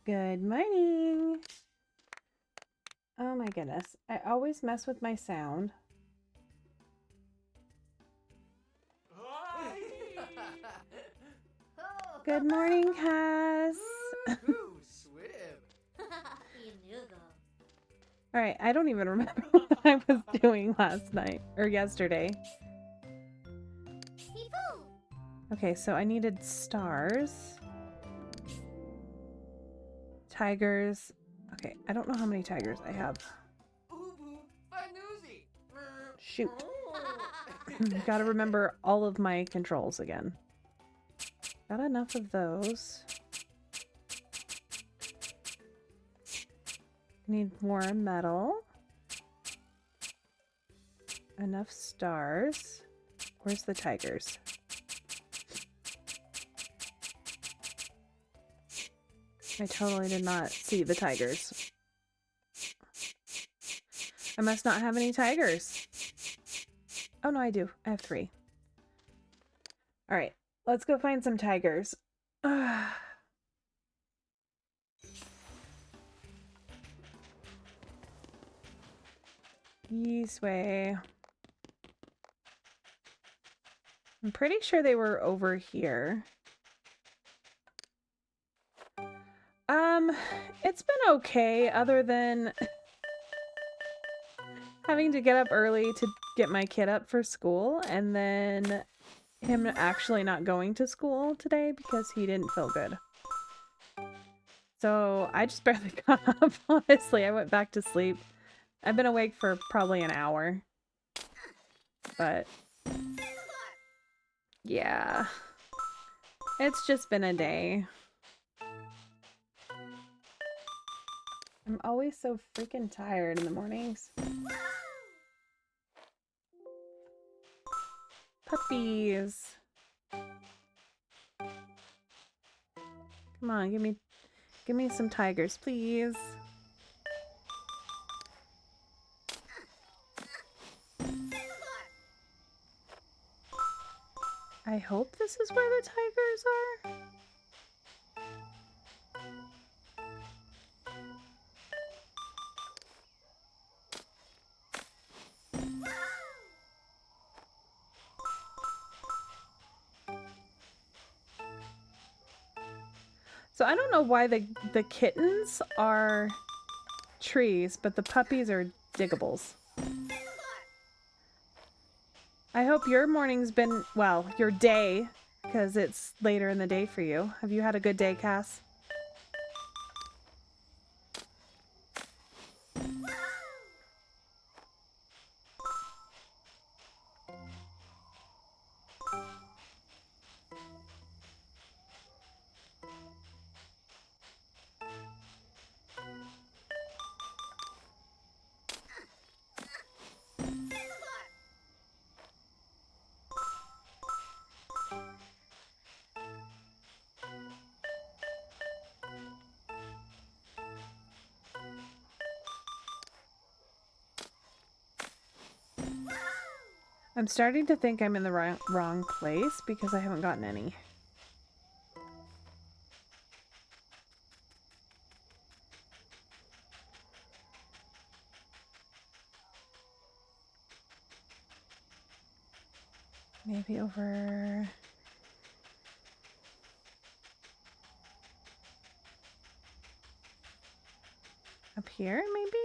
Good morning. Oh my goodness. I always mess with my sound. Good morning, Cass. Alright, I don't even remember what I was doing last night or yesterday. Okay, so I needed stars. Tigers. Okay, I don't know how many tigers I have. Shoot. Gotta remember all of my controls again. Got enough of those. Need more metal. Enough stars. Where's the tigers? I totally did not see the tigers. I must not have any tigers. Oh no, I do. I have 3. Alright, let's go find some tigers. This way. I'm pretty sure they were over here. It's been okay, other than having to get up early to get my kid up for school, and then him actually not going to school today because he didn't feel good. So I just barely got up, honestly. I went back to sleep. I've been awake for probably an hour. But yeah, it's just been a day. I'm always so freaking tired in the mornings. Puppies. Come on, give me some tigers, please. I hope this is where the tigers are. So I don't know why the kittens are trees, but the puppies are diggables. I hope your morning's been, well, your day, because it's later in the day for you. Have you had a good day, Cass? I'm starting to think I'm in the wrong place because I haven't gotten any. Maybe over... up here, maybe?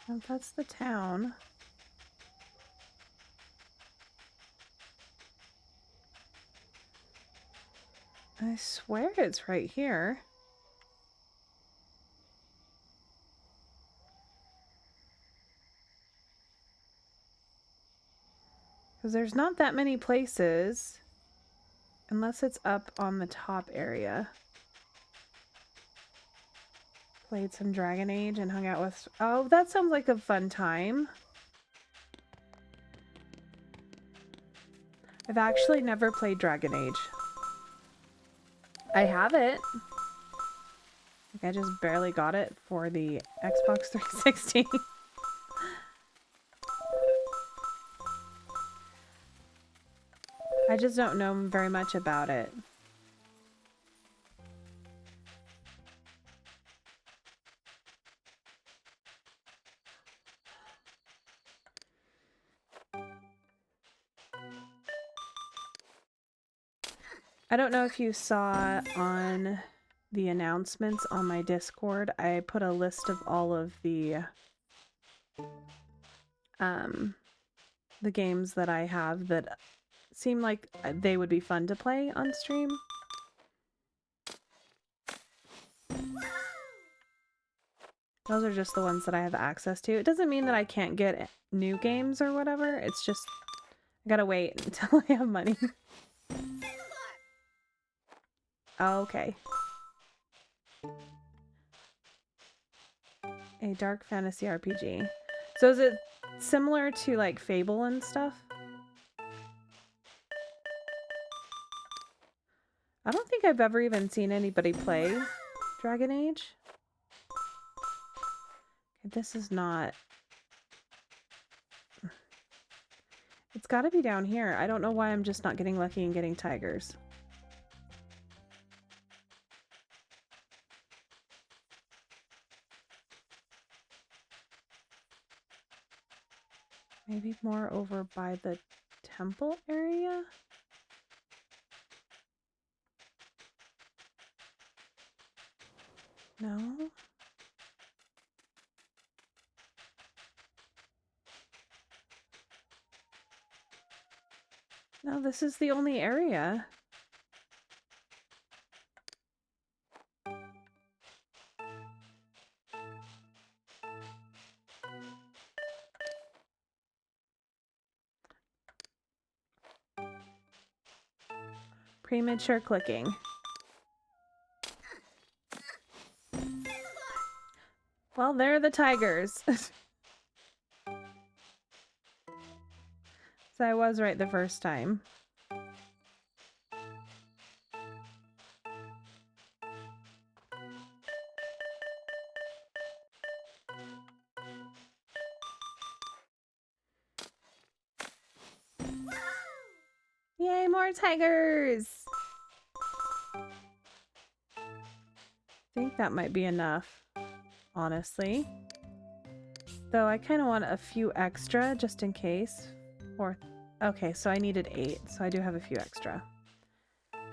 Oh, that's the town. I swear it's right here. Because there's not that many places. Unless it's up on the top area. Played some Dragon Age and hung out with... Oh, that sounds like a fun time. I've actually never played Dragon Age. I have it. Like, I just barely got it for the Xbox 360. I just don't know very much about it. I don't know if you saw on the announcements on my Discord, I put a list of all of the games that I have that seem like they would be fun to play on stream. Those are just the ones that I have access to. It doesn't mean that I can't get new games or whatever. It's just I gotta wait until I have money. Okay. A dark fantasy RPG. So is it similar to like Fable and stuff? I don't think I've ever even seen anybody play Dragon Age. This is not... It's gotta be down here. I don't know why I'm just not getting lucky and getting tigers. Maybe more over by the temple area? No? No, this is the only area. Premature clicking. Well, there are the tigers. So I was right the first time. Yay, more tigers! I think that might be enough, honestly. Though I kind of want a few extra just in case. Or, okay, so I needed 8, so I do have a few extra.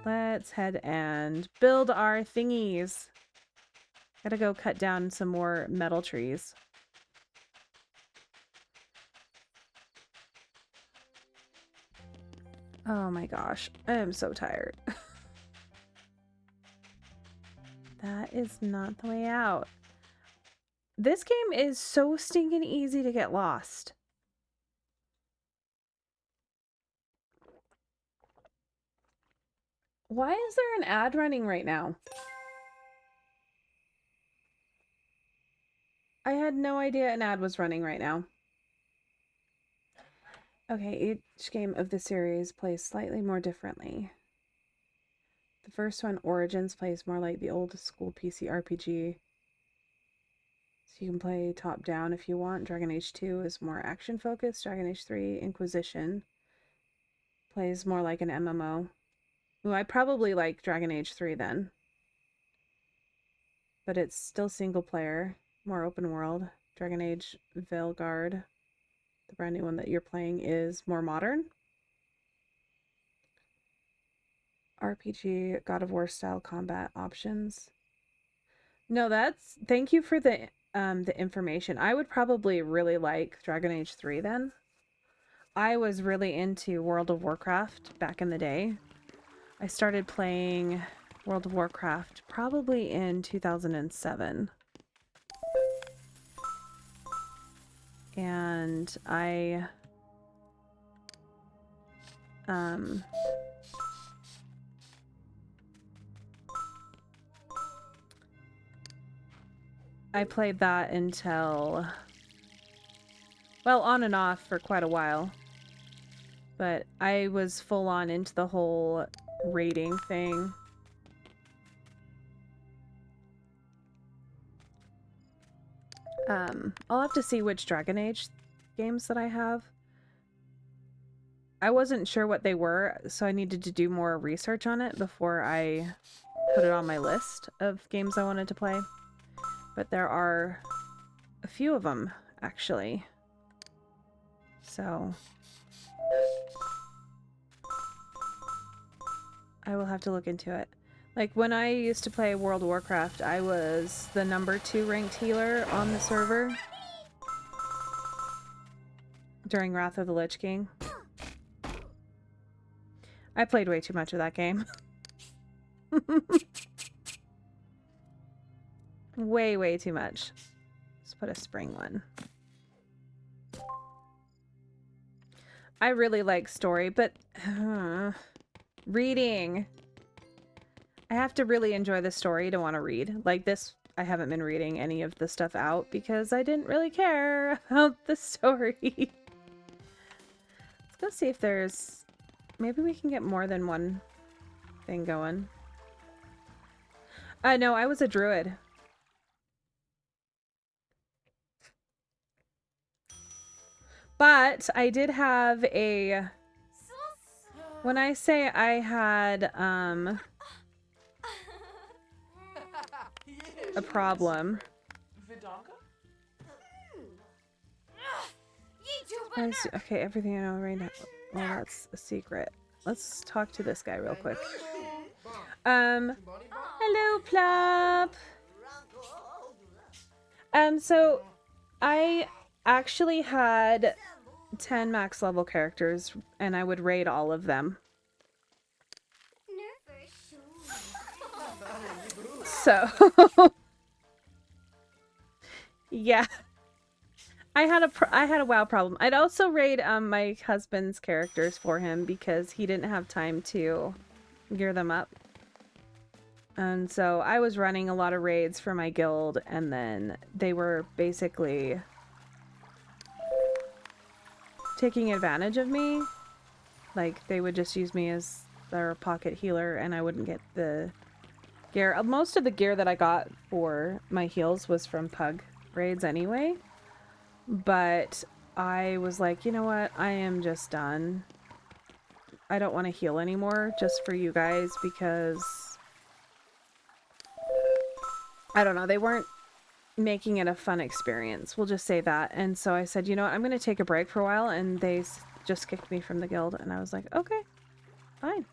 Let's head and build our thingies. Gotta go cut down some more metal trees. Oh my gosh, I am so tired. That is not the way out. This game is so stinking easy to get lost. Why is there an ad running right now? I had no idea an ad was running right now. Okay, each game of the series plays slightly more differently. The first one, Origins, plays more like the old school PC RPG. So you can play top-down if you want. Dragon Age 2 is more action-focused. Dragon Age 3, Inquisition, plays more like an MMO. Ooh, I probably like Dragon Age 3 then. But it's still single-player, more open world. Dragon Age Veilguard, the brand new one that you're playing, is more modern. RPG, God of War style combat options. No, that's... Thank you for the information. I would probably really like Dragon Age 3 then. I was really into World of Warcraft back in the day. I started playing World of Warcraft probably in 2007. And I played that until, well, on and off for quite a while. But I was full on into the whole raiding thing. I'll have to see which Dragon Age games that I have. I wasn't sure what they were, so I needed to do more research on it before I put it on my list of games I wanted to play. But there are a few of them, actually. So I will have to look into it. Like, when I used to play World of Warcraft, I was the #2 ranked healer on the server during Wrath of the Lich King. I played way too much of that game. Way too much. Let's put a spring one. I really like story, but reading. I have to really enjoy the story to want to read. Like this, I haven't been reading any of the stuff out because I didn't really care about the story. Let's go see if there's... Maybe we can get more than one thing going. No, I was a druid. But I did have a... When I say I had, a problem. Okay, everything I know right now. Well, that's a secret. Let's talk to this guy real quick. Hello, Plop. So I actually had 10 max level characters, and I would raid all of them. So, yeah, I had a WoW problem. I'd also raid my husband's characters for him because he didn't have time to gear them up. And so I was running a lot of raids for my guild, and then they were basically taking advantage of me. Like, they would just use me as their pocket healer, and I wouldn't get the gear. Most of the gear that I got for my heals was from Pug raids anyway. But I was like, you know what? I am just done. I don't want to heal anymore just for you guys because... I don't know, they weren't making it a fun experience. We'll just say that. And so I said, you know what, I'm going to take a break for a while, and they just kicked me from the guild. And I was like, okay, fine.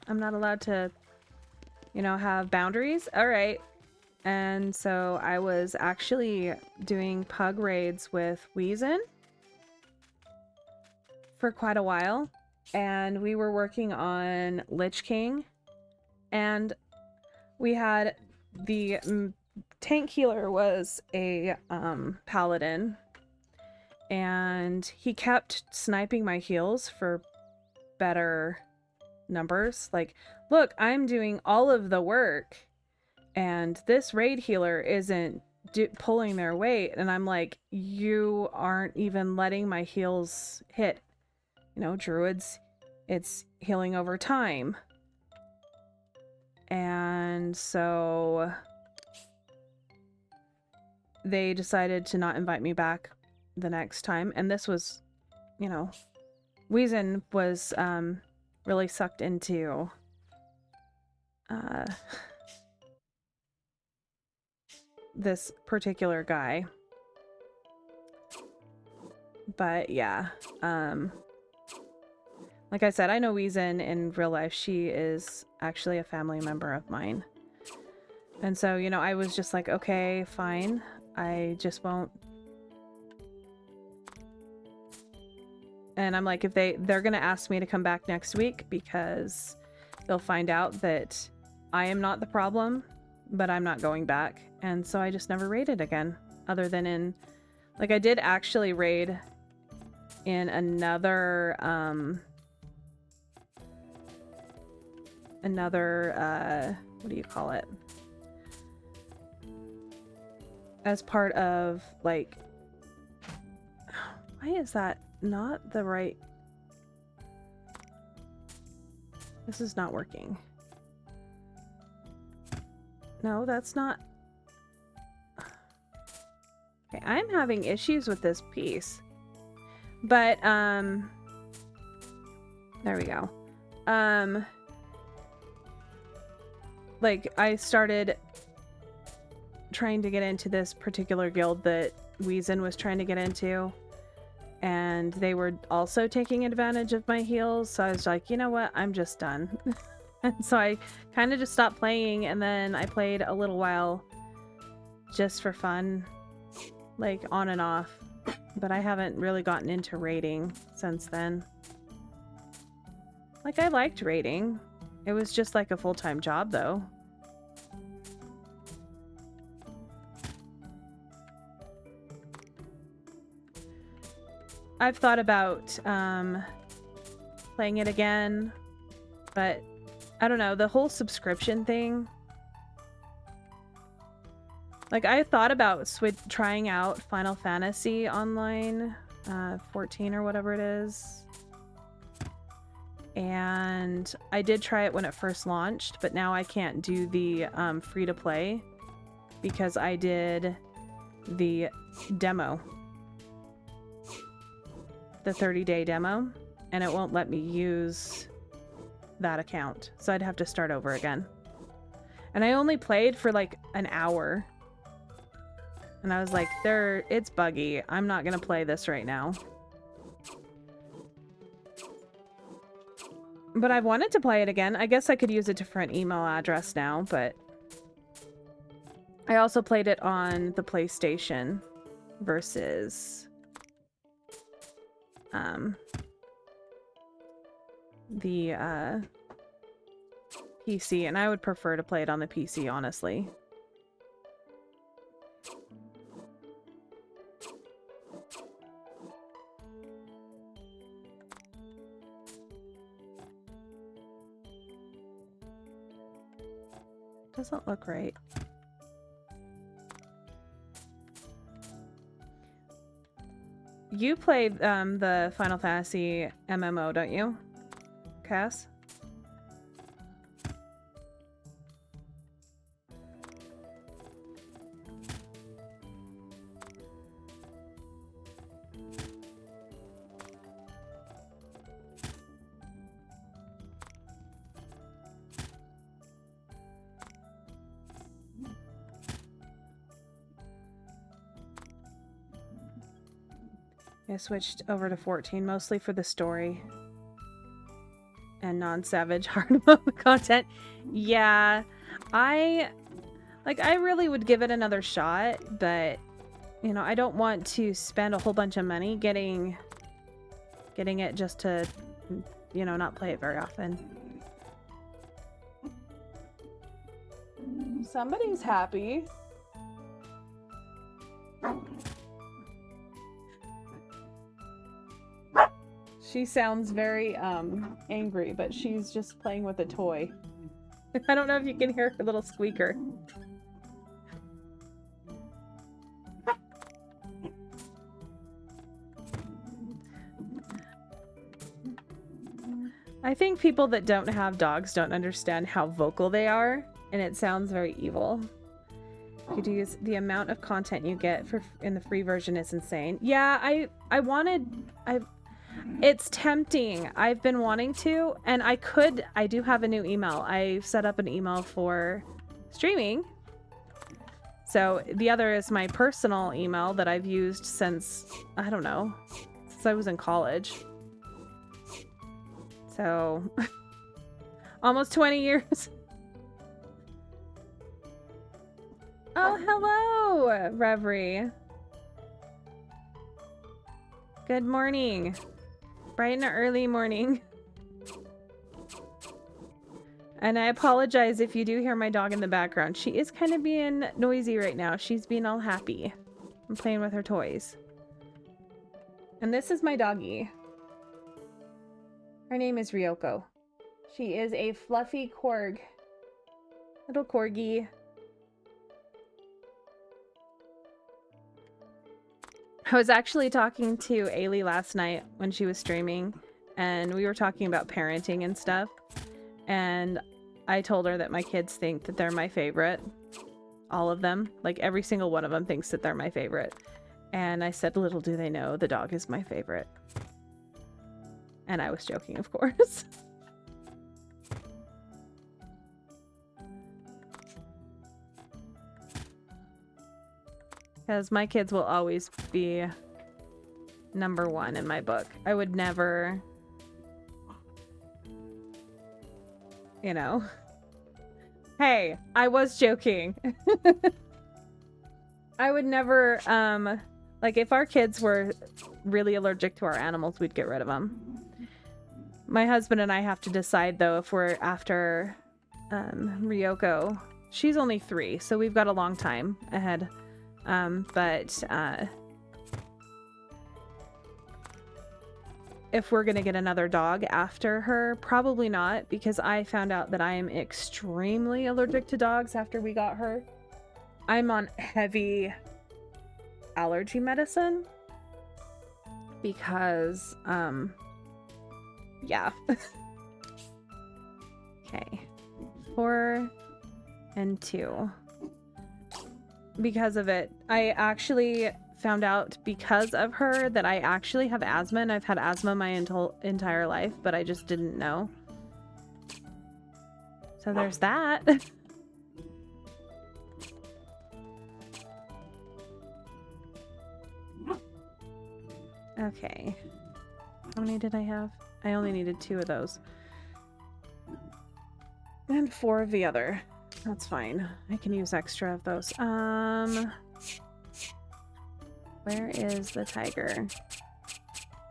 I'm not allowed to, you know, have boundaries? All right. And so I was actually doing Pug raids with Weezin for quite a while. And we were working on Lich King. And we had... The tank healer was a paladin, and he kept sniping my heals for better numbers. Like, look, I'm doing all of the work, and this raid healer isn't pulling their weight. And I'm like, you aren't even letting my heals hit. You know, druids, it's healing over time. And so they decided to not invite me back the next time. And this was, you know, Weezin was really sucked into this particular guy. But yeah, like I said, I know Weezin in real life. She is actually a family member of mine. And so, you know, I was just like, okay, fine. I just won't. And I'm like, if they're going to ask me to come back next week because they'll find out that I am not the problem, but I'm not going back. And so I just never raided again, other than in, like, I did actually raid in another, what do you call it? As part of, like, why is that not the right? This is not working. No, that's not. Okay, I'm having issues with this piece. But, There we go. Like, I started trying to get into this particular guild that Weezin was trying to get into, and they were also taking advantage of my heals, so I was like, you know what, I'm just done. And so I kind of just stopped playing, and then I played a little while just for fun, like on and off, but I haven't really gotten into raiding since then. Like, I liked raiding. It was just like a full-time job, though. I've thought about playing it again, but I don't know, the whole subscription thing. Like, I thought about trying out Final Fantasy Online 14 or whatever it is. And I did try it when it first launched, but now I can't do the free-to-play because I did the demo. The 30-day demo, and it won't let me use that account. So I'd have to start over again. And I only played for like an hour. And I was like, it's buggy. I'm not gonna play this right now. But I wanted to play it again. I guess I could use a different email address now, but I also played it on the PlayStation versus the PC, and I would prefer to play it on the PC, honestly. Doesn't look right. You play the Final Fantasy MMO, don't you, Cass? I switched over to 14 mostly for the story and non-savage hard mode content. Yeah, I really would give it another shot, but you know, I don't want to spend a whole bunch of money getting it just to, you know, not play it very often. Somebody's happy. She sounds very angry, but she's just playing with a toy. I don't know if you can hear her little squeaker. I think people that don't have dogs don't understand how vocal they are, and it sounds very evil. You do use the amount of content you get in the free version is insane. Yeah, it's tempting. I've been wanting to, and I do have a new email. I've set up an email for streaming. So the other is my personal email that I've used since, I don't know, since I was in college. So, almost 20 years. Oh, hello, Reverie. Good morning. Bright and early morning. And I apologize if you do hear my dog in the background. She is kind of being noisy right now. She's being all happy. I'm playing with her toys. And this is my doggie. Her name is Ryoko. She is a fluffy corg. Little corgi. I was actually talking to Ailey last night when she was streaming, and we were talking about parenting and stuff. And I told her that my kids think that they're my favorite. All of them. Like, every single one of them thinks that they're my favorite. And I said, little do they know, the dog is my favorite. And I was joking, of course. Because my kids will always be number one in my book. I would never, you know. Hey, I was joking. I would never, like if our kids were really allergic to our animals, we'd get rid of them. My husband and I have to decide though if we're after Ryoko. She's only 3, so we've got a long time ahead. But if we're gonna get another dog after her, probably not, because I found out that I am extremely allergic to dogs after we got her. I'm on heavy allergy medicine because, yeah. Okay. 4 and 2. Because of it, I actually found out because of her that I actually have asthma, and I've had asthma my entire life, but I just didn't know. So there's that. Okay. How many did I have? I only needed 2 of those. And 4 of the other. That's fine. I can use extra of those. Where is the tiger?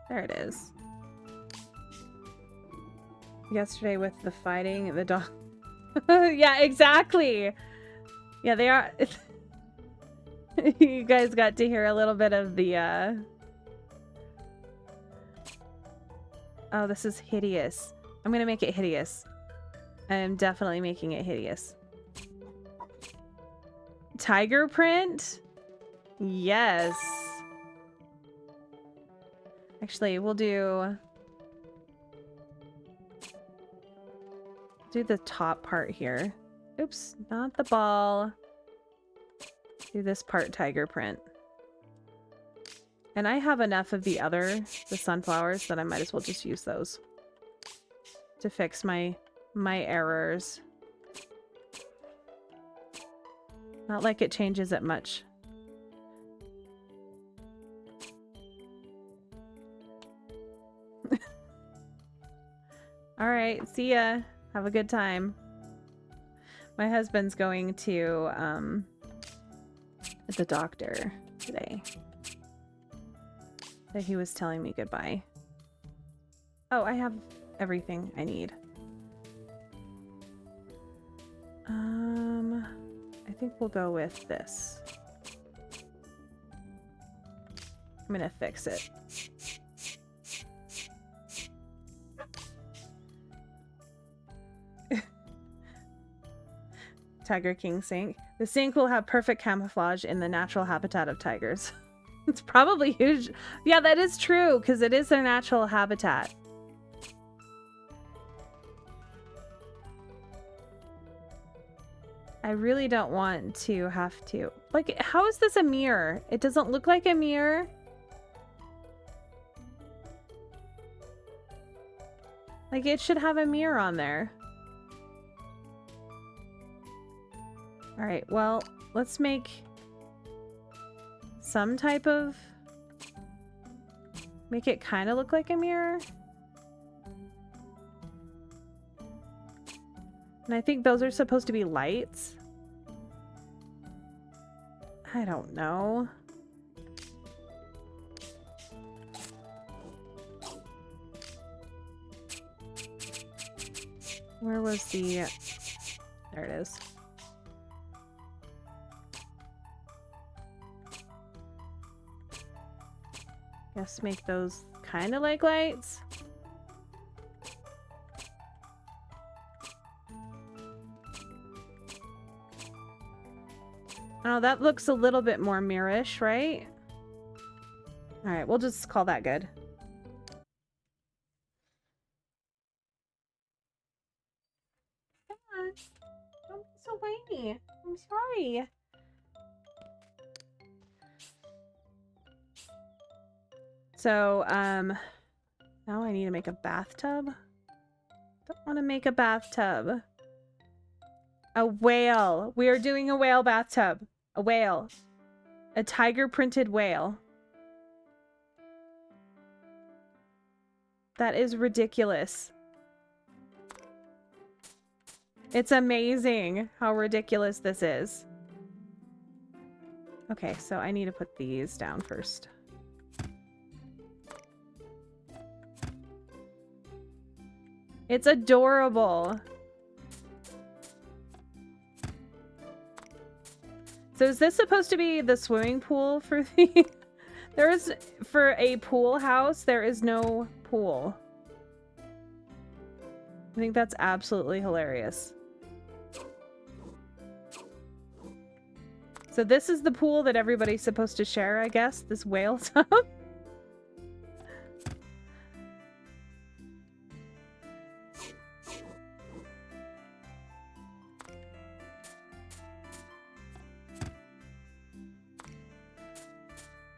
There it is. Yesterday with the fighting, the dog. Yeah, exactly. Yeah, they are. You guys got to hear a little bit of the, Oh, this is hideous. I'm gonna make it hideous. I am definitely making it hideous. Tiger print? Yes. Actually, we'll do the top part here. Oops, not the ball. Do this part tiger print. And I have enough of the sunflowers, that I might as well just use those to fix my errors. Not like it changes it much. All right, see ya. Have a good time. My husband's going to the doctor today. So he was telling me goodbye. Oh, I have everything I need. I think we'll go with this. I'm gonna fix it. Tiger King sink. The sink will have perfect camouflage in the natural habitat of tigers. It's probably huge. Yeah, that is true, because it is their natural habitat. I really don't want to have to... Like, how is this a mirror? It doesn't look like a mirror. Like, it should have a mirror on there. Alright, well, let's make some type of... Make it kind of look like a mirror. And I think those are supposed to be lights. I don't know. Where was the... There it is. Guess make those kind of like lights. Oh, that looks a little bit more mirrorish, right? All right, we'll just call that good. Come on. Don't be so whiny. I'm sorry. So, Now I need to make a bathtub. Don't want to make a bathtub. A whale. We are doing a whale bathtub. A whale. A tiger printed whale. That is ridiculous. It's amazing how ridiculous this is. Okay, so I need to put these down first. It's adorable. So is this supposed to be the swimming pool for the... There is... For a pool house, there is no pool. I think that's absolutely hilarious. So this is the pool that everybody's supposed to share, I guess? This whale tub?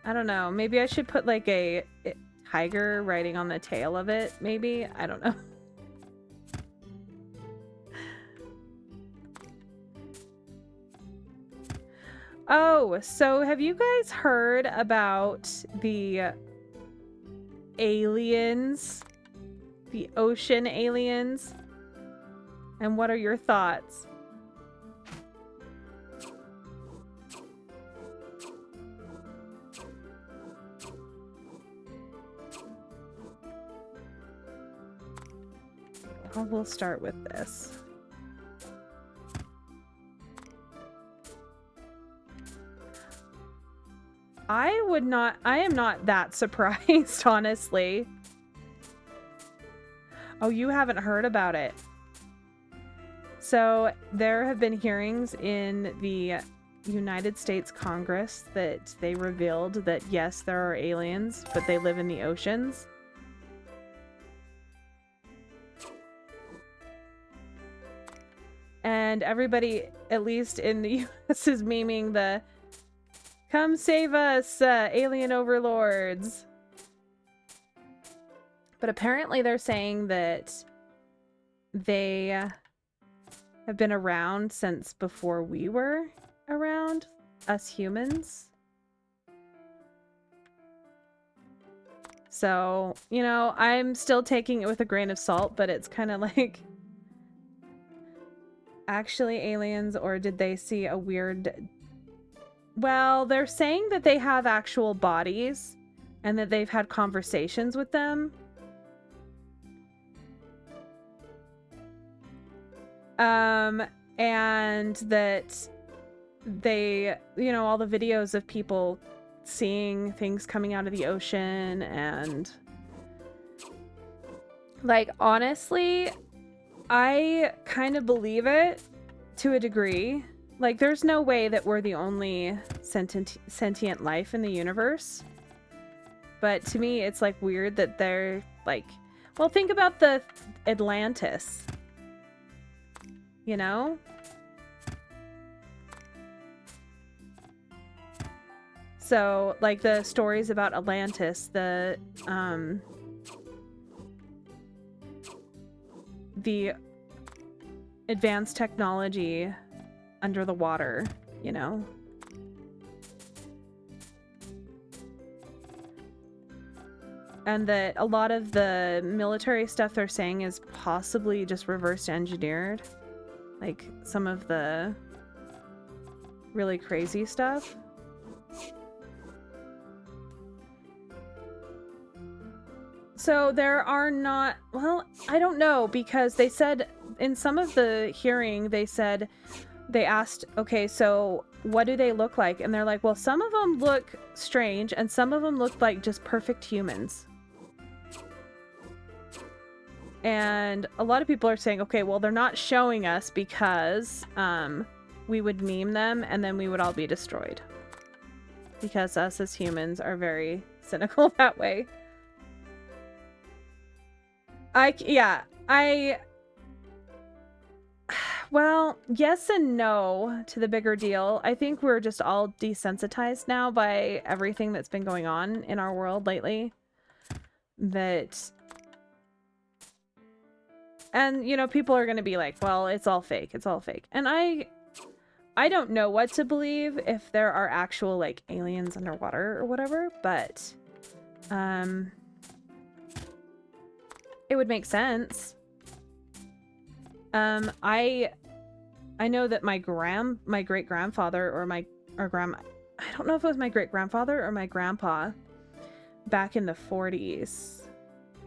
I don't know. Maybe I should put like a tiger riding on the tail of it, maybe? I don't know. Oh, so have you guys heard about the aliens? The ocean aliens? And what are your thoughts? We'll start with this. I am not that surprised, honestly. Oh, you haven't heard about it. So there have been hearings in the United States Congress that they revealed that yes, there are aliens, but they live in the oceans. And everybody, at least in the US, is memeing the "Come save us, alien overlords." But apparently they're saying that they have been around since before we were around, us humans. So, you know, I'm still taking it with a grain of salt, but it's kind of like... actually aliens, or did they see a weird... Well, they're saying that they have actual bodies and that they've had conversations with them. And that they, you know, all the videos of people seeing things coming out of the ocean and... like, honestly, I kind of believe it to a degree. Like, there's no way that we're the only sentient life in the universe. But to me, it's, like, weird that they're, like... Well, think about the Atlantis. You know? So, like, the stories about Atlantis, the advanced technology under the water, you know? And that a lot of the military stuff they're saying is possibly just reverse engineered. Like, some of the really crazy stuff. So there are not... Well, I don't know, because they said... In some of the hearing, they said... They asked, okay, so what do they look like? And they're like, well, some of them look strange, and some of them look like just perfect humans. And a lot of people are saying, okay, well, they're not showing us because we would meme them and then we would all be destroyed. Because us as humans are very cynical that way. Well, yes and no to the bigger deal. I think we're just all desensitized now by everything that's been going on in our world lately. That And, you know, people are going to be like, well, it's all fake. It's all fake. And I don't know what to believe, if there are actual, like, aliens underwater or whatever, but it would make sense. I know that my great-grandfather or grandma, I don't know if it was my great-grandfather or my grandpa, back in the 40s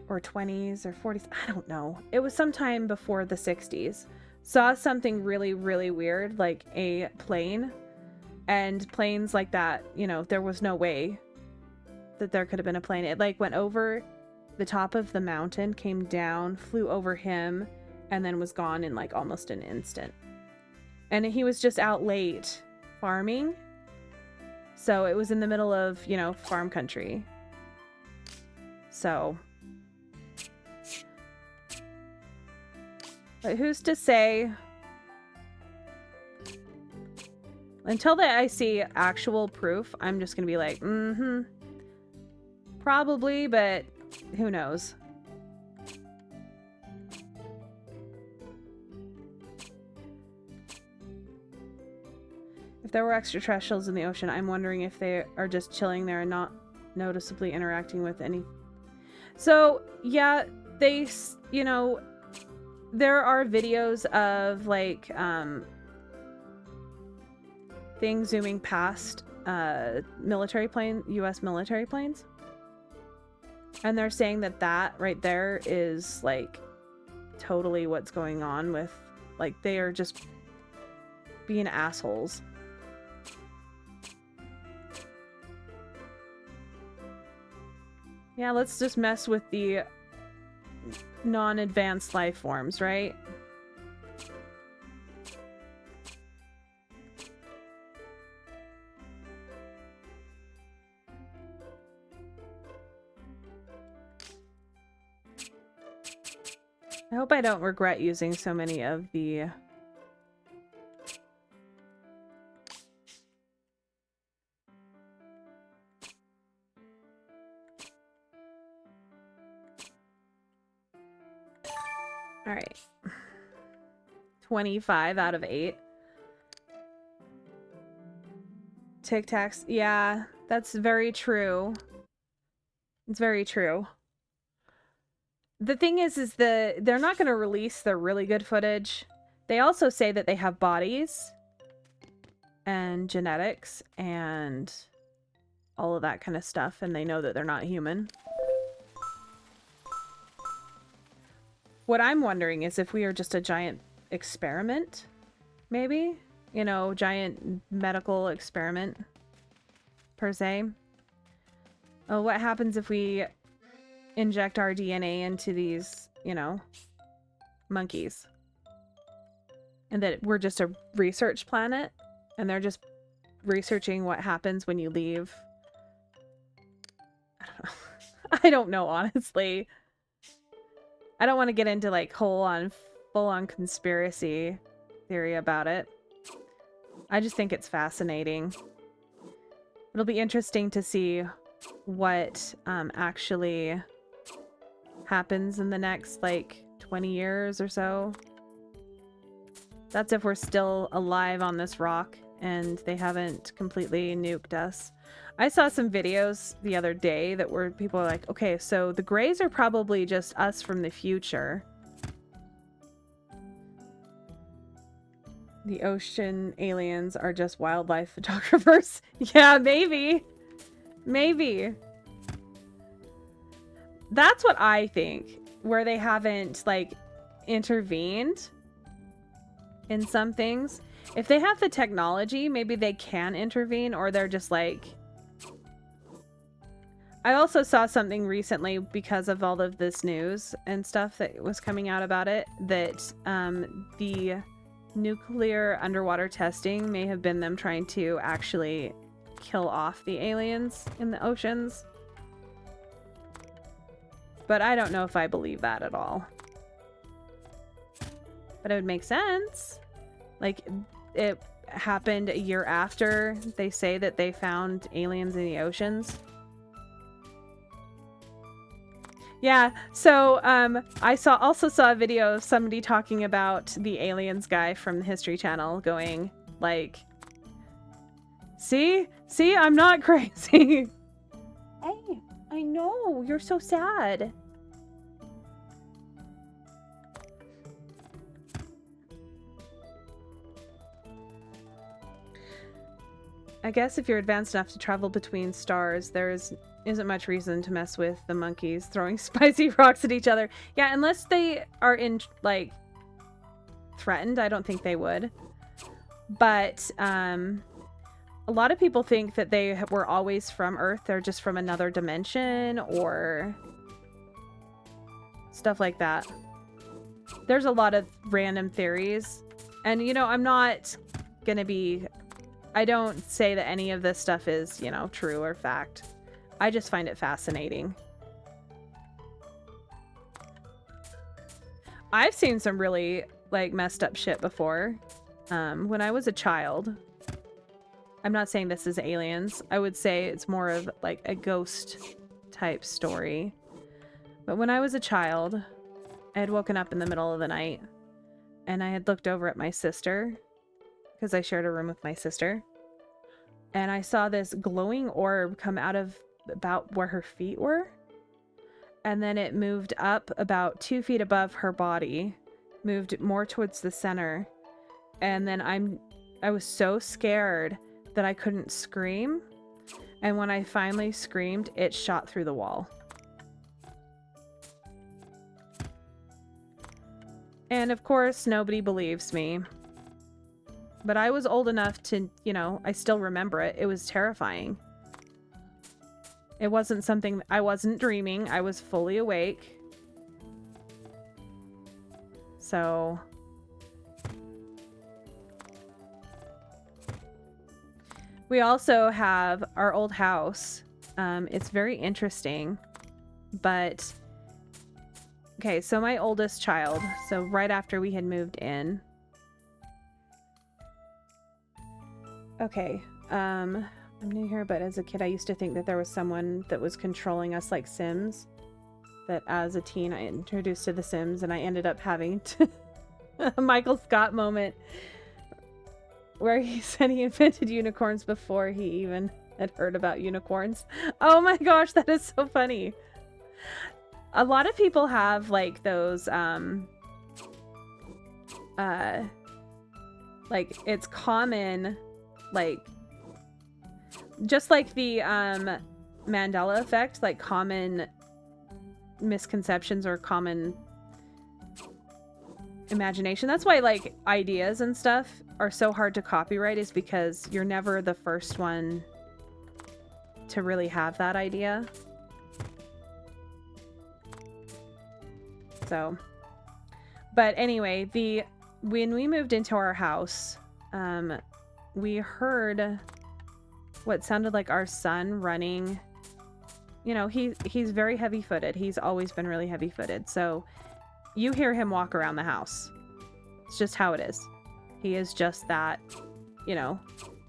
or 20s or 40s, I don't know. It was sometime before the 60s. Saw something really, really weird, like a plane. And planes like that, you know, there was no way that there could have been a plane. It like went over the top of the mountain, came down, flew over him, and then was gone in like almost an instant. And he was just out late farming. So it was in the middle of, you know, farm country. So, but who's to say? Until I see actual proof, I'm just gonna be like, probably, but who knows? If there were extraterrestrials in the ocean, I'm wondering if they are just chilling there and not noticeably interacting with any. So, yeah, they, you know, there are videos of, like, things zooming past military plane, U.S. military planes. And they're saying that that right there is, like, totally what's going on with, like, they are just being assholes. Yeah, let's just mess with the non-advanced life forms, right? I hope I don't regret using so many of the... Alright. 25 out of 8. Tic Tacs. Yeah, that's very true. It's very true. The thing is they're not going to release the really good footage. They also say that they have bodies and genetics and all of that kind of stuff, and they know that they're not human. What I'm wondering is if we are just a giant experiment, maybe? You know, giant medical experiment, per se. Oh, what happens if we inject our DNA into these, you know, monkeys? And that we're just a research planet, and they're just researching what happens when you leave. I don't know. I don't know, honestly. I don't want to get into, like, full-on conspiracy theory about it. I just think it's fascinating. It'll be interesting to see what actually happens in the next, like, 20 years or so. That's if we're still alive on this rock and they haven't completely nuked us. I saw some videos the other day that were people are like, okay, so the Greys are probably just us from the future. The ocean aliens are just wildlife photographers. Yeah, maybe. Maybe. That's what I think. Where they haven't, like, intervened in some things. If they have the technology, maybe they can intervene, or they're just like... I also saw something recently because of all of this news and stuff that was coming out about it, that the nuclear underwater testing may have been them trying to actually kill off the aliens in the oceans. But I don't know if I believe that at all. But it would make sense. Like, it happened a year after they say that they found aliens in the oceans. Yeah, so I also saw a video of somebody talking about the aliens guy from the History Channel going like, see, I'm not crazy. Hey, I know, you're so sad. I guess if you're advanced enough to travel between stars, isn't much reason to mess with the monkeys throwing spicy rocks at each other. Yeah, unless they are like threatened, I don't think they would. But a lot of people think that they were always from Earth. They're just from another dimension or stuff like that. There's a lot of random theories. And, you know, I'm not going to be... I don't say that any of this stuff is, you know, true or fact. I just find it fascinating. I've seen some really, like, messed up shit before. When I was a child... I'm not saying this is aliens. I would say it's more of like a ghost type story. But when I was a child, I had woken up in the middle of the night and I had looked over at my sister because I shared a room with my sister. And I saw this glowing orb come out of about where her feet were. And then it moved up about 2 feet above her body, moved more towards the center. And then I was so scared that I couldn't scream, and when I finally screamed, it shot through the wall. And of course, nobody believes me. But I was old enough to, you know, I still remember it. It was terrifying. It wasn't something... I wasn't dreaming. I was fully awake. So... We also have our old house. It's very interesting, but... Okay, so my oldest child, so right after we had moved in... Okay, I'm new here, but as a kid I used to think that there was someone that was controlling us like Sims. That as a teen I introduced to The Sims, and I ended up having a Michael Scott moment. Where he said he invented unicorns before he even had heard about unicorns. Oh my gosh, that is so funny. A lot of people have like those, like it's common, like, just like the, Mandela effect, like common misconceptions or common imagination. That's why like ideas and stuff are so hard to copyright, is because you're never the first one to really have that idea. So, but anyway, when we moved into our house, we heard what sounded like our son running. You know, he's very heavy-footed. He's always been really heavy-footed. So you hear him walk around the house. It's just how it is. He is just that, you know,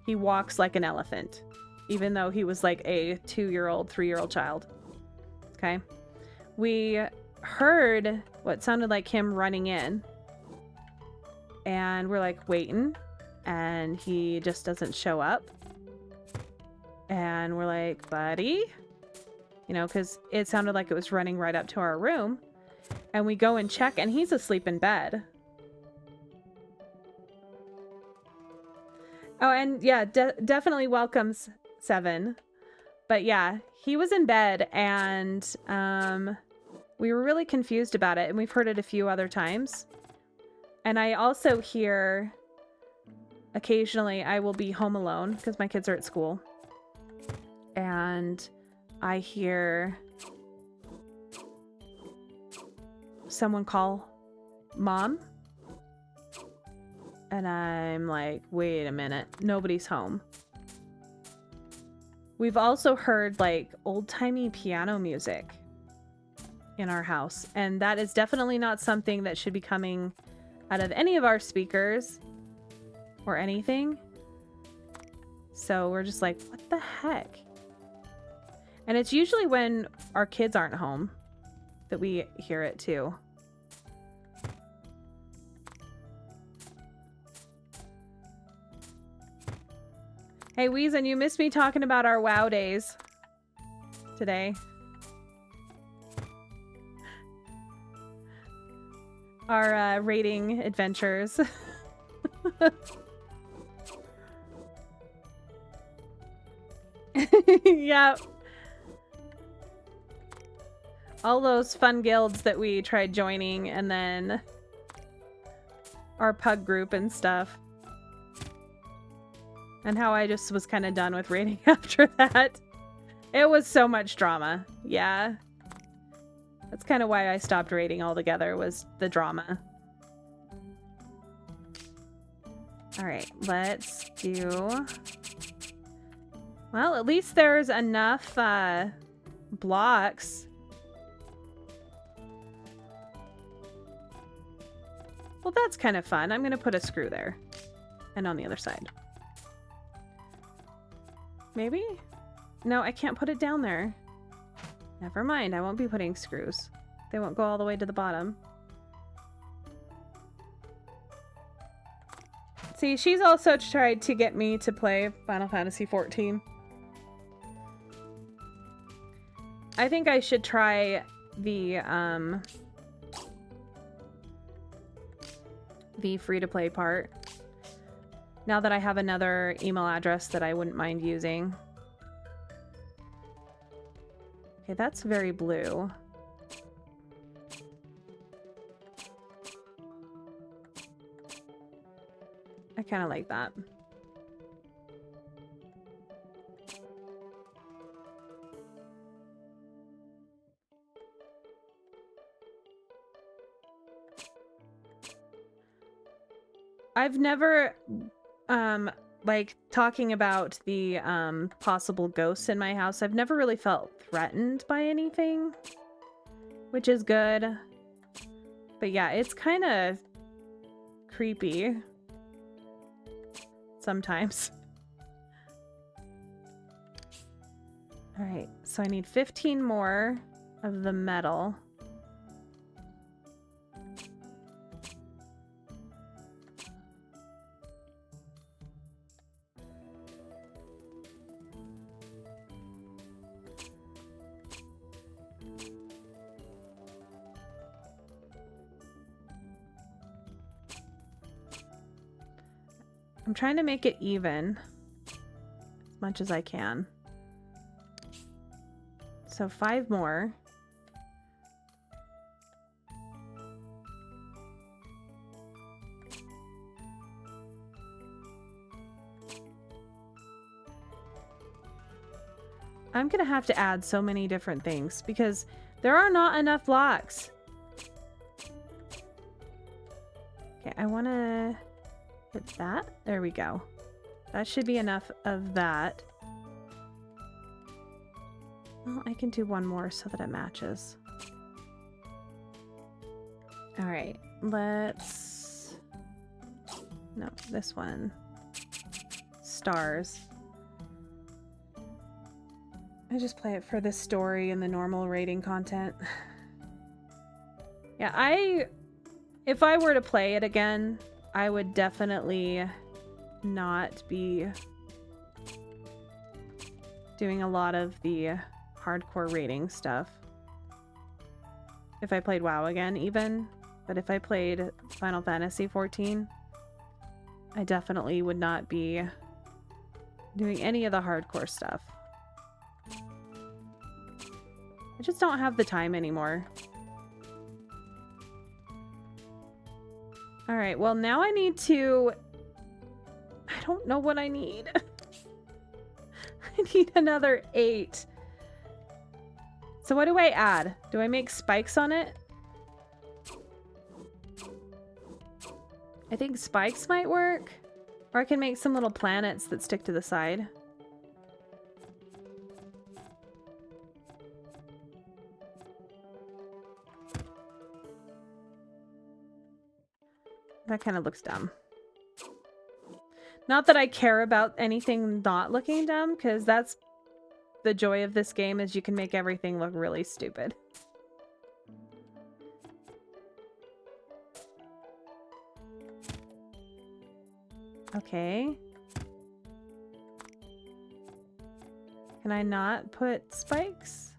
he walks like an elephant, even though he was like a 2-year-old, 3-year-old child. Okay. We heard what sounded like him running in, and we're like waiting, and he just doesn't show up. And we're like, buddy, you know, because it sounded like it was running right up to our room. And we go and check, and he's asleep in bed. Oh, and yeah, definitely welcomes 7. But yeah, he was in bed, and we were really confused about it, and we've heard it a few other times. And I also hear, occasionally, I will be home alone, because my kids are at school. And I hear someone call Mom. And I'm like, wait a minute, nobody's home. We've also heard like old-timey piano music in our house, and that is definitely not something that should be coming out of any of our speakers or anything. So we're just like, what the heck? And it's usually when our kids aren't home. that we hear it too. Hey, Weezin, you missed me talking about our WoW days today. Our raiding adventures. Yeah. All those fun guilds that we tried joining, and then our pug group and stuff. And how I just was kind of done with raiding after that. It was so much drama. Yeah. That's kind of why I stopped raiding altogether, was the drama. Alright, let's do... Well, at least there's enough blocks. Well, that's kind of fun. I'm going to put a screw there. And on the other side. Maybe? No, I can't put it down there. Never mind, I won't be putting screws. They won't go all the way to the bottom. See, she's also tried to get me to play Final Fantasy XIV. I think I should try the free-to-play part. Now that I have another email address that I wouldn't mind using. Okay, that's very blue. I kind of like that. I've never, like, talking about the, possible ghosts in my house, I've never really felt threatened by anything, which is good. But yeah, it's kind of creepy sometimes. Alright, so I need 15 more of the metal. I'm trying to make it even as much as I can. So 5 more. I'm gonna have to add so many different things because there are not enough blocks. Okay, I want to put that. There we go. That should be enough of that. Well, I can do one more so that it matches. All right, let's... No, this one. Stars. I just play it for the story and the normal rating content. Yeah, if I were to play it again, I would definitely not be doing a lot of the hardcore rating stuff. If I played WoW again, even. But if I played Final Fantasy XIV, I definitely would not be doing any of the hardcore stuff. I just don't have the time anymore. Alright, well now I need to... I don't know what I need. I need another 8. So what do I add? Do I make spikes on it? I think spikes might work. Or I can make some little planets that stick to the side. That kind of looks dumb. Not that I care about anything not looking dumb, because that's the joy of this game, is you can make everything look really stupid. Okay. Can I not put spikes?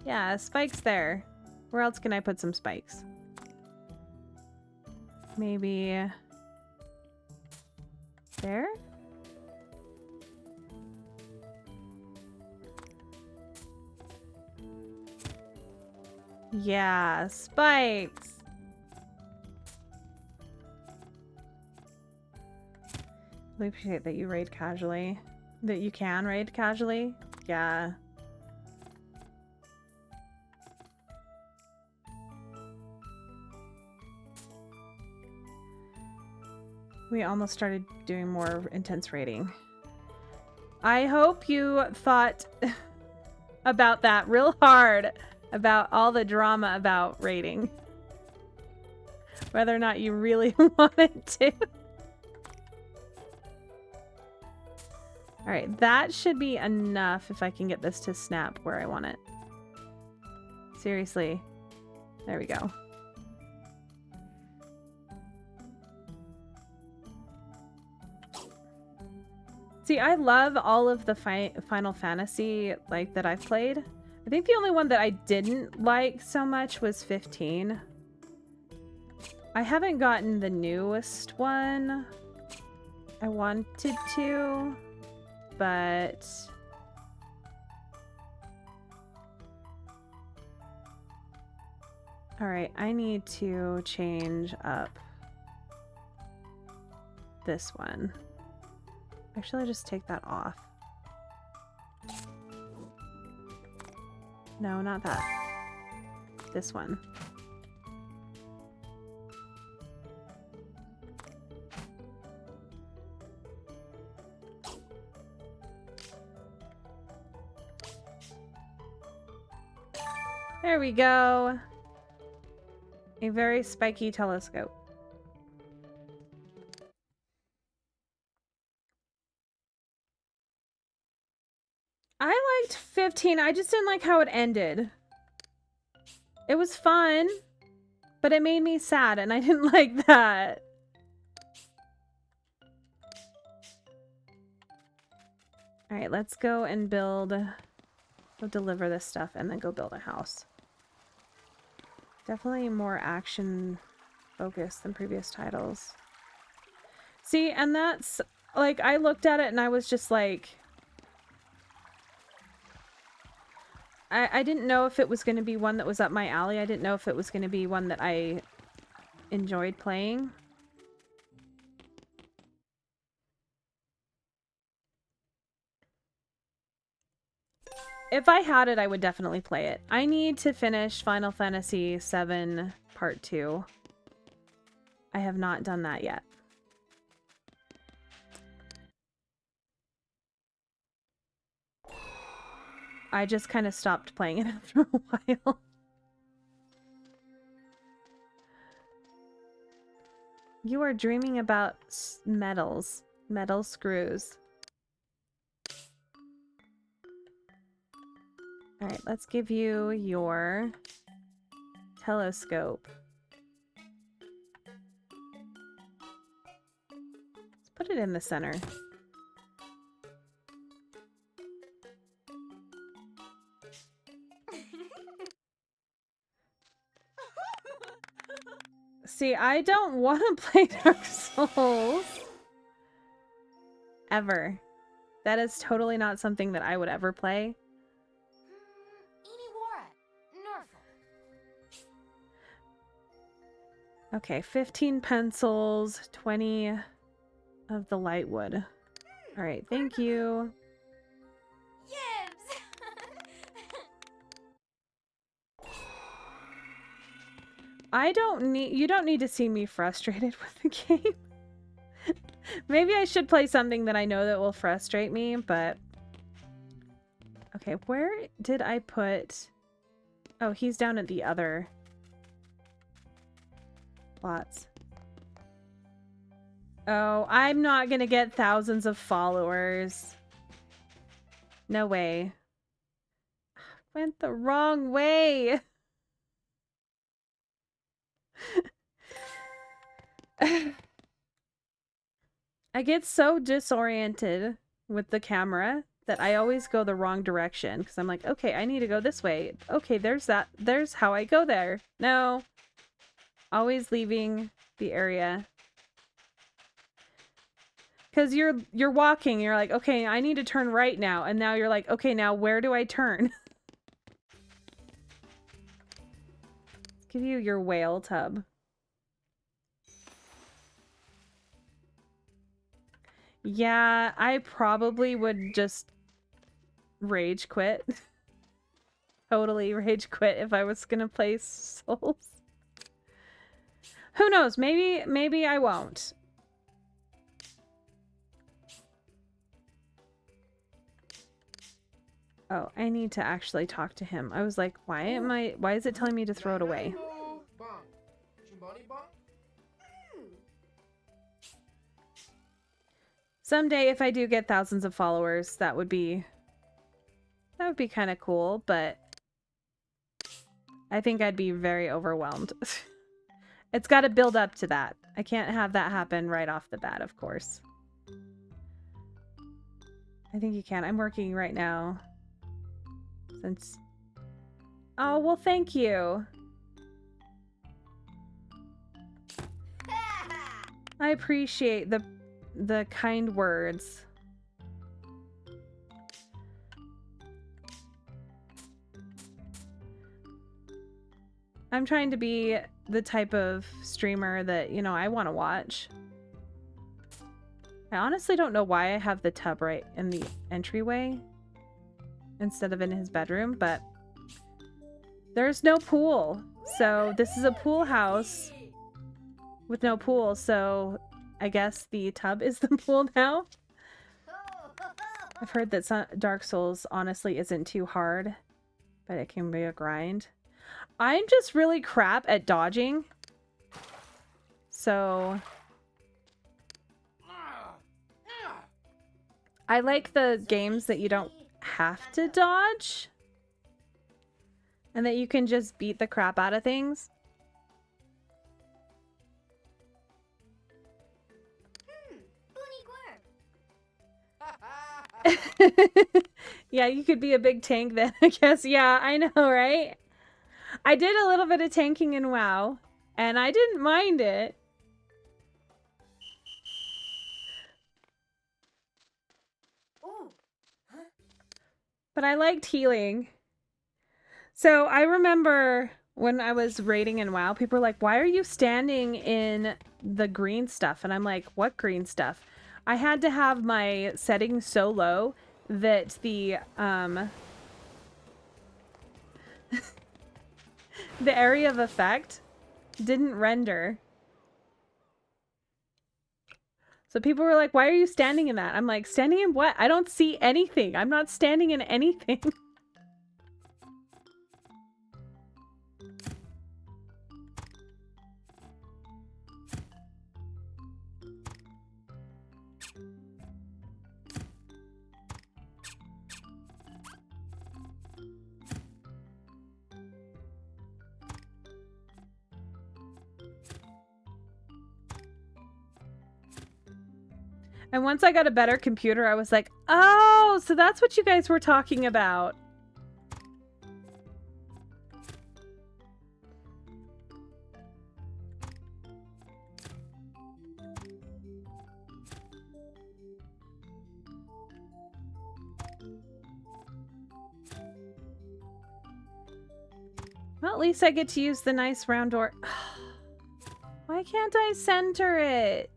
Yeah, spikes there. Where else can I put some spikes? Maybe there? Yeah, spikes. I appreciate that you raid casually. That you can raid casually. Yeah. We almost started doing more intense raiding. I hope you thought about that real hard, about all the drama about raiding. Whether or not you really wanted to. Alright, that should be enough if I can get this to snap where I want it. Seriously. There we go. See, I love all of the Final Fantasy like that I've played. I think the only one that I didn't like so much was 15. I haven't gotten the newest one. I wanted to, but all right, I need to change up this one. Actually, I'll just take that off. No, not that. This one. There we go. A very spiky telescope. I liked 15. I just didn't like how it ended. It was fun, but it made me sad, and I didn't like that. All right, let's go and build. We'll deliver this stuff and then go build a house. Definitely more action focused than previous titles. See, and that's like, I looked at it and I was just like, I didn't know if it was going to be one that was up my alley. I didn't know if it was going to be one that I enjoyed playing. If I had it, I would definitely play it. I need to finish Final Fantasy VII Part 2. I have not done that yet. I just kind of stopped playing it after a while. You are dreaming about metals. Metal screws. Alright, let's give you your telescope. Let's put it in the center. See, I don't want to play Dark Souls. Ever. That is totally not something that I would ever play. Okay, 15 pencils, 20 of the light wood. Alright, thank you. You don't need to see me frustrated with the game. Maybe I should play something that I know that will frustrate me, but... Okay, where did I put... Oh, he's down at the other... Lots. Oh, I'm not gonna get thousands of followers. No way. Went the wrong way. I get so disoriented with the camera that I always go the wrong direction because I'm like, okay, I need to go this way. Okay, there's that. There's how I go there. No. Always leaving the area. Because you're walking, you're like, okay, I need to turn right now. And now you're like, okay, now where do I turn? Let's give you your whale tub. Yeah, I probably would just rage quit. Totally rage quit if I was gonna play Souls. Who knows? Maybe I won't. Oh, I need to actually talk to him. I was like, why is it telling me to throw it away? Someday if I do get thousands of followers, that would be kind of cool, but I think I'd be very overwhelmed. It's got to build up to that. I can't have that happen right off the bat, of course. I think you can. I'm working right now. Since... Oh, well, thank you. I appreciate the kind words. I'm trying to be the type of streamer that, you know, I want to watch. I honestly don't know why I have the tub right in the entryway instead of in his bedroom, but there's no pool. So this is a pool house with no pool, so I guess the tub is the pool now. I've heard that Dark Souls honestly isn't too hard, but it can be a grind. I'm just really crap at dodging. So I like the games that you don't have to dodge and that you can just beat the crap out of things. Yeah, you could be a big tank then, I guess. Yeah, I know, right? I did a little bit of tanking in WoW, and I didn't mind it. But I liked healing. So I remember when I was raiding in WoW, people were like, why are you standing in the green stuff? And I'm like, what green stuff? I had to have my settings so low that the the area of effect didn't render. So people were like, why are you standing in that? I'm like, standing in what? I don't see anything. I'm not standing in anything. And once I got a better computer, I was like, oh, so that's what you guys were talking about. Well, at least I get to use the nice round door. Why can't I center it?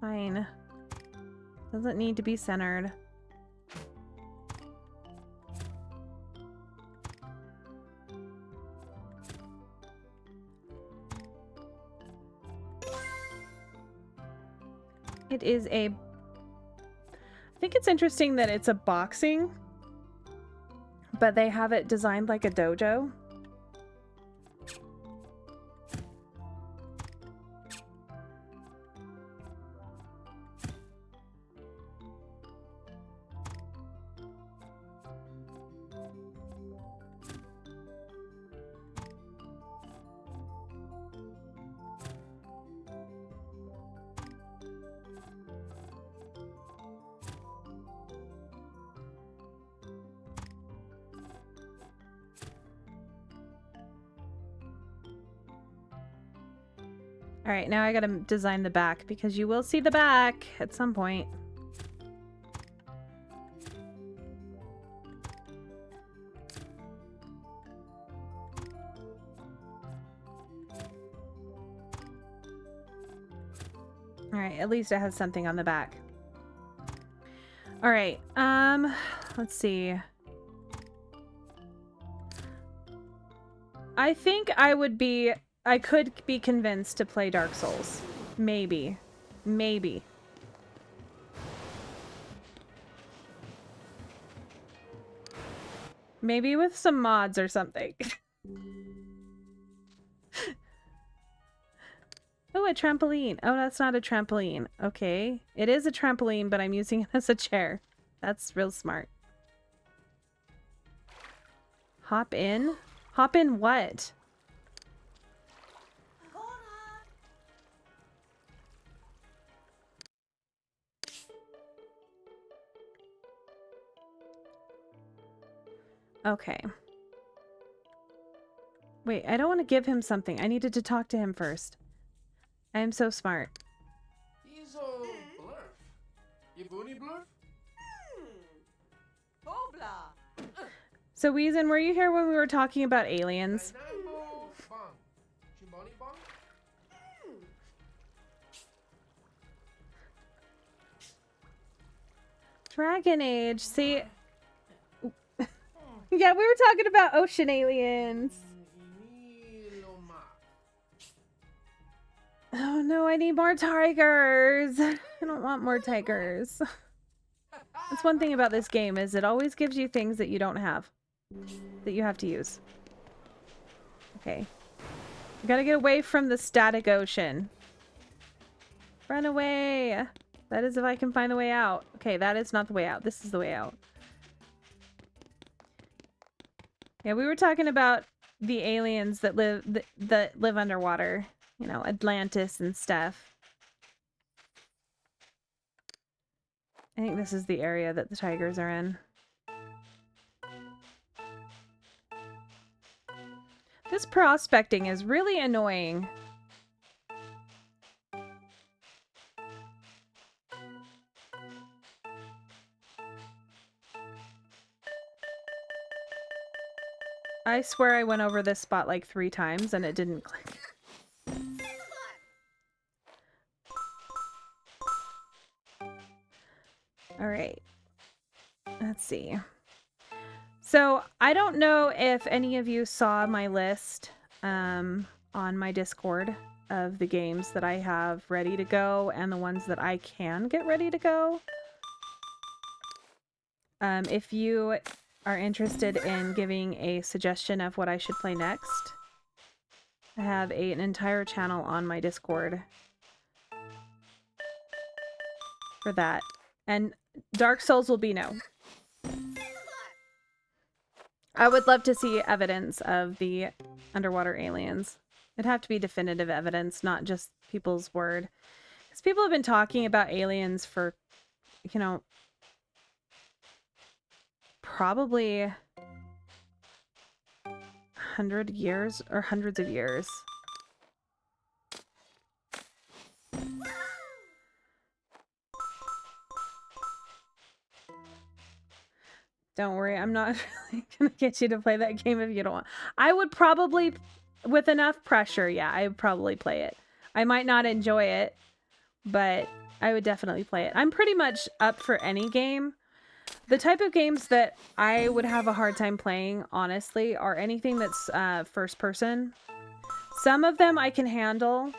Fine. Doesn't need to be centered. It is a... I think it's interesting that it's a boxing, but they have it designed like a dojo. Alright, now I gotta design the back because you will see the back at some point. Alright, at least it has something on the back. Alright, let's see. I think I could be convinced to play Dark Souls. Maybe. Maybe. Maybe with some mods or something. Oh, a trampoline. Oh, that's not a trampoline. Okay. It is a trampoline, but I'm using it as a chair. That's real smart. Hop in? Hop in what? Okay. Wait, I don't want to give him something. I needed to talk to him first. I am so smart. So, Weezin, were you here when we were talking about aliens? Dragon Age, see... Yeah, we were talking about ocean aliens. Oh no, I need more tigers. I don't want more tigers. That's one thing about this game, is it always gives you things that you don't have. That you have to use. Okay. I gotta get away from the static ocean. Run away! That is if I can find the way out. Okay, that is not the way out. This is the way out. Yeah, we were talking about the aliens that live underwater. You know, Atlantis and stuff. I think this is the area that the tigers are in. This prospecting is really annoying. I swear I went over this spot like 3 times and it didn't click. Alright. Let's see. So, I don't know if any of you saw my list on my Discord of the games that I have ready to go and the ones that I can get ready to go. If you are interested in giving a suggestion of what I should play next, I have an entire channel on my Discord for that. And Dark Souls will be no. I would love to see evidence of the underwater aliens. It'd have to be definitive evidence, not just people's word. Because people have been talking about aliens for, you know, probably 100 years or hundreds of years. Don't worry, I'm not really gonna get you to play that game if you don't want. I would probably, with enough pressure, yeah, I would probably play it. I might not enjoy it, but I would definitely play it. I'm pretty much up for any game. The type of games that I would have a hard time playing, honestly, are anything that's first person. Some of them I can handle,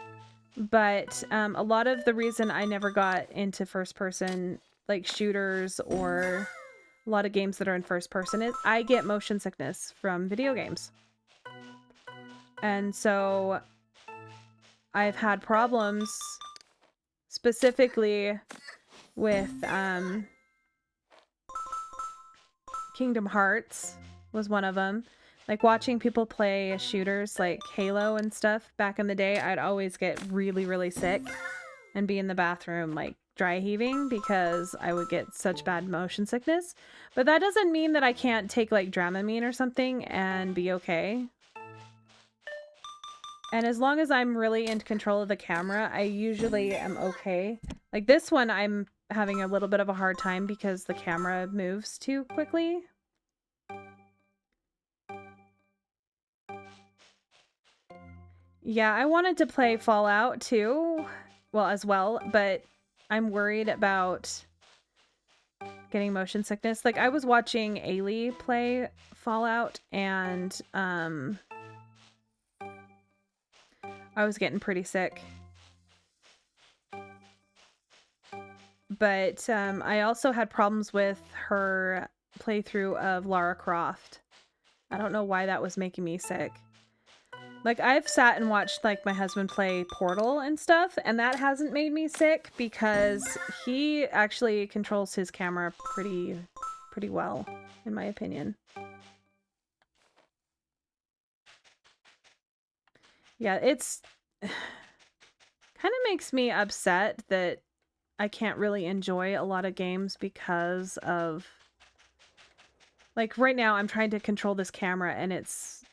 but a lot of the reason I never got into first person, like shooters or a lot of games that are in first person, is I get motion sickness from video games. And so I've had problems specifically with Kingdom Hearts was one of them. Like watching people play shooters like Halo and stuff back in the day, I'd always get really, really sick and be in the bathroom like dry heaving because I would get such bad motion sickness. But that doesn't mean that I can't take like Dramamine or something and be okay. And as long as I'm really in control of the camera, I usually am okay. Like this one, I'm having a little bit of a hard time because the camera moves too quickly. Yeah, I wanted to play Fallout too, well, as well, but I'm worried about getting motion sickness. Like I was watching Ailey play Fallout and I was getting pretty sick. But I also had problems with her playthrough of Lara Croft. I don't know why that was making me sick. Like, I've sat and watched, like, my husband play Portal and stuff, and that hasn't made me sick because he actually controls his camera pretty well, in my opinion. Yeah, it's kind of makes me upset that I can't really enjoy a lot of games because of... Like, right now, I'm trying to control this camera, and it's,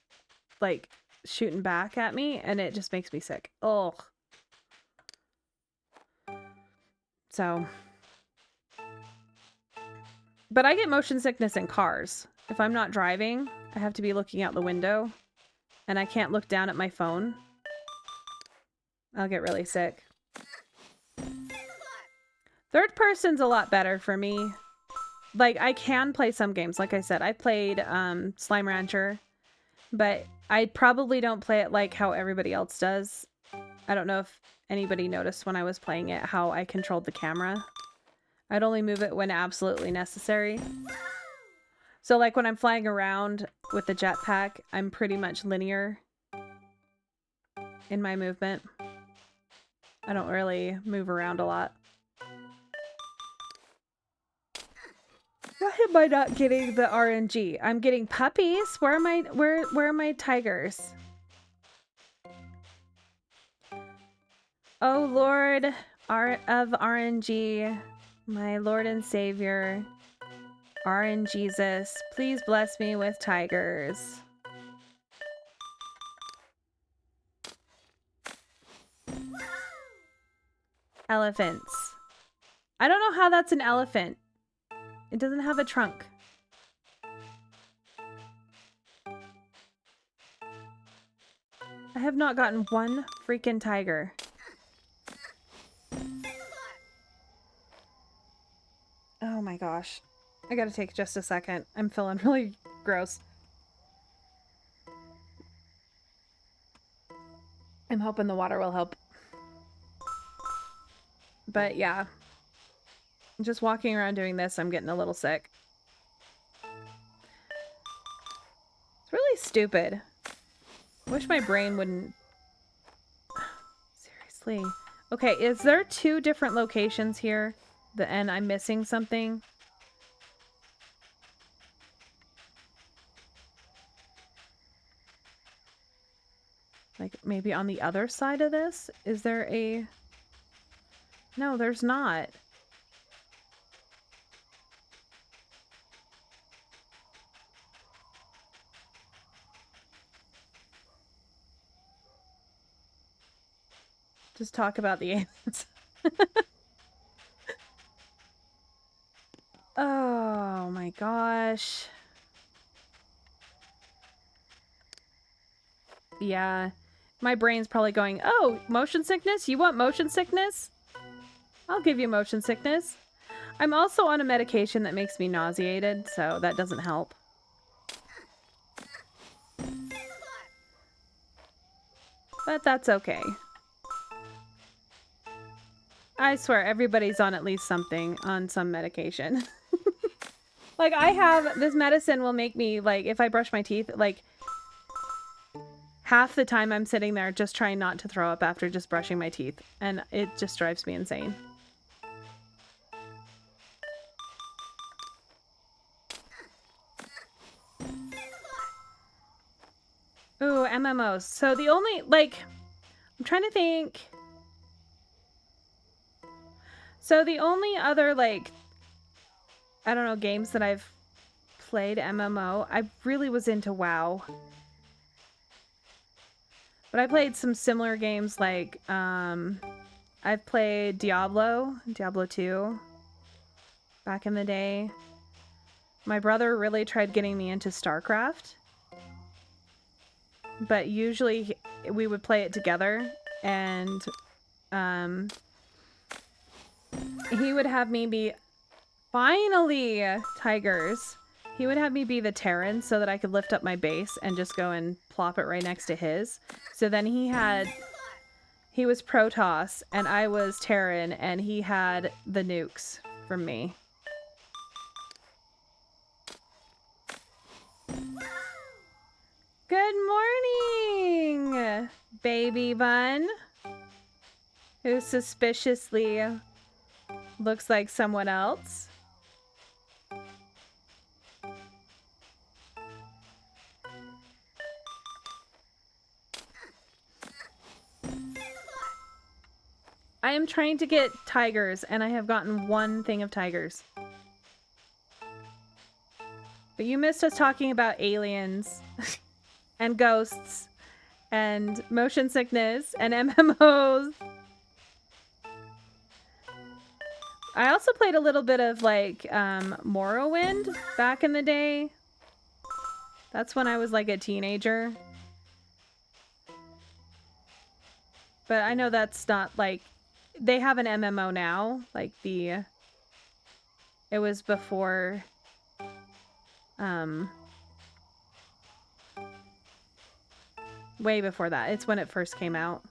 like, shooting back at me, and it just makes me sick. Ugh. So... But I get motion sickness in cars. If I'm not driving, I have to be looking out the window, and I can't look down at my phone. I'll get really sick. Third person's a lot better for me. Like, I can play some games. Like I said, I played Slime Rancher, but I probably don't play it like how everybody else does. I don't know if anybody noticed when I was playing it how I controlled the camera. I'd only move it when absolutely necessary. So like when I'm flying around with the jetpack, I'm pretty much linear in my movement. I don't really move around a lot. Why am I not getting the RNG? I'm getting puppies. Where are my tigers? Oh Lord of RNG, my Lord and Savior, RNGesus, please bless me with tigers. Elephants. I don't know how that's an elephant. It doesn't have a trunk. I have not gotten one freaking tiger. Oh my gosh. I gotta take just a second. I'm feeling really gross. I'm hoping the water will help. But yeah. Just walking around doing this, I'm getting a little sick. It's really stupid. I wish my brain wouldn't... Seriously. Okay, is there 2 different locations here? And I'm missing something? Like, maybe on the other side of this? Is there a... No, there's not. Just talk about the aliens. Oh my gosh. Yeah. My brain's probably going, oh, motion sickness? You want motion sickness? I'll give you motion sickness. I'm also on a medication that makes me nauseated, so that doesn't help. But that's okay. I swear, everybody's on at least something, on some medication. Like, I have, this medicine will make me, like, if I brush my teeth, like, half the time I'm sitting there just trying not to throw up after just brushing my teeth. And it just drives me insane. Ooh, MMOs. So the only, like, I'm trying to think. So the only other, like, I don't know, games that I've played MMO, I really was into WoW. But I played some similar games like, I've played Diablo 2 back in the day. My brother really tried getting me into StarCraft. But usually we would play it together, and he would have me be... Finally, Tigers! He would have me be the Terran so that I could lift up my base and just go and plop it right next to his. So then he was Protoss, and I was Terran, and he had the nukes from me. Good morning, baby bun, who suspiciously looks like someone else. I am trying to get tigers, and I have gotten one thing of tigers. But you missed us talking about aliens and ghosts and motion sickness and MMOs. I also played a little bit of like Morrowind back in the day. That's when I was like a teenager. But I know that's not like... They have an MMO now. Like it was before... way before that. It's when it first came out.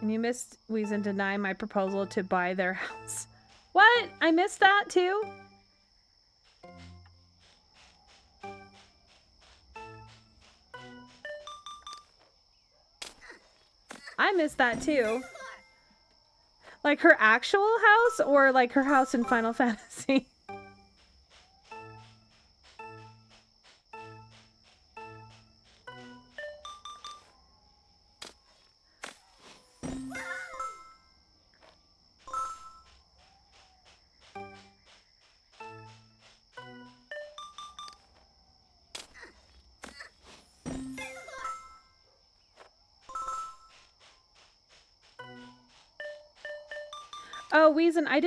And you missed Weezin deny my proposal to buy their house. What? I missed that too? I missed that too. Like her actual house or like her house in Final Fantasy? Oh, Weezin, I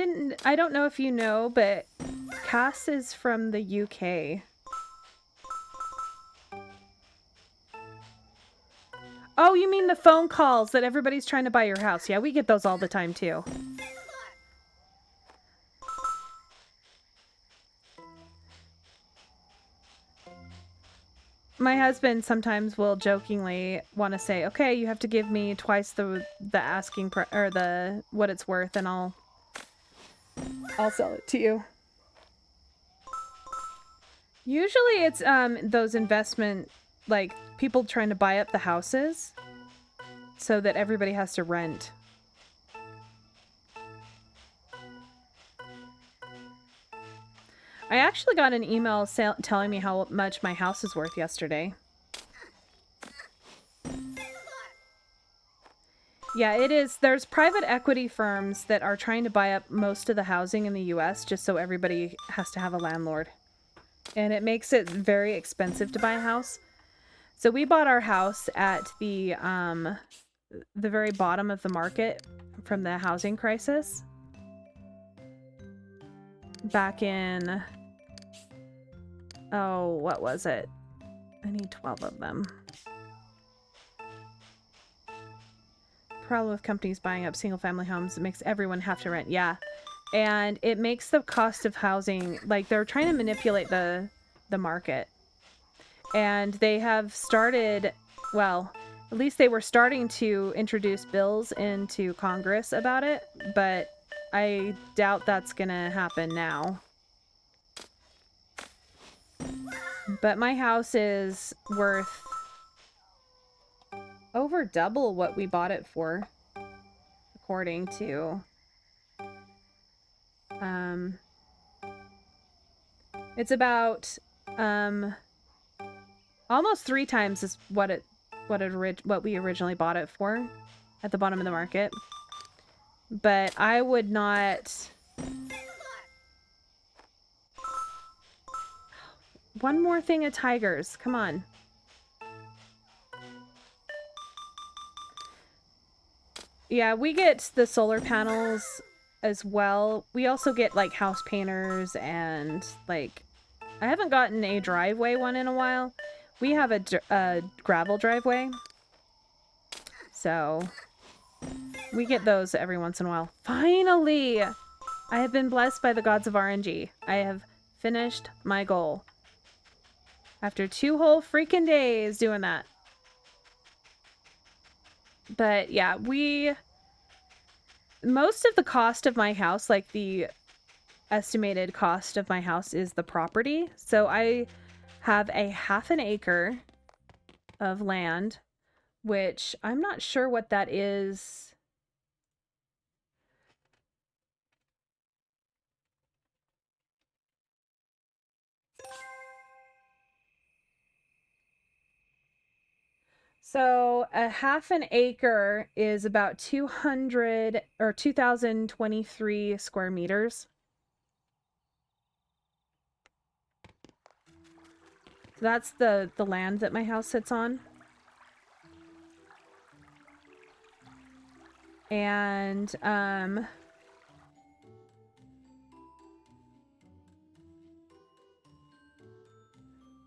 don't know if you know, but Cass is from the UK. Oh, you mean the phone calls that everybody's trying to buy your house. Yeah, we get those all the time too. My husband sometimes will jokingly want to say, okay, you have to give me twice the asking or the what it's worth, and I'll sell it to you. Usually it's those investment, like people trying to buy up the houses so that everybody has to rent. I actually got an email telling me how much my house is worth yesterday. Yeah, it is. There's private equity firms that are trying to buy up most of the housing in the US just so everybody has to have a landlord. And it makes it very expensive to buy a house. So we bought our house at the very bottom of the market from the housing crisis. Back in... Oh, what was it? I need 12 of them. Problem with companies buying up single-family homes, it makes everyone have to rent. Yeah. And it makes the cost of housing... Like, they're trying to manipulate the market. And they have started... Well, at least they were starting to introduce bills into Congress about it. But I doubt that's gonna happen now. But my house is worth over double what we bought it for, according to it's about almost 3 times as what we originally bought it for at the bottom of the market. But I would not... one more thing of tigers. Come on. Yeah, we get the solar panels as well. We also get like house painters and like, I haven't gotten a driveway one in a while. We have a gravel driveway. So we get those every once in a while. Finally! I have been blessed by the gods of RNG. I have finished my goal. After 2 whole freaking days doing that. But yeah, most of the cost of my house, like the estimated cost of my house, is the property. So I have a 1/2 acre of land, which I'm not sure what that is. So a 1/2 acre is about 200 or 2023 square meters. So that's the land that my house sits on. And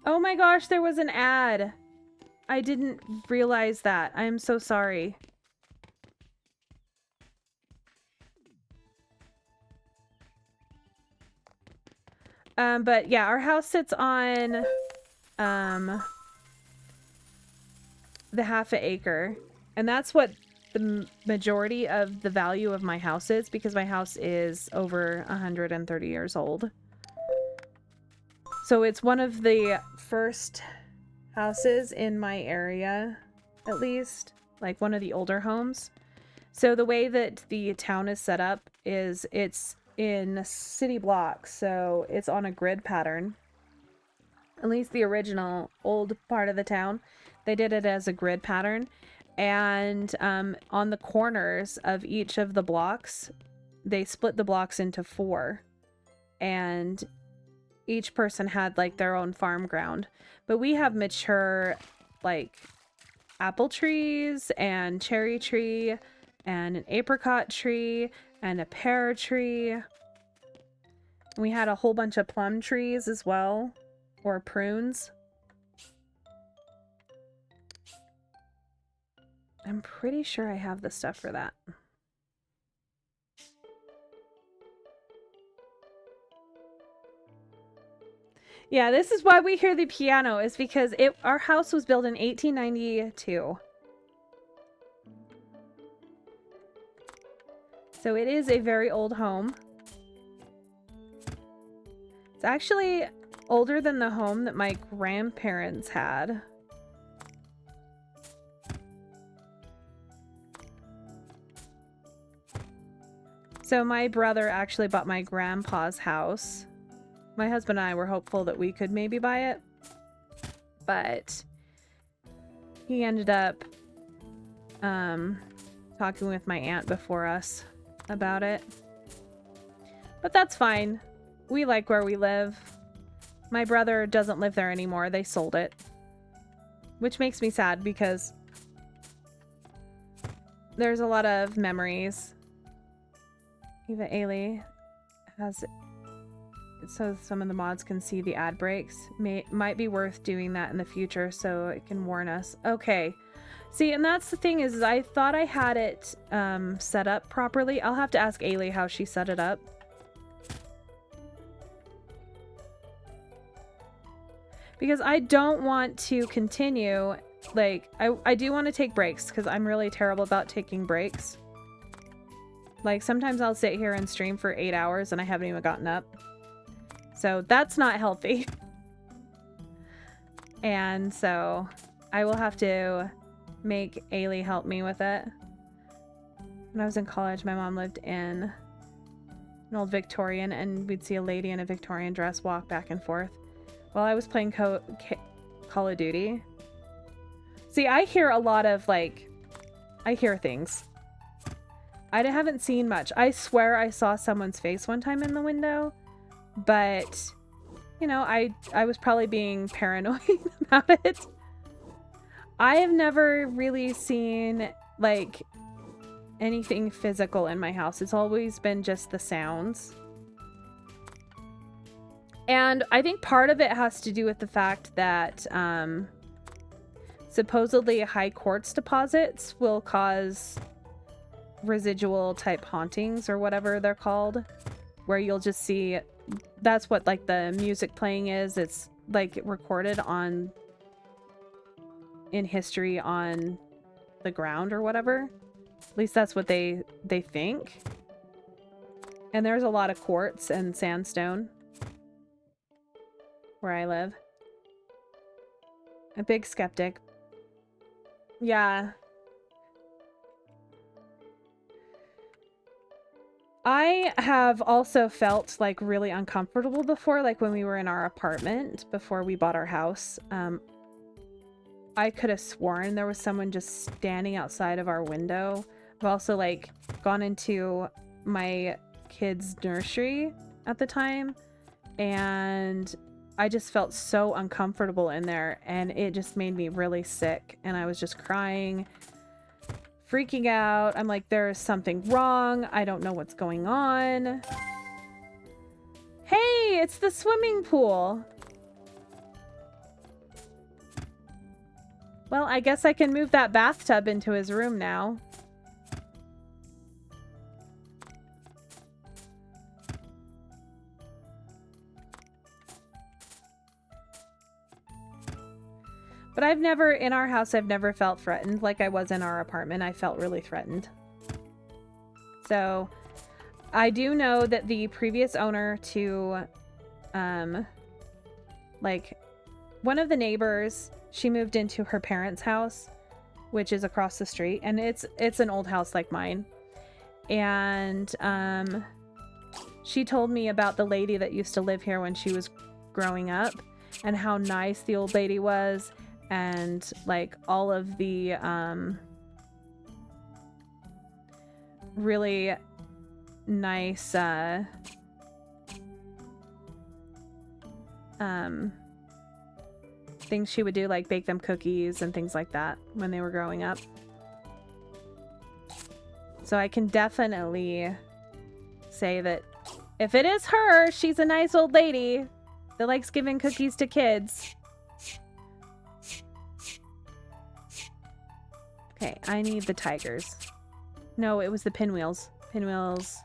oh my gosh, there was an ad. I didn't realize that. I'm so sorry. But yeah, our house sits on the 1/2 acre. And that's what the majority of the value of my house is, because my house is over 130 years old. So it's one of the first houses in my area, at least, like one of the older homes. So the way that the town is set up is it's in city blocks, so it's on a grid pattern. At least the original old part of the town, they did it as a grid pattern. And on the corners of each of the blocks, they split the blocks into 4. And each person had like their own farm ground. But we have mature like apple trees and cherry tree and an apricot tree and a pear tree. We had a whole bunch of plum trees as well, or prunes. I'm pretty sure I have the stuff for that. Yeah, this is why we hear the piano, is because our house was built in 1892. So it is a very old home. It's actually older than the home that my grandparents had. So my brother actually bought my grandpa's house. My husband and I were hopeful that we could maybe buy it, but he ended up talking with my aunt before us about it. But that's fine. We like where we live. My brother doesn't live there anymore. They sold it. Which makes me sad because there's a lot of memories. Eva Ailey has it so some of the mods can see the ad breaks. Might be worth doing that in the future so it can warn us. Okay. See, and that's the thing is I thought I had it set up properly. I'll have to ask Ailey how she set it up. Because I don't want to continue, like, I do want to take breaks because I'm really terrible about taking breaks. Like, sometimes I'll sit here and stream for 8 hours and I haven't even gotten up. So that's not healthy. And so I will have to make Ailey help me with it. When I was in college, my mom lived in an old Victorian, and we'd see a lady in a Victorian dress walk back and forth while I was playing Call of Duty. See, I hear a lot of, like, I hear things. I haven't seen much. I swear I saw someone's face one time in the window, but, you know, I was probably being paranoid about it. I have never really seen, like, anything physical in my house. It's always been just the sounds. And I think part of it has to do with the fact that supposedly high quartz deposits will cause residual type hauntings or whatever they're called, where you'll just see, that's what like the music playing is. It's like recorded on in history on the ground or whatever. At least that's what they think. And there's a lot of quartz and sandstone where I live. A big skeptic. Yeah. I have also felt like really uncomfortable before, like when we were in our apartment before we bought our house. I could have sworn there was someone just standing outside of our window. I've also like gone into my kids' nursery at the time, and I just felt so uncomfortable in there, and it just made me really sick, and I was just crying, freaking out. I'm like, there's something wrong. I don't know what's going on. Hey, it's the swimming pool. Well, I guess I can move that bathtub into his room now. But I've never, in our house, I've never felt threatened like I was in our apartment. I felt really threatened. So, I do know that the previous owner to, like, one of the neighbors, she moved into her parents' house, which is across the street, and it's an old house like mine. And, she told me about the lady that used to live here when she was growing up, and how nice the old lady was, and like all of the really nice things she would do, like bake them cookies and things like that when they were growing up. So I can definitely say that if it is her, she's a nice old lady that likes giving cookies to kids. Okay, I need the tigers. No, it was the pinwheels. Pinwheels.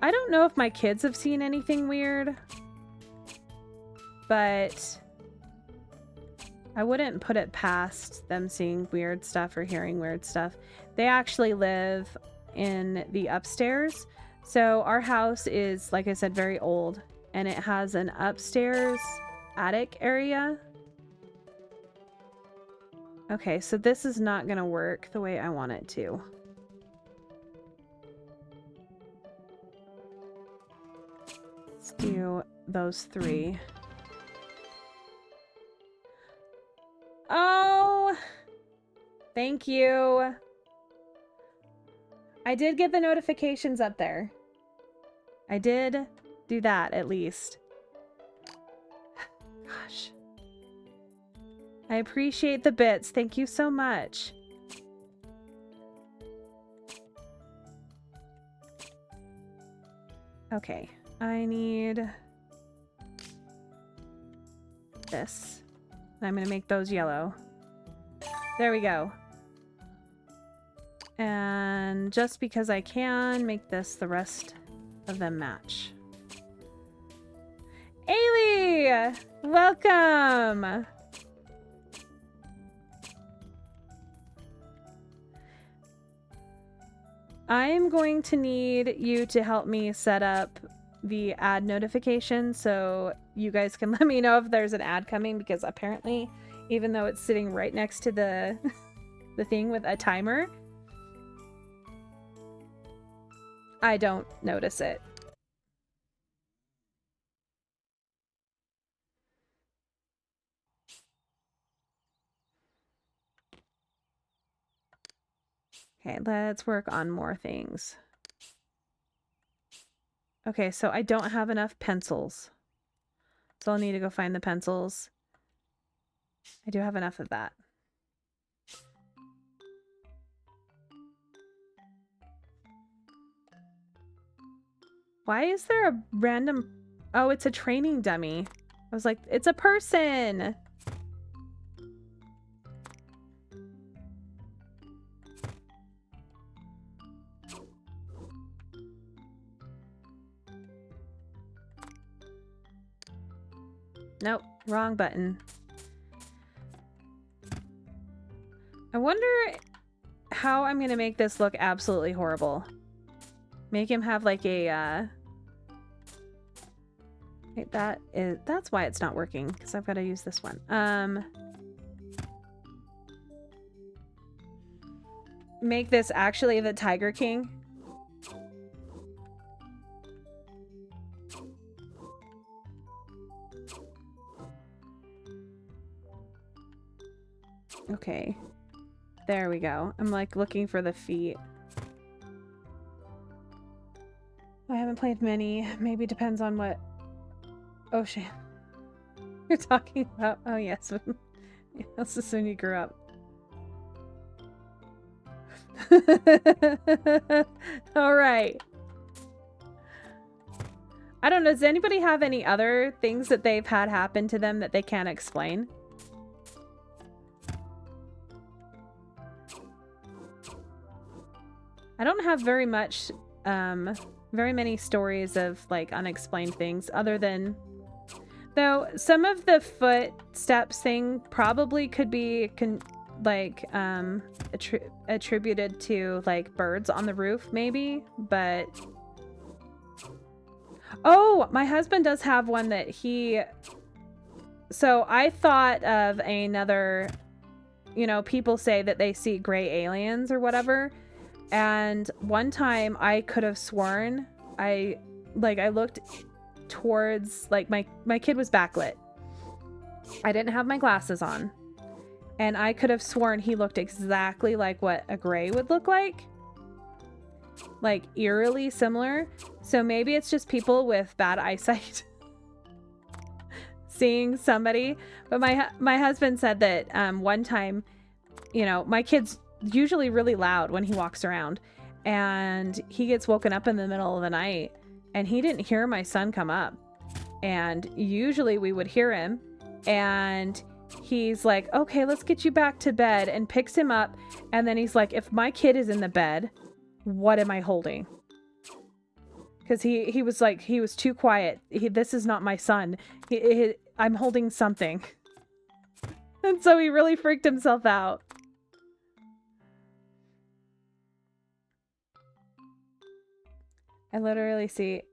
I don't know if my kids have seen anything weird, but I wouldn't put it past them seeing weird stuff or hearing weird stuff. They actually live in the upstairs. So our house is, like I said, very old, and it has an upstairs attic area. Okay, so this is not gonna work the way I want it to. Let's do those three. Oh, thank you. I did get the notifications up there. I did do that, at least. Gosh. I appreciate the bits. Thank you so much. Okay, I need this. I'm gonna make those yellow. There we go. And just because I can, make this the rest of them match. Ailey! Welcome! I'm going to need you to help me set up the ad notification so you guys can let me know if there's an ad coming, because apparently, even though it's sitting right next to the the thing with a timer, I don't notice it. Okay, let's work on more things. Okay, so I don't have enough pencils. So I'll need to go find the pencils. I do have enough of that. Why is there a random... Oh, it's a training dummy. I was like, it's a person! Nope, wrong button. I wonder how I'm gonna make this look absolutely horrible. Make him have like a, Wait, that's why it's not working, because I've got to use this one. Make this actually the Tiger King. Okay. There we go. I'm like looking for the feet. I haven't played many. Maybe depends on what ocean you're talking about. Oh yes. This is when you grew up. All right. I don't know. Does anybody have any other things that they've had happen to them that they can't explain? I don't have very many stories of like unexplained things other than, though some of the footsteps thing probably could be attributed to like birds on the roof maybe, but oh, my husband does have one that so I thought of another, you know, people say that they see gray aliens or whatever. And one time I could have sworn I looked towards, like, my kid was backlit. I didn't have my glasses on. And I could have sworn he looked exactly like what a gray would look like. Like, eerily similar. So maybe it's just people with bad eyesight seeing somebody. But my husband said that one time, you know, my kid's usually really loud when he walks around, and he gets woken up in the middle of the night, and he didn't hear my son come up, and usually we would hear him, and he's like, okay, let's get you back to bed, and picks him up, and then he's like, if my kid is in the bed, what am I holding? Because he was like, he was too quiet. This is not my son. I'm holding something. And so he really freaked himself out. I literally see...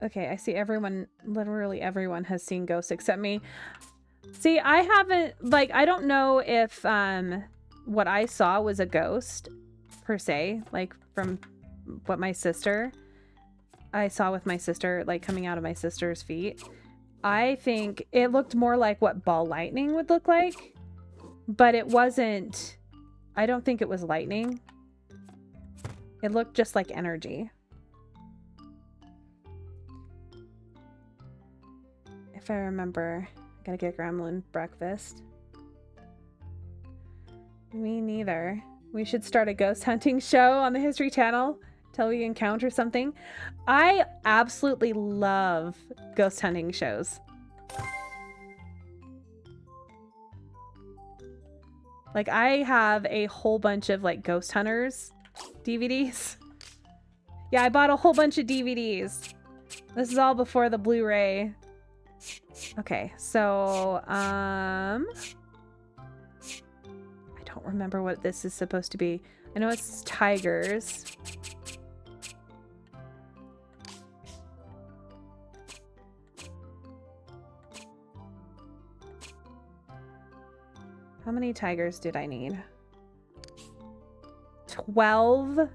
Okay, I see everyone... Literally everyone has seen ghosts except me. See, I haven't... Like, I don't know if what I saw was a ghost, per se. Like, from what my sister... I saw with my sister, like, coming out of my sister's feet. I think it looked more like what ball lightning would look like. But it wasn't... I don't think it was lightning. It looked just like energy. If I remember, I gotta get gremlin breakfast. Me neither. We should start a ghost hunting show on the History Channel till we encounter something. I absolutely love ghost hunting shows. Like, I have a whole bunch of like Ghost Hunters DVDs. Yeah, I bought a whole bunch of DVDs. This is all before the Blu-ray. Okay, so, I don't remember what this is supposed to be. I know it's tigers. How many tigers did I need? 12?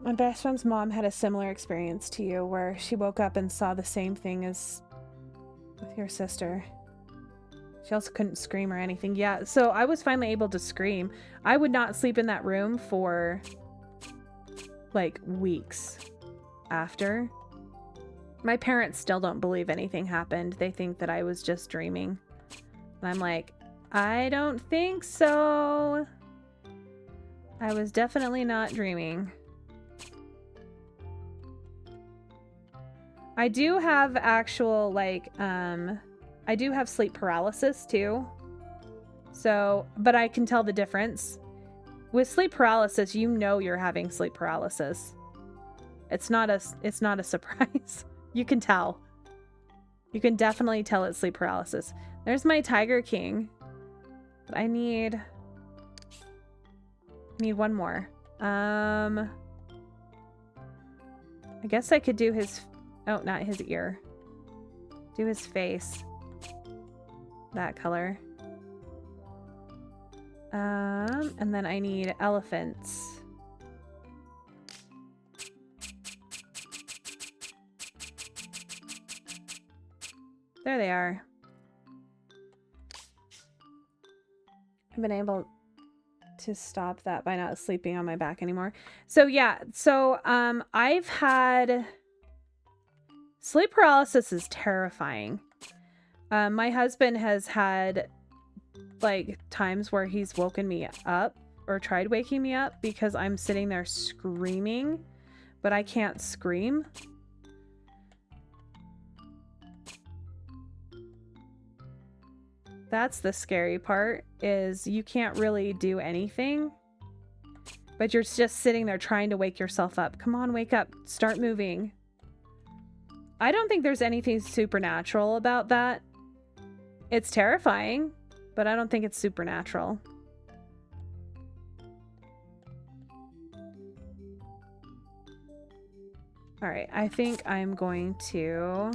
My best friend's mom had a similar experience to you, where she woke up and saw the same thing as with your sister. She also couldn't scream or anything. Yeah, so I was finally able to scream. I would not sleep in that room for like weeks after. My parents still don't believe anything happened. They think that I was just dreaming. And I'm like, I don't think so. I was definitely not dreaming. I do have actual, like, I do have sleep paralysis too. So, but I can tell the difference. With sleep paralysis, you know you're having sleep paralysis. It's not a surprise. You can tell. You can definitely tell it's sleep paralysis. There's my Tiger King. But I need one more. I guess I could do his, oh, not his ear. Do his face. That color. And then I need elephants. There they are. I've been able to stop that by not sleeping on my back anymore. So yeah, so I've had sleep paralysis is terrifying. My husband has had like times where he's woken me up or tried waking me up because I'm sitting there screaming, but I can't scream. That's the scary part, is you can't really do anything, but you're just sitting there trying to wake yourself up. Come on, wake up, start moving. I don't think there's anything supernatural about that. It's terrifying, but I don't think it's supernatural. All right, I think I'm going to...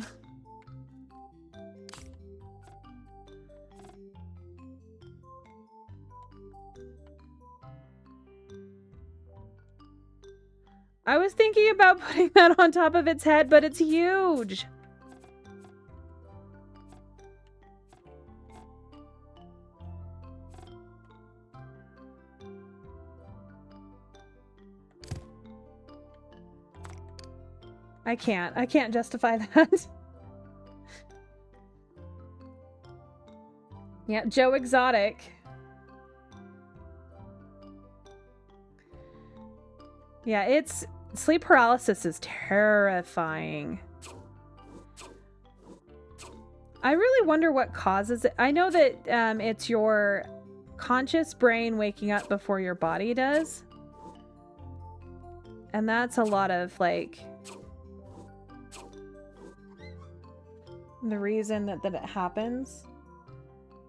I was thinking about putting that on top of its head, but it's huge. I can't justify that. Yeah, Joe Exotic. Yeah, it's... sleep paralysis is terrifying. I really wonder what causes it. I know that it's your conscious brain waking up before your body does. And that's a lot of, like... the reason that it happens.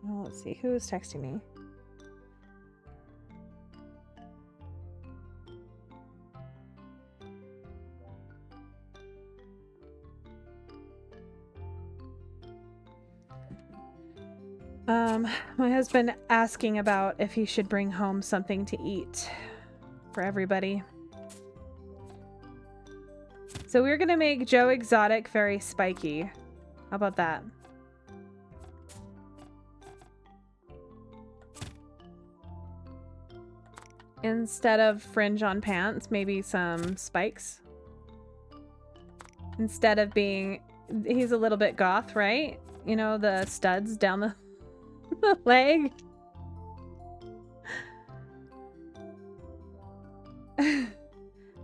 Oh, let's see. Who is texting me? My husband asking about if he should bring home something to eat for everybody. So we're gonna make Joe Exotic very spiky. How about that? Instead of fringe on pants, maybe some spikes. Instead of being... he's a little bit goth, right? You know, the studs down the leg.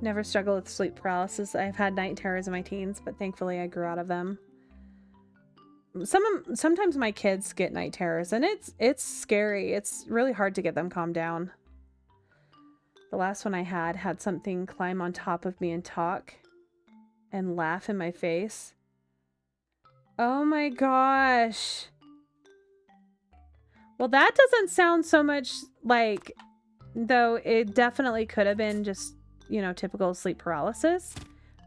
Never struggled with sleep paralysis. I've had night terrors in my teens, but thankfully I grew out of them. Sometimes my kids get night terrors, and it's scary. It's really hard to get them calmed down. The last one I had something climb on top of me and talk and laugh in my face. Oh my gosh. Well, that doesn't sound so much like, though it definitely could have been just, you know, typical sleep paralysis.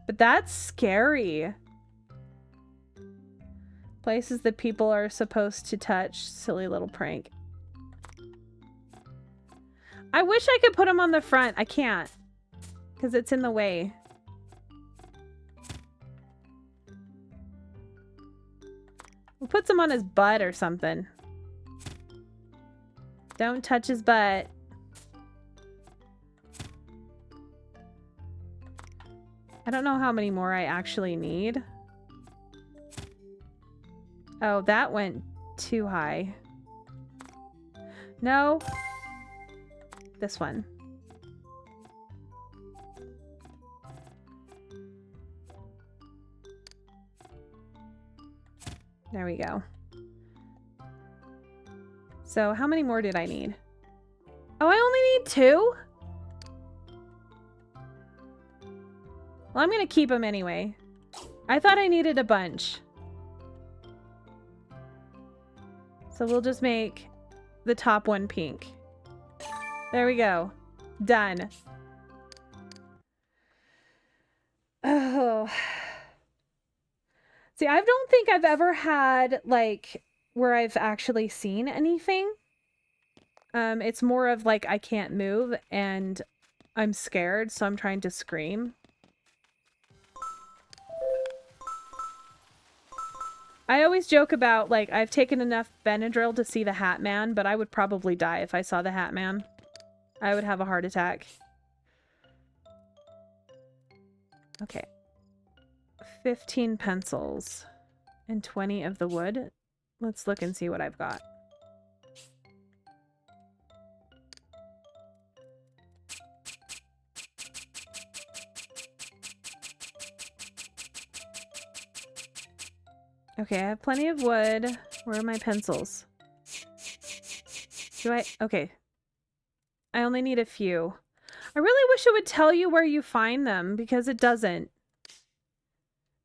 But that's scary. Places that people are supposed to touch. Silly little prank. I wish I could put him on the front. I can't. Because it's in the way. We'll put some on his butt or something. Don't touch his butt. I don't know how many more I actually need. Oh, that went too high. No. This one. There we go. So how many more did I need? Oh, I only need 2? Well, I'm gonna keep them anyway. I thought I needed a bunch. So we'll just make the top one pink. There we go. Done. Oh. See, I don't think I've ever had, like, where I've actually seen anything. It's more of, like, I can't move, and I'm scared, so I'm trying to scream. I always joke about, like, I've taken enough Benadryl to see the Hat Man, but I would probably die if I saw the Hat Man. I would have a heart attack. Okay. 15 pencils and 20 of the wood. Let's look and see what I've got. Okay, I have plenty of wood. Where are my pencils? Okay. I only need a few. I really wish it would tell you where you find them, because it doesn't.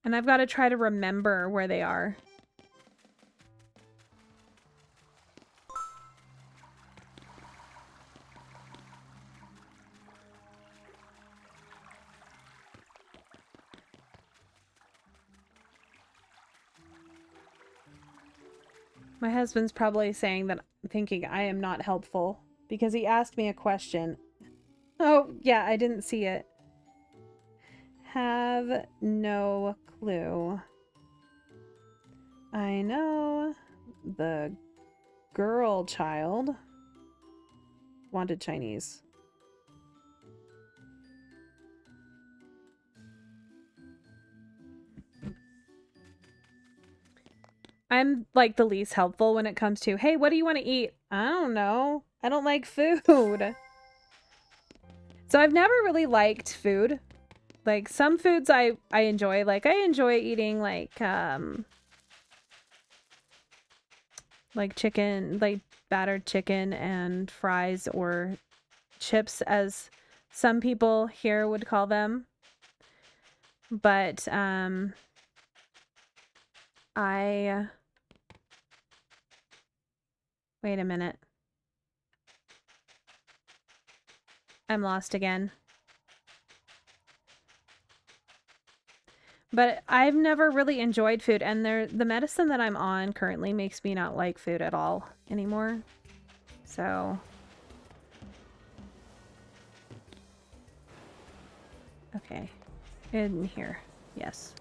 And I've got to try to remember where they are. My husband's probably thinking I am not helpful because he asked me a question. Oh, yeah, I didn't see it. Have no clue. I know the girl child wanted Chinese. I'm like the least helpful when it comes to, hey, what do you want to eat? I don't know. I don't like food. So I've never really liked food. Like some foods I enjoy. Like I enjoy eating like chicken, like battered chicken and fries, or chips as some people here would call them. But wait a minute. I'm lost again. But I've never really enjoyed food, and the medicine that I'm on currently makes me not like food at all anymore. So okay. In here. Yes.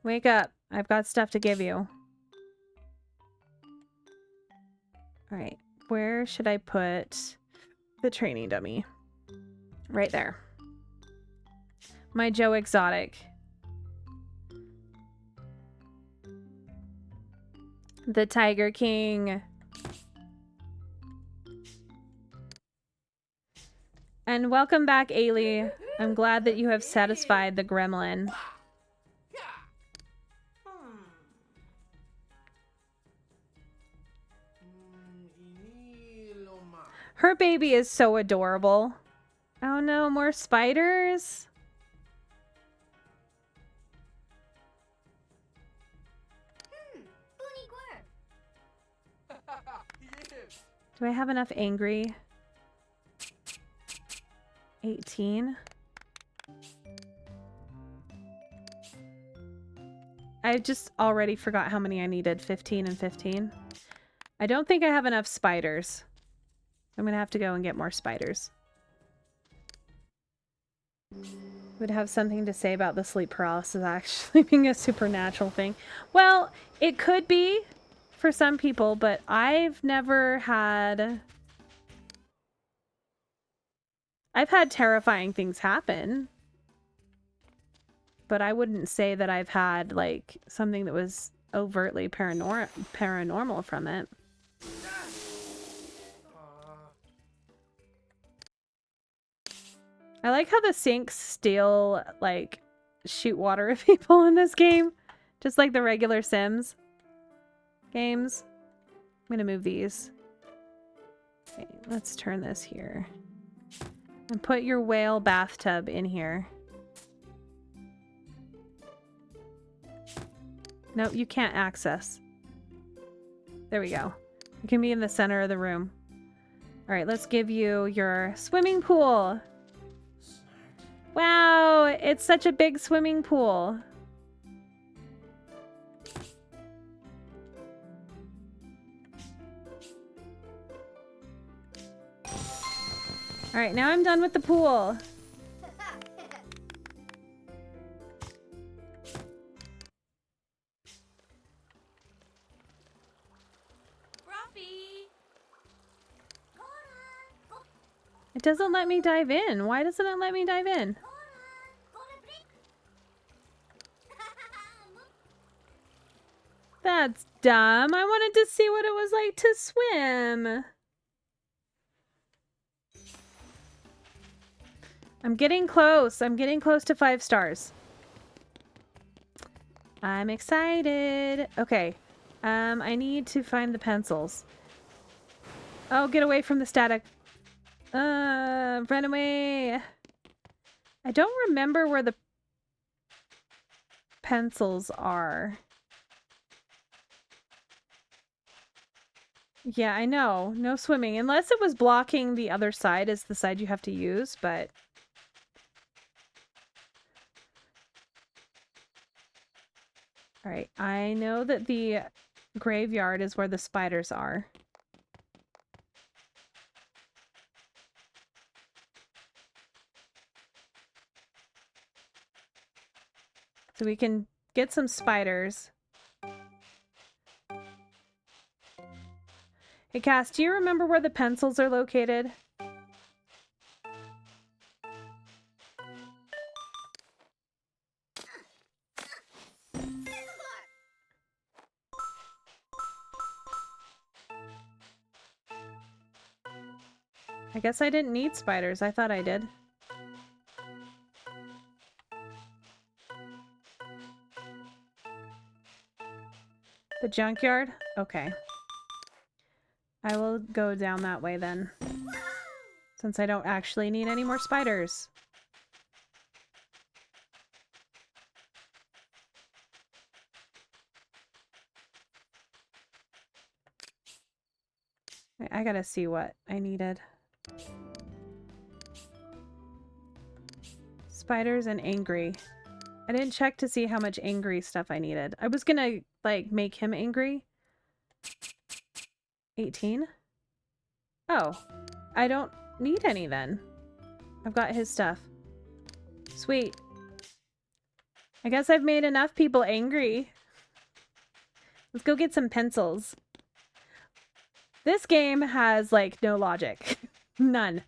Wake up. I've got stuff to give you. Alright. Where should I put the training dummy? Right there. My Joe Exotic. The Tiger King. And welcome back, Ailey. I'm glad that you have satisfied the gremlin. Her baby is so adorable. Oh no, more spiders? Do I have enough angry? 18. I just already forgot how many I needed. 15 and 15. I don't think I have enough spiders. I'm gonna have to go and get more spiders. Would have something to say about the sleep paralysis actually being a supernatural thing. Well, it could be for some people, but I've never had I've had terrifying things happen, but I wouldn't say that I've had like something that was overtly paranormal from it. I like how the sinks still like shoot water at people in this game, just like the regular Sims games. I'm gonna move these. Okay, let's turn this here and put your whale bathtub in here. Nope, you can't access. There we go. You can be in the center of the room. All right, let's give you your swimming pool. Wow, it's such a big swimming pool. All right, now I'm done with the pool. It doesn't let me dive in. Why doesn't it let me dive in? That's dumb. I wanted to see what it was like to swim. I'm getting close. I'm getting close to 5 stars. I'm excited. Okay. I need to find the pencils. Oh, get away from the static. Run away. I don't remember where the pencils are. Yeah, I know. No swimming. Unless it was blocking the other side as the side you have to use, but... Alright, I know that the graveyard is where the spiders are. So we can get some spiders. Hey, Cass, do you remember where the pencils are located? I guess I didn't need spiders. I thought I did. The junkyard? Okay. I will go down that way then. Since I don't actually need any more spiders. I gotta see what I needed. Spiders and angry. I didn't check to see how much angry stuff I needed. I was gonna, like, make him angry. 18? Oh. I don't need any then. I've got his stuff. Sweet. I guess I've made enough people angry. Let's go get some pencils. This game has, like, no logic. None.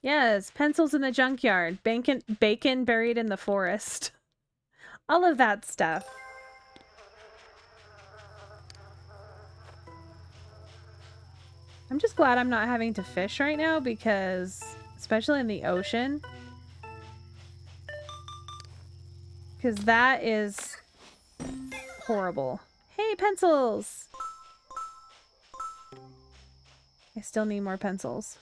Yes, pencils in the junkyard. Bacon buried in the forest. All of that stuff. I'm just glad I'm not having to fish right now because, especially in the ocean, because that is horrible. Hey, pencils! I still need more pencils.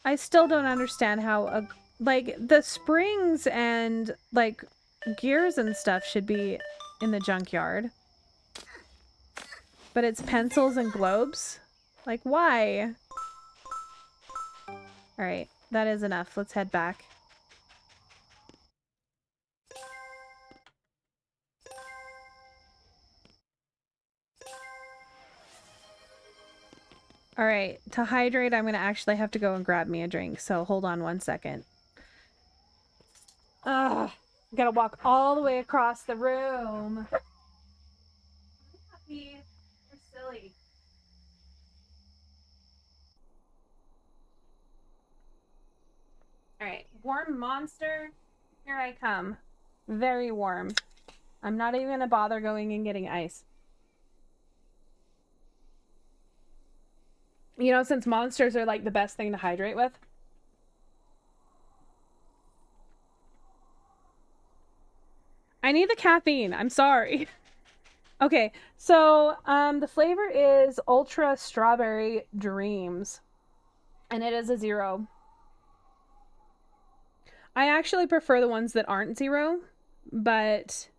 I still don't understand how, like, the springs and, like, gears and stuff should be in the junkyard. But it's pencils and globes? Like, why? Alright, that is enough. Let's head back. All right, to hydrate, I'm going to actually have to go and grab me a drink. So hold on 1 second. Ugh, gotta walk all the way across the room. You're silly. All right, warm Monster, here I come. Very warm. I'm not even gonna bother going and getting ice. You know, since Monsters are like the best thing to hydrate with. I need the caffeine. I'm sorry. Okay, so the flavor is Ultra Strawberry Dreams, and it is a 0. I actually prefer the ones that aren't 0, but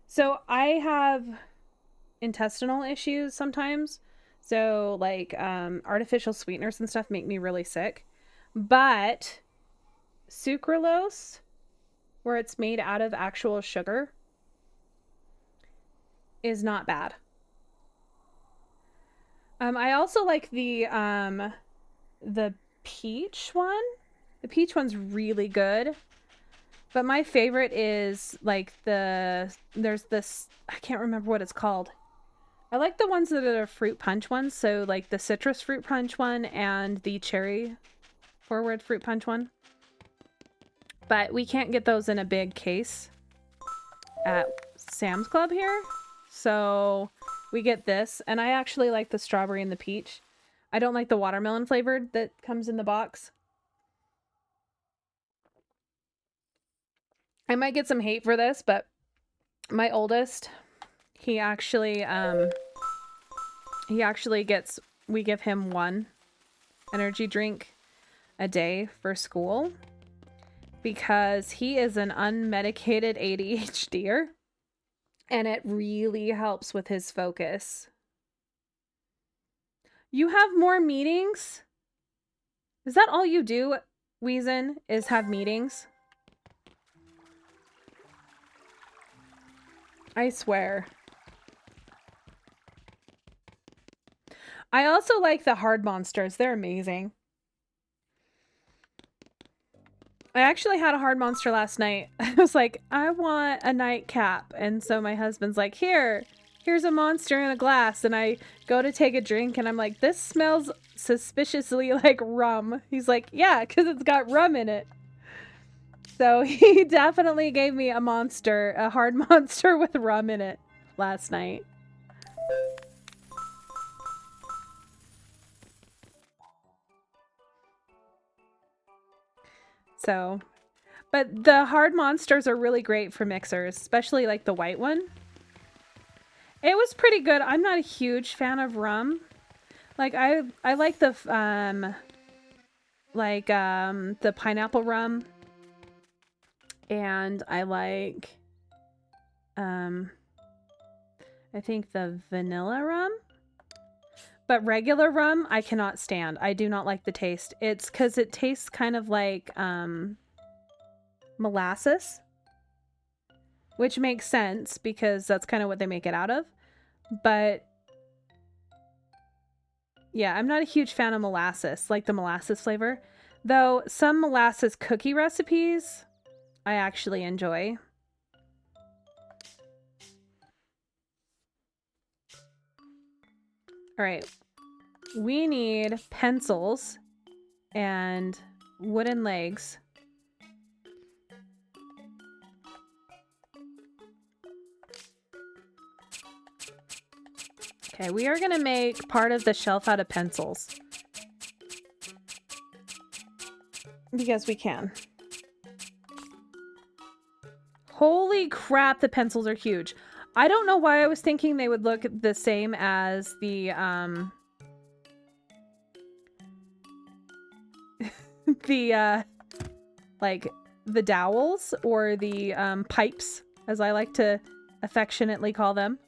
so I have intestinal issues sometimes. So like artificial sweeteners and stuff make me really sick. But sucralose, where it's made out of actual sugar, is not bad. I also like the peach one. The peach one's really good. But my favorite is like there's this, I can't remember what it's called. I like the ones that are fruit punch ones. So like the citrus fruit punch one and the cherry forward fruit punch one. But we can't get those in a big case at Sam's Club here. So we get this, and I actually like the strawberry and the peach. I don't like the watermelon flavored that comes in the box. I might get some hate for this, but my oldest, he actually gets, we give him 1 energy drink a day for school because he is an unmedicated ADHDer. And it really helps with his focus. You have more meetings? Is that all you do, Weezin, is have meetings? I swear. I also like the hard monsters. They're amazing. I actually had a hard monster last night. I was like, I want a nightcap. And so my husband's like, here's a monster in a glass. And I go to take a drink and I'm like, this smells suspiciously like rum. He's like, yeah, because it's got rum in it. So he definitely gave me a monster, a hard monster with rum in it last night. So, but the hard monsters are really great for mixers, especially like the white one. It was pretty good. I'm not a huge fan of rum. Like I like the the pineapple rum, and I like I think the vanilla rum. But regular rum, I cannot stand. I do not like the taste. It's because it tastes kind of like molasses, which makes sense because that's kind of what they make it out of. But yeah, I'm not a huge fan of molasses, like the molasses flavor. Though some molasses cookie recipes, I actually enjoy. All right. We need pencils and wooden legs. Okay, we are going to make part of the shelf out of pencils. Because we can. Holy crap, the pencils are huge. I don't know why I was thinking they would look the same as the, like, the dowels or the, pipes, as I like to affectionately call them.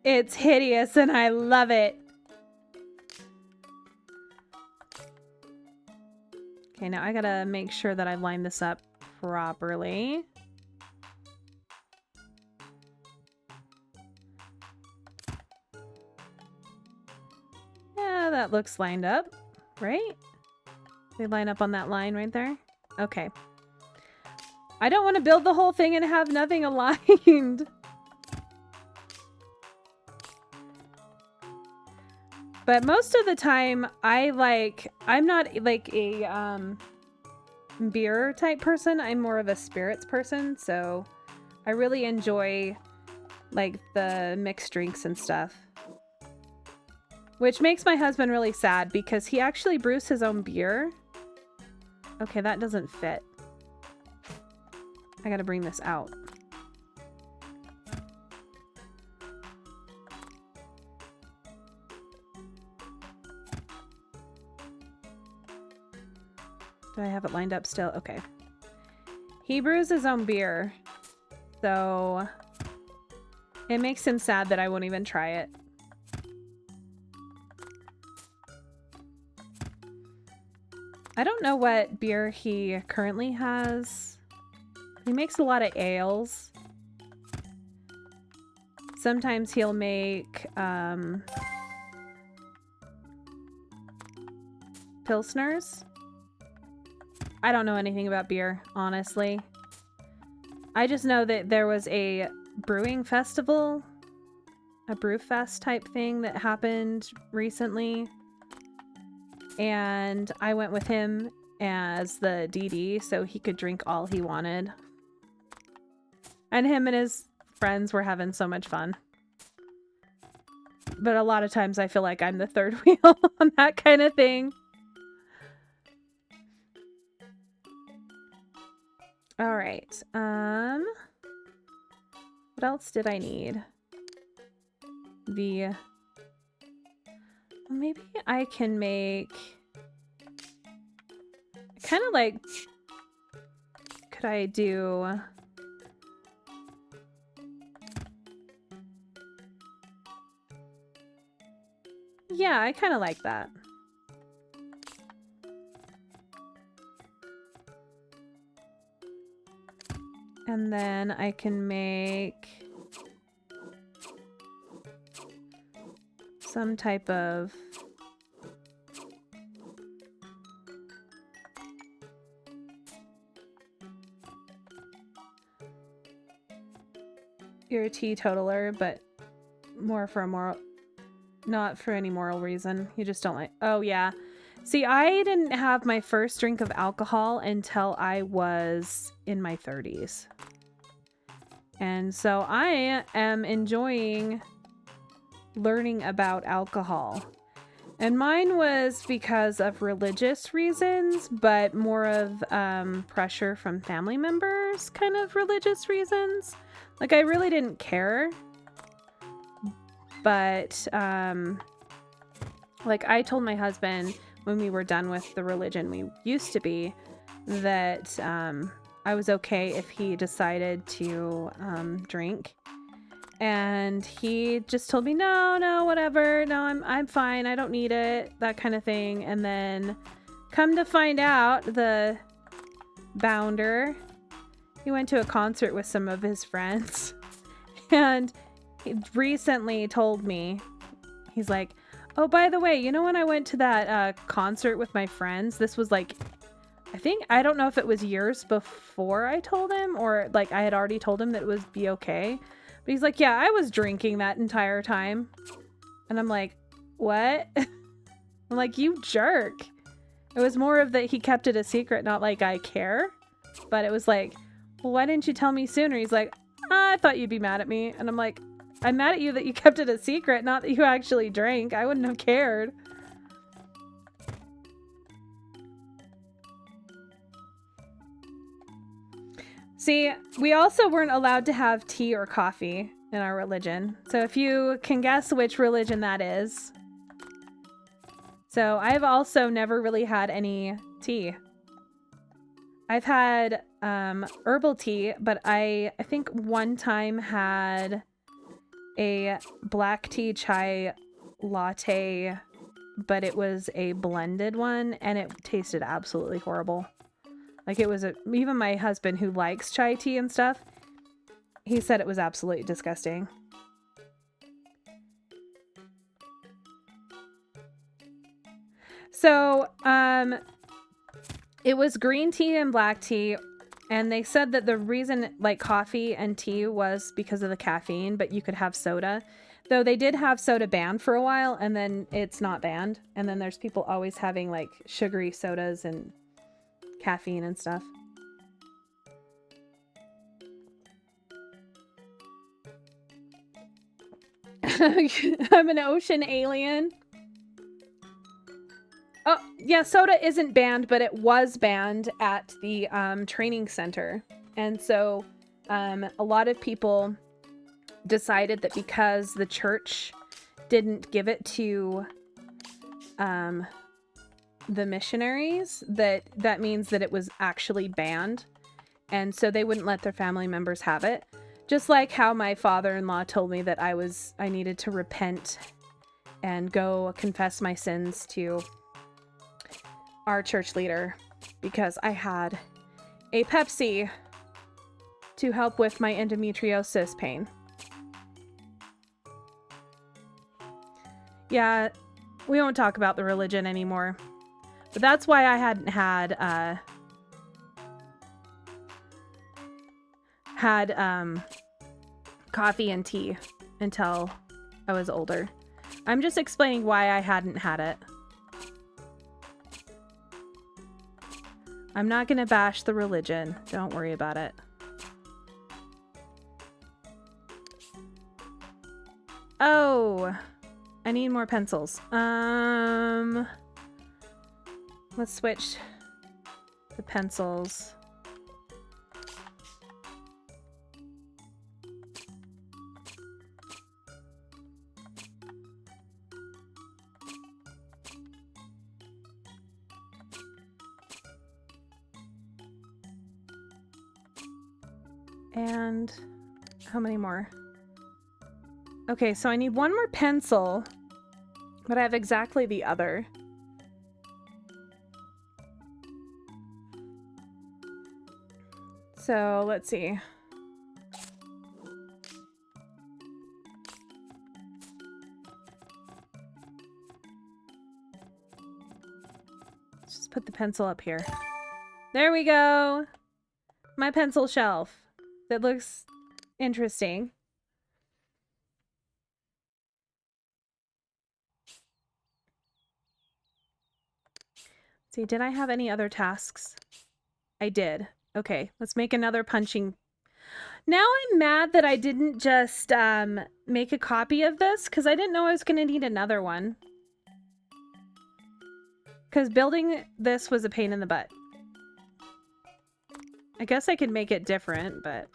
It's hideous and I love it. now I gotta make sure that I line this up properly. Yeah, that looks lined up, right? They line up on that line right there. Okay. I don't want to build the whole thing and have nothing aligned. But most of the time, I'm not like a beer type person. I'm more of a spirits person. So I really enjoy like the mixed drinks and stuff. Which makes my husband really sad because he actually brews his own beer. Okay, that doesn't fit. I gotta bring this out. Do I have it lined up still? Okay. He brews his own beer, so it makes him sad that I won't even try it. I don't know what beer he currently has. He makes a lot of ales. Sometimes he'll make pilsners. I don't know anything about beer, honestly. I just know that there was a brewing festival, a brew fest type thing that happened recently. And I went with him as the DD so he could drink all he wanted. And him and his friends were having so much fun. But a lot of times I feel like I'm the third wheel on that kind of thing. All right. What else did I need? Maybe I can make kind of like, could I do yeah, I kind of like that. And then I can make some type of you're a teetotaler, but more for a moral, not for any moral reason. You just don't like, oh yeah. See, I didn't have my first drink of alcohol until I was in my 30s. And so I am enjoying learning about alcohol. And mine was because of religious reasons, but more of pressure from family members, kind of religious reasons. Like, I really didn't care. But, like, I told my husband when we were done with the religion we used to be that I was okay if he decided to drink. And he just told me, no, whatever. No, I'm fine. I don't need it. That kind of thing. And then come to find out, the bounder, he went to a concert with some of his friends. And he recently told me, he's like, oh, by the way, you know when I went to that concert with my friends, this was like, I don't know if it was years before I told him or like I had already told him that it would be okay. But he's like, yeah, I was drinking that entire time. And I'm like, what? I'm like, you jerk. It was more of that he kept it a secret, not like I care. But it was like, well, why didn't you tell me sooner? He's like, I thought you'd be mad at me. And I'm like, I'm mad at you that you kept it a secret, not that you actually drank. I wouldn't have cared. See, we also weren't allowed to have tea or coffee in our religion. So if you can guess which religion that is. So I've also never really had any tea. I've had herbal tea, but I think one time had a black tea chai latte but it was a blended one, and it tasted absolutely horrible. Like, it was even my husband, who likes chai tea and stuff, he said it was absolutely disgusting. So, it was green tea and black tea, and they said that the reason, like, coffee and tea was because of the caffeine, but you could have soda. Though they did have soda banned for a while, and then it's not banned. And then there's people always having, like, sugary sodas and caffeine and stuff. I'm an ocean alien. Oh, yeah, soda isn't banned, but it was banned at the training center. And so a lot of people decided that because the church didn't give it to the missionaries, that means that it was actually banned. And so they wouldn't let their family members have it. Just like how my father-in-law told me that I needed to repent and go confess my sins to our church leader because I had a Pepsi to help with my endometriosis pain. Yeah, we won't talk about the religion anymore. But that's why I hadn't had coffee and tea until I was older. I'm just explaining why I hadn't had it. I'm not gonna bash the religion. Don't worry about it. Oh, I need more pencils. Let's switch the pencils. And how many more? Okay, so I need one more pencil, but I have exactly the other. So let's see. Let's just put the pencil up here. There we go. My pencil shelf. That looks interesting. See, did I have any other tasks? I did. Okay, let's make another punching. Now I'm mad that I didn't just make a copy of this because I didn't know I was going to need another one. Because building this was a pain in the butt. I guess I could make it different, but...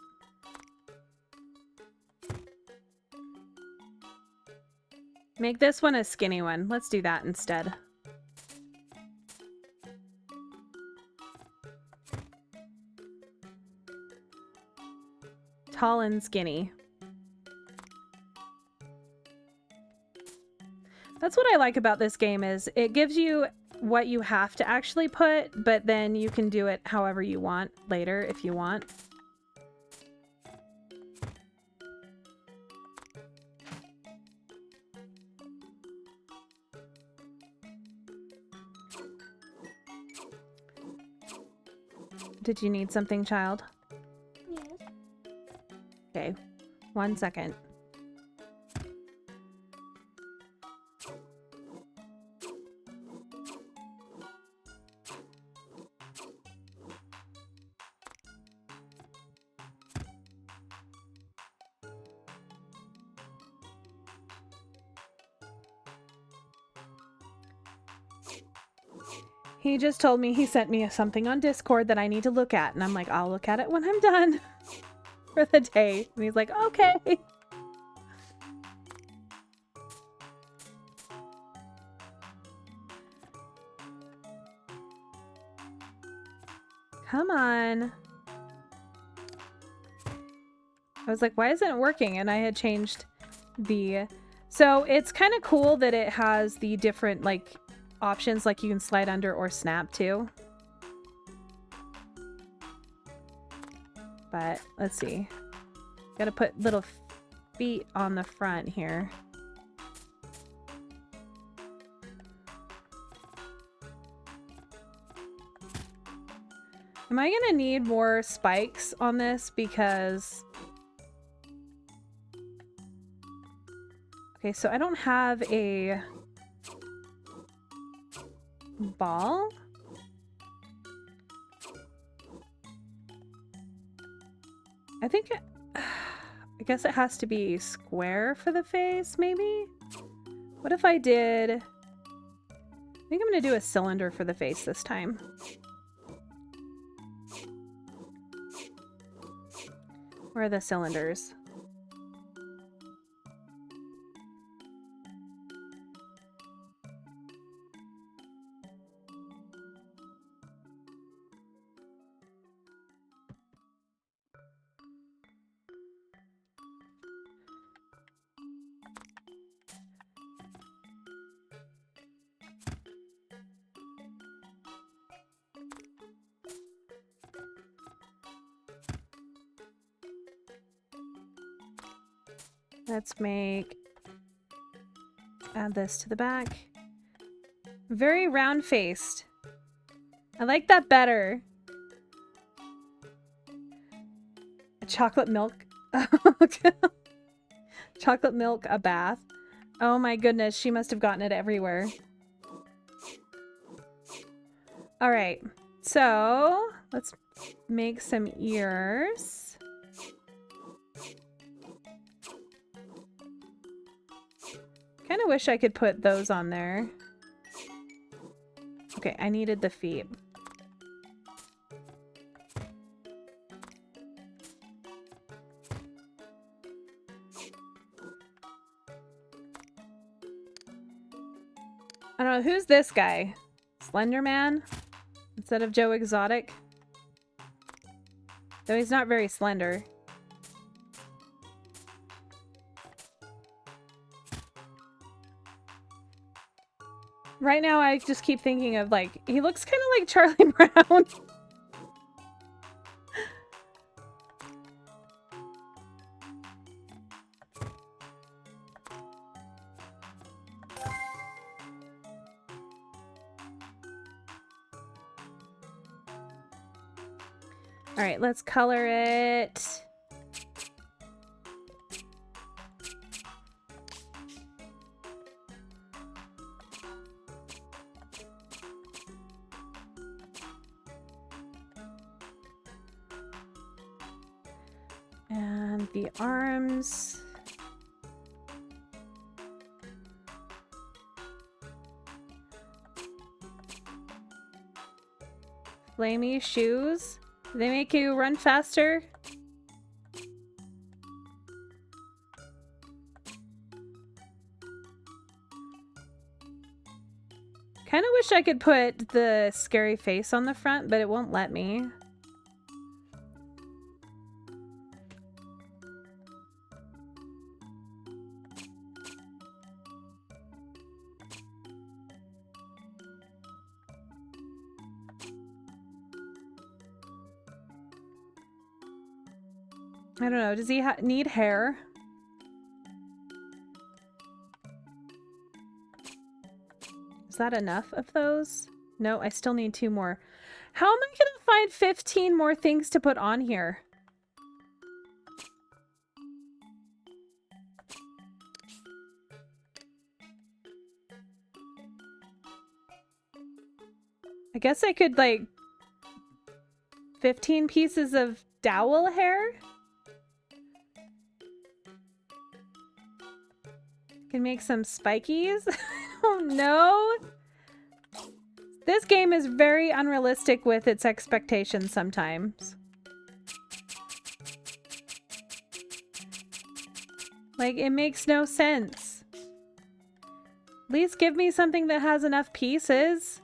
Make this one a skinny one. Let's do that instead. Tall and skinny. That's what I like about this game is it gives you what you have to actually put, but then you can do it however you want later if you want. Did you need something, child? Yes. Okay, 1 second. He just told me he sent me something on Discord that I need to look at, and I'm like, I'll look at it when I'm done for the day. And he's like, okay. Come on. I was like, why isn't it working? And I had changed the So it's kind of cool that it has the different like options, like you can slide under or snap too. But let's see. Gotta put little feet on the front here. Am I gonna need more spikes on this? Because... Okay, so I don't have a ball. I think I guess it has to be square for the face, maybe? What if I did... I think I'm gonna do a cylinder for the face this time. Where are the cylinders? Let's add this to the back. Very round-faced. I like that better. Chocolate milk. Chocolate milk, a bath. Oh my goodness, she must have gotten it everywhere. All right, so let's make some ears. Kind of wish I could put those on there. Okay, I needed the feet. I don't know, who's this guy? Slender Man? Instead of Joe Exotic? Though he's not very slender. Right now, I just keep thinking of, like, he looks kind of like Charlie Brown. All right, let's color it. And the arms. Flamey shoes. Do they make you run faster? Kind of wish I could put the scary face on the front, but it won't let me. I don't know. Does he need hair? Is that enough of those? No, I still need 2 more. How am I going to find 15 more things to put on here? I guess I could, like, 15 pieces of dowel hair? Can make some spikies. Oh no! This game is very unrealistic with its expectations sometimes. Like, it makes no sense. At least give me something that has enough pieces.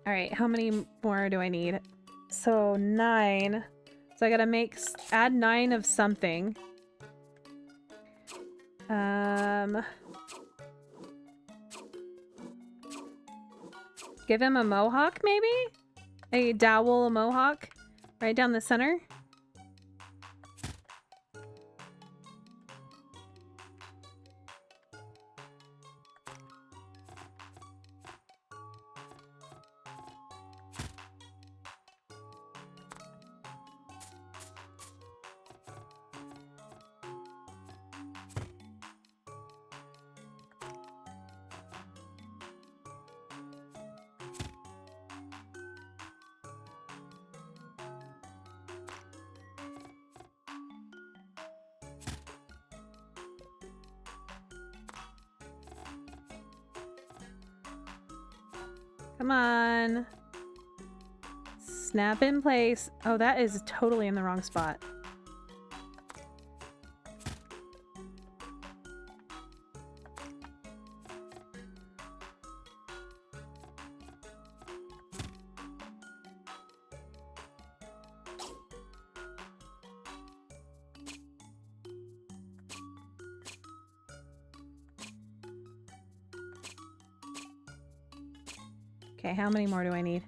All right, how many more do I need? So 9. So I gotta add 9 of something. Give him a mohawk, maybe? A dowel, a mohawk, right down the center. Come on. Snap in place. Oh, that is totally in the wrong spot. Okay, how many more do I need?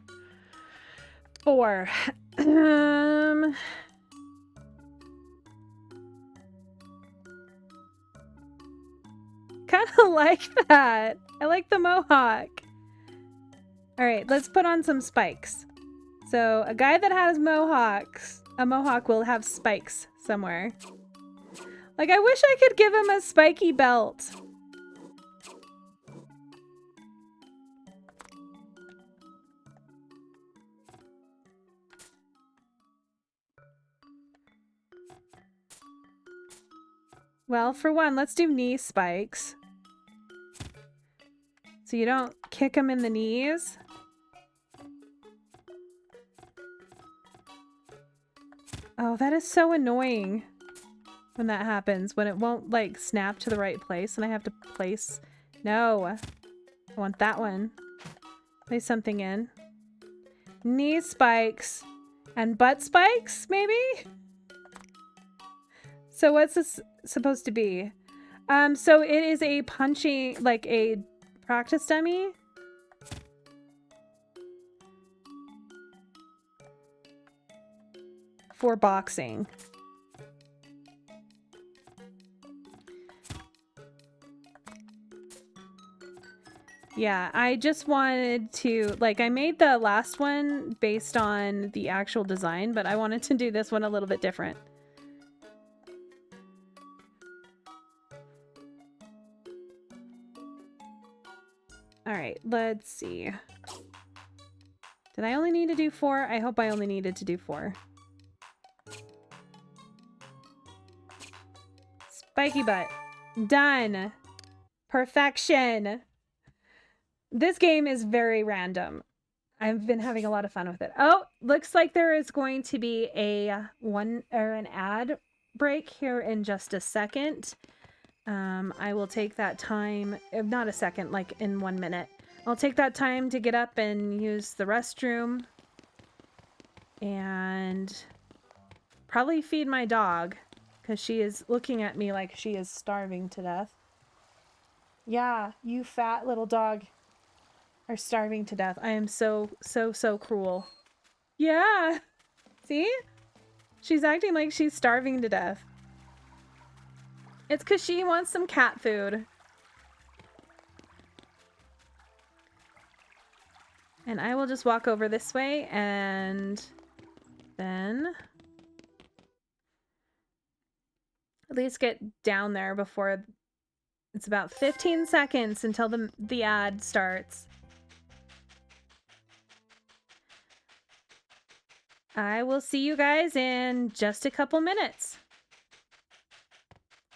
4. Kind of like that. I like the mohawk. All right, let's put on some spikes. So a guy that has mohawks, a mohawk will have spikes somewhere. Like, I wish I could give him a spiky belt. Well, for one, let's do knee spikes. So you don't kick him in the knees. Oh, that is so annoying when that happens, when it won't, like, snap to the right place and I have to place... No. I want that one. Place something in. Knee spikes. And butt spikes, maybe? So what's this supposed to be? So it is a punching, like a practice dummy. For boxing. Yeah, I just wanted to, like, I made the last one based on the actual design, but I wanted to do this one a little bit different. All right, let's see. Did I only need to do 4? I hope I only needed to do 4. Spiky butt. Done. Perfection. This game is very random. I've been having a lot of fun with it. Oh, looks like there is going to be an ad break here in just a second. I will take that time, if not a second, like in 1 minute. I'll take that time to get up and use the restroom and probably feed my dog because she is looking at me like she is starving to death. Yeah, you fat little dog are starving to death. I am so cruel. Yeah. See? She's acting like she's starving to death. It's because she wants some cat food. And I will just walk over this way and then at least get down there before it's about 15 seconds until the ad starts. I will see you guys in just a couple minutes.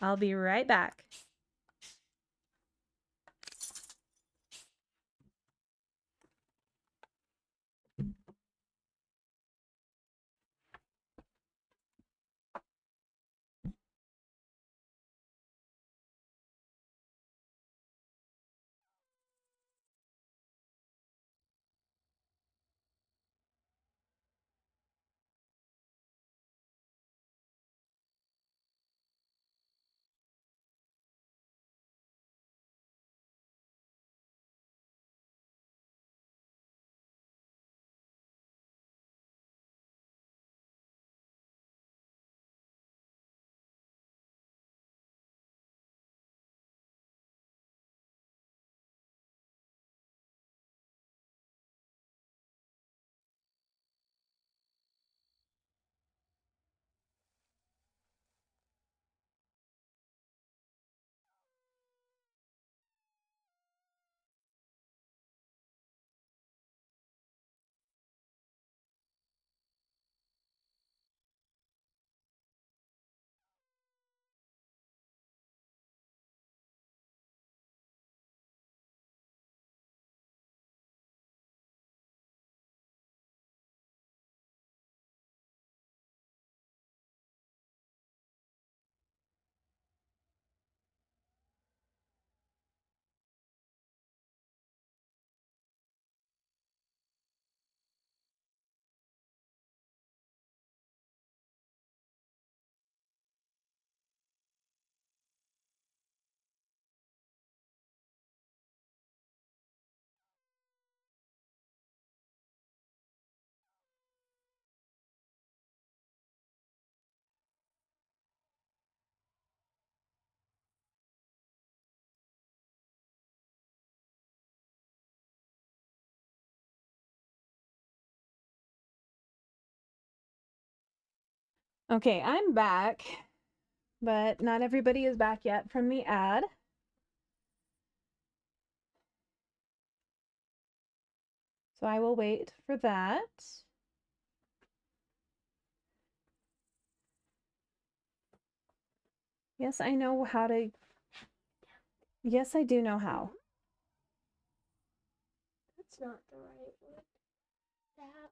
I'll be right back. Okay, I'm back, but not everybody is back yet from the ad. So I will wait for that. Yes, I know how to. Yes, I do know how. That's not the right one. That.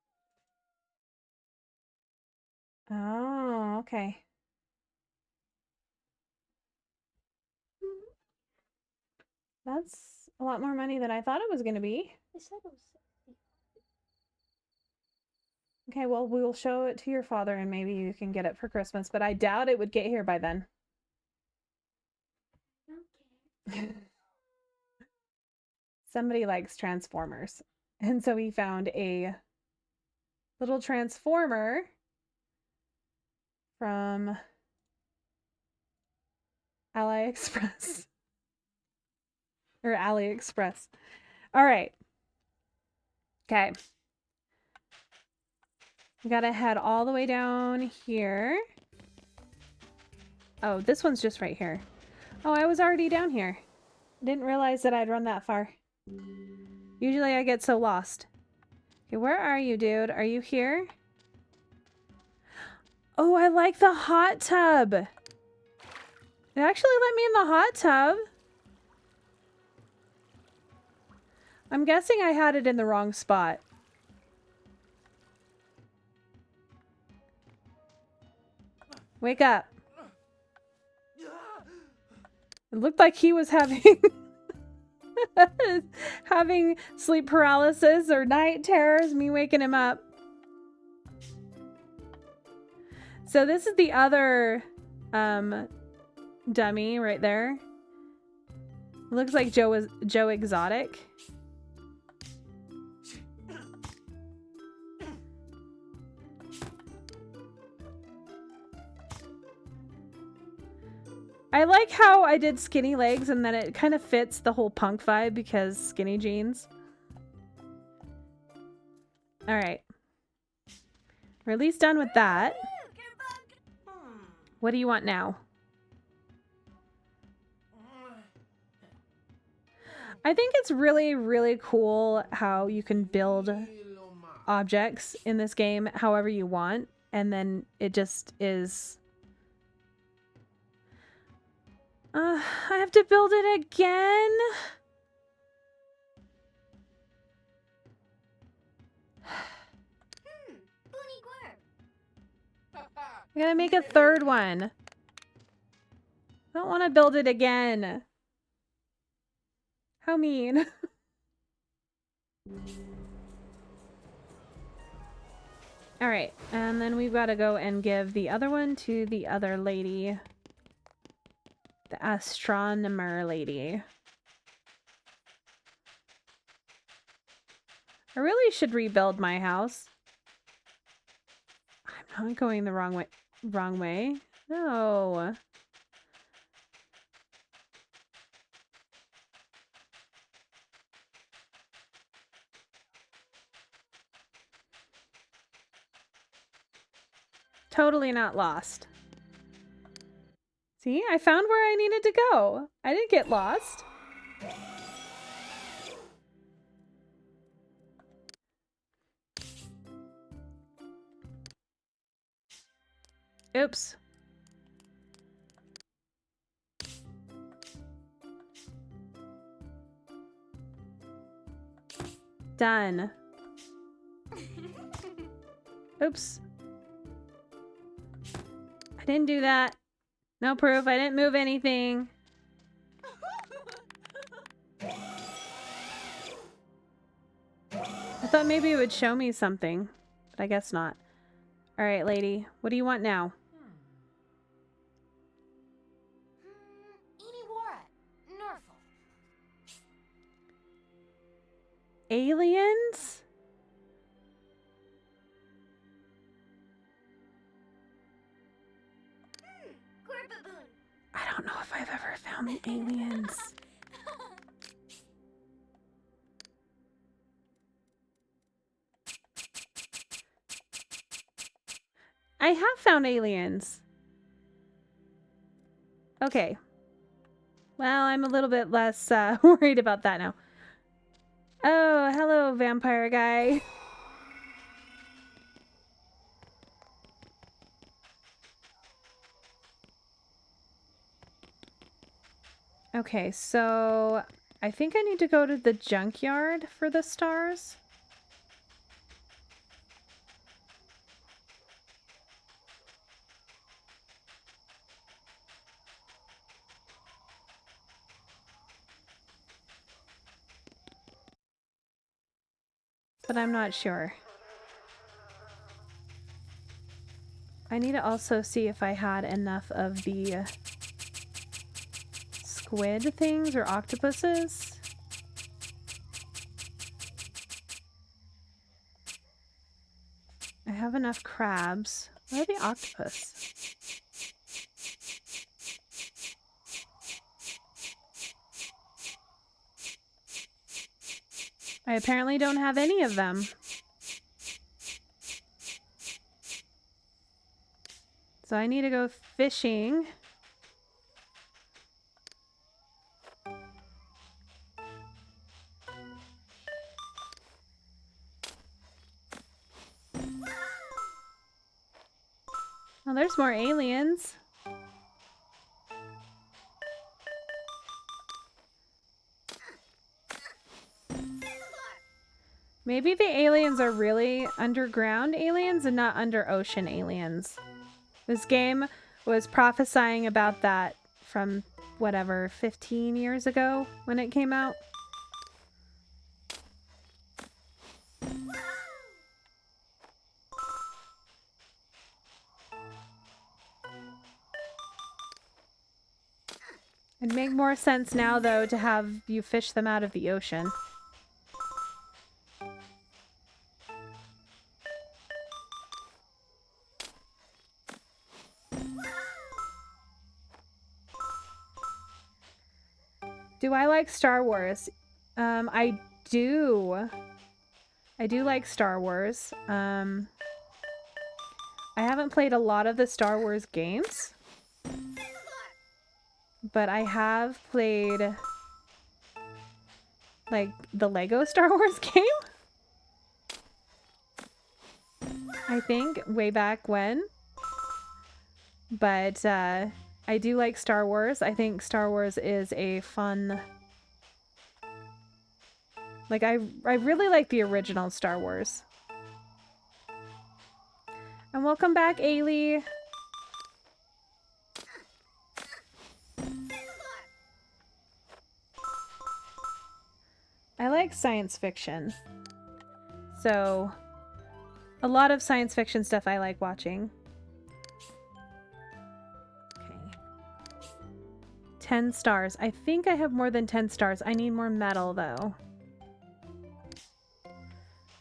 Oh, okay. That's a lot more money than I thought it was going to be. They said it was 60. Okay, well, we will show it to your father and maybe you can get it for Christmas, but I doubt it would get here by then. Okay. Somebody likes Transformers. And so he found a little transformer from AliExpress. Or AliExpress. All right. Okay. We gotta head all the way down here. Oh, this one's just right here. Oh, I was already down here. Didn't realize that I'd run that far. Usually I get so lost. Okay, where are you, dude? Are you here? Oh, I like the hot tub. It actually let me in the hot tub. I'm guessing I had it in the wrong spot. Wake up. It looked like he was having having sleep paralysis or night terrors, me waking him up. So this is the other dummy right there. Looks like Joe Exotic. I like how I did skinny legs and then it kind of fits the whole punk vibe because skinny jeans. All right. We're at least done with that. What do you want now? I think it's really, really cool how you can build objects in this game however you want, and then it just is... I have to build it again? I gotta make a third one. I don't want to build it again. How mean. Alright, and then we've got to go and give the other one to the other lady. The astronomer lady. I really should rebuild my house. I'm not going the wrong way. Wrong way? No. Totally not lost. See, I found where I needed to go. I didn't get lost. Oops. Done. Oops. I didn't do that. No proof. I didn't move anything. I thought maybe it would show me something, but I guess not. All right, lady. What do you want now? Aliens? I don't know if I've ever found the aliens. I have found aliens. Okay. Well, I'm a little bit less worried about that now. Oh, hello, vampire guy. Okay, so I think I need to go to the junkyard for the stars. But I'm not sure. I need to also see if I had enough of the squid things or octopuses. I have enough crabs. Where are the octopus? I apparently don't have any of them. So I need to go fishing. Oh, there's more aliens. Maybe the aliens are really underground aliens and not under ocean aliens. This game was prophesying about that from whatever, 15 years ago when it came out. It'd make more sense now, though, to have you fish them out of the ocean. Do I like Star Wars? I do. I do like Star Wars. I haven't played a lot of the Star Wars games, but I have played like the Lego Star Wars game. I think way back when. But I do like Star Wars. I think Star Wars is a fun... Like, I really like the original Star Wars. And welcome back, Ailey. I like science fiction. So, a lot of science fiction stuff I like watching. Okay. 10 stars. I think I have more than 10 stars. I need more metal, though.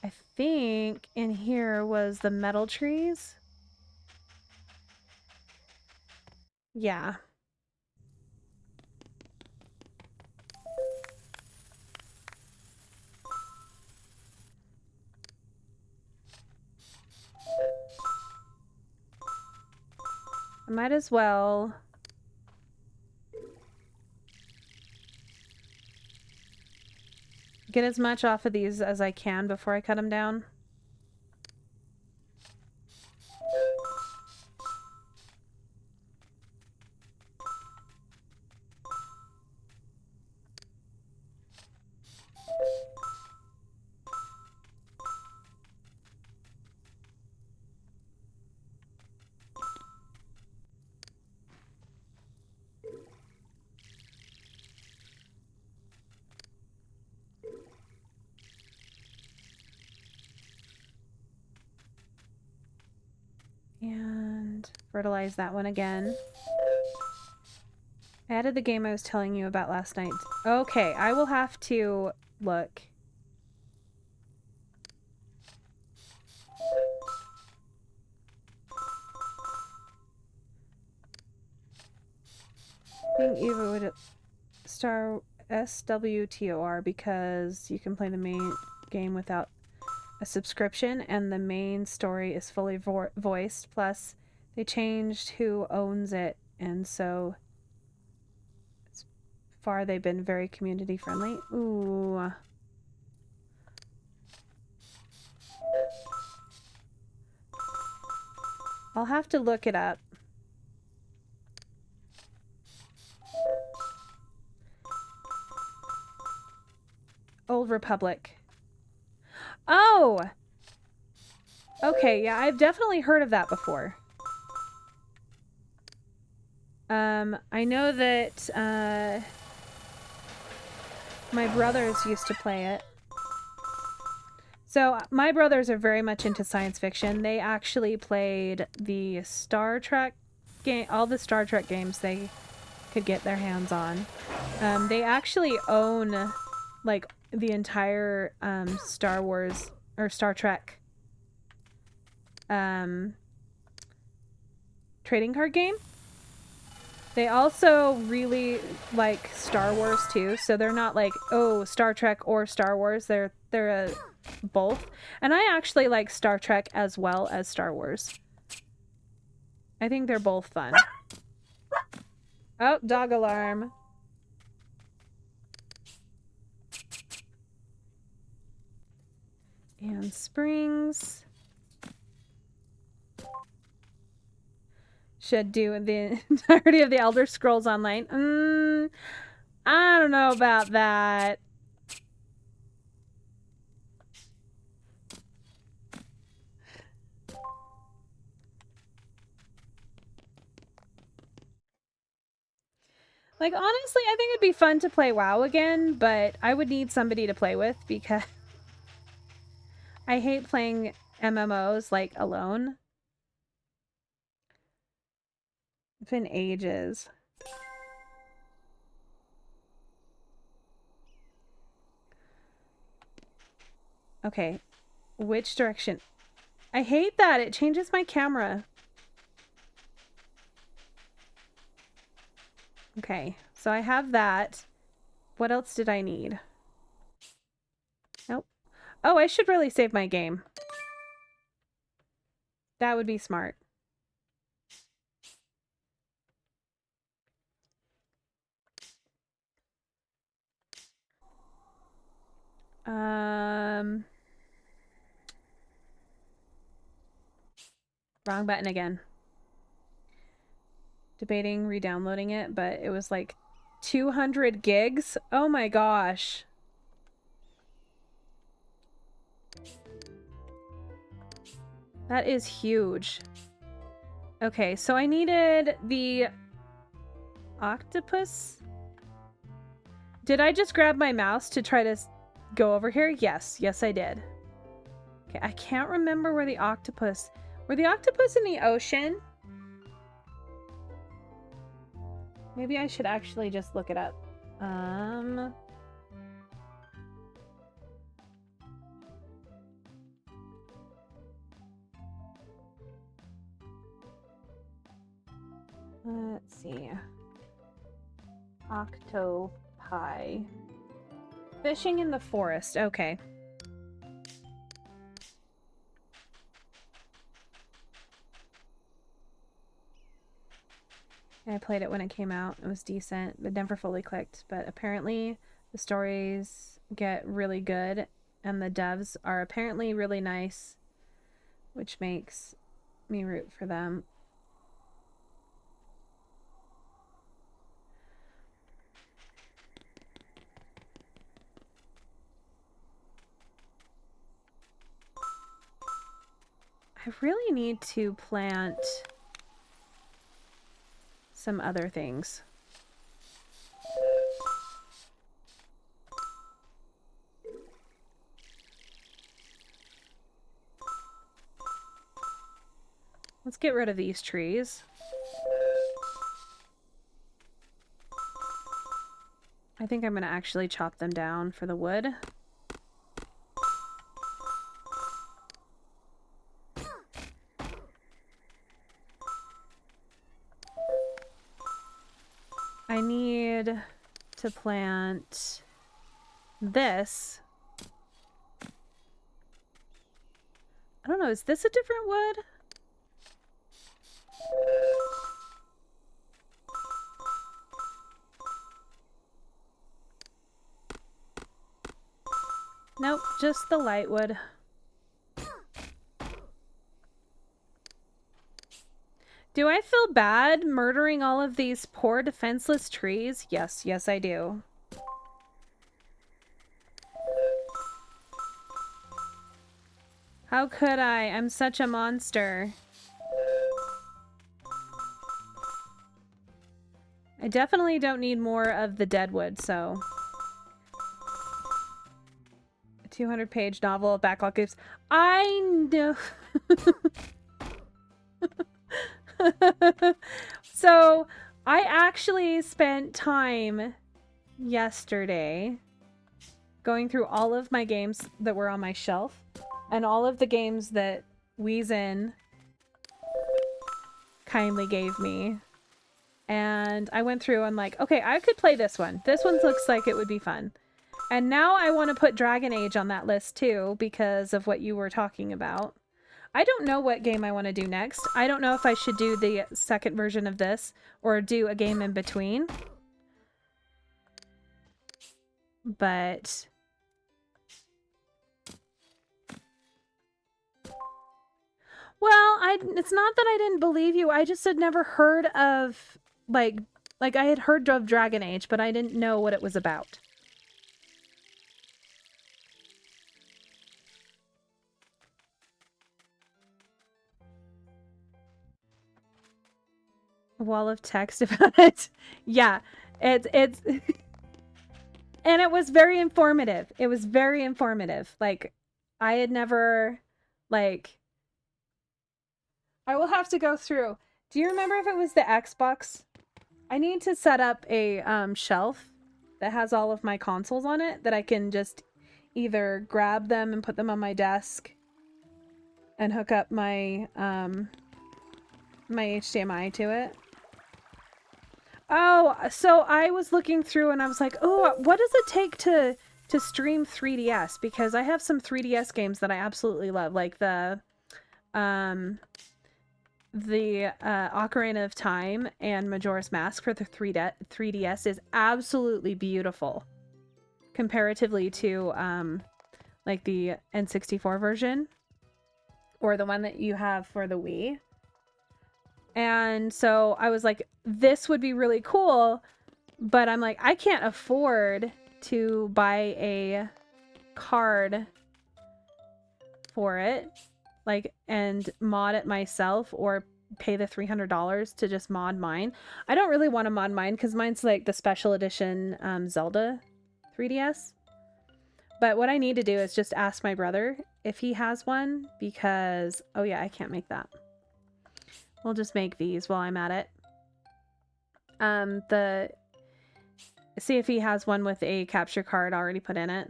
I think in here was the metal trees. Yeah. I might as well get as much off of these as I can before I cut them down. And fertilize that one again. I added the game I was telling you about last night. Okay, I will have to look. I think Eva would star SWTOR because you can play the main game without a subscription and the main story is fully voiced, plus They changed who owns it, and so as far they've been very community friendly. Ooh. I'll have to look it up. Old Republic. Oh! Okay, yeah, I've definitely heard of that before. I know that, my brothers used to play it. So, my brothers are very much into science fiction. They actually played the Star Trek game, all the Star Trek games they could get their hands on. They actually own, like, the entire, Star Wars, or Star Trek, trading card game. They also really like Star Wars too, so they're not like, oh, Star Trek or Star Wars. They're both. And I actually like Star Trek as well as Star Wars. I think they're both fun. Oh, dog alarm. And Springs. Should do the entirety of the Elder Scrolls Online. I don't know about that. Like, honestly, I think it'd be fun to play WoW again, but I would need somebody to play with because I hate playing MMOs, like, alone. It's been ages. Okay. Which direction? I hate that. It changes my camera. Okay. So I have that. What else did I need? Nope. Oh, I should really save my game. That would be smart. Wrong button again. Debating re-downloading it, but it was like 200 gigs. Oh my gosh. That is huge. Okay, so I needed the octopus. Did I just grab my mouse to try to go over here? Yes. Yes, I did. Okay, I can't remember where the octopus... Were the octopus in the ocean? Maybe I should actually just look it up. Let's see. Octopi. Fishing in the forest. Okay. I played it when it came out. It was decent, but never fully clicked. But apparently the stories get really good and the devs are apparently really nice, which makes me root for them. I really need to plant some other things. Let's get rid of these trees. I think I'm going to actually chop them down for the wood. I need to plant this. I don't know, is this a different wood? Nope, just the lightwood. Do I feel bad murdering all of these poor defenseless trees? Yes, yes I do. How could I? I'm such a monster. I definitely don't need more of the deadwood, so... A 200-page novel of backlog games. I know... So, I actually spent time yesterday going through all of my games that were on my shelf and all of the games that Weezin kindly gave me. And I went through and like, okay, I could play this one. This one looks like it would be fun. And now I want to put Dragon Age on that list too because of what you were talking about. I don't know what game I want to do next. I don't know if I should do the second version of this or do a game in between. But... Well, it's not that I didn't believe you. I just had never heard of, like I had heard of Dragon Age, but I didn't know what it was about. A wall of text about it. Yeah, it's and it was very informative. It was very informative. Like, I had never, like... I will have to go through. Do you remember if it was the Xbox? I need to set up a shelf that has all of my consoles on it that I can just either grab them and put them on my desk and hook up my my HDMI to it. Oh, so I was looking through and I was like, oh, what does it take to stream 3DS? Because I have some 3DS games that I absolutely love, like the Ocarina of Time and Majora's Mask for the 3DS is absolutely beautiful comparatively to like the N64 version or the one that you have for the Wii. And so I was like, this would be really cool, but I'm like, I can't afford to buy a card for it, like, and mod it myself or pay the $300 to just mod mine. I don't really want to mod mine because mine's like the special edition Zelda 3DS. But what I need to do is just ask my brother if he has one because, oh yeah, I can't make that. We'll just make these while I'm at it. See if he has one with a capture card already put in it.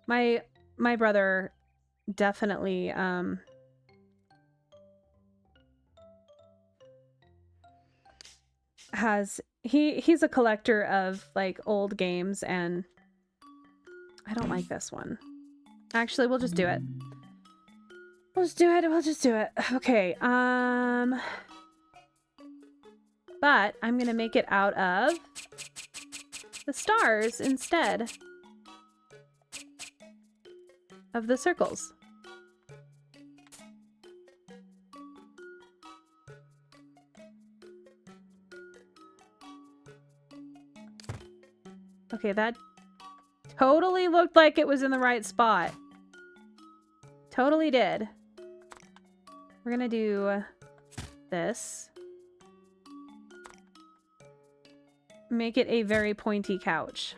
My brother definitely he's a collector of like old games, and I don't like this one. Actually, we'll just do it. We'll just do it. Okay, but I'm gonna make it out of the stars instead of the circles. Okay, that totally looked like it was in the right spot. Totally did. We're gonna do this. Make it a very pointy couch.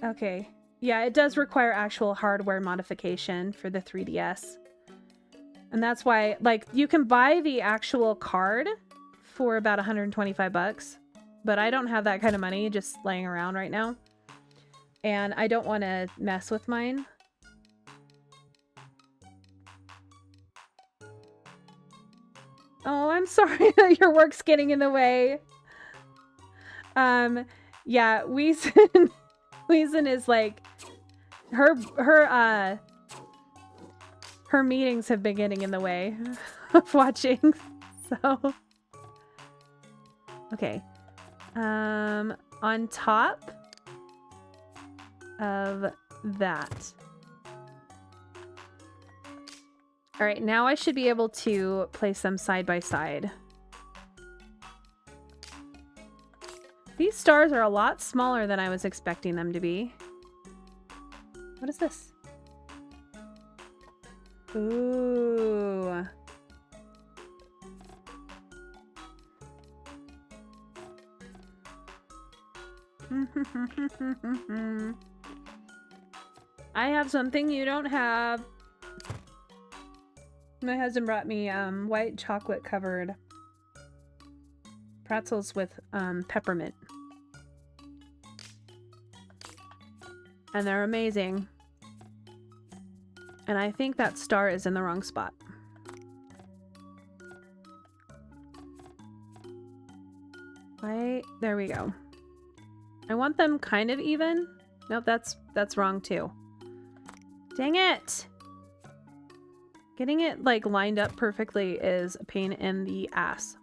Okay. Yeah, it does require actual hardware modification for the 3DS. And that's why, like, you can buy the actual card for about 125 bucks, but I don't have that kind of money just laying around right now. And I don't want to mess with mine. Oh, I'm sorry that your work's getting in the way. Yeah, Weezin is like her meetings have been getting in the way of watching. So okay. On top of that. All right, now I should be able to place them side by side. These stars are a lot smaller than I was expecting them to be. What is this? Ooh. I have something you don't have. My husband brought me white chocolate covered pretzels with peppermint. And they're amazing. And I think that star is in the wrong spot. Right, there we go. I want them kind of even. Nope, that's wrong too. Dang it! Getting it like lined up perfectly is a pain in the ass.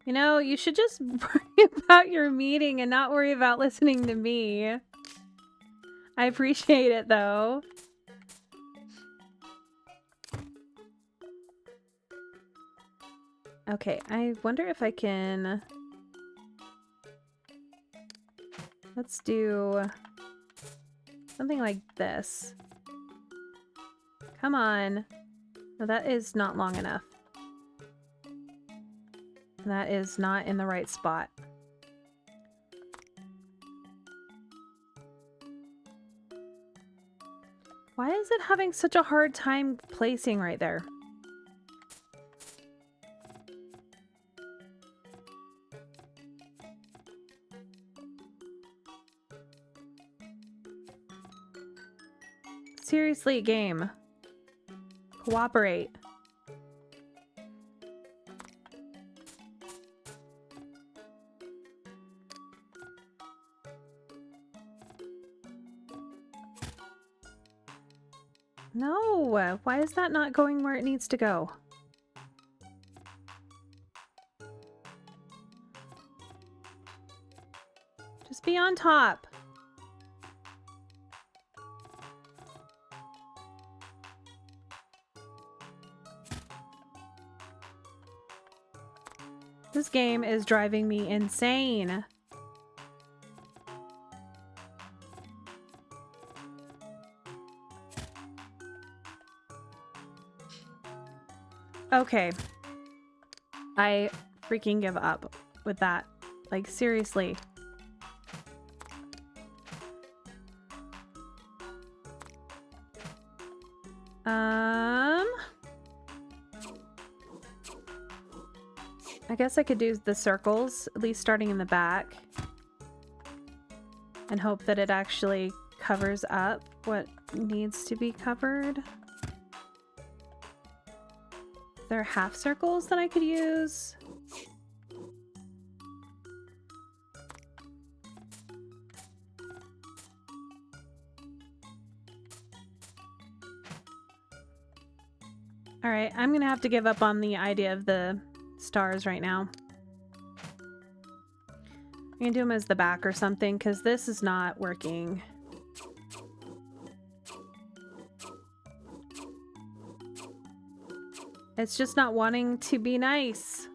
You know, you should just worry about your meeting and not worry about listening to me. I appreciate it though. Okay, I wonder if I can... Let's do something like this. Come on. No, that is not long enough. That is not in the right spot. Why is it having such a hard time placing right there? Seriously, game. Cooperate. No, why is that not going where it needs to go? Just be on top. This game is driving me insane. Okay. I freaking give up with that. Like, seriously. I guess I could do the circles, at least starting in the back. And hope that it actually covers up what needs to be covered. There are half circles that I could use. All right, I'm gonna have to give up on the idea of the stars right now. I'm gonna do them as the back or something because this is not working. It's just not wanting to be nice.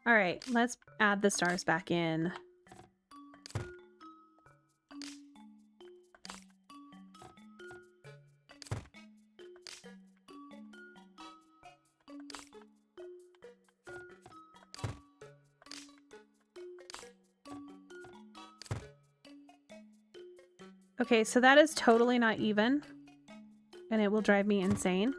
All right, let's add the stars back in. Okay, so that is totally not even, and it will drive me insane.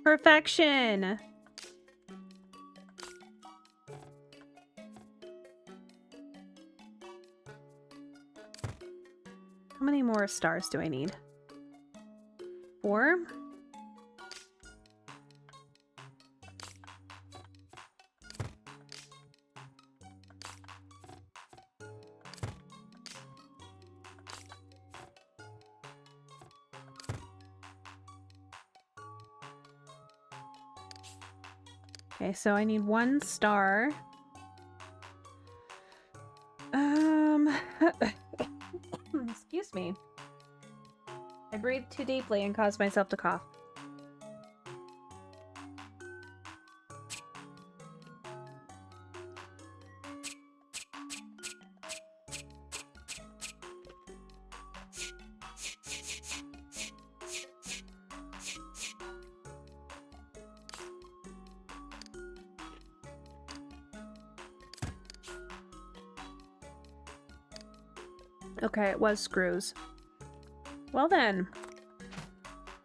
Perfection! How many more stars do I need? 4? Okay, so I need 1 star. Excuse me. I breathed too deeply and caused myself to cough. Okay, it was screws. Well then.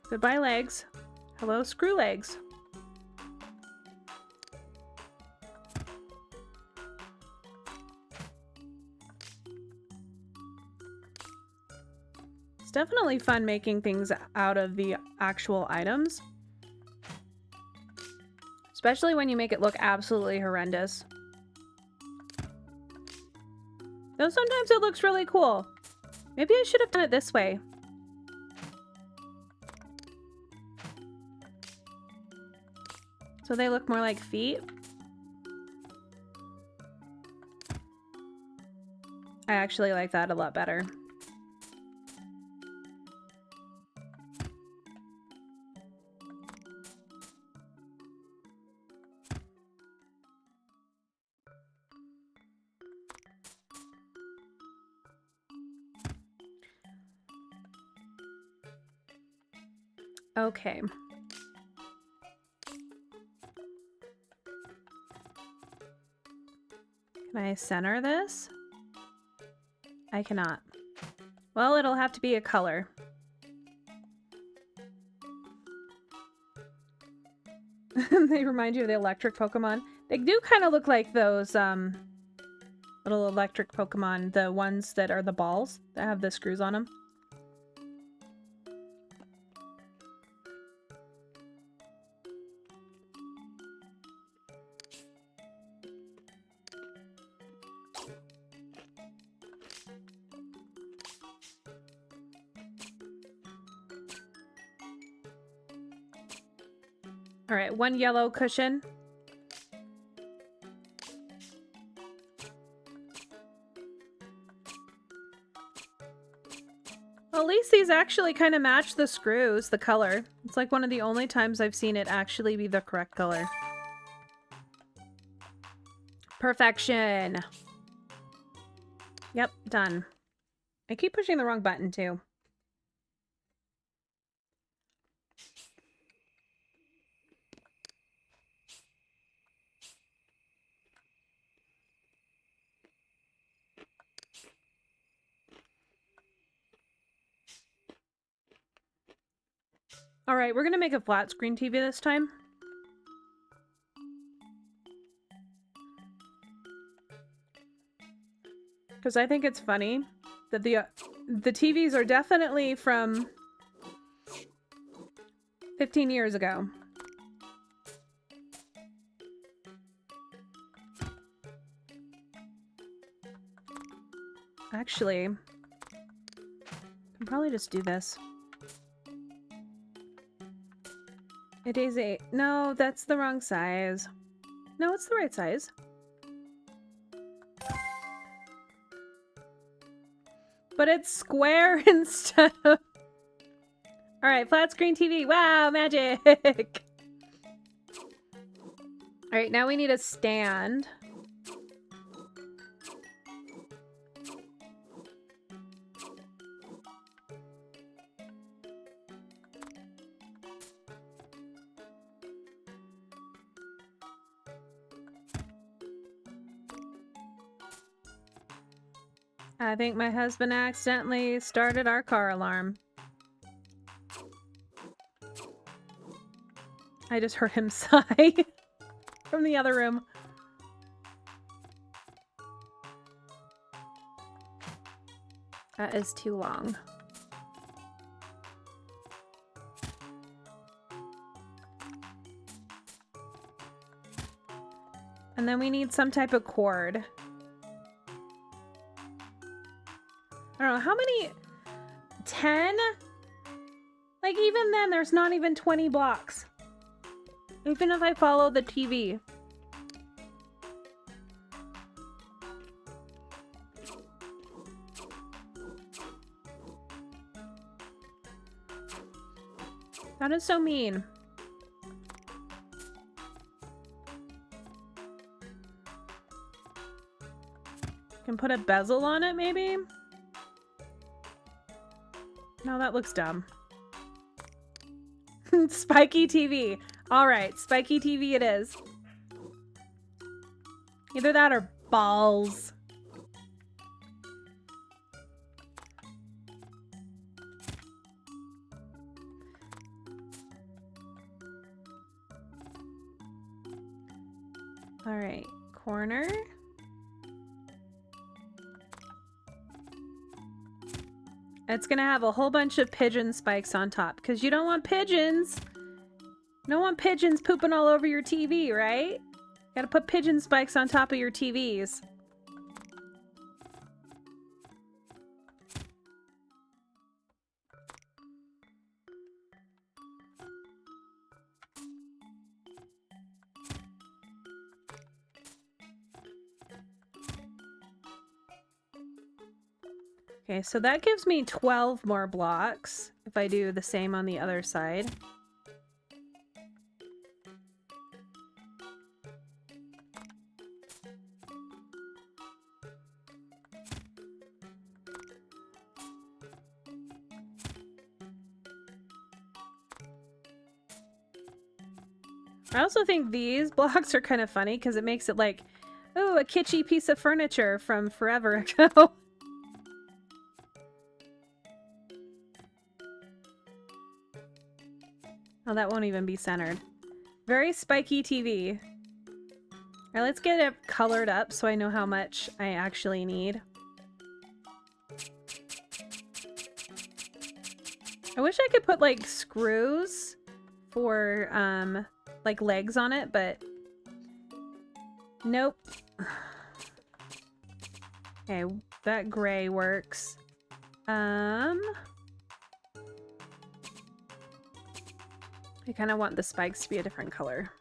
Goodbye, legs. Hello, screw legs. It's definitely fun making things out of the actual items. Especially when you make it look absolutely horrendous. Though sometimes it looks really cool. Maybe I should have done it this way. So they look more like feet. I actually like that a lot better. Okay. Can I center this? I cannot. Well, it'll have to be a color. They remind you of the electric Pokemon. They do kind of look like those little electric Pokemon, the ones that are the balls that have the screws on them. All right, 1 yellow cushion. Well, at least these actually kind of match the screws, the color. It's like one of the only times I've seen it actually be the correct color. Perfection. Yep, done. I keep pushing the wrong button too. All right, we're gonna make a flat screen TV this time. Because I think it's funny that the TVs are definitely from 15 years ago. Actually, I can probably just do this. It is a... No, that's the wrong size. No, it's the right size. But it's square instead of... Alright, flat screen TV. Wow, magic! Alright, now we need a stand. I think my husband accidentally started our car alarm. I just heard him sigh from the other room. That is too long. And then we need some type of cord. I don't know, how many? 10? Like, even then, there's not even 20 blocks. Even if I follow the TV. That is so mean. Can put a bezel on it, maybe? No, that looks dumb. Spiky TV. Alright, spiky TV it is. Either that or balls. Alright, corner. It's gonna have a whole bunch of pigeon spikes on top, because you don't want pigeons. You don't want pigeons pooping all over your TV, right? Gotta put pigeon spikes on top of your TVs. Okay, so that gives me 12 more blocks if I do the same on the other side. I also think these blocks are kind of funny because it makes it like, oh, a kitschy piece of furniture from forever ago. Oh, that won't even be centered. Very spiky TV. Alright, let's get it colored up so I know how much I actually need. I wish I could put like screws for like legs on it, but nope. Okay, that gray works. I kind of want the spikes to be a different color.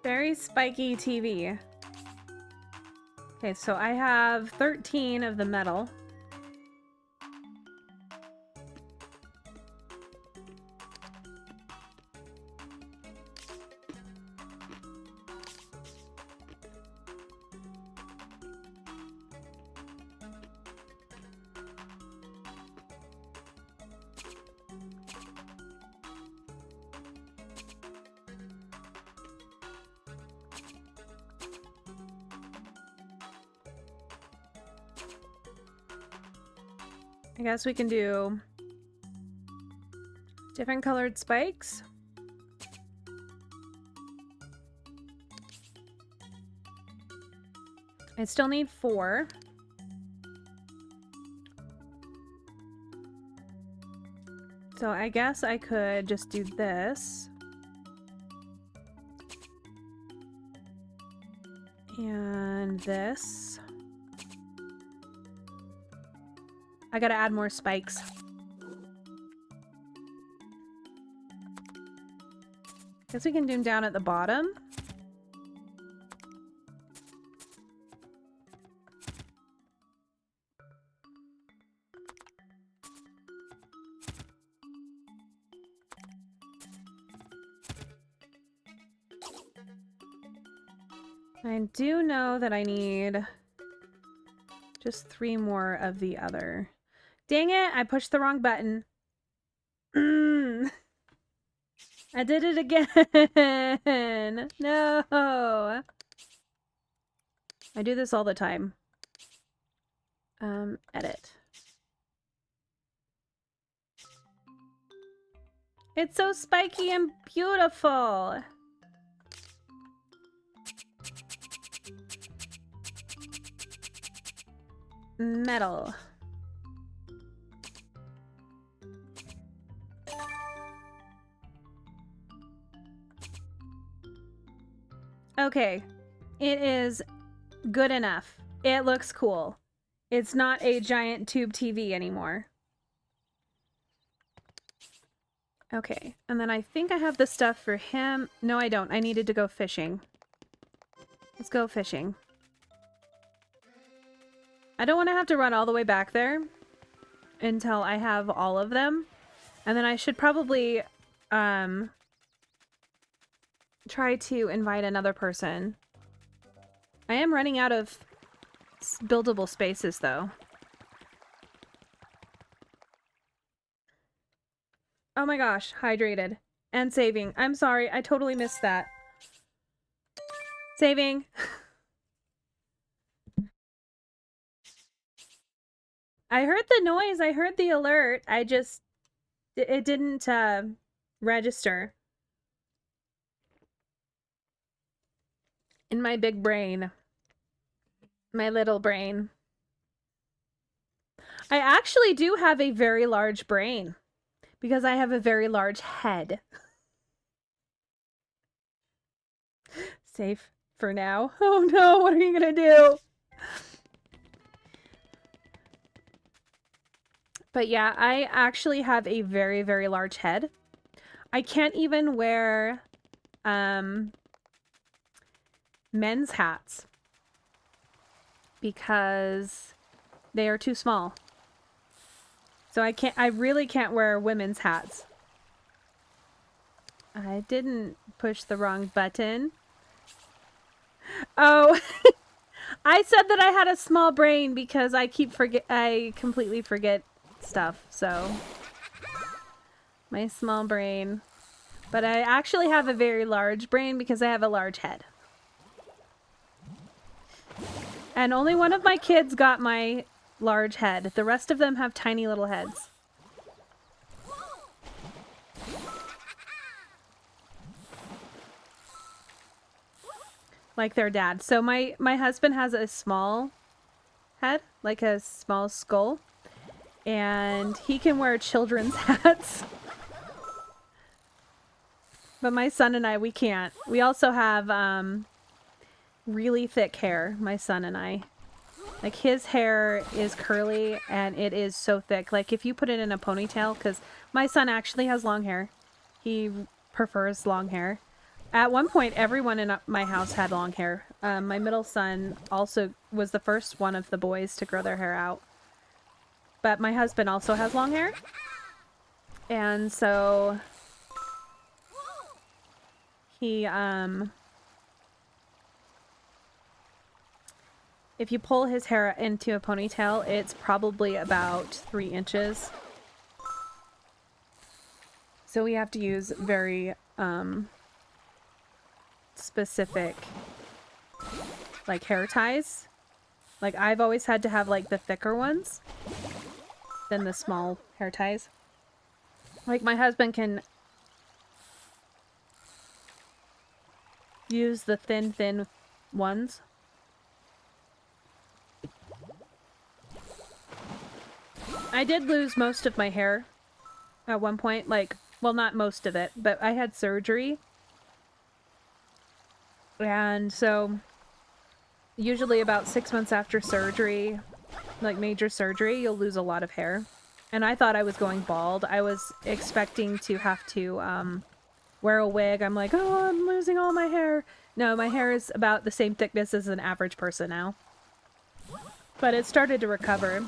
Very spiky TV. Okay, so I have 13 of the metal. I guess we can do different colored spikes. I still need 4. So I guess I could just do this. And this. I gotta add more spikes. Guess we can do them down at the bottom. I do know that I need just 3 more of the other. Dang it, I pushed the wrong button. I did it again. No. I do this all the time. Edit. It's so spiky and beautiful. Metal. Okay. It is good enough. It looks cool. It's not a giant tube TV anymore. Okay, and then I think I have the stuff for him. No, I don't. I needed to go fishing. Let's go fishing. I don't want to have to run all the way back there until I have all of them. And then I should probably try to invite another person. I am running out of buildable spaces, though. Oh my gosh, hydrated. And saving. I'm sorry, I totally missed that. Saving. I heard the noise, I heard the alert, it didn't register. In my big brain. My little brain. I actually do have a very large brain. Because I have a very large head. Safe for now. Oh no, what are you gonna do? But yeah, I actually have a very, very large head. I can't even wear men's hats because they are too small. So I really can't wear women's hats. I didn't push the wrong button. Oh, I said that I had a small brain because I completely forget stuff, so. My small brain. But I actually have a very large brain because I have a large head. And only one of my kids got my large head. The rest of them have tiny little heads. Like their dad. So my husband has a small head, like a small skull. And he can wear children's hats. But my son and I, we can't. We also have really thick hair, my son and I. Like, his hair is curly, and it is so thick. Like, if you put it in a ponytail, because my son actually has long hair. He prefers long hair. At one point, everyone in my house had long hair. My middle son also was the first one of the boys to grow their hair out. But my husband also has long hair. And so he, if you pull his hair into a ponytail, it's probably about 3 inches. So we have to use very, specific, like, hair ties. Like, I've always had to have, like, the thicker ones than the small hair ties. Like, my husband can use the thin ones. I did lose most of my hair at one point. Like, well, not most of it, but I had surgery. And so, usually about 6 months after surgery, like major surgery, you'll lose a lot of hair. And I thought I was going bald. I was expecting to have to wear a wig. I'm like, oh, I'm losing all my hair. No, my hair is about the same thickness as an average person now. But it started to recover.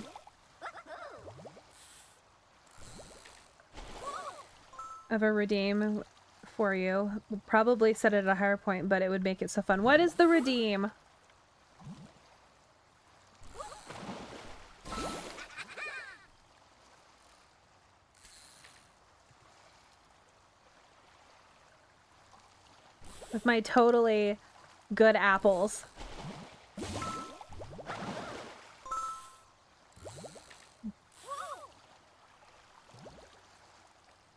Of a redeem for you. We'll probably set it at a higher point, but it would make it so fun. What is the redeem? With my totally good apples.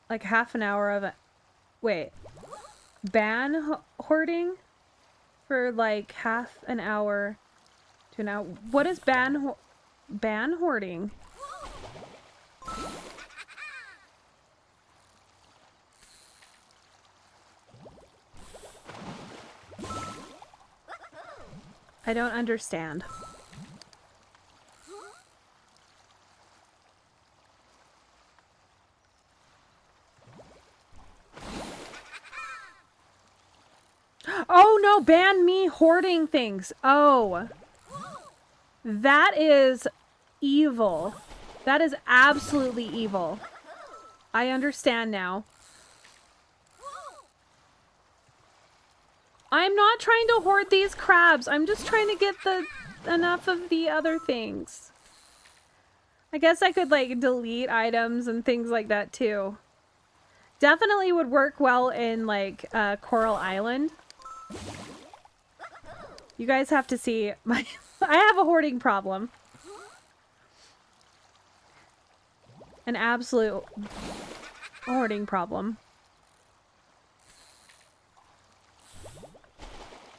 Like half an hour of it. Wait. Ban hoarding? For like half an hour to an hour. What is ban hoarding? I don't understand. Oh no, ban me hoarding things. Oh. That is evil. That is absolutely evil. I understand now. I'm not trying to hoard these crabs. I'm just trying to get enough of the other things. I guess I could like delete items and things like that too. Definitely would work well in like Coral Island. You guys have to see my I have a hoarding problem. An absolute hoarding problem.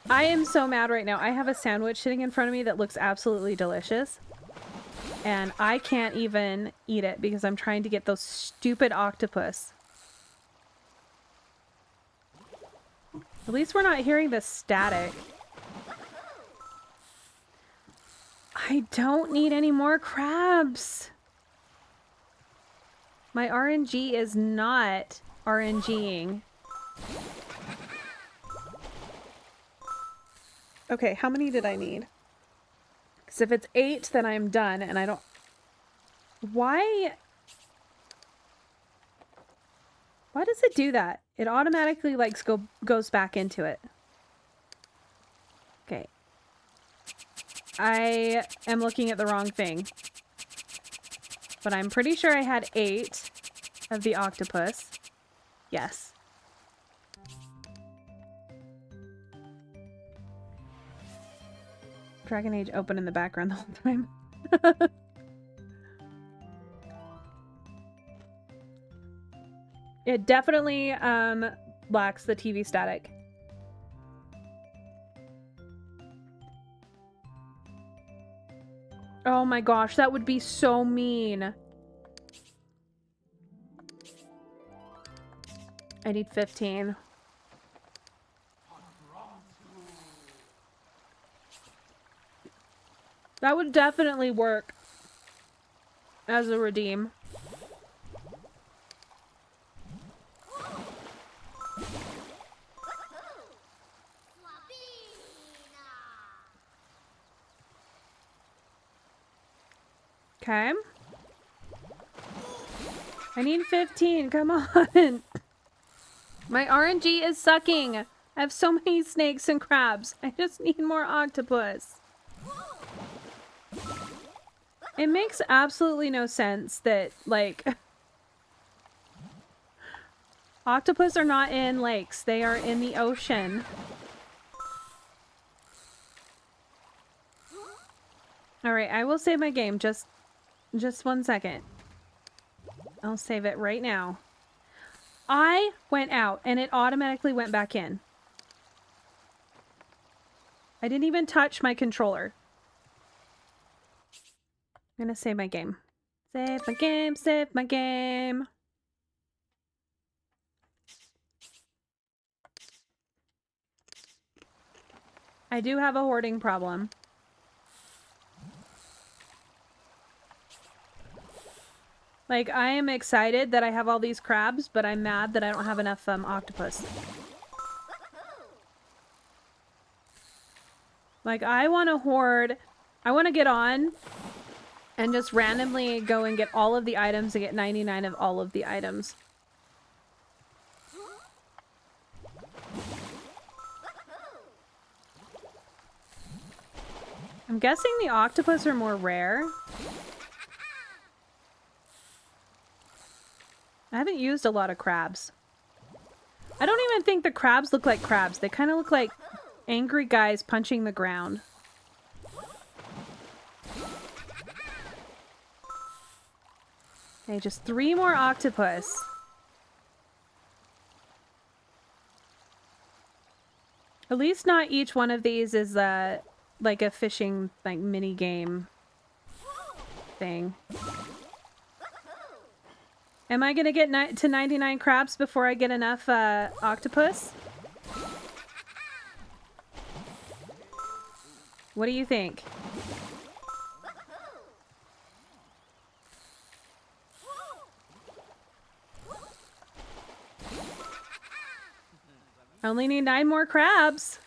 I am so mad right now. I have a sandwich sitting in front of me that looks absolutely delicious. And I can't even eat it because I'm trying to get those stupid octopus. At least we're not hearing the static. I don't need any more crabs. My RNG is not RNGing. Okay, how many did I need? Because if it's 8, then I'm done, and I don't... Why does it do that? It automatically, like, goes back into it. Okay. I am looking at the wrong thing. But I'm pretty sure I had 8 of the octopus. Yes. Dragon Age open in the background the whole time. It definitely lacks the TV static. Oh my gosh, that would be so mean. I need 15. That would definitely work as a redeem. Okay. I need 15. Come on. My RNG is sucking. I have so many snakes and crabs. I just need more octopus. It makes absolutely no sense that, like... Octopus are not in lakes. They are in the ocean. Alright, I will save my game. Just 1 second. I'll save it right now. I went out and it automatically went back in. I didn't even touch my controller. I'm gonna save my game. Save my game, save my game. I do have a hoarding problem. Like, I am excited that I have all these crabs, but I'm mad that I don't have enough octopus. Like, I want to hoard... I want to get on and just randomly go and get all of the items and get 99 of all of the items. I'm guessing the octopus are more rare. I haven't used a lot of crabs. I don't even think the crabs look like crabs. They kind of look like angry guys punching the ground. Okay, just 3 more octopus. At least not each one of these is like a fishing like mini game thing. Am I gonna get to 99 crabs before I get enough octopus? What do you think? I only need 9 more crabs.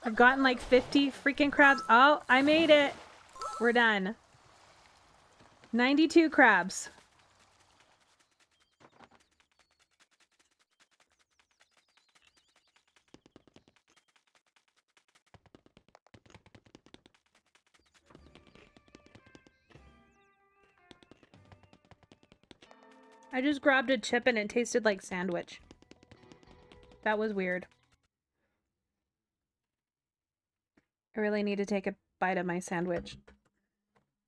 I've gotten like 50 freaking crabs. Oh, I made it. We're done. 92 crabs. I just grabbed a chip and it tasted like sandwich. That was weird. I really need to take a bite of my sandwich.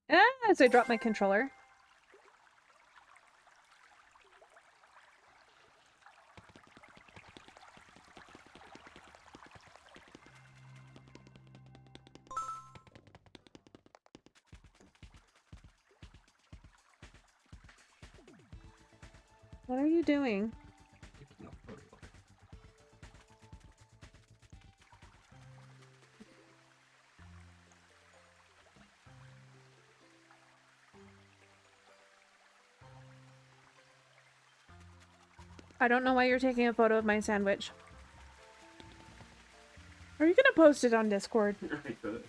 Ah, so I dropped my controller. What are you doing? I don't know why you're taking a photo of my sandwich. Are you gonna post it on Discord? I could.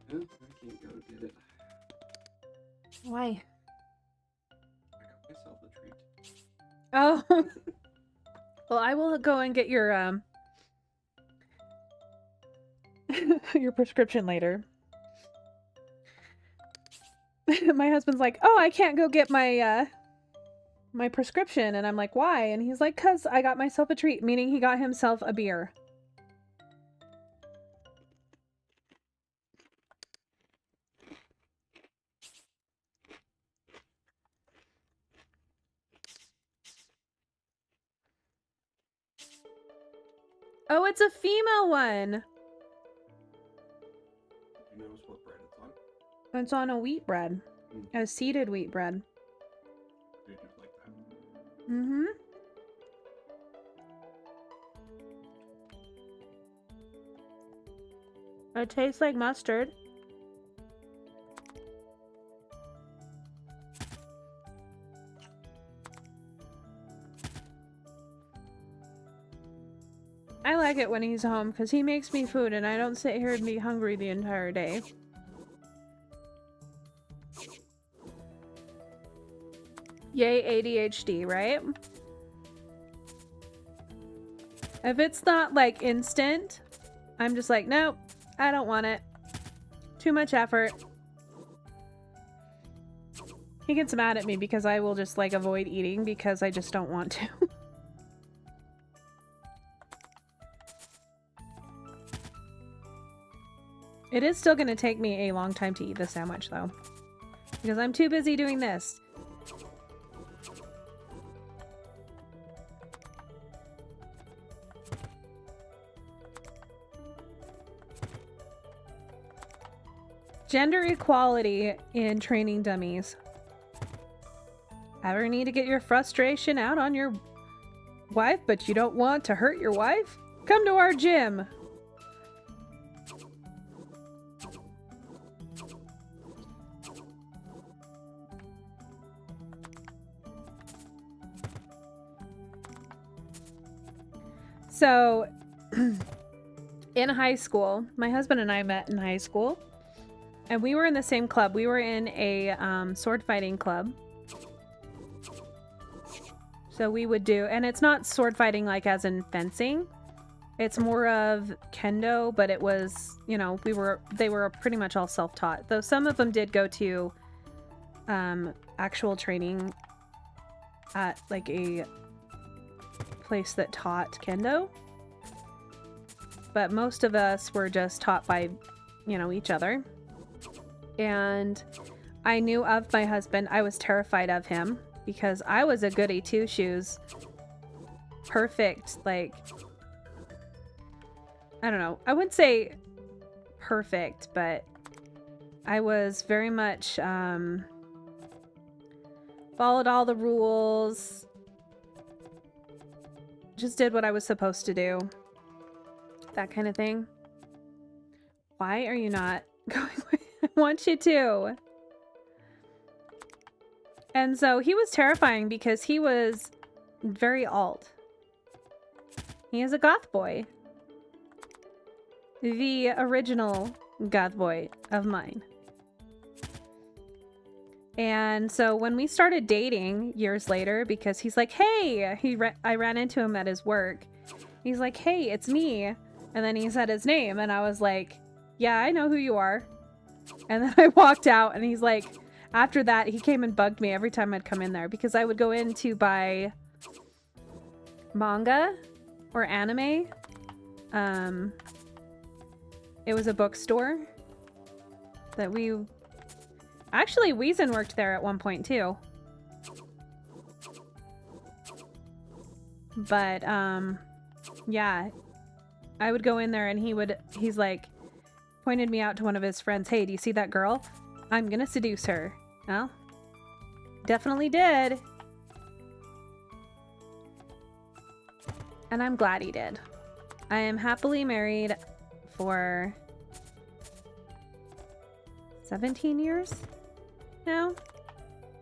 Yeah, I can't go get it. Why? I got myself a treat. Oh. Well, I will go and get your your prescription later. My husband's like, "Oh, I can't go get my my prescription." And I'm like, "Why?" And he's like, "'Cause I got myself a treat," meaning he got himself a beer. Oh, it's a female one. You notice what bread it's on? It's on a wheat bread. A seeded wheat bread. They do like that. Mm-hmm. It tastes like mustard. I like it when he's home because he makes me food and I don't sit here and be hungry the entire day. Yay, ADHD, right? If it's not like instant, I'm just like, nope, I don't want it. Too much effort. He gets mad at me because I will just like avoid eating because I just don't want to. It is still going to take me a long time to eat this sandwich though, because I'm too busy doing this. Gender equality in training dummies. Ever need to get your frustration out on your wife, but you don't want to hurt your wife? Come to our gym. So, in high school, my husband and I met in high school, and we were in the same club. We were in a sword fighting club. So we would do, and it's not sword fighting like as in fencing. It's more of kendo, but it was, you know, they were pretty much all self-taught. Though some of them did go to actual training at like a place that taught kendo. But most of us were just taught by, you know, each other. And I knew of my husband. I was terrified of him because I was a goody two-shoes. Perfect, like, I don't know. I wouldn't say perfect, but I was very much followed all the rules. Just did what I was supposed to do. That kind of thing. Why are you not going? I want you to. And so he was terrifying because he was very alt. He is a goth boy. The original goth boy of mine. And so when we started dating years later, because he's like, hey, I ran into him at his work. He's like, hey, it's me. And then he said his name and I was like, yeah, I know who you are. And then I walked out and he's like, after that, he came and bugged me every time I'd come in there because I would go in to buy manga or anime. It was a bookstore that actually, Weezen worked there at one point too. But, yeah, I would go in there and he's like, pointed me out to one of his friends. Hey, do you see that girl? I'm gonna seduce her. Well, definitely did. And I'm glad he did. I am happily married for 17 years now.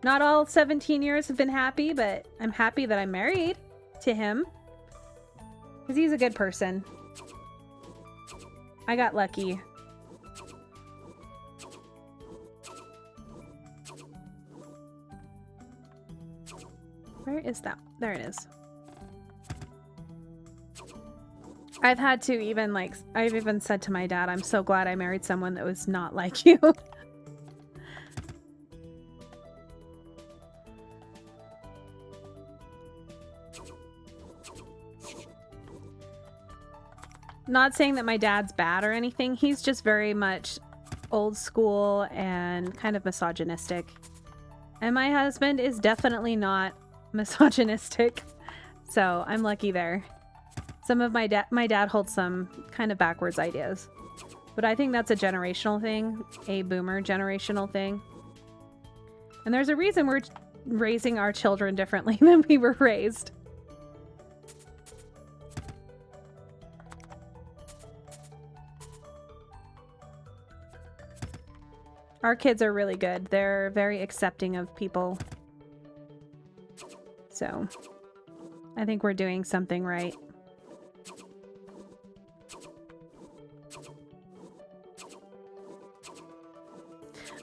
Not all 17 years have been happy, but I'm happy that I'm married to him. Because he's a good person. I got lucky. Where is that? There it is. I've had to even I've even said to my dad, I'm so glad I married someone that was not like you. Not saying that my dad's bad or anything. He's just very much old school and kind of misogynistic. And my husband is definitely not misogynistic. So I'm lucky there. Some of my dad holds some kind of backwards ideas. But I think that's a generational thing, a boomer generational thing. And there's a reason we're raising our children differently than we were raised. Our kids are really good. They're very accepting of people. So, I think we're doing something right.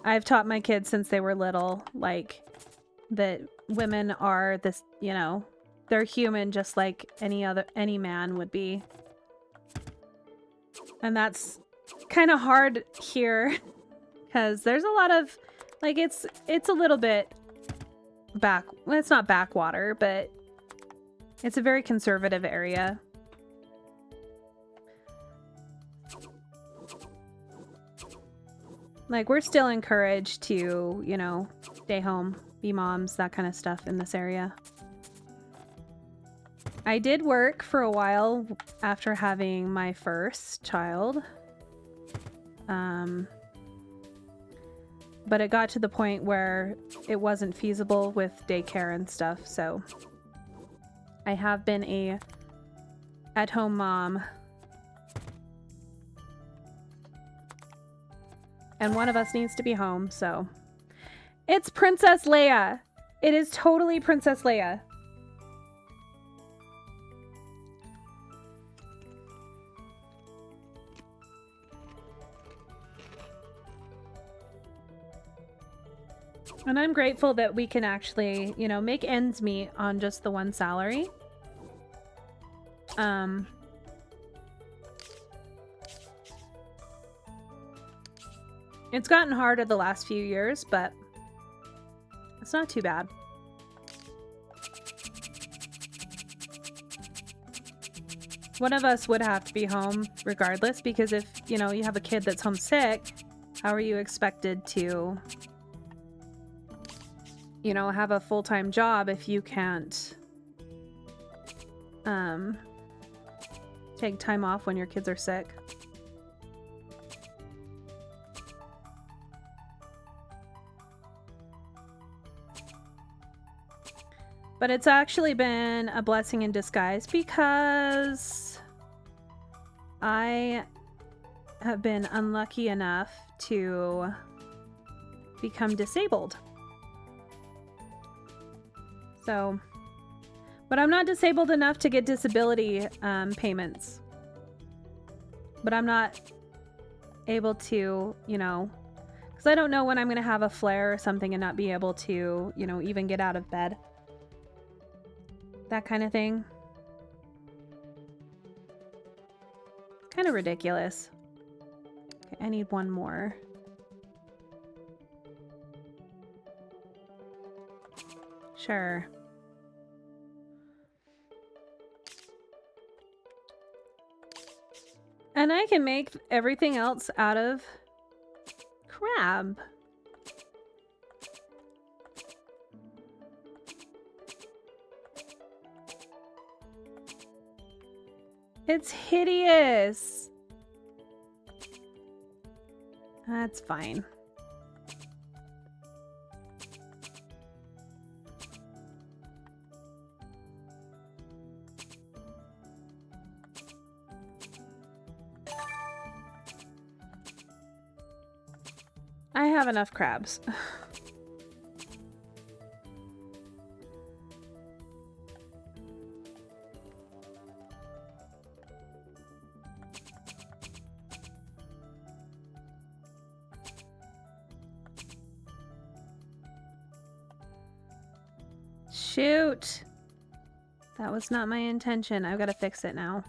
I've taught my kids since they were little, like, that women are this, you know, they're human just like any man would be. And that's kind of hard here because there's a lot of, like, it's a little bit well, it's not backwater, but it's a very conservative area. Like, we're still encouraged to, you know, stay home, be moms, that kind of stuff in this area. I did work for a while after having my first child. But it got to the point where it wasn't feasible with daycare and stuff, so I have been a at-home mom. And one of us needs to be home, so. It's Princess Leia! It is totally Princess Leia. And I'm grateful that we can actually, you know, make ends meet on just the one salary. It's gotten harder the last few years, but it's not too bad. One of us would have to be home regardless, because if, you know, you have a kid that's homesick, how are you expected to, you know, have a full-time job if you can't take time off when your kids are sick? But it's actually been a blessing in disguise, because I have been unlucky enough to become disabled. So, but I'm not disabled enough to get disability payments. But I'm not able to, you know, because I don't know when I'm going to have a flare or something and not be able to, you know, even get out of bed. That kind of thing. Kind of ridiculous. Okay, I need one more. Sure. And I can make everything else out of crab. It's hideous. That's fine. I have enough crabs. Shoot! That was not my intention. I've got to fix it now.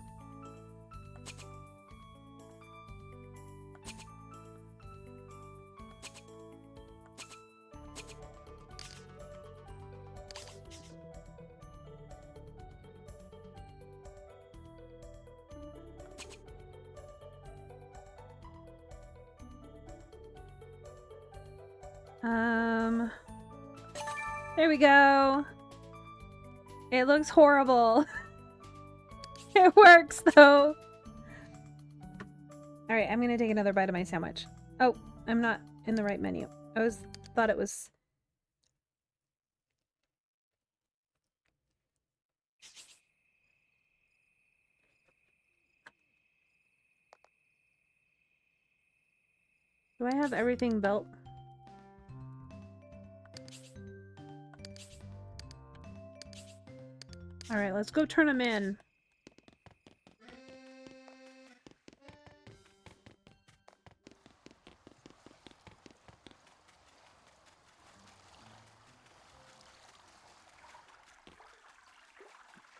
There we go. It looks horrible. It works though. All right, I'm gonna take another bite of my sandwich. Oh, I'm not in the right menu. Thought it was. Do I have everything built? All right, let's go turn them in.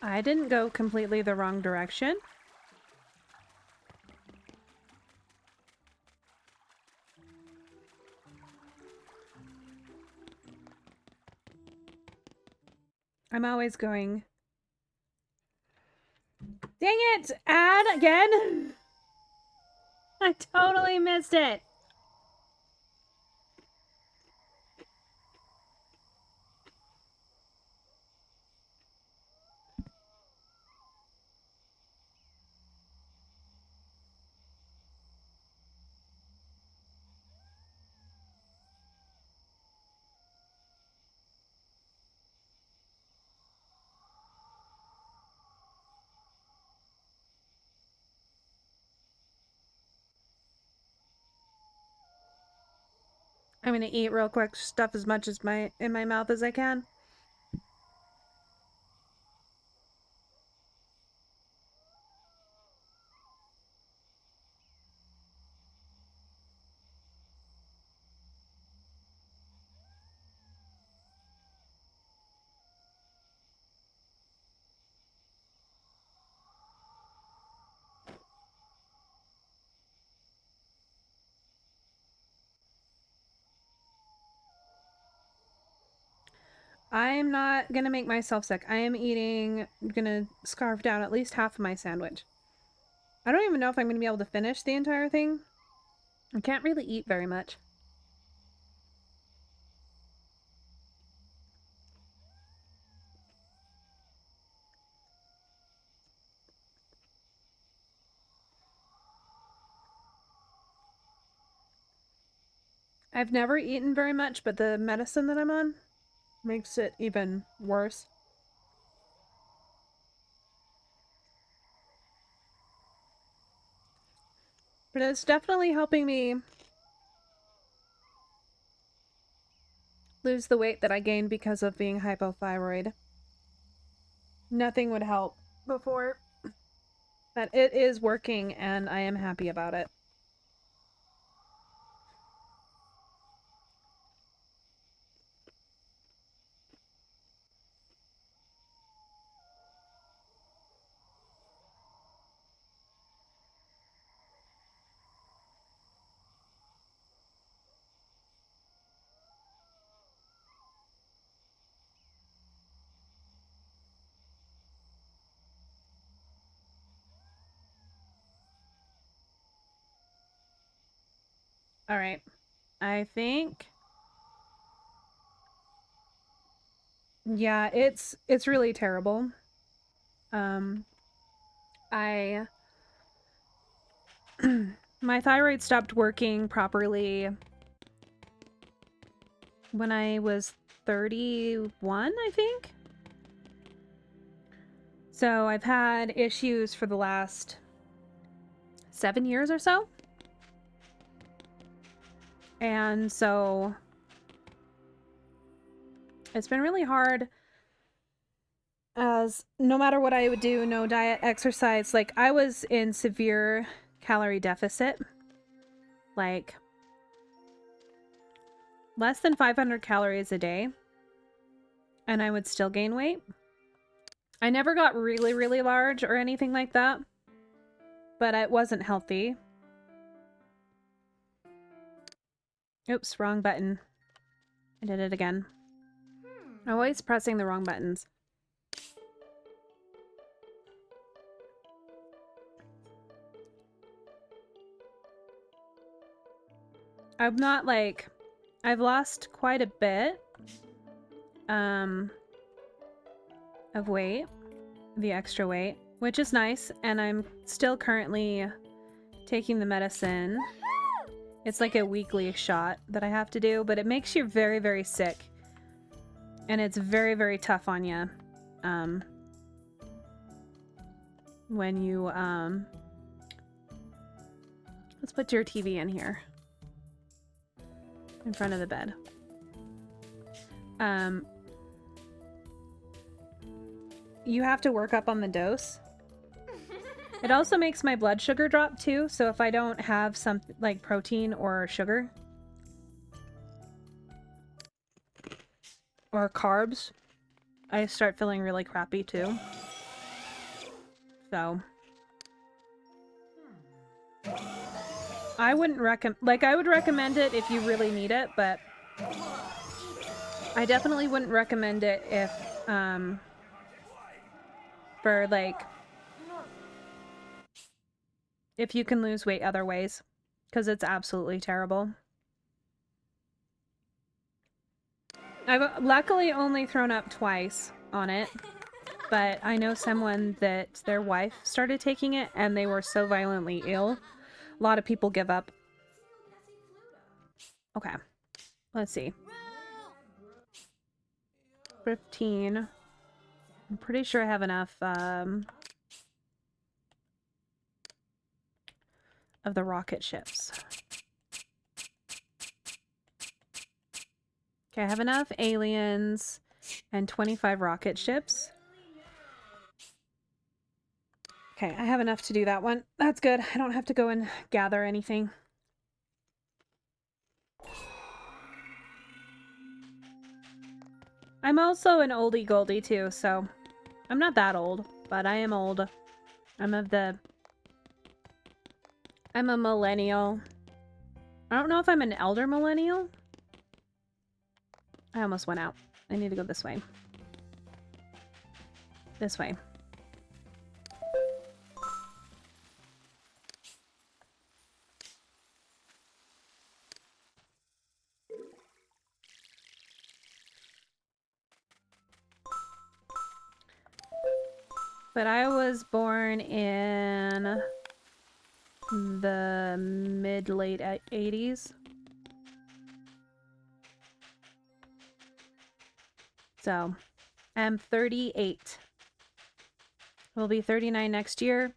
I didn't go completely the wrong direction. I'm always going. Dang it! Add again? I totally missed it. I'm gonna eat real quick, stuff as much as in my mouth as I can. I'm not gonna make myself sick. I am gonna scarf down at least half of my sandwich. I don't even know if I'm gonna be able to finish the entire thing. I can't really eat very much. I've never eaten very much, but the medicine that I'm on makes it even worse. But it's definitely helping me lose the weight that I gained because of being hypothyroid. Nothing would help before, but it is working and I am happy about it. All right. I think yeah, it's really terrible. I my thyroid stopped working properly when I was 31, I think. So I've had issues for the last 7 years or so. And so it's been really hard, as no matter what I would do, no diet, exercise, like I was in severe calorie deficit, like less than 500 calories a day, and I would still gain weight. I never got really, really large or anything like that, but it wasn't healthy. Oops, wrong button. I did it again. I'm always pressing the wrong buttons. I'm not like... I've lost quite a bit of weight, the extra weight, which is nice, and I'm still currently taking the medicine. It's like a weekly shot that I have to do, but it makes you very, very sick. And it's very, very tough on you. When you, let's put your TV in here. In front of the bed. You have to work up on the dose. It also makes my blood sugar drop too, so if I don't have some like protein or sugar or carbs, I start feeling really crappy too. So I wouldn't recommend, like I would recommend it if you really need it, but I definitely wouldn't recommend it if for like if you can lose weight other ways, because it's absolutely terrible. I've luckily only thrown up twice on it, but I know someone that their wife started taking it and they were so violently ill. A lot of people give up. Okay, let's see. 15. I'm pretty sure I have enough of the rocket ships. Okay, I have enough aliens and 25 rocket ships. Okay, I have enough to do that one. That's good. I don't have to go and gather anything. I'm also an oldie goldie too, so I'm not that old, but I am old. I'm a millennial. I don't know if I'm an elder millennial. I almost went out. I need to go this way. This way. But I was born in the mid-late 80s. So, I'm 38. We'll be 39 next year.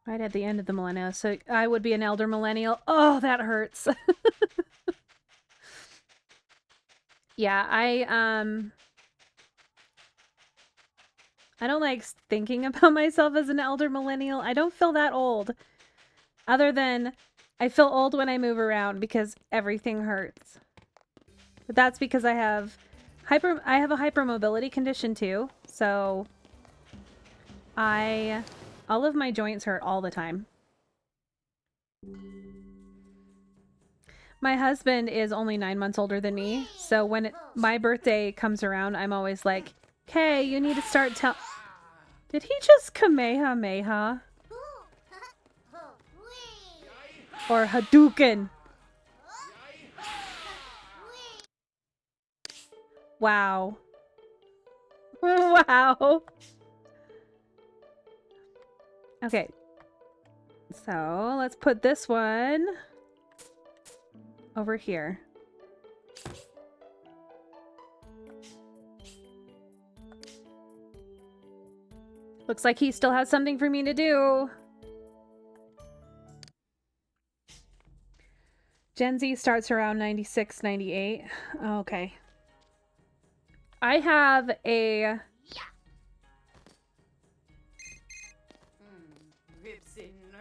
Right at the end of the millennium. So I would be an elder millennial. Oh, that hurts. Yeah, I don't like thinking about myself as an elder millennial. I don't feel that old. Other than I feel old when I move around because everything hurts. But that's because I have a hypermobility condition too. So all of my joints hurt all the time. My husband is only 9 months older than me, so when my birthday comes around, I'm always like, "Okay, you need to start Did he just Kamehameha? Or Hadouken? Wow. Wow. Okay. So, let's put this one over here. Looks like he still has something for me to do. Gen Z starts around 96, 98. Okay. I have a...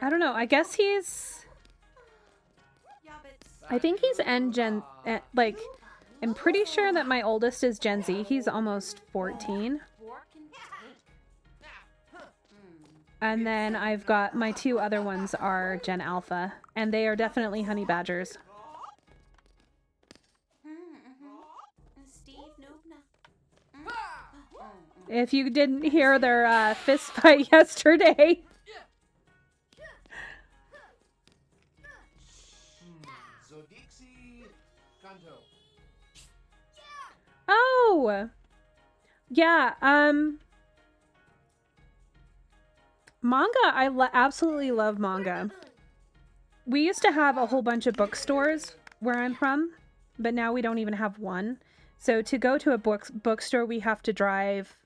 I don't know. I guess he's... I think he's like, I'm pretty sure that my oldest is Gen Z. He's almost 14. And then I've got my two other ones are Gen Alpha. And they are definitely honey badgers. If you didn't hear their fist fight yesterday. Oh! Yeah, manga, I absolutely love manga. We used to have a whole bunch of bookstores where I'm from, but now we don't even have one. So to go to a bookstore, we have to drive.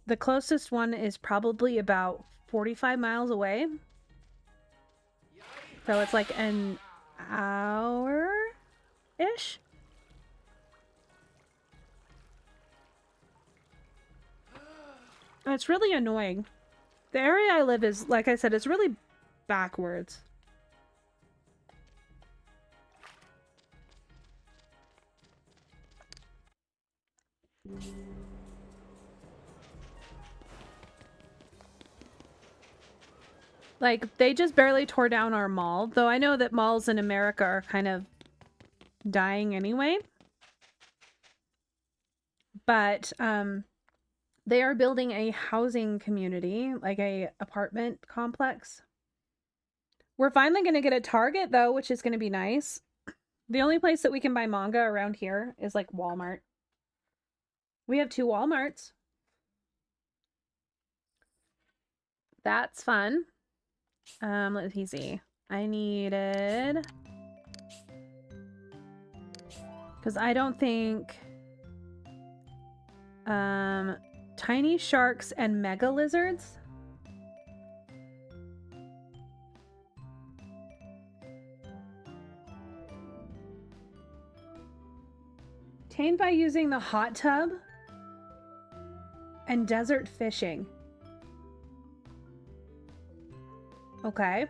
The closest one is probably about 45 miles away. So it's like an hour-ish. It's really annoying. The area I live is, like I said, it's really backwards. Like, they just barely tore down our mall, though I know that malls in America are kind of dying anyway. But, they are building a housing community, like a apartment complex. We're finally going to get a Target, though, which is going to be nice. The only place that we can buy manga around here is, like, Walmart. We have 2 Walmarts. That's fun. Let me see. I needed... Because I don't think... Tiny sharks and mega lizards. Tamed by using the hot tub and desert fishing. Okay.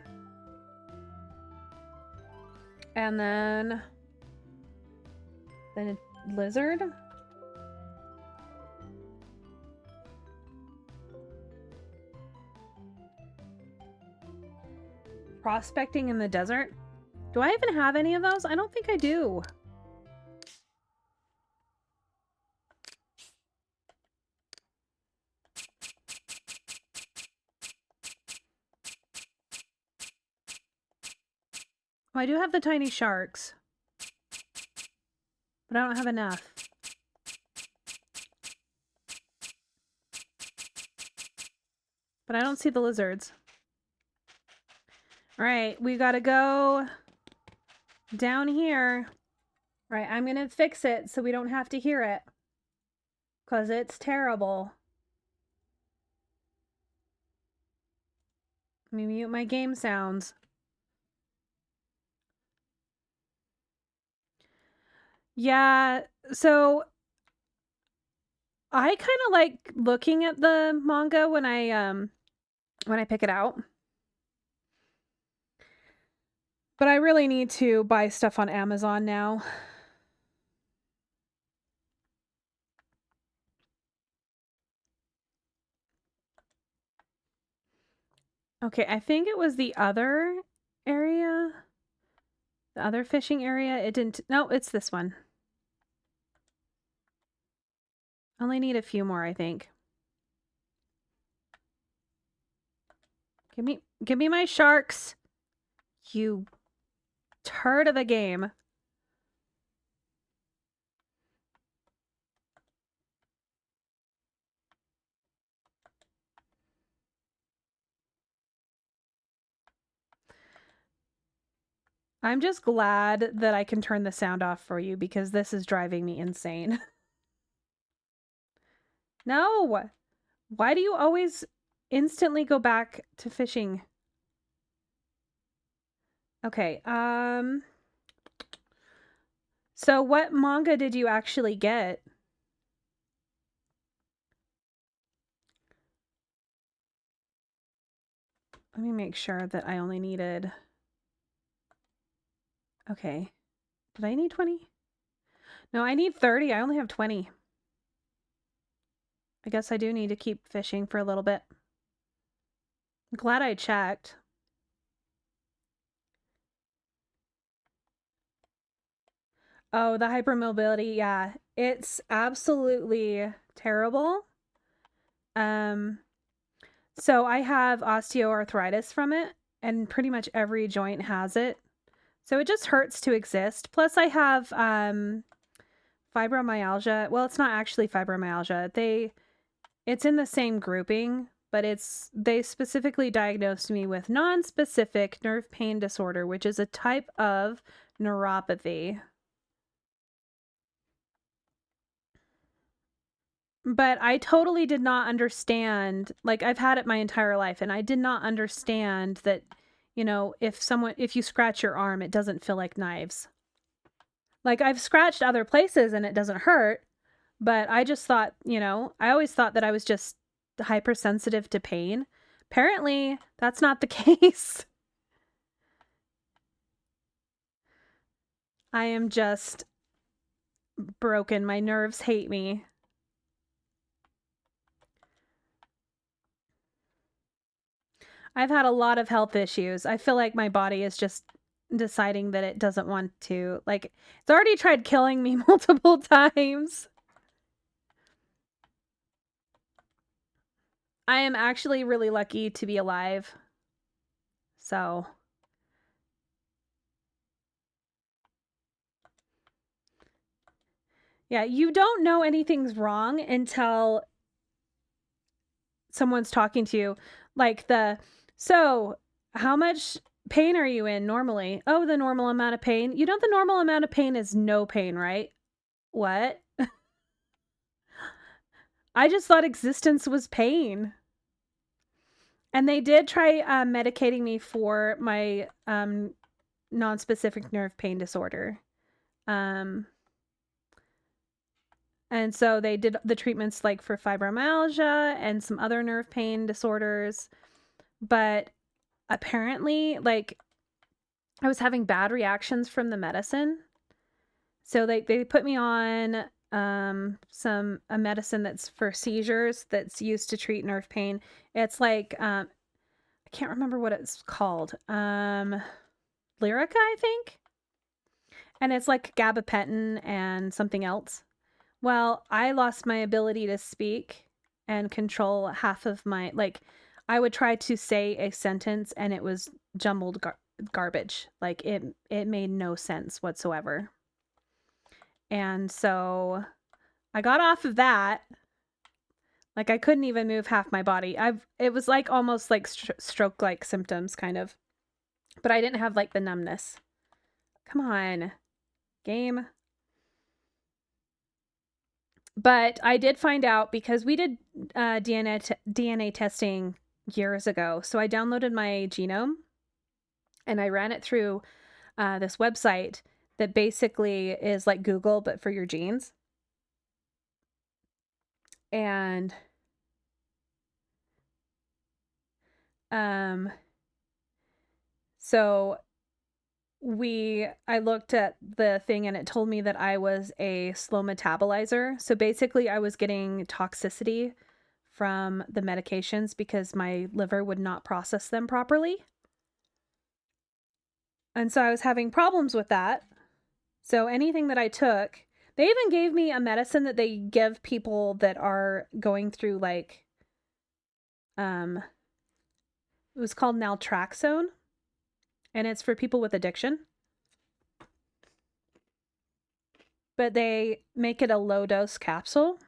And then a lizard. Prospecting in the desert. Do I even have any of those? I don't think I do. Oh, I do have the tiny sharks. But I don't have enough. But I don't see the lizards. Alright, we gotta go down here. Right, I'm gonna fix it so we don't have to hear it. Because it's terrible. Let me mute my game sounds. Yeah, so I kind of like looking at the manga when I pick it out. But I really need to buy stuff on Amazon now. Okay, I think it was the other area. The other fishing area. It didn't... No, it's this one. Only need a few more, I think. Give me my sharks. You turd of a game. I'm just glad that I can turn the sound off for you because this is driving me insane. No! Why do you always instantly go back to fishing? Okay, so what manga did you actually get? Let me make sure that I only needed... Okay. Did I need 20? No, I need 30. I only have 20. I guess I do need to keep fishing for a little bit. I'm glad I checked. Oh, the hypermobility, yeah. It's absolutely terrible. So I have osteoarthritis from it, and pretty much every joint has it. So it just hurts to exist. Plus I have fibromyalgia. Well, it's not actually fibromyalgia. It's in the same grouping, but they specifically diagnosed me with non-specific nerve pain disorder, which is a type of neuropathy. But I totally did not understand, like I've had it my entire life, and I did not understand that, you know, if you scratch your arm, it doesn't feel like knives. Like I've scratched other places and it doesn't hurt, but I just thought, you know, I always thought that I was just hypersensitive to pain. Apparently, that's not the case. I am just broken. My nerves hate me. I've had a lot of health issues. I feel like my body is just deciding that it doesn't want to. Like, it's already tried killing me multiple times. I am actually really lucky to be alive. So... Yeah, you don't know anything's wrong until someone's talking to you. Like so how much pain are you in normally? Oh, the normal amount of pain. You know the normal amount of pain is no pain, right? What? I just thought existence was pain. And they did try medicating me for my non-specific nerve pain disorder. And so they did the treatments like for fibromyalgia and some other nerve pain disorders. But apparently, like, I was having bad reactions from the medicine. So they put me on a medicine that's for seizures that's used to treat nerve pain. It's like I can't remember what it's called. Lyrica, I think. And it's like gabapentin and something else. Well, I lost my ability to speak and control half of my, like, I would try to say a sentence and it was jumbled garbage. Like, it made no sense whatsoever. And so I got off of that. Like, I couldn't even move half my body. It was like almost like stroke-like symptoms, kind of. But I didn't have like the numbness. Come on, game. But I did find out because we did DNA testing years ago. So I downloaded my genome and I ran it through this website that basically is like Google, but for your genes. And so I looked at the thing and it told me that I was a slow metabolizer. So basically I was getting toxicity from the medications because my liver would not process them properly. And so I was having problems with that. So anything that I took, they even gave me a medicine that they give people that are going through like, it was called naltrexone, and it's for people with addiction. But they make it a low dose capsule,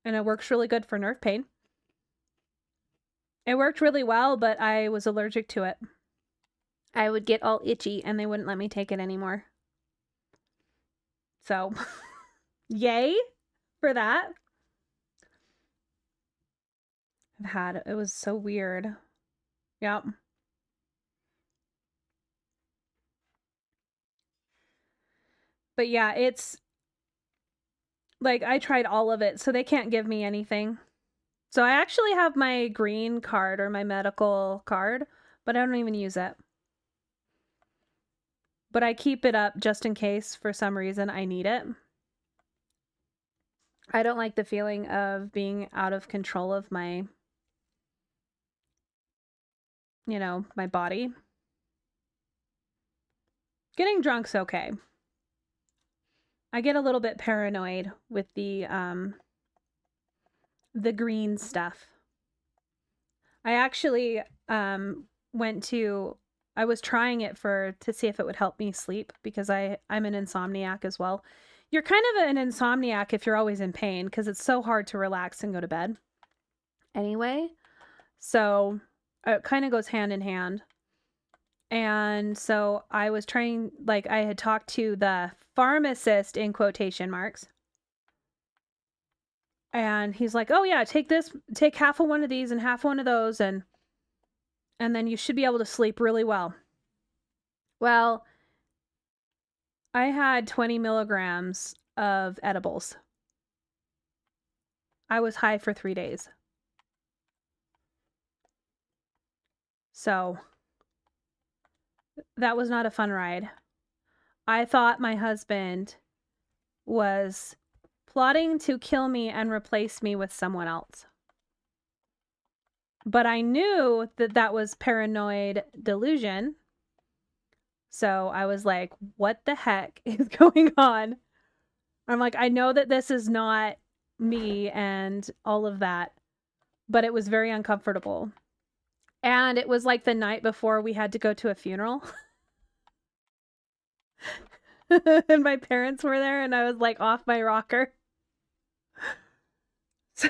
and it works really good for nerve pain. It worked really well, but I was allergic to it. I would get all itchy and they wouldn't let me take it anymore. So, yay for that. It was so weird. Yep. But yeah, it's like I tried all of it, so they can't give me anything. So I actually have my green card or my medical card, but I don't even use it. But I keep it up just in case for some reason I need it. I don't like the feeling of being out of control of my, my body. Getting drunk's okay. I get a little bit paranoid with the green stuff. I actually I was trying it to see if it would help me sleep because I'm an insomniac as well. You're kind of an insomniac if you're always in pain because it's so hard to relax and go to bed. Anyway, so it kind of goes hand in hand. And so I was trying, like I had talked to the pharmacist in quotation marks. And he's like, oh yeah, take half of one of these and half one of those and then you should be able to sleep really well. Well, I had 20 milligrams of edibles. I was high for 3 days. So that was not a fun ride. I thought my husband was plotting to kill me and replace me with someone else. But I knew that was paranoid delusion. So I was like, what the heck is going on? I'm like, I know that this is not me and all of that, but it was very uncomfortable. And it was like the night before we had to go to a funeral. And my parents were there and I was like off my rocker. So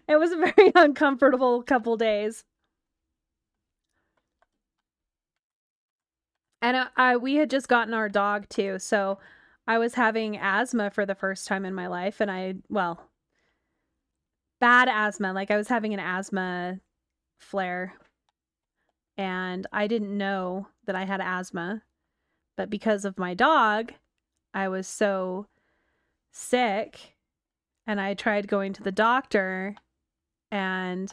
it was a very uncomfortable couple days. And we had just gotten our dog too, so I was having asthma for the first time in my life, and bad asthma. Like I was having an asthma flare, and I didn't know that I had asthma, but because of my dog, I was so sick, and I tried going to the doctor, and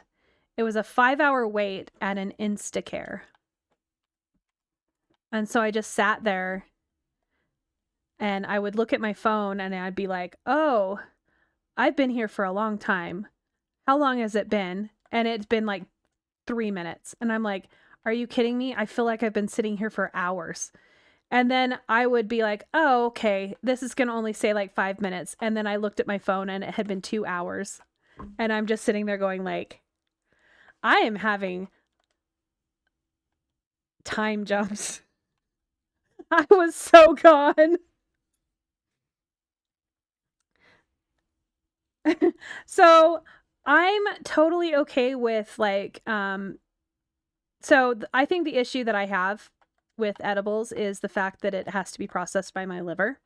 it was a 5-hour wait at an Instacare. And so I just sat there and I would look at my phone and I'd be like, oh, I've been here for a long time. How long has it been? And it's been like 3 minutes. And I'm like, Are you kidding me? I feel like I've been sitting here for hours. And then I would be like, oh, okay, this is going to only say like 5 minutes. And then I looked at my phone and it had been 2 hours. And I'm just sitting there going like, I am having time jumps. I was so gone. So I'm totally okay with like, I think the issue that I have with edibles is the fact that it has to be processed by my liver.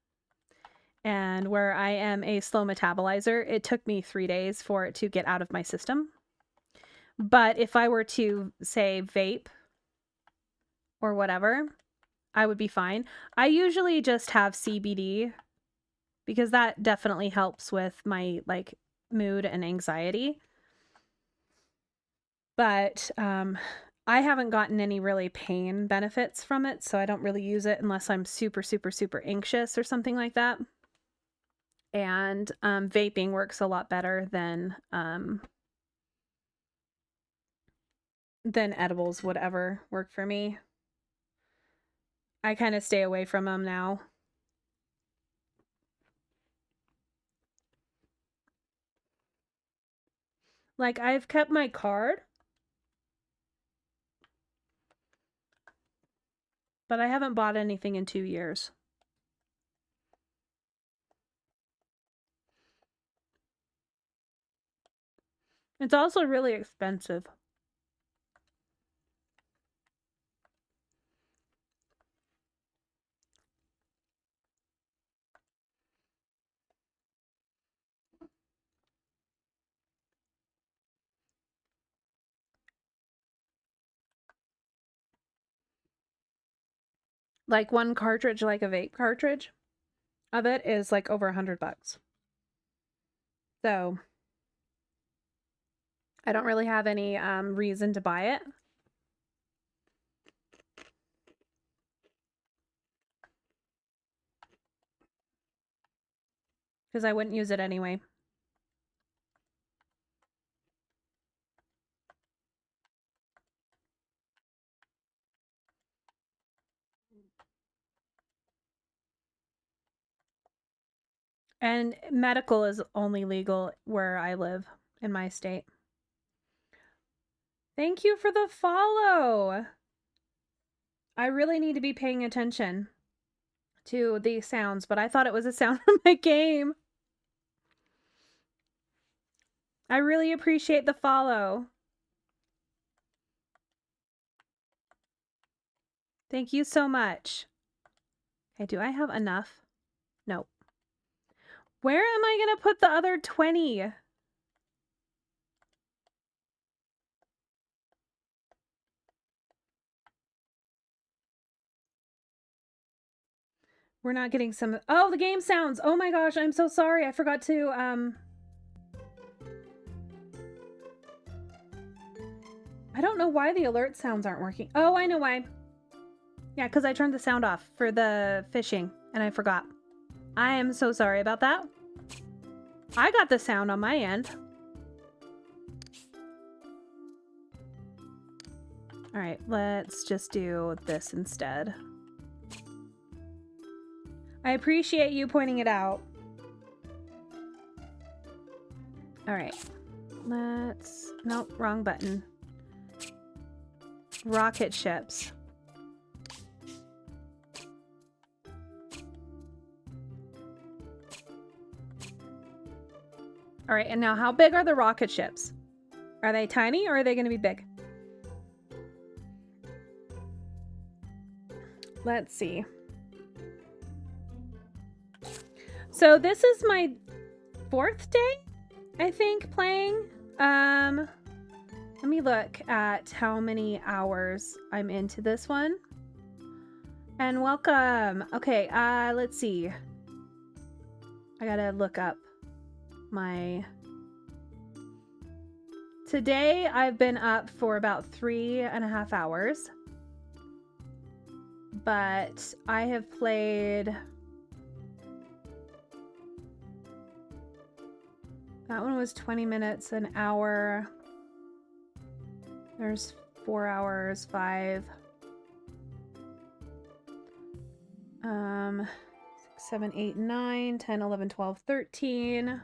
And where I am a slow metabolizer, it took me 3 days for it to get out of my system. But if I were to, say, vape or whatever, I would be fine. I usually just have CBD because that definitely helps with my like mood and anxiety. But I haven't gotten any really pain benefits from it, so I don't really use it unless I'm super, super, super anxious or something like that. And vaping works a lot better than edibles would ever work for me. I kind of stay away from them now. Like, I've kept my card, but I haven't bought anything in 2 years. It's also really expensive. Like one cartridge, like a vape cartridge of it is like over $100. So I don't really have any reason to buy it. Because I wouldn't use it anyway. And medical is only legal where I live in my state. Thank you for the follow. I really need to be paying attention to these sounds, but I thought it was a sound from my game. I really appreciate the follow. Thank you so much. Okay, do I have enough? Nope. Where am I going to put the other 20? We're not getting some... Oh, the game sounds! Oh my gosh, I'm so sorry. I forgot to, I don't know why the alert sounds aren't working. Oh, I know why. Yeah, because I turned the sound off for the fishing, and I forgot. I am so sorry about that. I got the sound on my end. All right, let's just do this instead. I appreciate you pointing it out. All right, let's... Nope, wrong button. Rocket ships. All right, and now how big are the rocket ships? Are they tiny or are they going to be big? Let's see. So this is my 4th day, I think, playing. Let me look at how many hours I'm into this one. And welcome. Okay, let's see. I gotta look up my... Today I've been up for about 3.5 hours. But I have played... That one was 20 minutes, an hour. There's 4 hours, 5. 6, 7, 8, 9, 10, 11, 12, 13,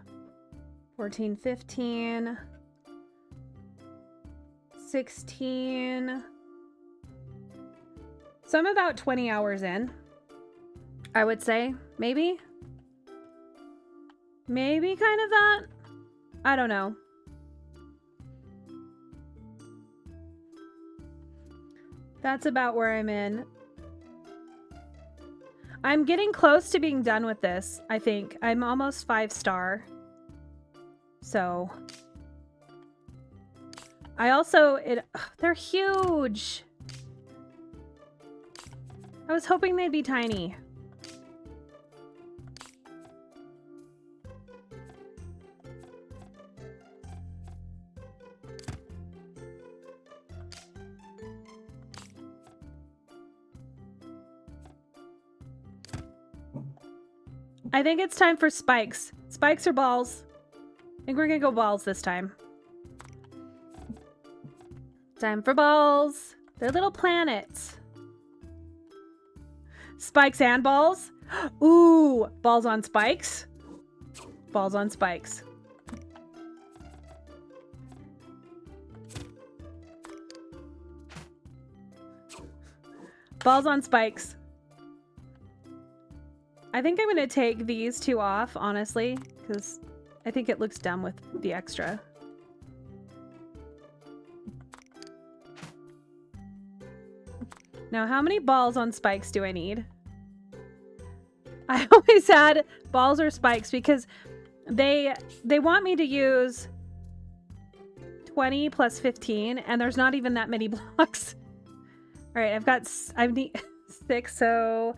14, 15, 16. So I'm about 20 hours in, I would say. Maybe kind of that. I don't know. That's about where I'm in. I'm getting close to being done with this, I think. I'm almost 5-star. So. I also, they're huge. I was hoping they'd be tiny. I think it's time for spikes. Spikes or balls? I think we're gonna go balls this time. Time for balls. They're little planets. Spikes and balls? Ooh, balls on spikes? Balls on spikes. Balls on spikes. I think I'm going to take these two off, honestly, because I think it looks dumb with the extra. Now, how many balls on spikes do I need? I always had balls or spikes because they want me to use 20 plus 15, and there's not even that many blocks. All right, I need 6, so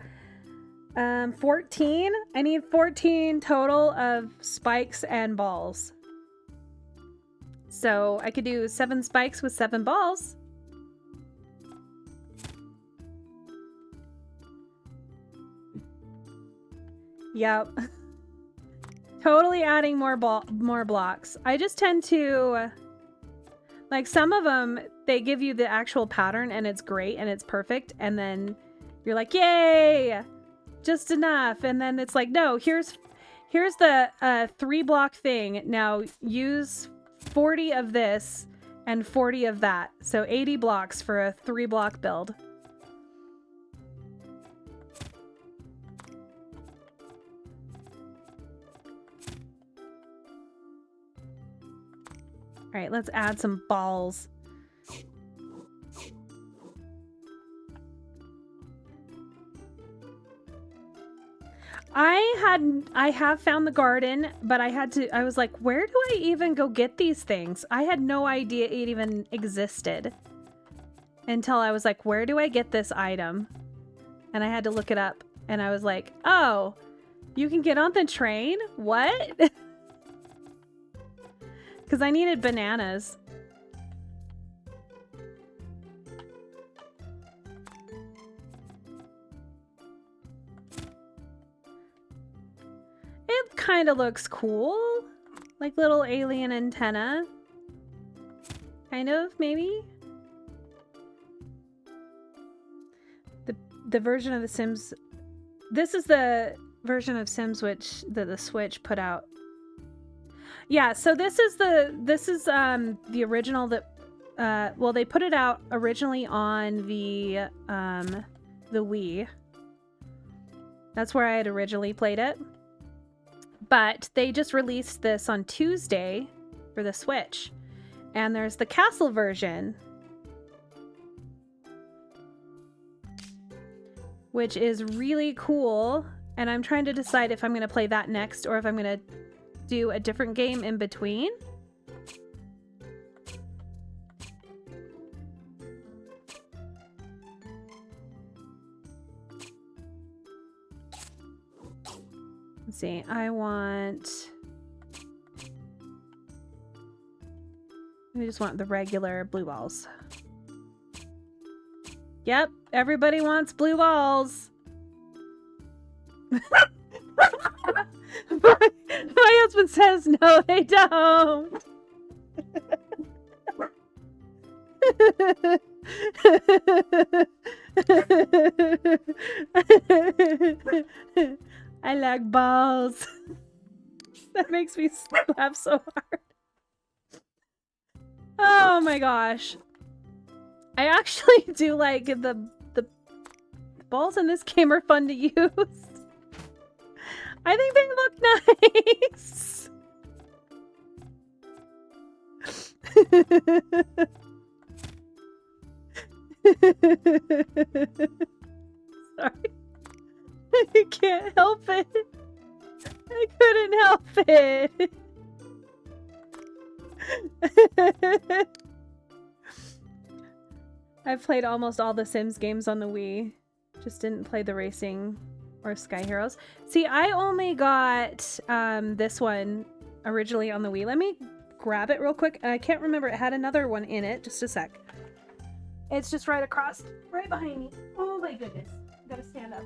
14. I need 14 total of spikes and balls. So I could do 7 spikes with 7 balls. Yep. Totally adding more blocks. I just tend to, like, some of them, they give you the actual pattern and it's great and it's perfect, and then you're like, yay, just enough. And then it's like, no, here's the 3-block thing. Now use 40 of this and 40 of that. So 80 blocks for a 3-block build. All right, let's add some balls. I have found the garden, but I was like, where do I even go get these things? I had no idea it even existed until I was like, where do I get this item? And I had to look it up, and I was like, oh, you can get on the train? What? Because I needed bananas. It kind of looks cool. Like little alien antenna. Kind of, maybe? The version of The Sims... This is the version of Sims which the Switch put out. Yeah, so this is the original that well, they put it out originally on the Wii. That's where I had originally played it. But they just released this on Tuesday for the Switch. And there's the castle version, which is really cool, and I'm trying to decide if I'm going to play that next or if I'm going to do a different game in between. Let's see, I just want the regular blue balls. Yep, everybody wants blue balls. My husband says no, they don't. I like balls. That makes me laugh so hard. Oh my gosh. I actually do like the balls in this game are fun to use. I think they look nice. Sorry. I can't help it. I couldn't help it. I've played almost all the Sims games on the Wii. Just didn't play the racing or Sky Heroes. See, I only got this one originally on the Wii. Let me grab it real quick. I can't remember. It had another one in it. Just a sec. It's just right across, right behind me. Oh my goodness. I gotta stand up.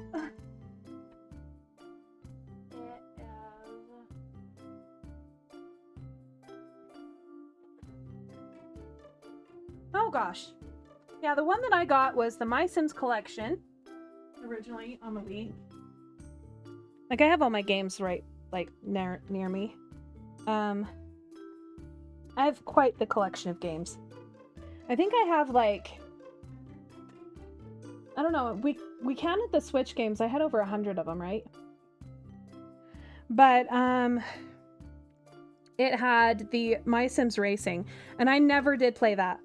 Oh gosh. Yeah, the one that I got was the My Sims Collection. Originally on the Wii. Like, I have all my games right, like, near me. I have quite the collection of games. I think I have, like... I don't know, we counted the Switch games. I had over 100 of them, right? But, it had the My Sims Racing, and I never did play that.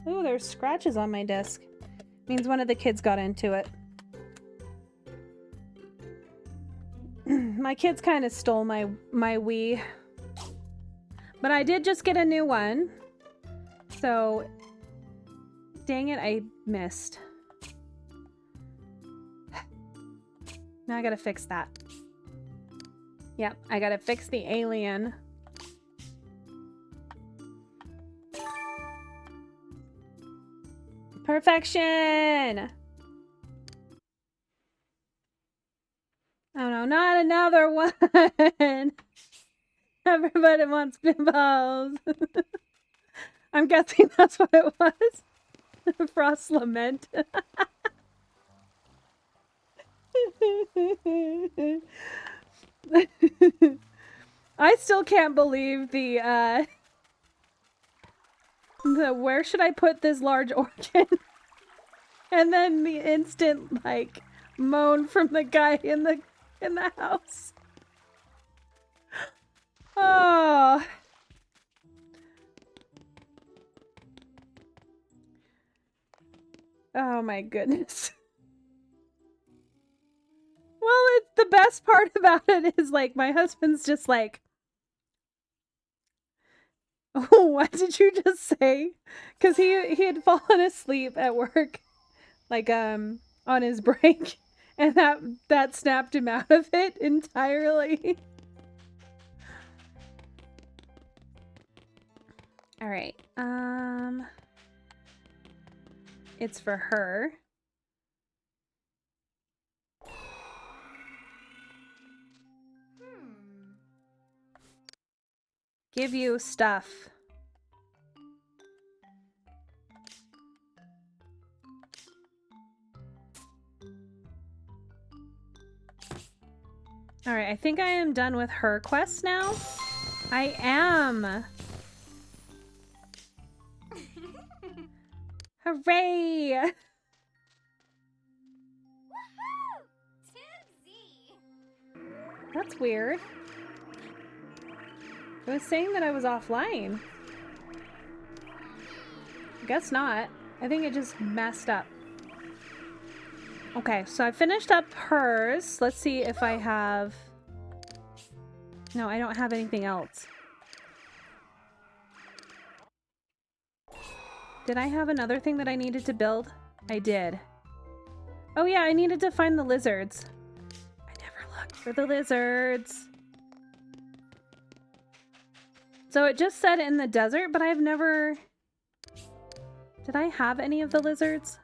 Ooh, there's scratches on my disc. Means one of the kids got into it. My kids kind of stole my Wii. But I did just get a new one. So, dang it, I missed. Now I gotta fix that. Yep, I gotta fix the alien. Perfection! Oh no, not another one! Everybody wants pinballs. I'm guessing that's what it was. Frost Lament. I still can't believe the where should I put this large organ? And then the instant, like, moan from the guy in the house. Oh. Oh my goodness. Well, the best part about it is, like, my husband's just like, oh, what did you just say? Because he had fallen asleep at work, like, on his break, and that snapped him out of it entirely. All right. It's for her. Give you stuff. All right, I think I am done with her quest now. I am. Hooray! That's weird. It was saying that I was offline. Guess not. I think it just messed up. Okay, so I finished up hers. Let's see if I have... No, I don't have anything else. Did I have another thing that I needed to build? I did. Oh yeah, I needed to find the lizards. I never looked for the lizards. So it just said in the desert, but I've never... Did I have any of the lizards?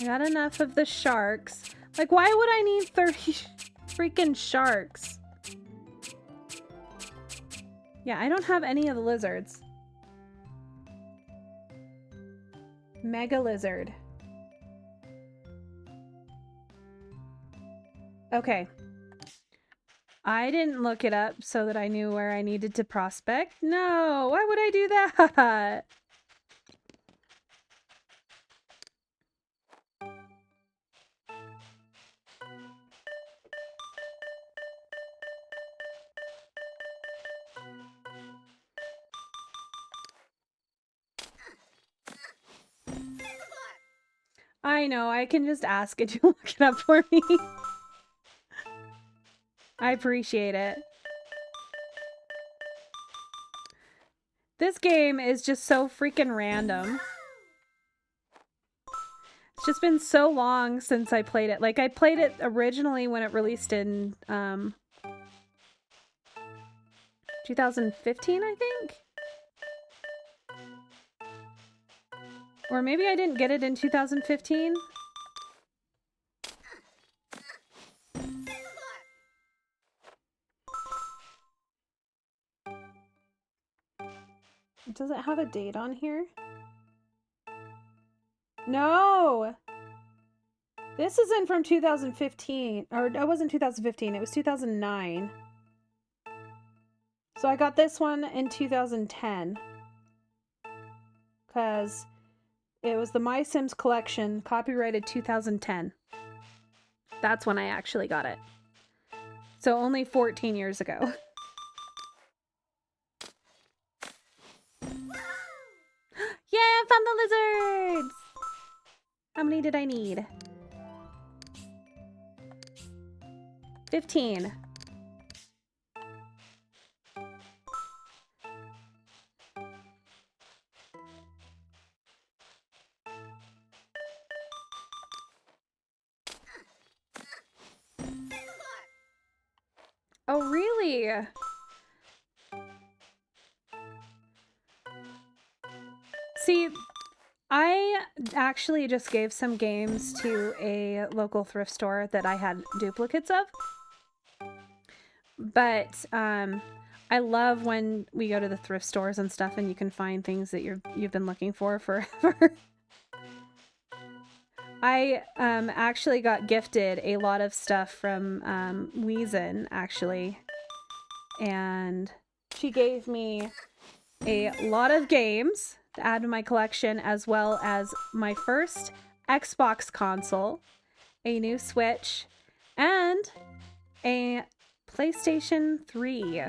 I got enough of the sharks. Like, why would I need 30 freaking sharks? Yeah, I don't have any of the lizards. Mega lizard. Okay. I didn't look it up so that I knew where I needed to prospect. No, why would I do that? I know, I can just ask it to look it up for me. I appreciate it. This game is just so freaking random. It's just been so long since I played it. Like, I played it originally when it released in 2015, I think? Or maybe I didn't get it in 2015? Does it have a date on here? No! This isn't from 2015. Or it wasn't 2015, it was 2009. So I got this one in 2010. Because it was the My Sims collection, copyrighted 2010. That's when I actually got it. So only 14 years ago. Yeah, I found the lizards! How many did I need? 15. Oh, really? See, I actually just gave some games to a local thrift store that I had duplicates of. But I love when we go to the thrift stores and stuff and you can find things that you've been looking for forever. I actually got gifted a lot of stuff from Weezin, actually. And she gave me a lot of games to add to my collection, as well as my first Xbox console, a new Switch, and a PlayStation 3.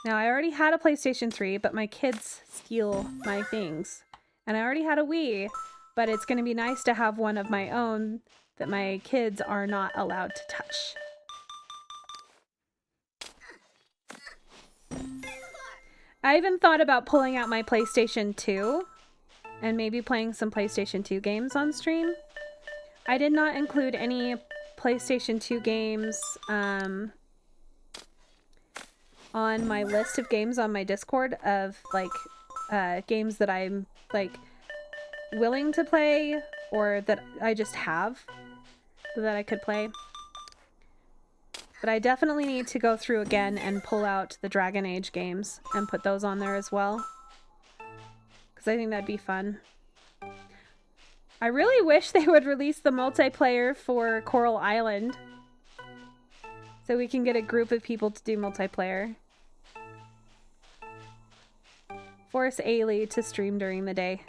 Now, I already had a PlayStation 3, but my kids steal my things. And I already had a Wii, but it's going to be nice to have one of my own that my kids are not allowed to touch. I even thought about pulling out my PlayStation 2 and maybe playing some PlayStation 2 games on stream. I did not include any PlayStation 2 games on my list of games on my Discord of like games that I'm like willing to play or that I just have so that I could play. But I definitely need to go through again and pull out the Dragon Age games and put those on there as well. Because I think that'd be fun. I really wish they would release the multiplayer for Coral Island. So we can get a group of people to do multiplayer. Force Ailey to stream during the day.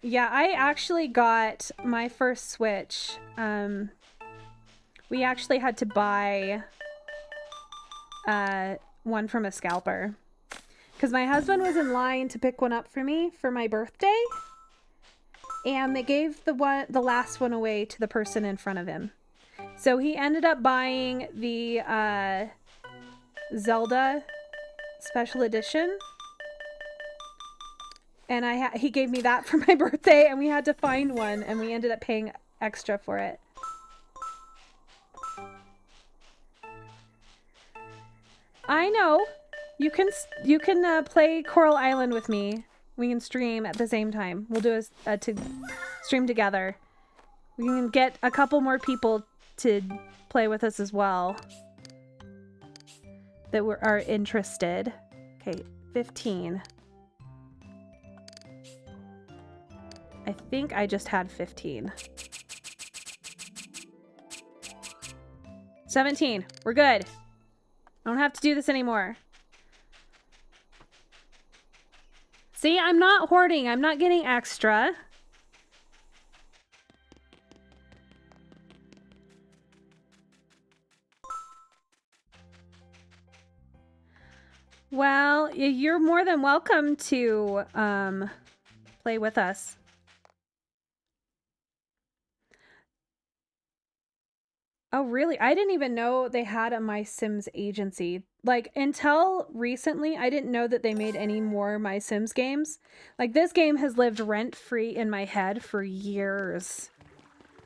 Yeah, I actually got my first Switch. We actually had to buy one from a scalper. Because my husband was in line to pick one up for me for my birthday. And they gave the last one away to the person in front of him. So he ended up buying the Zelda Special Edition. And he gave me that for my birthday, and we had to find one, and we ended up paying extra for it. I know. You can play Coral Island with me. We can stream at the same time. We'll do a stream together. We can get a couple more people to play with us as well that are interested. Okay, 15. I think I just had 15. 17. We're good. I don't have to do this anymore. See, I'm not hoarding. I'm not getting extra. Well, you're more than welcome to play with us. Oh, really? I didn't even know they had a My Sims agency. Like, until recently, I didn't know that they made any more My Sims games. Like, this game has lived rent-free in my head for years.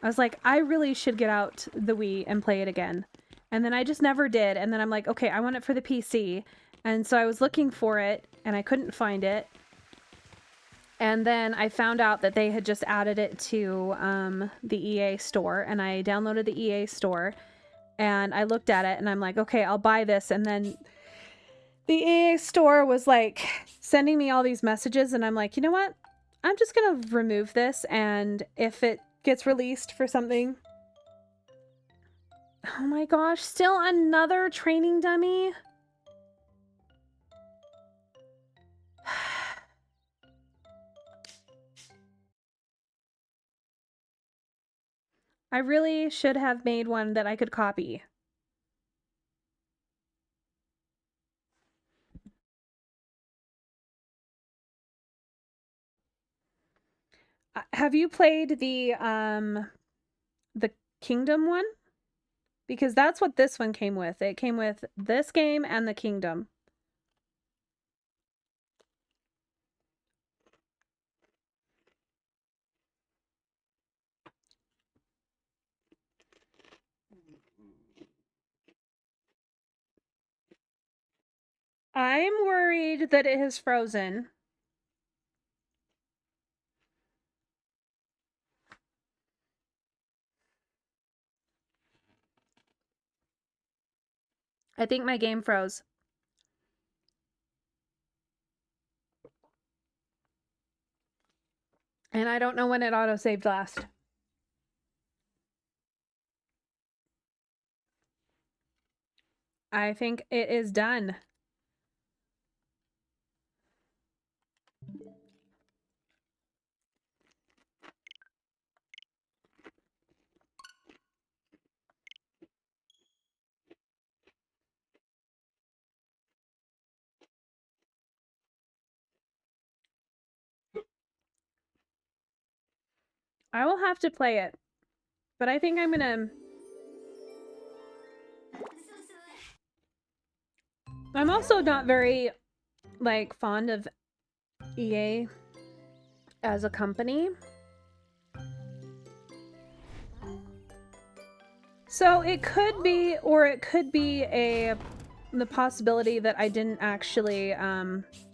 I was like, I really should get out the Wii and play it again. And then I just never did. And then I'm like, okay, I want it for the PC. And so I was looking for it, and I couldn't find it. And then I found out that they had just added it to the EA store, and I downloaded the EA store, and I looked at it, and I'm like, okay, I'll buy this. And then the EA store was like sending me all these messages, and I'm like, you know what? I'm just gonna remove this, and if it gets released for something... Oh my gosh, still another training dummy? I really should have made one that I could copy. Have you played the Kingdom one? Because that's what this one came with. It came with this game and the Kingdom. I'm worried that it has frozen. I think my game froze. And I don't know when it auto-saved last. I think it is done. I will have to play it. But I think I'm gonna... I'm also not very, like, fond of EA as a company. So it could be, or it could be the possibility that I didn't actually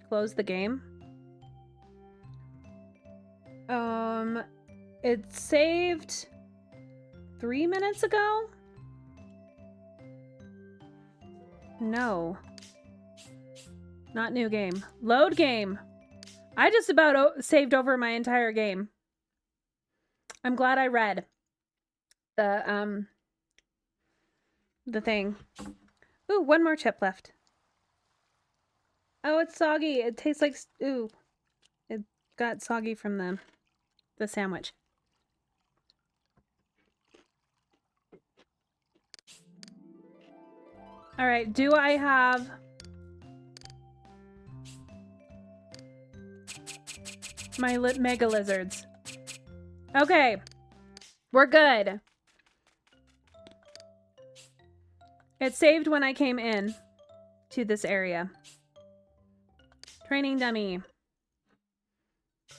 close the game. It saved 3 minutes ago? No. Not new game. Load game. I just about saved over my entire game. I'm glad I read the thing. Ooh, one more chip left. Oh, it's soggy. It tastes like... Ooh. It got soggy from the sandwich. Alright, do I have... my mega lizards? Okay. We're good. It saved when I came in to this area. Training dummy.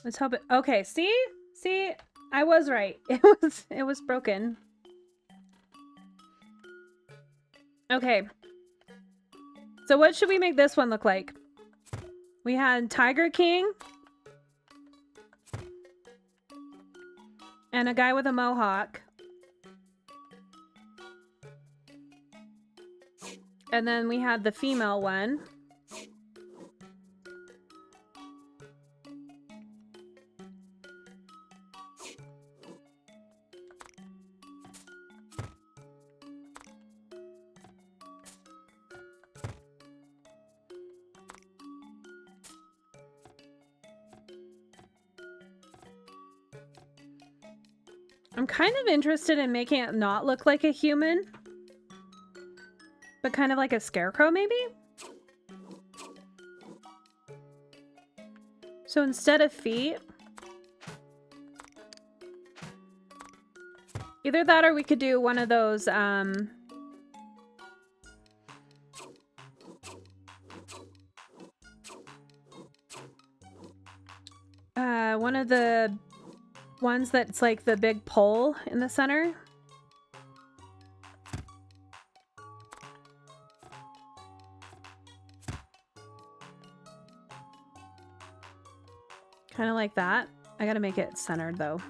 Let's hope it... Okay, see? See? I was right. It was broken. Okay. So what should we make this one look like? We had Tiger King. And a guy with a mohawk. And then we had the female one. I'm kind of interested in making it not look like a human, but kind of like a scarecrow, maybe? So instead of feet, either that or we could do one of those, one of the ones that's like the big pole in the center. Kind of like that. I gotta make it centered though.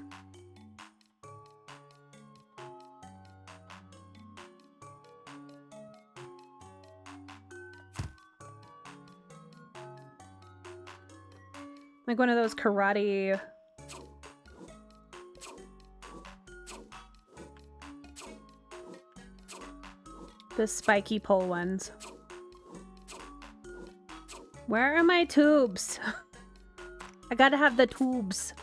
Like one of those karate. The spiky pole ones. Where are my tubes? I gotta have the tubes.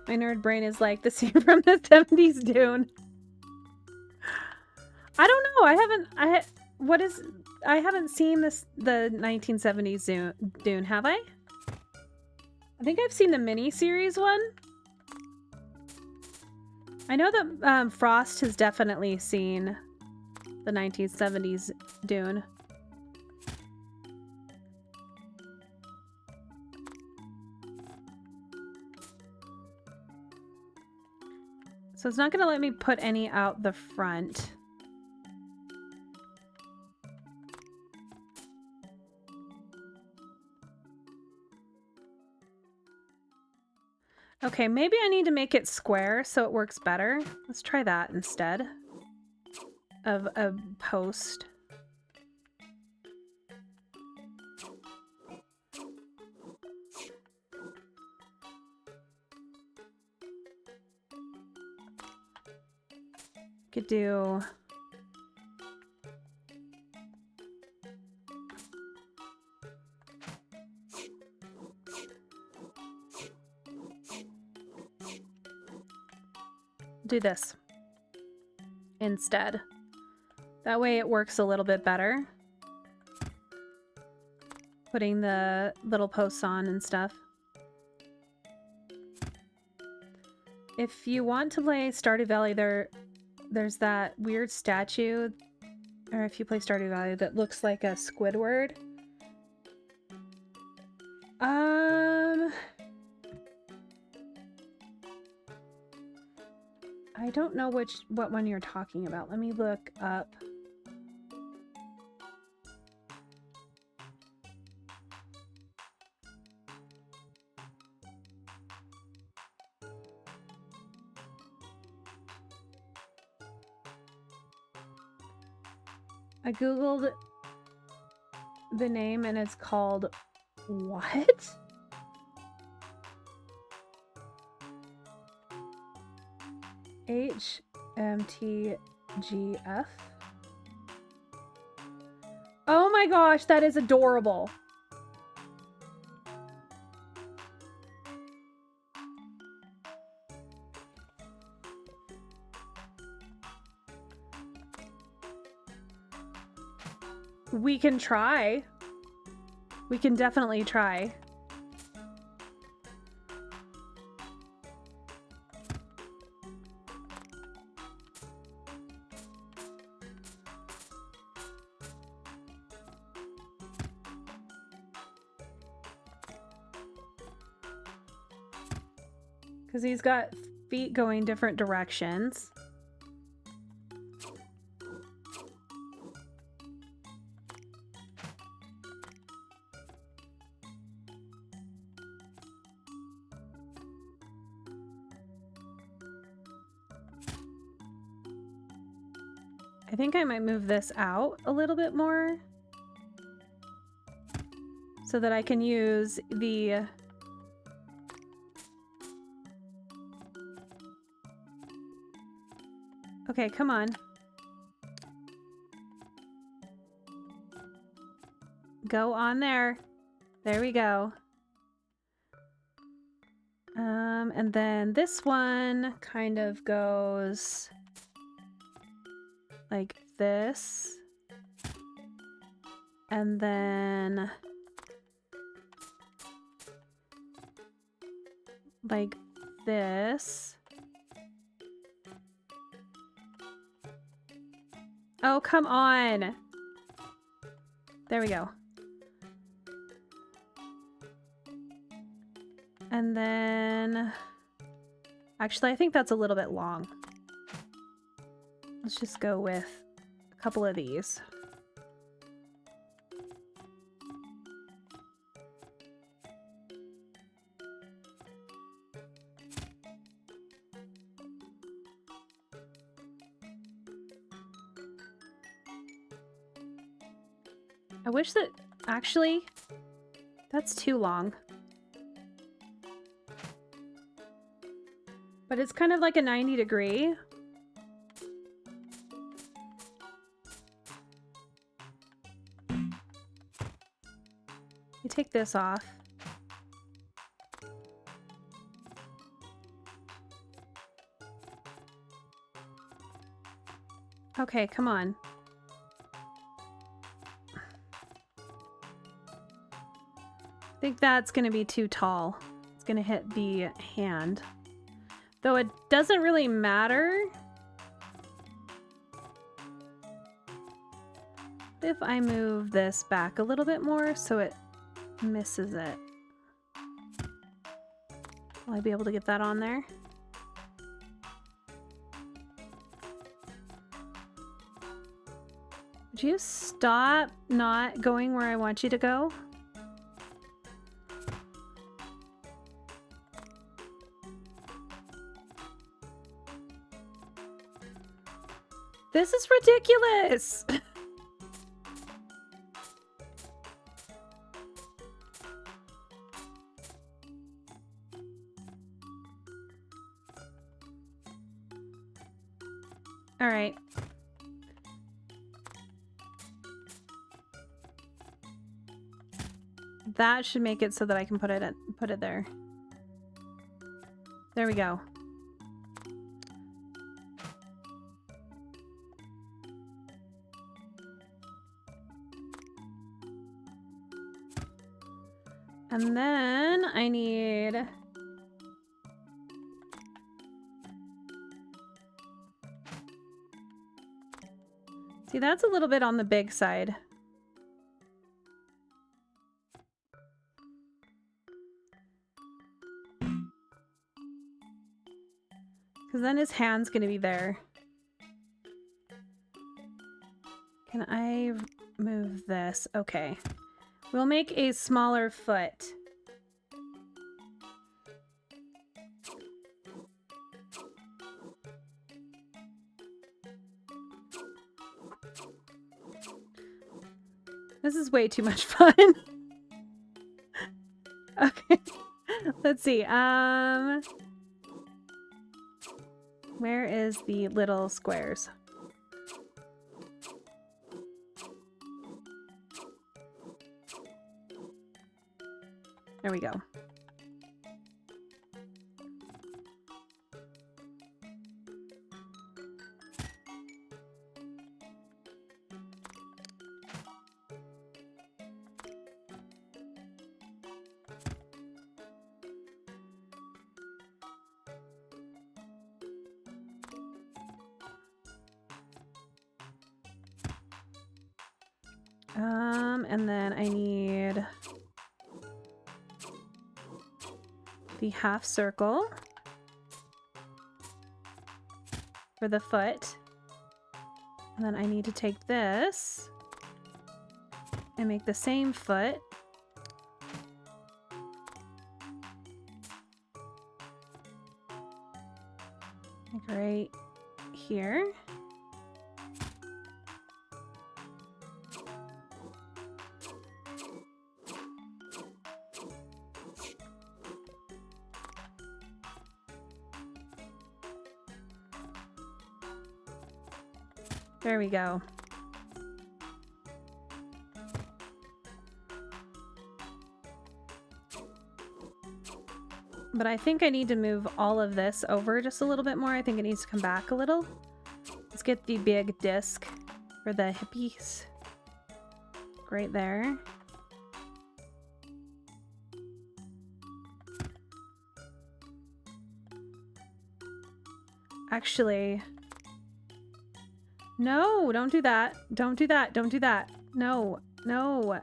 My nerd brain is like the scene from the 70s Dune. I don't know. I haven't seen the 1970s Dune, have I? I think I've seen the mini-series one. I know that Frost has definitely seen the 1970s Dune. So it's not going to let me put any out the front. Okay, maybe I need to make it square so it works better. Let's try that instead of a post. Could do this instead. That way it works a little bit better. Putting the little posts on and stuff. If you want to play Stardew Valley, there's that weird statue, or if you play Stardew Valley, that looks like a Squidward. I don't know what one you're talking about. Let me look up. I googled the name and it's called what? HMTGF. Oh my gosh, that is adorable. We can try. We can definitely try. Because he's got feet going different directions. I think I might move this out a little bit more so that I can use the okay, come on. Go on there. There we go. And then this one kind of goes like this. And then like this. Oh, come on. There we go. And then actually, I think that's a little bit long. Let's just go with a couple of these. I wish that actually that's too long. But it's kind of like a 90-degree. You take this off. Okay, come on. I think that's going to be too tall. It's going to hit the hand. Though it doesn't really matter if I move this back a little bit more so it misses it. Will I be able to get that on there? Would you stop not going where I want you to go? This is ridiculous! All right. That should make it so that I can put it there. There we go. And then I need see, that's a little bit on the big side. Because then his hand's going to be there. Can I move this? Okay. We'll make a smaller foot. This is way too much fun. Okay. Let's see. Where is the little squares? There we go. And then I need the half circle. for the foot. And then I need to take this and make the same foot. Like right here. There we go. But I think I need to move all of this over just a little bit more. I think it needs to come back a little. Let's get the big disc for the hippies. Right there. Actually... No, don't do that. Don't do that. Don't do that. No, no.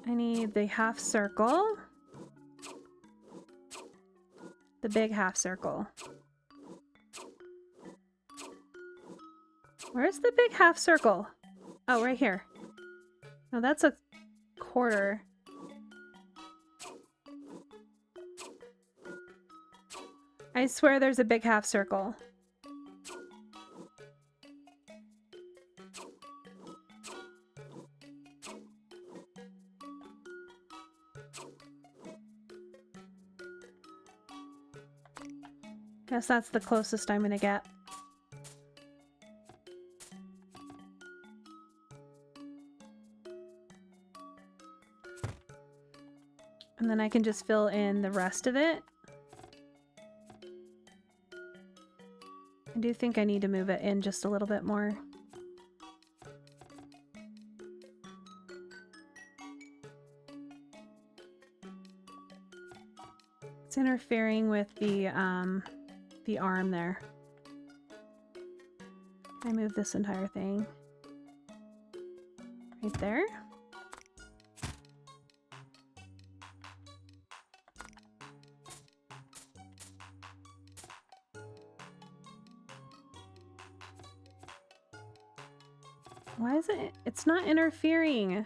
I need the half circle. The big half circle. Where's the big half circle? Oh, right here. No, that's a quarter. I swear there's a big half circle. Guess that's the closest I'm gonna get. And then I can just fill in the rest of it. I do think I need to move it in just a little bit more. It's interfering with the arm there. I move this entire thing right there. Why is it? It's not interfering.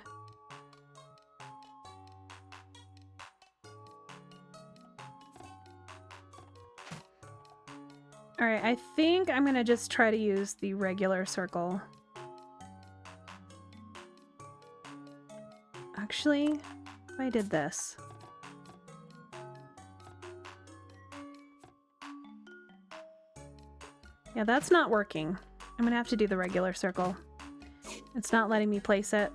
All right, I think I'm gonna just try to use the regular circle. Actually, if I did this. Yeah, that's not working. I'm gonna have to do the regular circle. It's not letting me place it.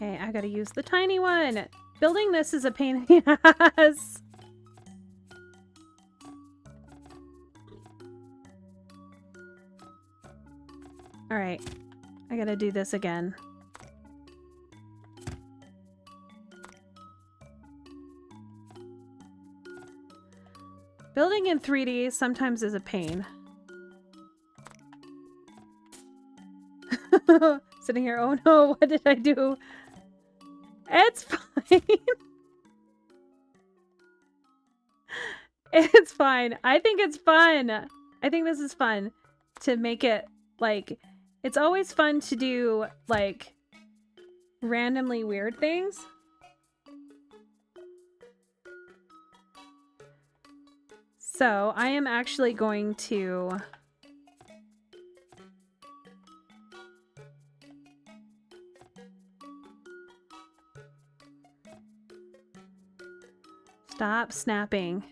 Okay, I gotta use the tiny one. Building this is a pain in the ass. All right, I gotta do this again. Building in 3D sometimes is a pain. Sitting here, oh no, what did I do? It's fine. It's fine. I think it's fun. I think this is fun to make it like, it's always fun to do like randomly weird things. So I am actually going to Stop snapping.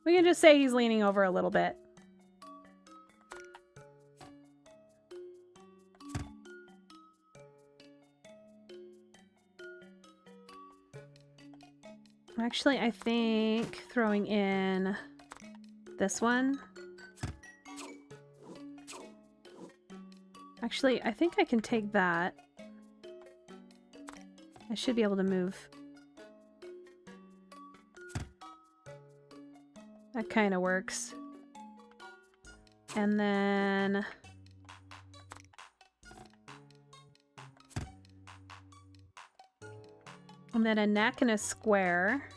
We can just say he's leaning over a little bit. Actually, I think throwing in this one. Actually, I think I can take that. I should be able to move. That kind of works. And then... and then a neck and a square.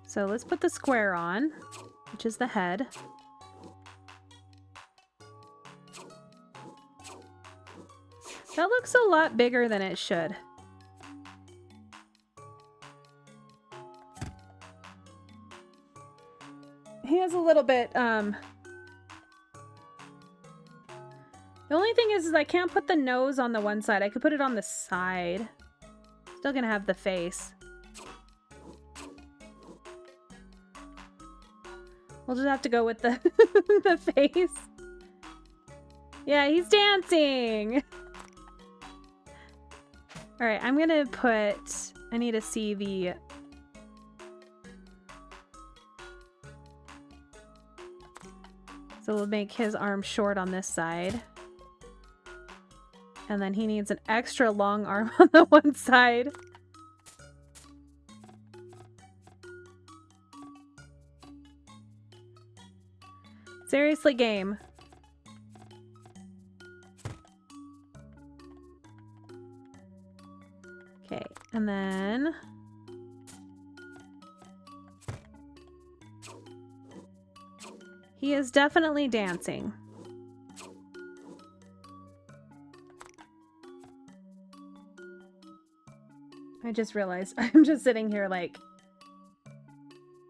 So let's put the square on, which is the head. That looks a lot bigger than it should. He has a little bit, the only thing is I can't put the nose on the one side. I could put it on the side. Still gonna have the face. We'll just have to go with the the face. Yeah, he's dancing. All right, I'm gonna put, I need to see the, so we'll make his arm short on this side. And then he needs an extra long arm on the one side. Seriously, game. Okay, and then... he is definitely dancing. I just realized I'm just sitting here like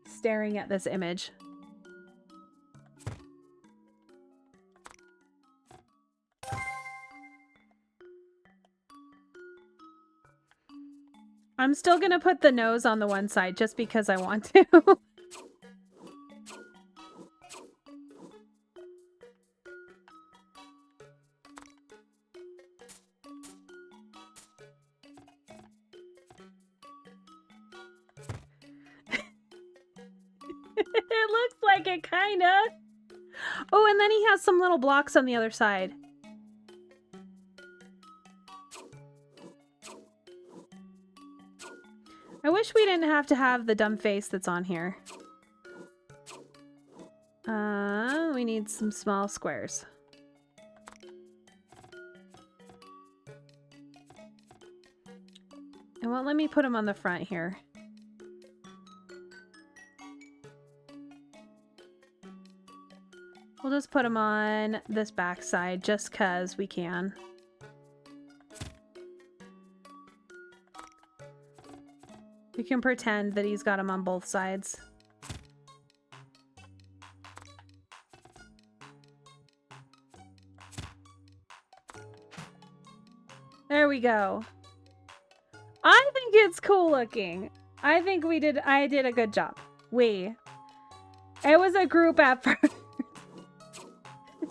staring at this image. I'm still gonna put the nose on the one side just because I want to. It looks like it, kinda. Oh, and then he has some little blocks on the other side. I wish we didn't have to have the dumb face that's on here. We need some small squares. It won't let me put them on the front here. We'll just put them on this back side just 'cause we can. We can pretend that he's got them on both sides. There we go. I think it's cool looking. I think I did a good job. It was a group effort.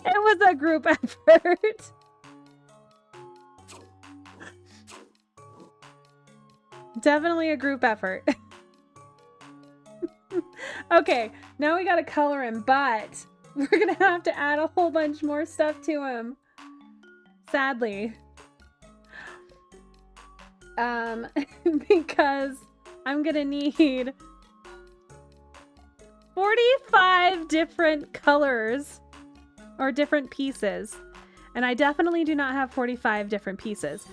It was a group effort. Definitely a group effort. Okay, now we gotta color him, but we're gonna have to add a whole bunch more stuff to him. Sadly. Because I'm gonna need 45 different colors or different pieces. And I definitely do not have 45 different pieces.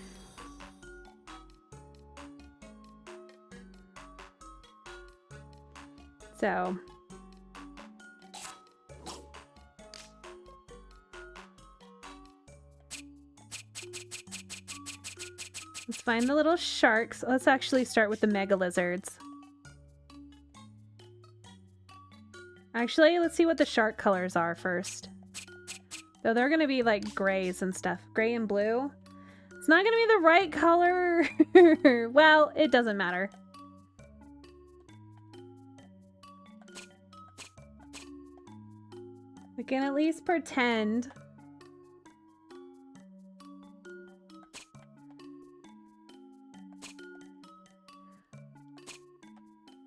So let's find the little sharks. Let's actually start with the mega lizards. Actually, let's see what the shark colors are first. So they're gonna be like grays and stuff. Gray and blue. It's not gonna be the right color. Well, it doesn't matter. We can at least pretend.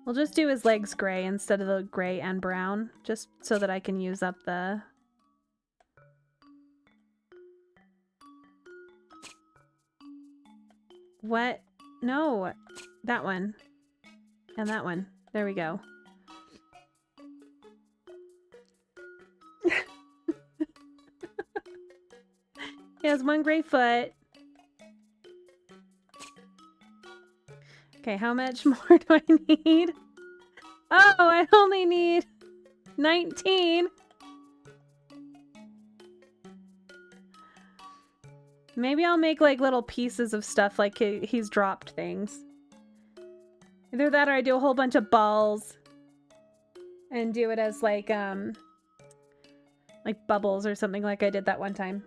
We'll just do his legs gray instead of the gray and brown, just so that I can use up the... What? No, that one. And that one. There we go. He has one gray foot. Okay, how much more do I need? Oh, I only need 19. Maybe I'll make like little pieces of stuff like he's dropped things. Either that or I do a whole bunch of balls and do it as like bubbles or something like I did that one time.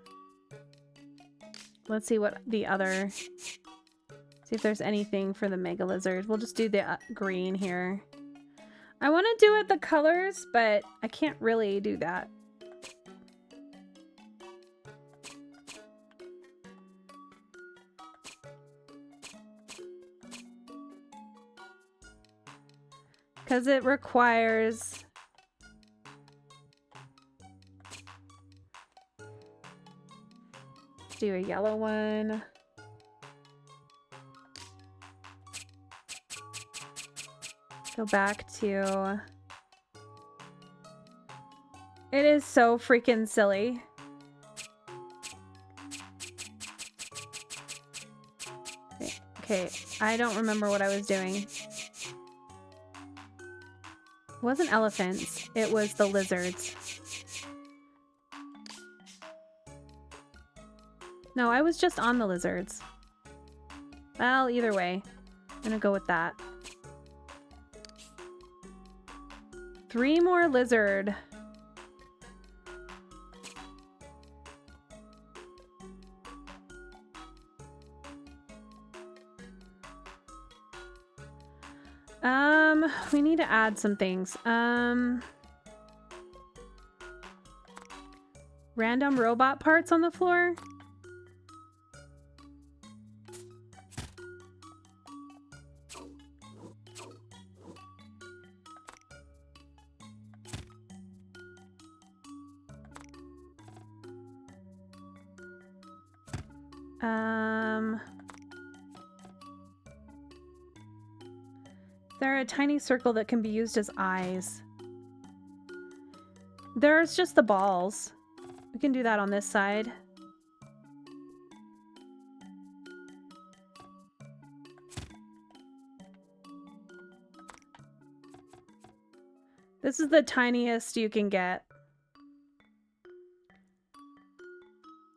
Let's see what the other... See if there's anything for the Mega Lizard. We'll just do the green here. I want to do it the colors, but I can't really do that. Because it requires... Let's do a yellow one. Go back to... It is so freaking silly. Okay, I don't remember what I was doing. It wasn't elephants, it was the lizards. No, I was just on the lizards. Well, either way, I'm gonna go with that. 3 more lizard. We need to add some things. Random robot parts on the floor. They're a tiny circle that can be used as eyes. There's just the balls. We can do that on this side. This is the tiniest you can get.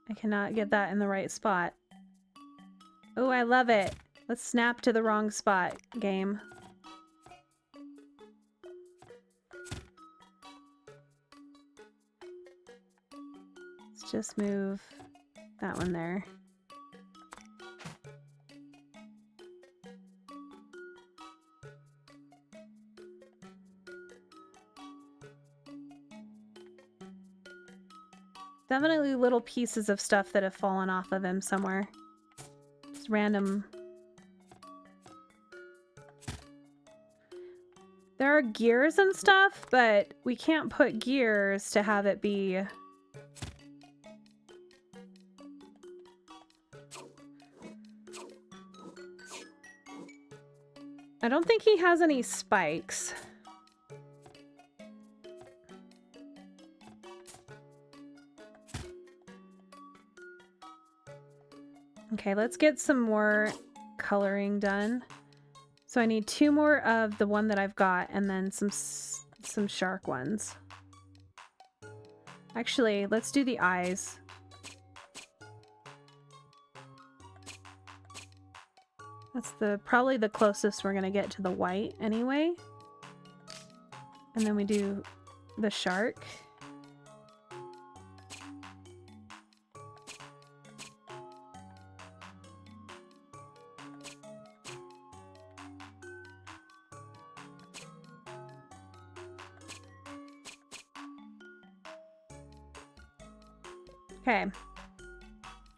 I cannot get that in the right spot. Oh, I love it. Let's snap to the wrong spot, game. Let's just move that one there. Definitely little pieces of stuff that have fallen off of him somewhere. Just random. There are gears and stuff, but we can't put gears to have it be... I don't think he has any spikes. Okay, let's get some more coloring done. So I need 2 more of the one that I've got and then some shark ones. Actually, let's do the eyes. That's probably the closest we're gonna get to the white anyway. And then we do the shark. Okay.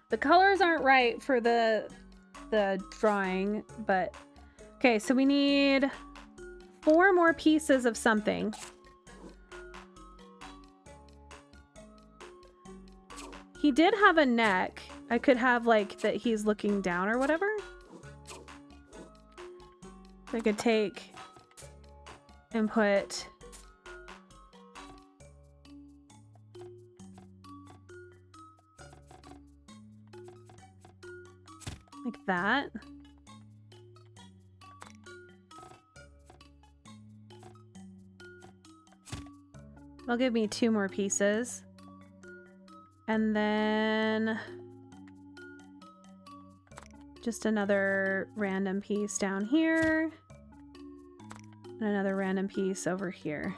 The colors aren't right for the drawing, but okay, so we need 4 more pieces of something. He did have a neck. I could have like that he's looking down or whatever. I could take and put like that. That'll give me 2 more pieces. And then just another random piece down here. And another random piece over here.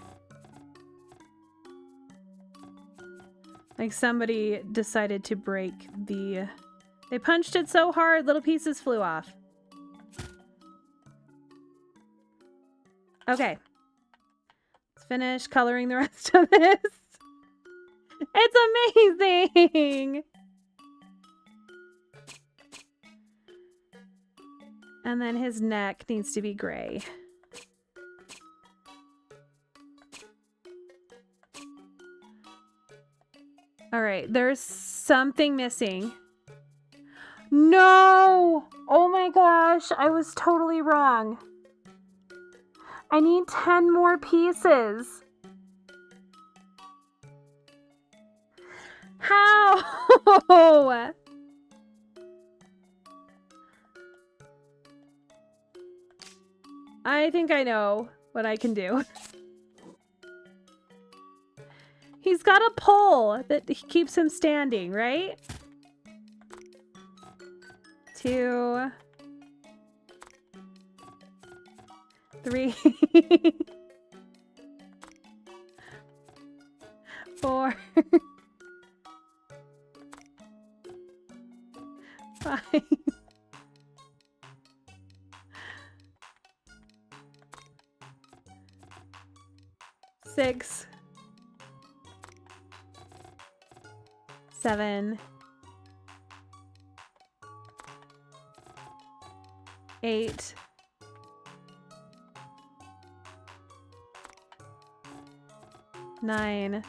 Like somebody decided to break the... They punched it so hard, little pieces flew off. Okay. Let's finish coloring the rest of this. It's amazing! And then his neck needs to be gray. All right, there's something missing. No! Oh my gosh, I was totally wrong. I need 10 more pieces. How? I think I know what I can do. He's got a pole that keeps him standing, right? 2, 3, 4, 5, 6, 7, 8, 9, 10.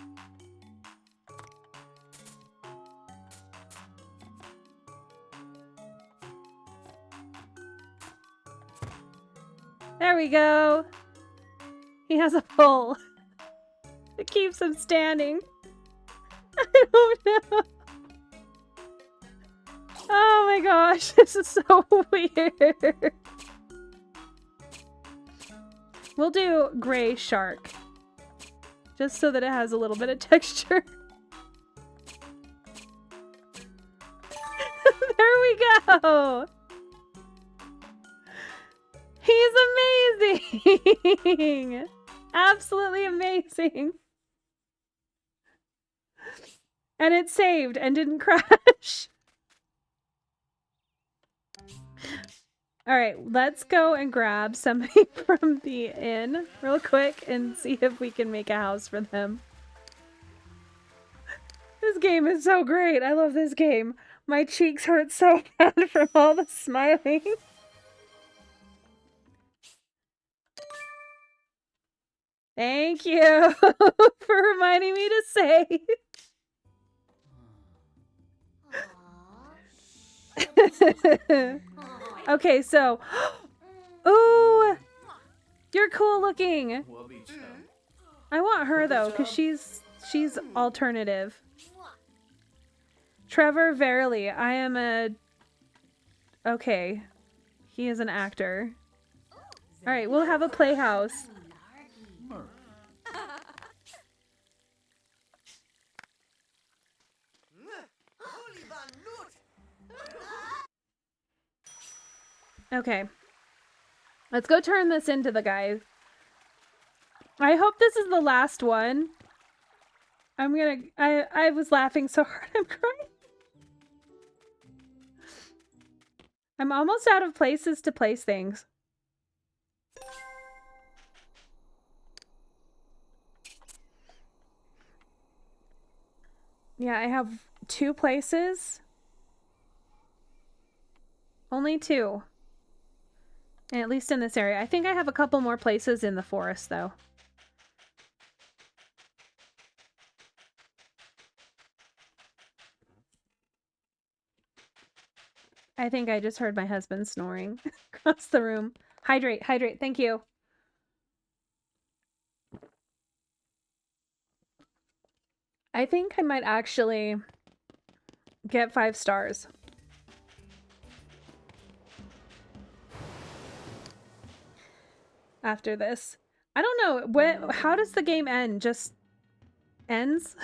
There we go. He has a pole. It keeps him standing. I don't know. Oh my gosh, this is so weird. We'll do gray shark. Just so that it has a little bit of texture. There we go. He's amazing. Absolutely amazing. And it saved and didn't crash. All right, let's go and grab somebody from the inn real quick and see if we can make a house for them. This game is so great. I love this game. My cheeks hurt so bad from all the smiling. Thank you for reminding me to say. Okay, so... Ooh! You're cool looking! I want her, though, because she's alternative. Trevor Verily. I am a... Okay. He is an actor. Alright, we'll have a playhouse. Okay. Let's go turn this into the guy. I hope this is the last one. I was laughing so hard I'm crying. I'm almost out of places to place things. Yeah, I have 2 places. Only 2. And at least in this area. I think I have a couple more places in the forest, though. I think I just heard my husband snoring across the room. Hydrate, hydrate. Thank you. I think I might actually get 5 stars. After this. I don't know. How does the game end? Just ends?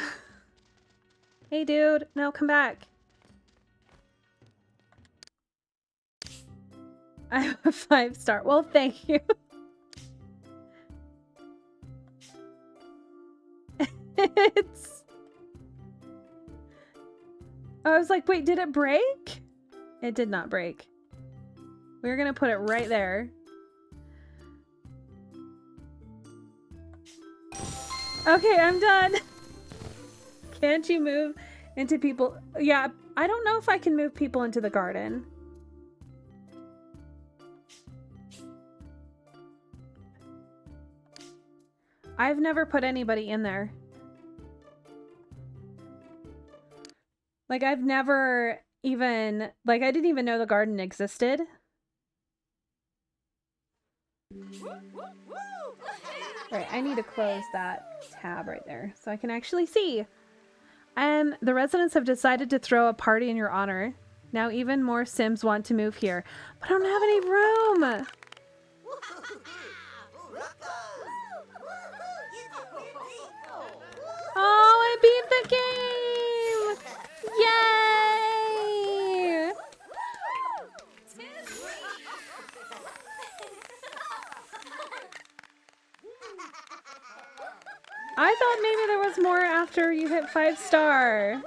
Hey, dude. No, come back. I have a 5-star. Well, thank you. It's... I was like, wait, did it break? It did not break. We're gonna put it right there. Okay, I'm done. Can't you move into people? Yeah, I don't know if I can move people into the garden. I've never put anybody in there. Like, I've never even... Like, I didn't even know the garden existed. Right, I need to close that tab right there so I can actually see. And the residents have decided to throw a party in your honor. Now even more Sims want to move here. But I don't have any room! Oh, I beat the game! Yay! I thought maybe there was more after you hit 5-star.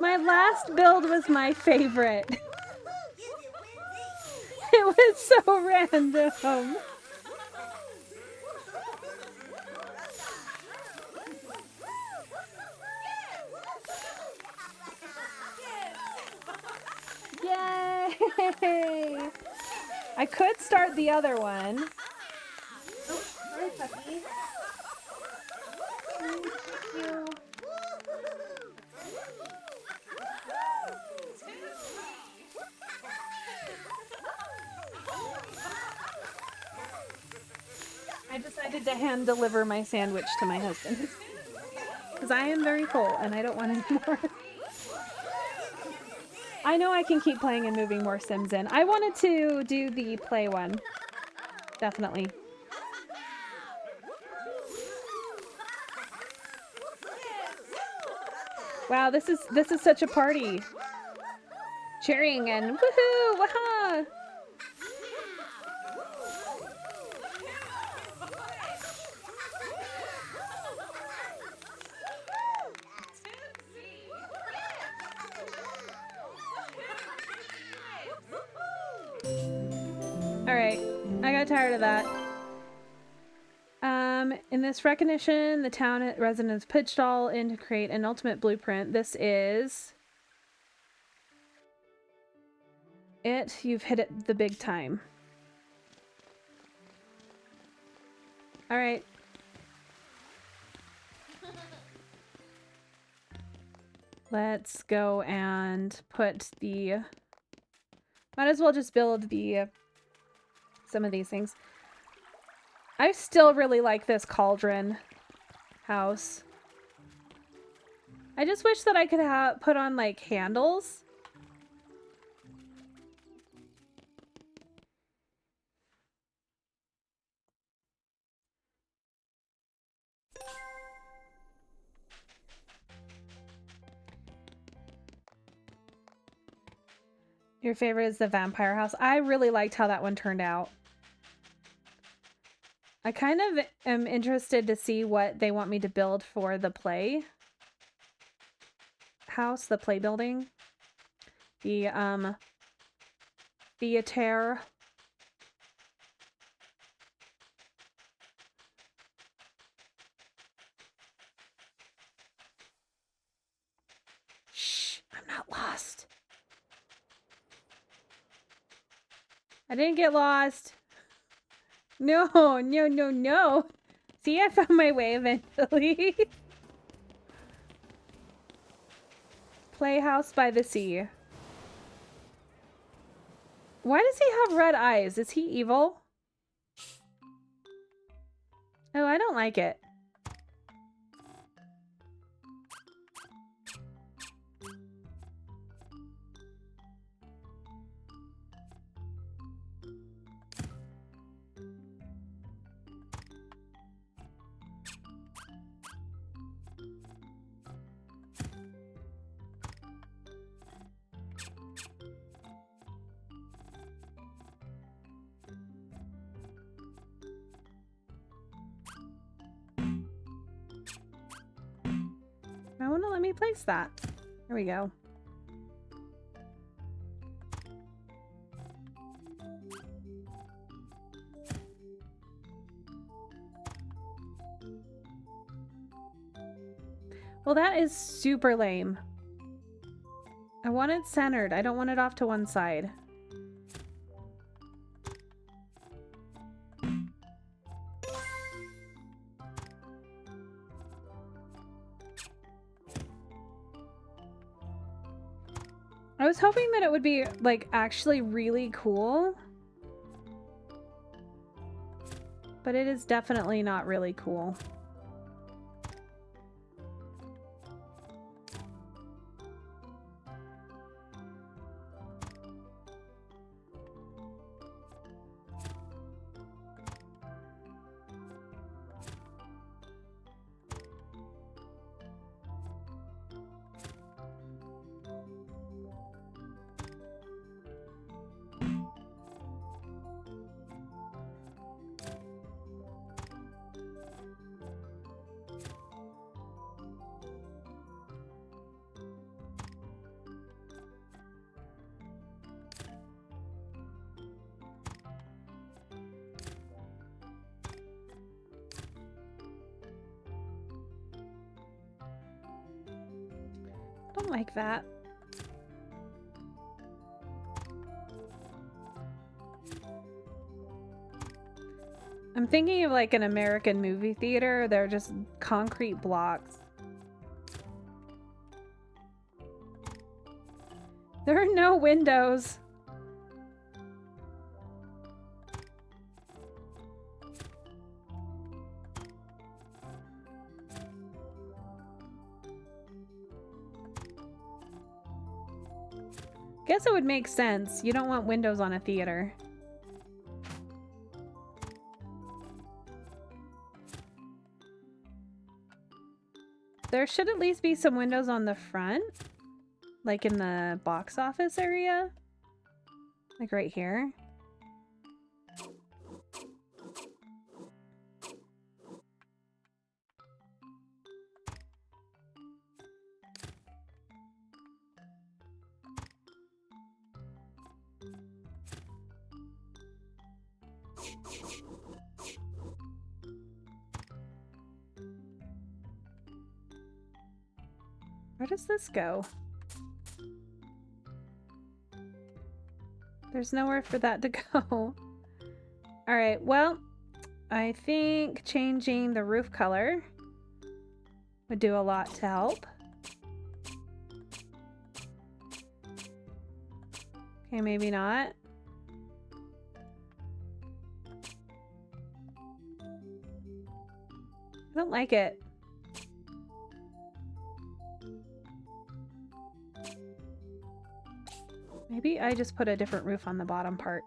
My last build was my favorite. It was so random. Yay! I could start the other one. Oh, hi, puppy. Thank you. I decided to hand deliver my sandwich to my husband. Because I am very full and I don't want any more. I know I can keep playing and moving more Sims in. I wanted to do the play one. Definitely. Wow, this is such a party. Cheering and woohoo, waha! Alright, I got tired of that. In this recognition, the town residents pitched all in to create an ultimate blueprint. This is... it. You've hit it the big time. Alright. Let's go and put the... might as well just build the... some of these things. I still really like this cauldron house. I just wish that I could put on like handles. Your favorite is the vampire house. I really liked how that one turned out. I kind of am interested to see what they want me to build for the play house, the play building. The, theater. Shh, I'm not lost. I didn't get lost. No, no, no, no. See, I found my way eventually. Playhouse by the sea. Why does he have red eyes? Is he evil? Oh, I don't like it. I want to let me place that. There we go. Well, that is super lame. I want it centered. I don't want it off to one side. I was hoping that it would be, like, actually really cool. But it is definitely not really cool. Don't like that. I'm thinking of like an American movie theater. They're just concrete blocks. There are no windows. Guess it would make sense. You don't want windows on a theater. There should at least be some windows on the front. Like in the box office area. Like right here. Where does this go? There's nowhere for that to go. Alright, well, I think changing the roof color would do a lot to help. Okay, maybe not. I don't like it. Maybe I just put a different roof on the bottom part.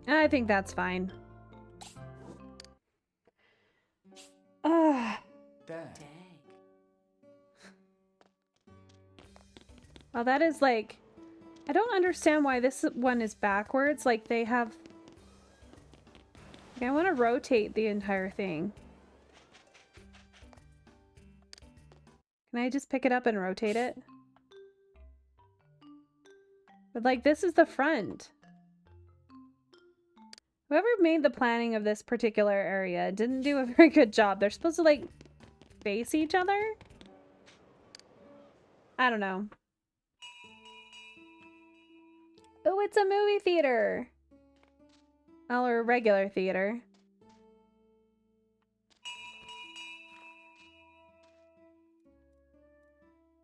I think that's fine. Well, that is like... I don't understand why this one is backwards. Like, they have... Like, I want to rotate the entire thing. Can I just pick it up and rotate it? But like, this is the front. Whoever made the planning of this particular area didn't do a very good job. They're supposed to like face each other? I don't know. Oh, it's a movie theater. Oh, or a regular theater.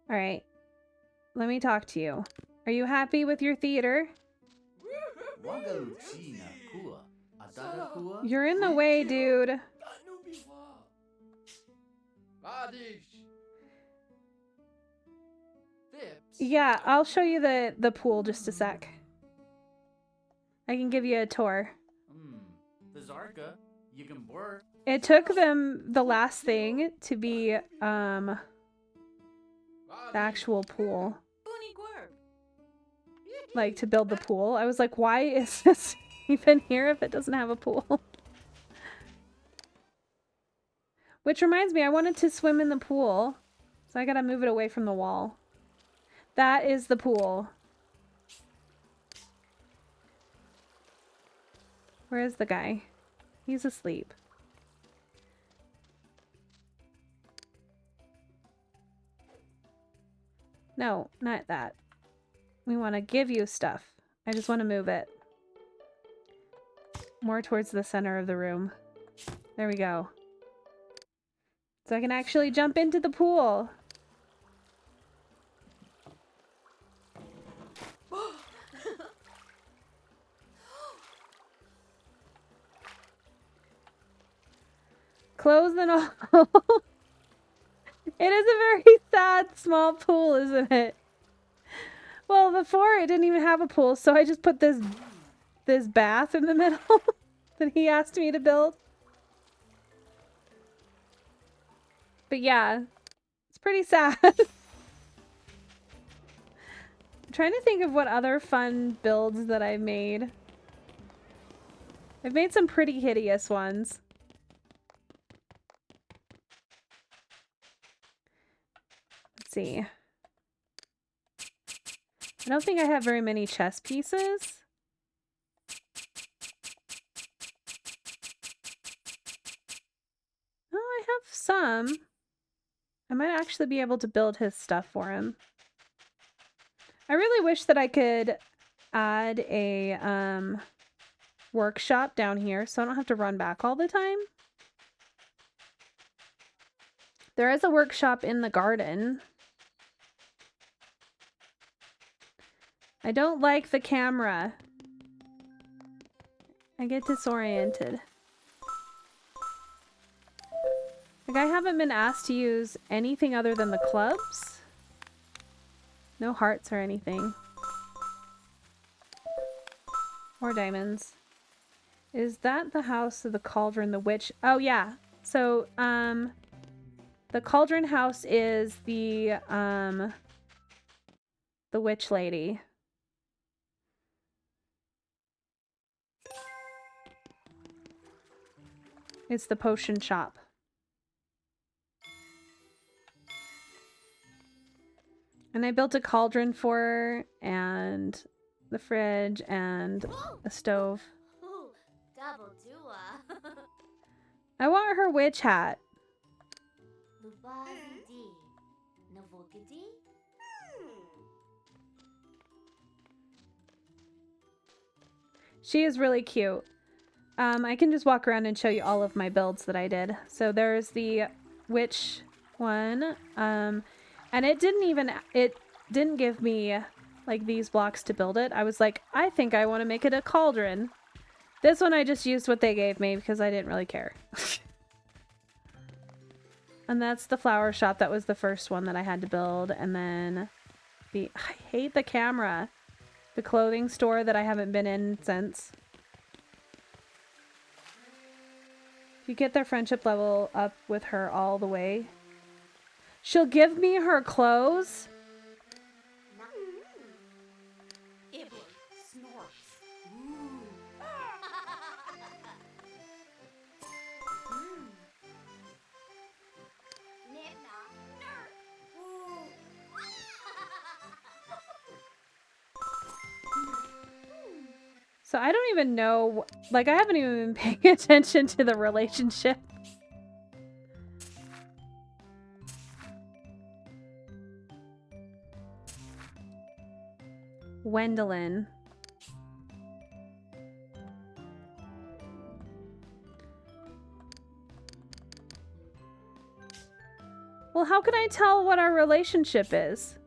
All right. Let me talk to you. Are you happy with your theater? You're in the way, dude. Yeah, I'll show you the pool just a sec. I can give you a tour. It took them the last thing to be the actual pool. Like to build the pool. I was like, why is this even here if it doesn't have a pool? Which reminds me, I wanted to swim in the pool. So I gotta move it away from the wall. That is the pool. Where is the guy? He's asleep. No, not that. We want to give you stuff. I just want to move it. More towards the center of the room. There we go. So I can actually jump into the pool. Clothes and all. It is a very sad small pool, isn't it? Well, before it didn't even have a pool, so I just put this bath in the middle that he asked me to build. But yeah, it's pretty sad. I'm trying to think of what other fun builds that I've made. I've made some pretty hideous ones. Let's see. I don't think I have very many chess pieces. Oh, I have some. I might actually be able to build his stuff for him. I really wish that I could add a workshop down here so I don't have to run back all the time. There is a workshop in the garden. I don't like the camera. I get disoriented. Like, I haven't been asked to use anything other than the clubs. No hearts or anything. Or diamonds. Is that the house of the cauldron, the witch? Oh, yeah. So, the cauldron house is the witch lady. It's the potion shop. And I built a cauldron for her, and the fridge, and a stove. I want her witch hat. She is really cute. I can just walk around and show you all of my builds that I did. So there's the witch one. And it didn't give me like these blocks to build it. I was like, I think I want to make it a cauldron. This one I just used what they gave me because I didn't really care. And that's the flower shop. That was the first one that I had to build. And then I hate the camera. The clothing store that I haven't been in since. If you get their friendship level up with her all the way, she'll give me her clothes. So I don't even know, like, I haven't even been paying attention to the relationship. Wendelin. Well, how can I tell what our relationship is?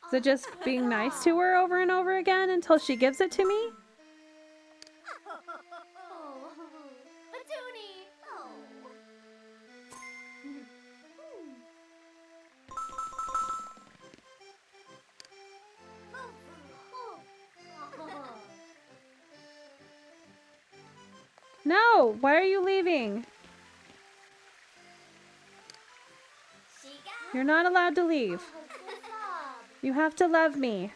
Is it just being nice to her over and over again until she gives it to me? No! Why are you leaving? You're not allowed to leave. You have to love me.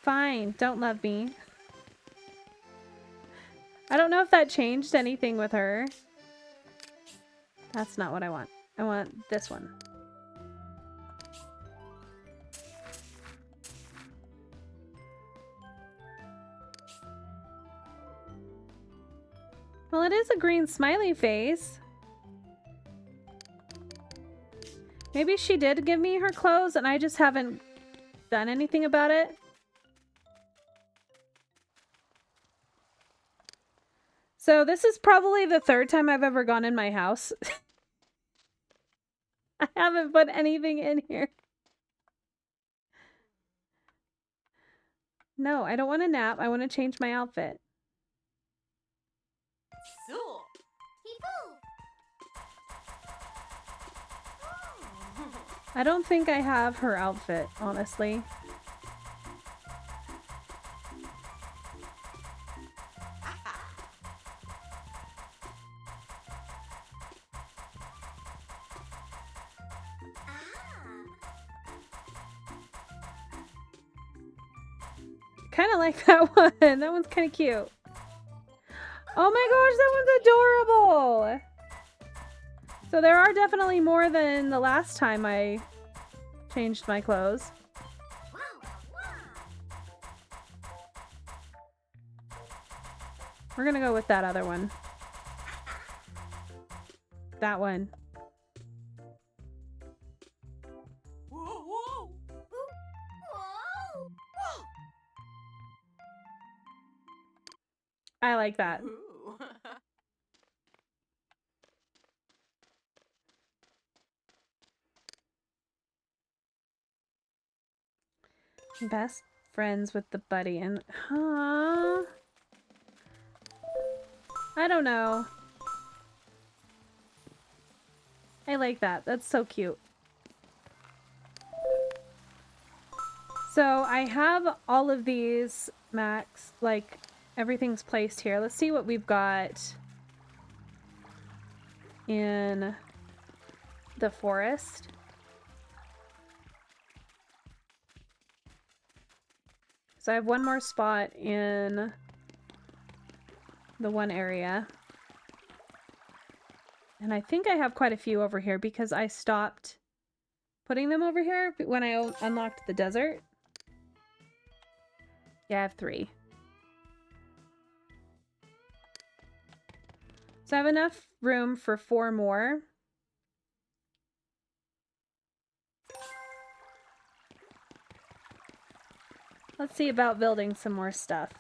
Fine, don't love me. I don't know if that changed anything with her. That's not what I want. I want this one. Well, it is a green smiley face. Maybe she did give me her clothes and I just haven't done anything about it. So this is probably the third time I've ever gone in my house. I haven't put anything in here. No, I don't want to nap. I want to change my outfit. I don't think I have her outfit, honestly. Kind of like that one. That one's kind of cute. Oh my gosh, that one's adorable! So there are definitely more than the last time I changed my clothes. We're gonna go with that other one. That one. I like that. Best friends with the buddy and... Huh? I don't know. I like that. That's so cute. So I have all of these, Max, like everything's placed here. Let's see what we've got in the forest. So I have one more spot in the one area. And I think I have quite a few over here because I stopped putting them over here when I unlocked the desert. Yeah, I have 3. So I have enough room for 4 more. Let's see about building some more stuff.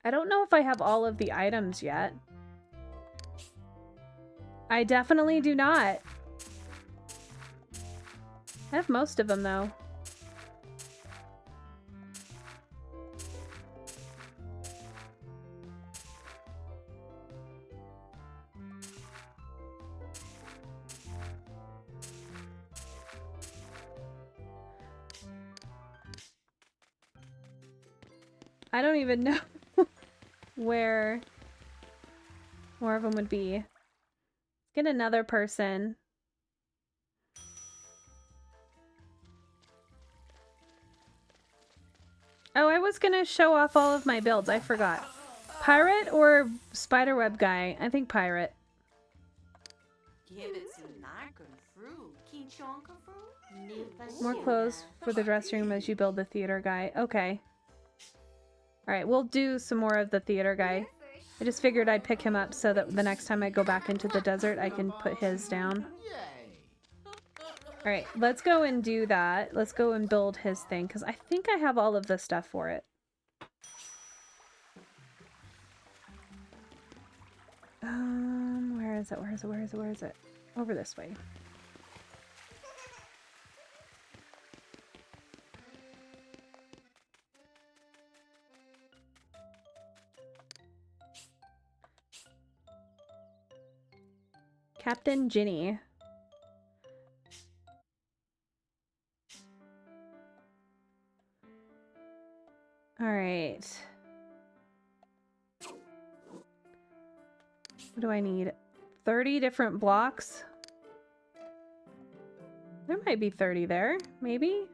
I don't know if I have all of the items yet. I definitely do not. I have most of them, though. I don't even know where more of them would be. Let's get another person. Oh, I was gonna show off all of my builds. I forgot. Pirate or spiderweb guy? I think pirate. More clothes for the dressing room as you build the theater guy. Okay. Alright, we'll do some more of the theater guy. I just figured I'd pick him up so that the next time I go back into the desert, I can put his down. Alright, let's go and do that. Let's go and build his thing, because I think I have all of the stuff for it. Where is it? Where is it? Where is it? Where is it? Over this way. Captain Ginny. All right. What do I need? 30 different blocks? There might be 30 there, maybe?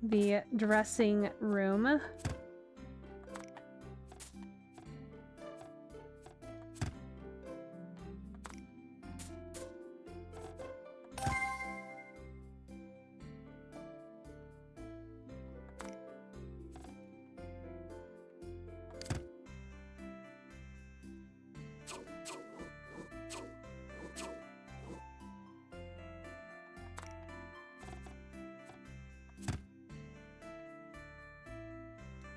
The dressing room.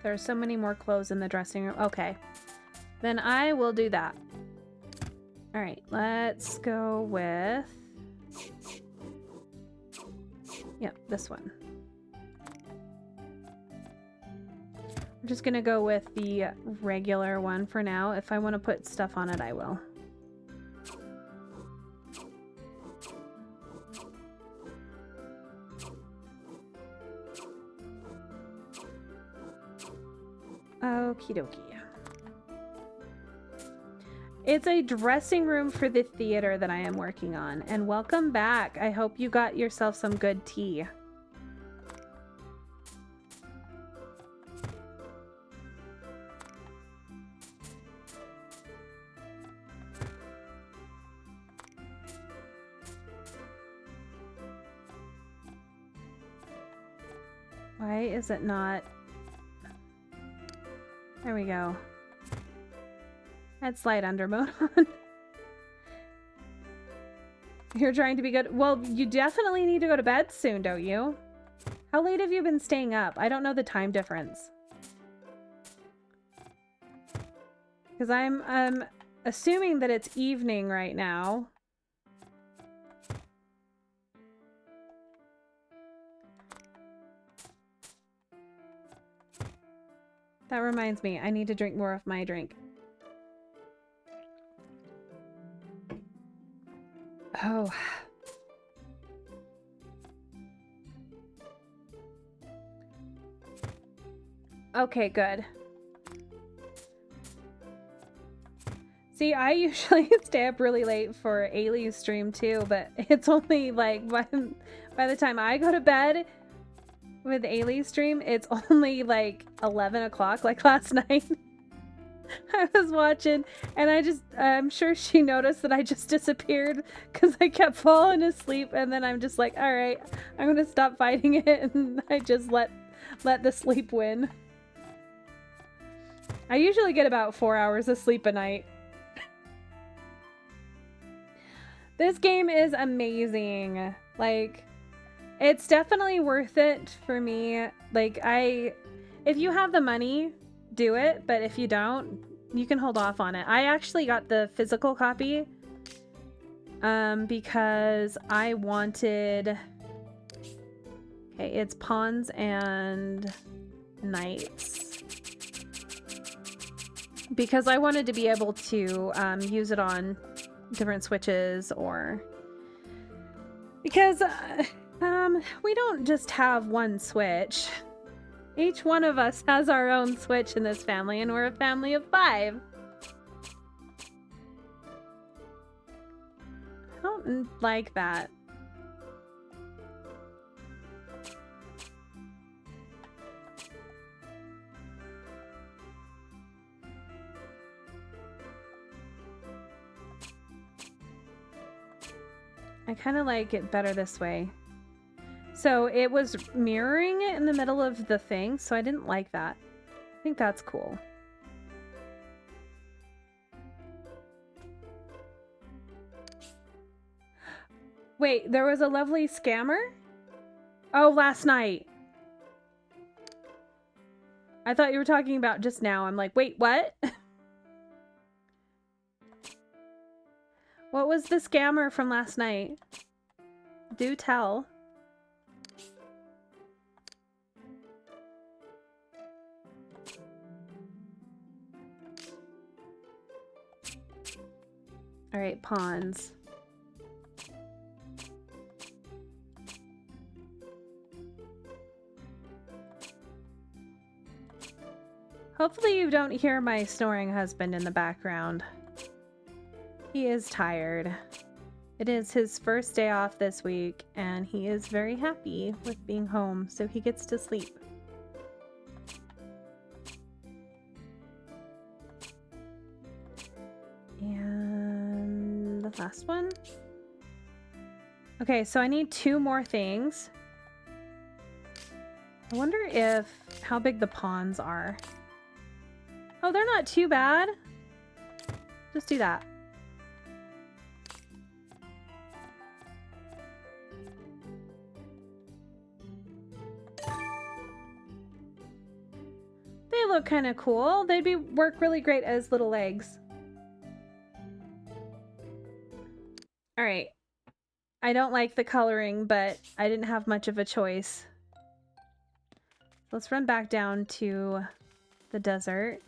There are so many more clothes in the dressing room. Okay. Then I will do that. Alright, let's go with... Yep, this one. I'm just gonna go with the regular one for now. If I want to put stuff on it, I will. Okie dokie. It's a dressing room for the theater that I am working on. And welcome back. I hope you got yourself some good tea. Why is it not... There we go. Add slide under mode on. You're trying to be good. Well, you definitely need to go to bed soon, don't you? How late have you been staying up? I don't know the time difference. Because I'm assuming that it's evening right now. That reminds me, I need to drink more of my drink. Oh. Okay, good. See, I usually stay up really late for Ailey's stream too, but it's only like by the time I go to bed with Ailey's stream, it's only like 11 o'clock, like last night. I was watching and I'm sure she noticed that I just disappeared because I kept falling asleep, and then I'm just like, all right, I'm gonna stop fighting it, and I just let the sleep win. I usually get about 4 hours of sleep a night. This game is amazing. Like, it's definitely worth it for me. Like, if you have the money, do it, but if you don't, you can hold off on it. I actually got the physical copy because I wanted... Okay, it's pawns and knights. Because I wanted to be able to use it on different switches, or... Because we don't just have one switch. Each one of us has our own Switch in this family, and we're a family of 5. I don't like that. I kind of like it better this way. So it was mirroring it in the middle of the thing, so I didn't like that. I think that's cool. Wait, there was a lovely scammer? Oh, last night. I thought you were talking about just now. I'm like, wait, what? What was the scammer from last night? Do tell. All right, pawns. Hopefully you don't hear my snoring husband in the background. He is tired. It is his first day off this week, and he is very happy with being home, so he gets to sleep. And the last one. Okay, so I need 2 more things. I wonder how big the pawns are. Oh, they're not too bad. Just do that. They look kind of cool. They'd work really great as little eggs. All right. I don't like the coloring, but I didn't have much of a choice. Let's run back down to the desert.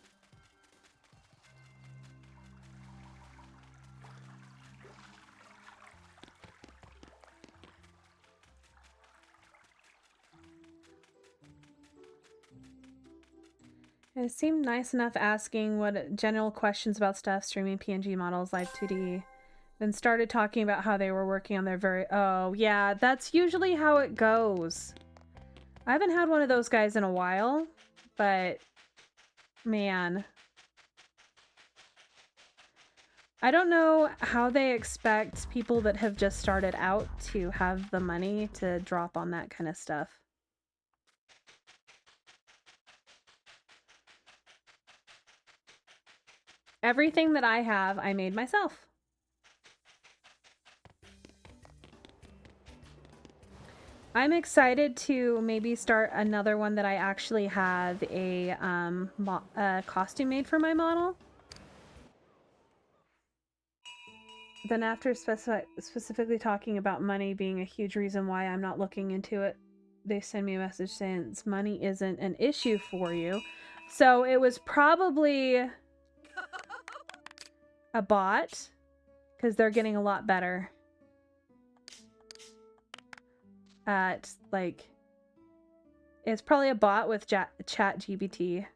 It seemed nice enough asking what general questions about stuff, streaming PNG models, live 2D. Then started talking about how they were working on their oh yeah, that's usually how it goes. I haven't had one of those guys in a while, but man. I don't know how they expect people that have just started out to have the money to drop on that kind of stuff. Everything that I have, I made myself. I'm excited to maybe start another one that I actually have a costume made for my model. Then after specifically talking about money being a huge reason why I'm not looking into it, they send me a message saying money isn't an issue for you. So it was probably a bot, because they're getting a lot better at, like, it's probably a bot with ChatGPT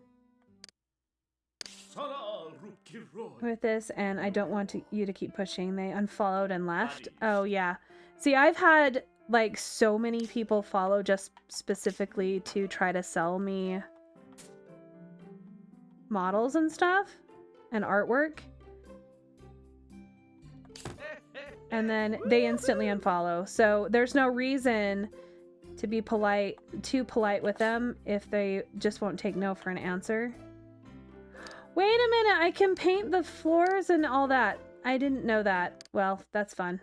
with this, and I don't want you to keep pushing. They unfollowed and left. Oh yeah, see, I've had like so many people follow just specifically to try to sell me models and stuff and artwork, and then they instantly unfollow. So there's no reason to be too polite with them if they just won't take no for an answer. Wait a minute, I can paint the floors and all that. I didn't know that. Well, that's fun.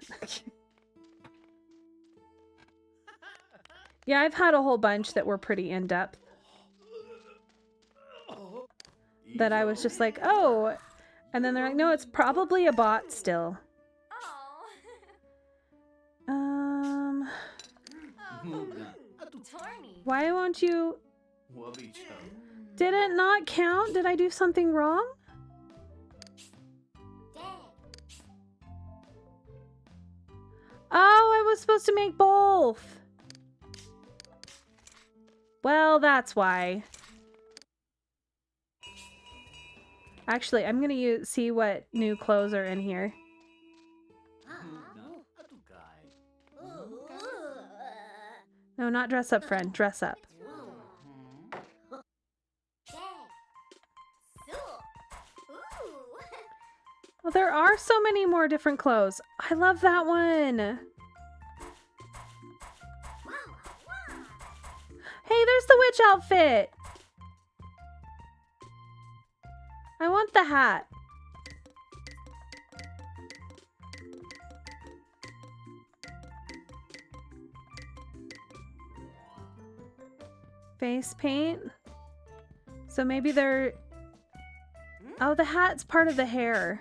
Yeah, I've had a whole bunch that were pretty in-depth. That I was just like, oh. And then they're like, no, it's probably a bot still. Why won't you... Did it not count? Did I do something wrong? Oh, I was supposed to make both. Well, that's why. Actually, I'm gonna see what new clothes are in here. No, not dress up, friend. Dress up. Well, there are so many more different clothes. I love that one. Hey, there's the witch outfit. I want the hat. Face paint. So maybe they're... Oh, the hat's part of the hair.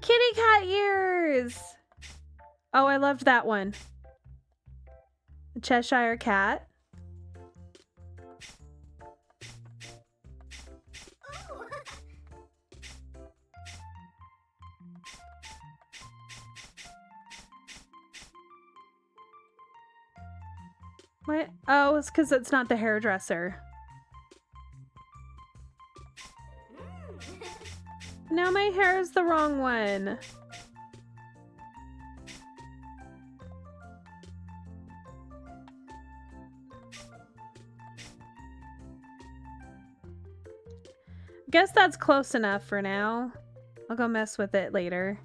Kitty cat ears! Oh, I loved that one. The Cheshire Cat. What? Oh, it's because it's not the hairdresser. No, my hair is the wrong one. Guess that's close enough for now. I'll go mess with it later.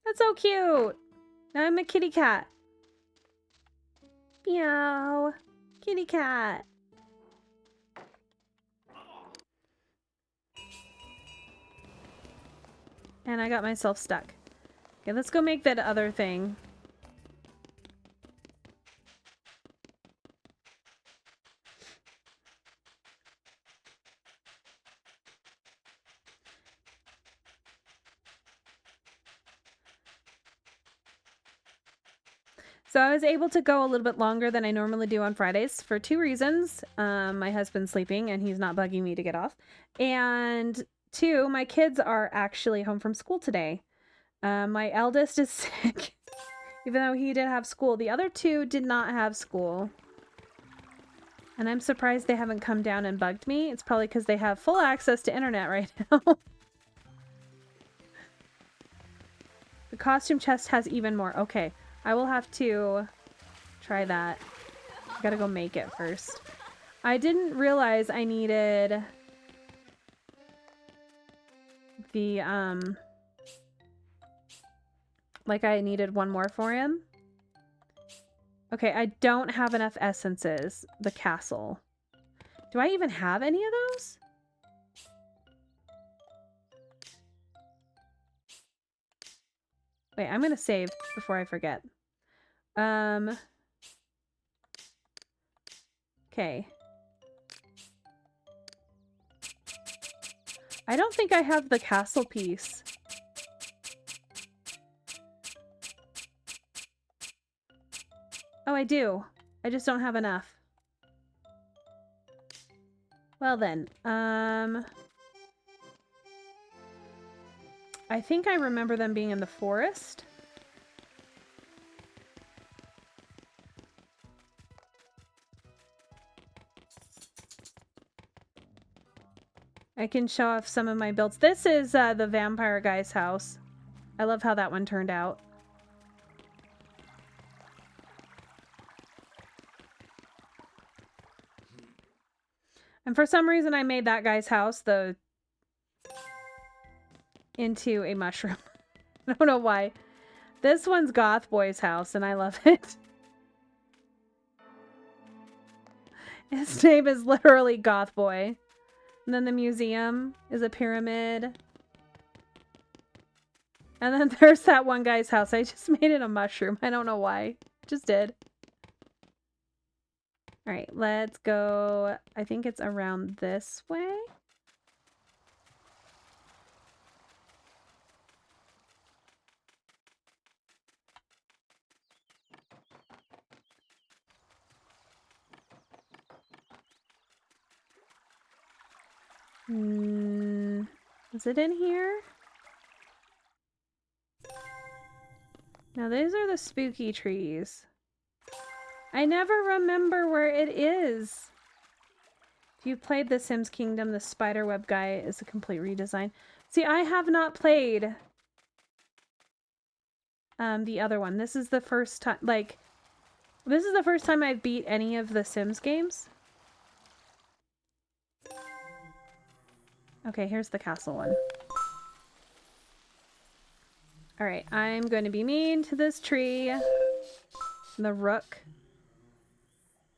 That's so cute. Now I'm a kitty cat. Meow. Kitty cat. And I got myself stuck. Okay, let's go make that other thing. So I was able to go a little bit longer than I normally do on Fridays for two reasons. My husband's sleeping and he's not bugging me to get off. And two, my kids are actually home from school today. My eldest is sick, even though he did have school. The other two did not have school. And I'm surprised they haven't come down and bugged me. It's probably because they have full access to internet right now. The costume chest has even more. Okay. I will have to try that. I gotta go make it first. I didn't realize I needed the, like I needed one more for him. Okay, I don't have enough essences. The castle. Do I even have any of those? Wait, I'm gonna save before I forget. Okay. I don't think I have the castle piece. Oh, I do. I just don't have enough. Well then, I think I remember them being in the forest. I can show off some of my builds. This is the vampire guy's house. I love how that one turned out. And for some reason I made that guy's house into a mushroom. I don't know why. This one's Goth Boy's house and I love it. His name is literally Goth Boy. And then the museum is a pyramid. And then there's that one guy's house. I just made it a mushroom. I don't know why. Just did. Alright, let's go. I think it's around this way. Is it in here? Now these are the spooky trees. I never remember where it is. If you've played The Sims Kingdom, the spiderweb guy is a complete redesign. See, I have not played the other one. This is the first time, like, this is the first time I've beat any of the Sims games. Okay, here's the castle one. Alright, I'm going to be mean to this tree. The rook.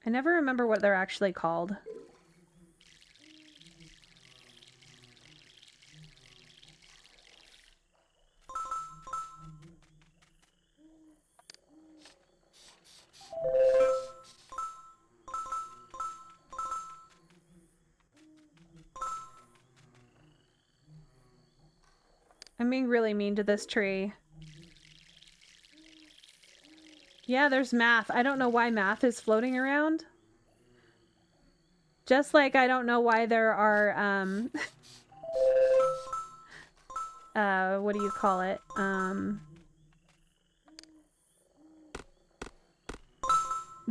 I never remember what they're actually called. I'm being really mean to this tree. Yeah, there's math. I don't know why math is floating around. Just like I don't know why there are, what do you call it?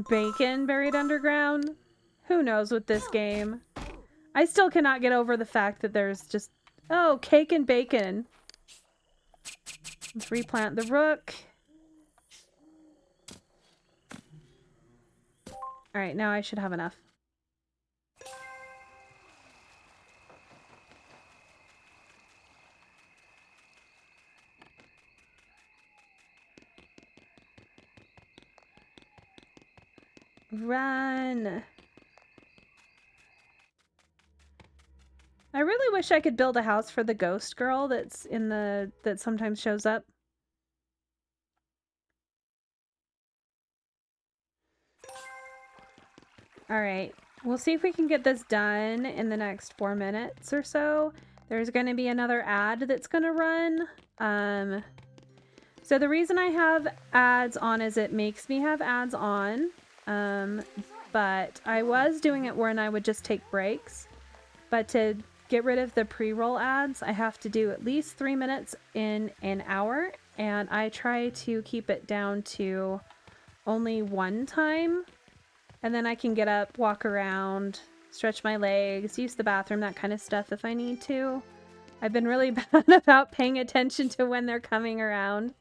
Bacon buried underground? Who knows with this game? I still cannot get over the fact that there's just... Oh, cake and bacon. Let's replant the rook. Alright, now I should have enough. Run! I really wish I could build a house for the ghost girl that's in the... that sometimes shows up. Alright, we'll see if we can get this done in the next 4 minutes or so. There's going to be another ad that's going to run. So the reason I have ads on is it makes me have ads on. But I was doing it when I would just take breaks. But to get rid of the pre-roll ads, I have to do at least 3 minutes in an hour. And I try to keep it down to only one time. And then I can get up, walk around, stretch my legs, use the bathroom, that kind of stuff if I need to. I've been really bad about paying attention to when they're coming around.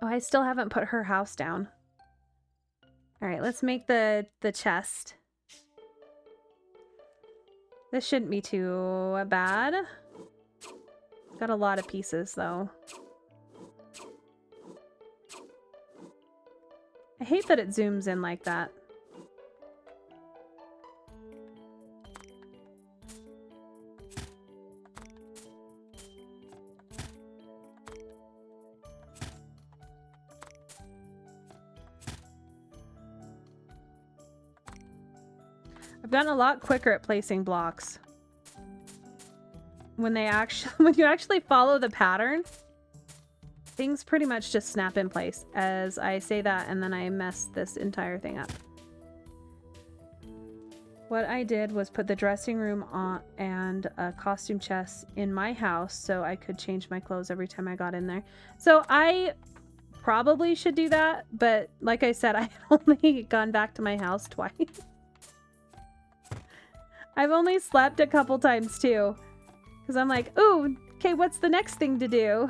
Oh, I still haven't put her house down. Alright, let's make the chest. This shouldn't be too bad. Got a lot of pieces, though. I hate that it zooms in like that. I've gotten a lot quicker at placing blocks. When you actually follow the pattern, things pretty much just snap in place. As I say that, and then I mess this entire thing up. What I did was put the dressing room on and a costume chest in my house so I could change my clothes every time I got in there. So I probably should do that, but like I said, I've only gone back to my house twice. I've only slept a couple times too. Because I'm like, ooh, okay, what's the next thing to do?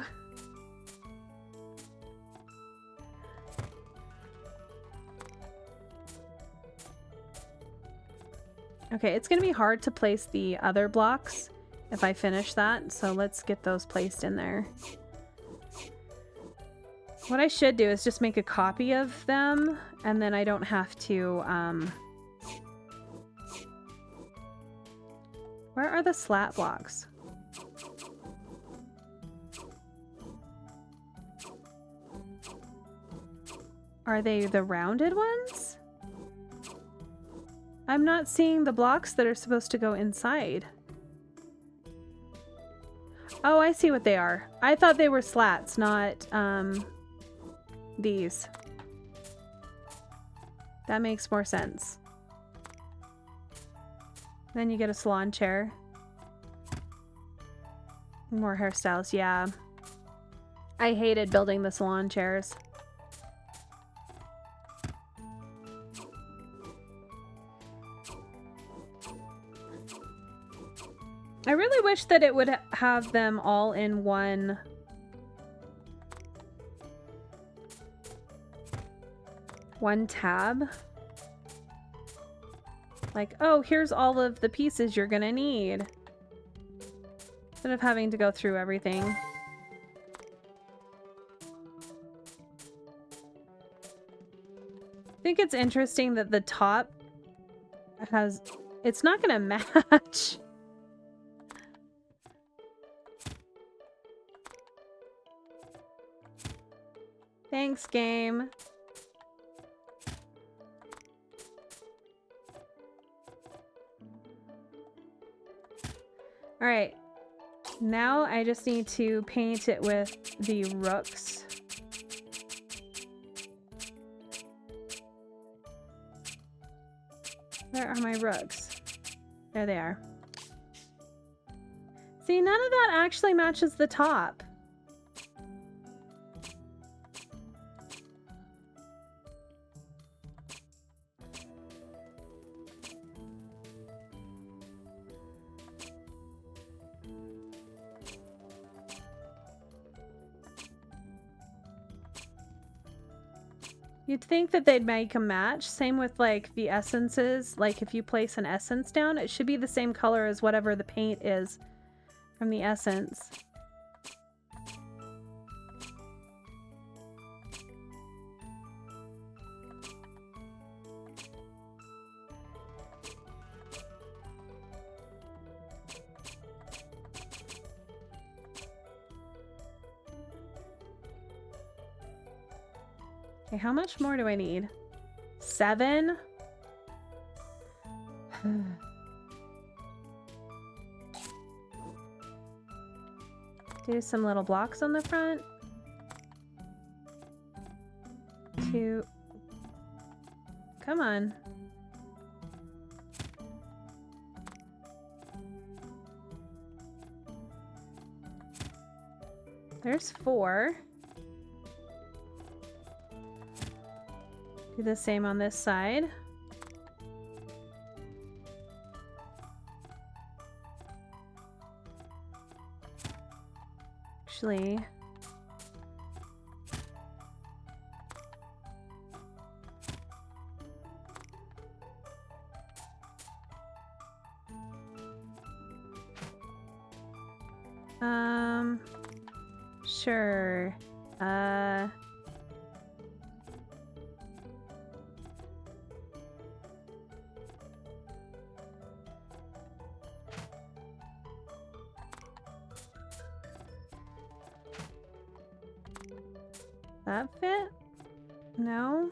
Okay, it's going to be hard to place the other blocks if I finish that, so let's get those placed in there. What I should do is just make a copy of them, and then I don't have to, Where are the slat blocks? Are they the rounded ones? I'm not seeing the blocks that are supposed to go inside. Oh, I see what they are. I thought they were slats, not these. That makes more sense. Then you get a salon chair. More hairstyles, yeah. I hated building the salon chairs. I really wish that it would have them all in one tab. Like, oh, here's all of the pieces you're gonna need. Instead of having to go through everything. I think it's interesting that the top has... It's not gonna match. Thanks, game. All right. Now I just need to paint it with the rooks. Where are my rooks? There they are. See, none of that actually matches the top. You'd think that they'd make a match. Same with like the essences. Like if you place an essence down, it should be the same color as whatever the paint is from the essence. Okay, how much more do I need? 7? Do some little blocks on the front. 2. Come on. There's 4. Do the same on this side. Actually, sure. That fit? No?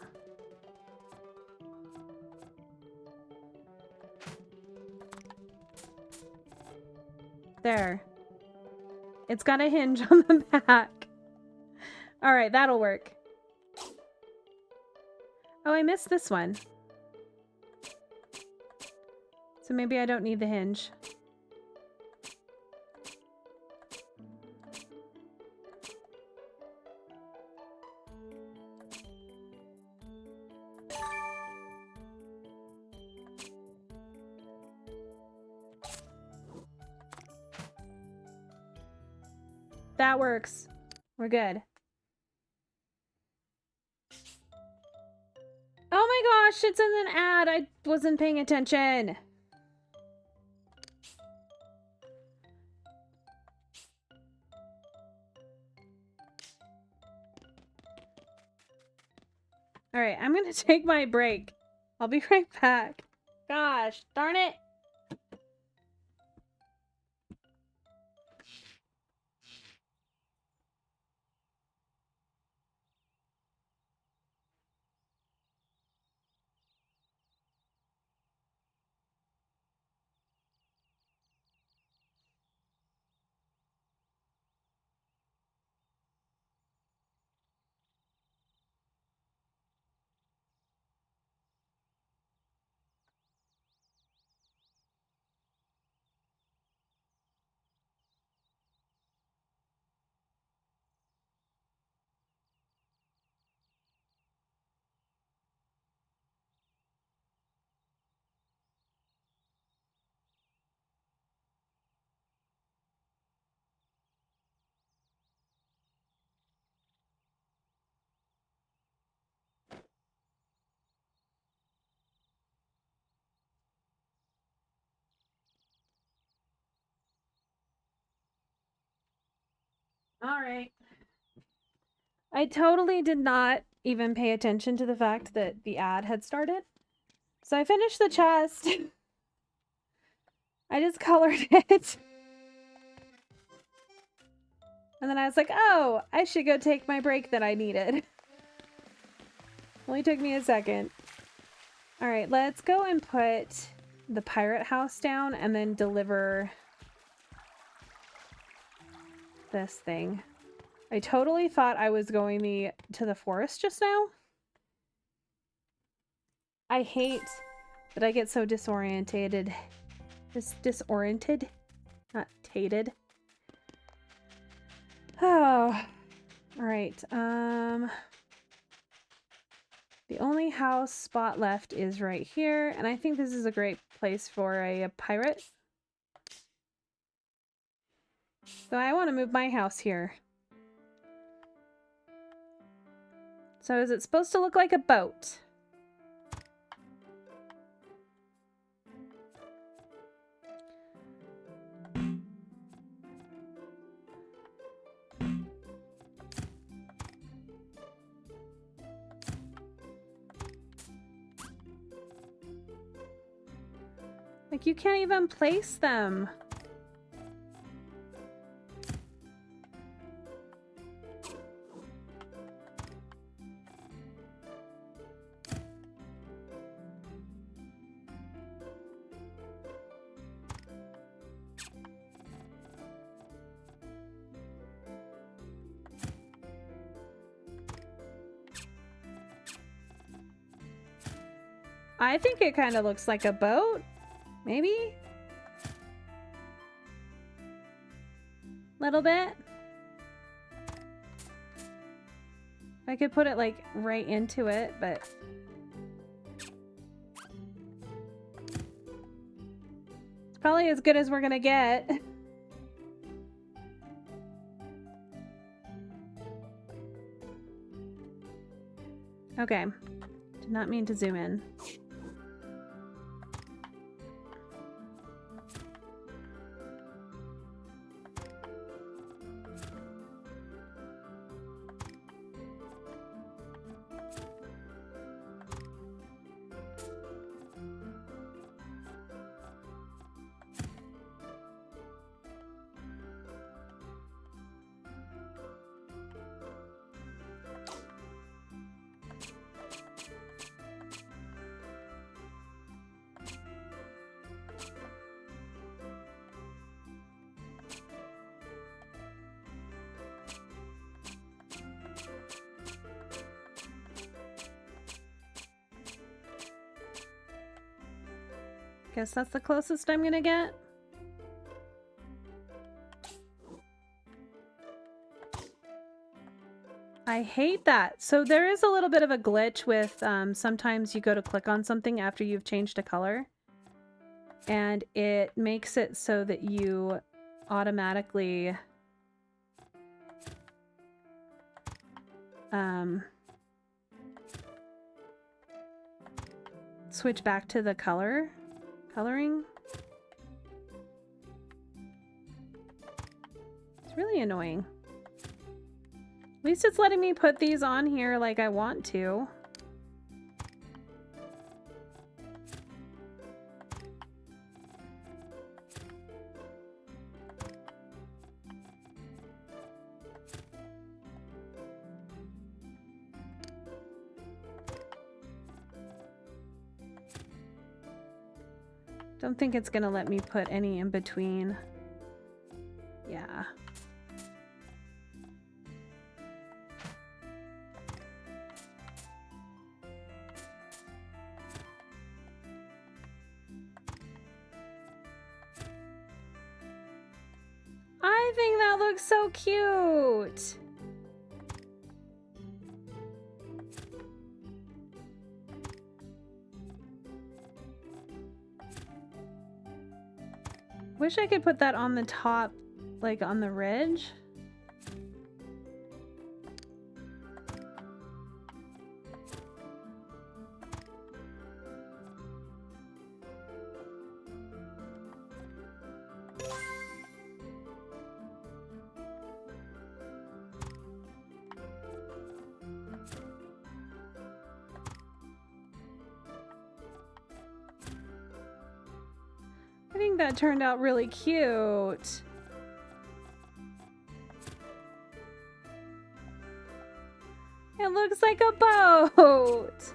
There. It's got a hinge on the back. All right, that'll work. Oh, I missed this one. So maybe I don't need the hinge. That works. We're good. Oh my gosh, it's in an ad. I wasn't paying attention. All right, I'm gonna take my break. I'll be right back. Gosh, darn it. All right. I totally did not even pay attention to the fact that the ad had started. So I finished the chest. I just colored it. And then I was like, oh, I should go take my break that I needed. Only took me a second. All right, let's go and put the pirate house down and then deliver this thing. I totally thought I was going to the forest just now. I hate that I get so disorientated. Disoriented? Not tated. Oh. Alright, the only house spot left is right here, and I think this is a great place for a pirate. So I want to move my house here. So is it supposed to look like a boat? Like, you can't even place them. I think it kind of looks like a boat. Maybe? Little bit? I could put it like right into it, but it's probably as good as we're gonna get. Okay. Did not mean to zoom in. Guess that's the closest I'm gonna get. I hate that. So there is a little bit of a glitch with sometimes you go to click on something after you've changed a color, and it makes it so that you automatically switch back to the coloring. It's really annoying. At least it's letting me put these on here like I want to. Don't think it's gonna let me put any in between. Yeah. I think that looks so cute. Wish I could put that on the top, like on the ridge. think that turned out really cute. It looks like a boat.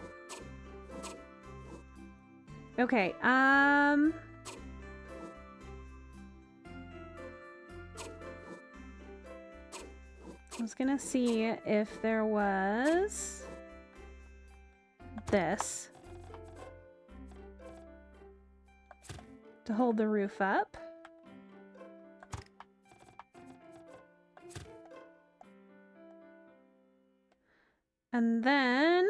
Okay, I was gonna see if there was this to hold the roof up. And then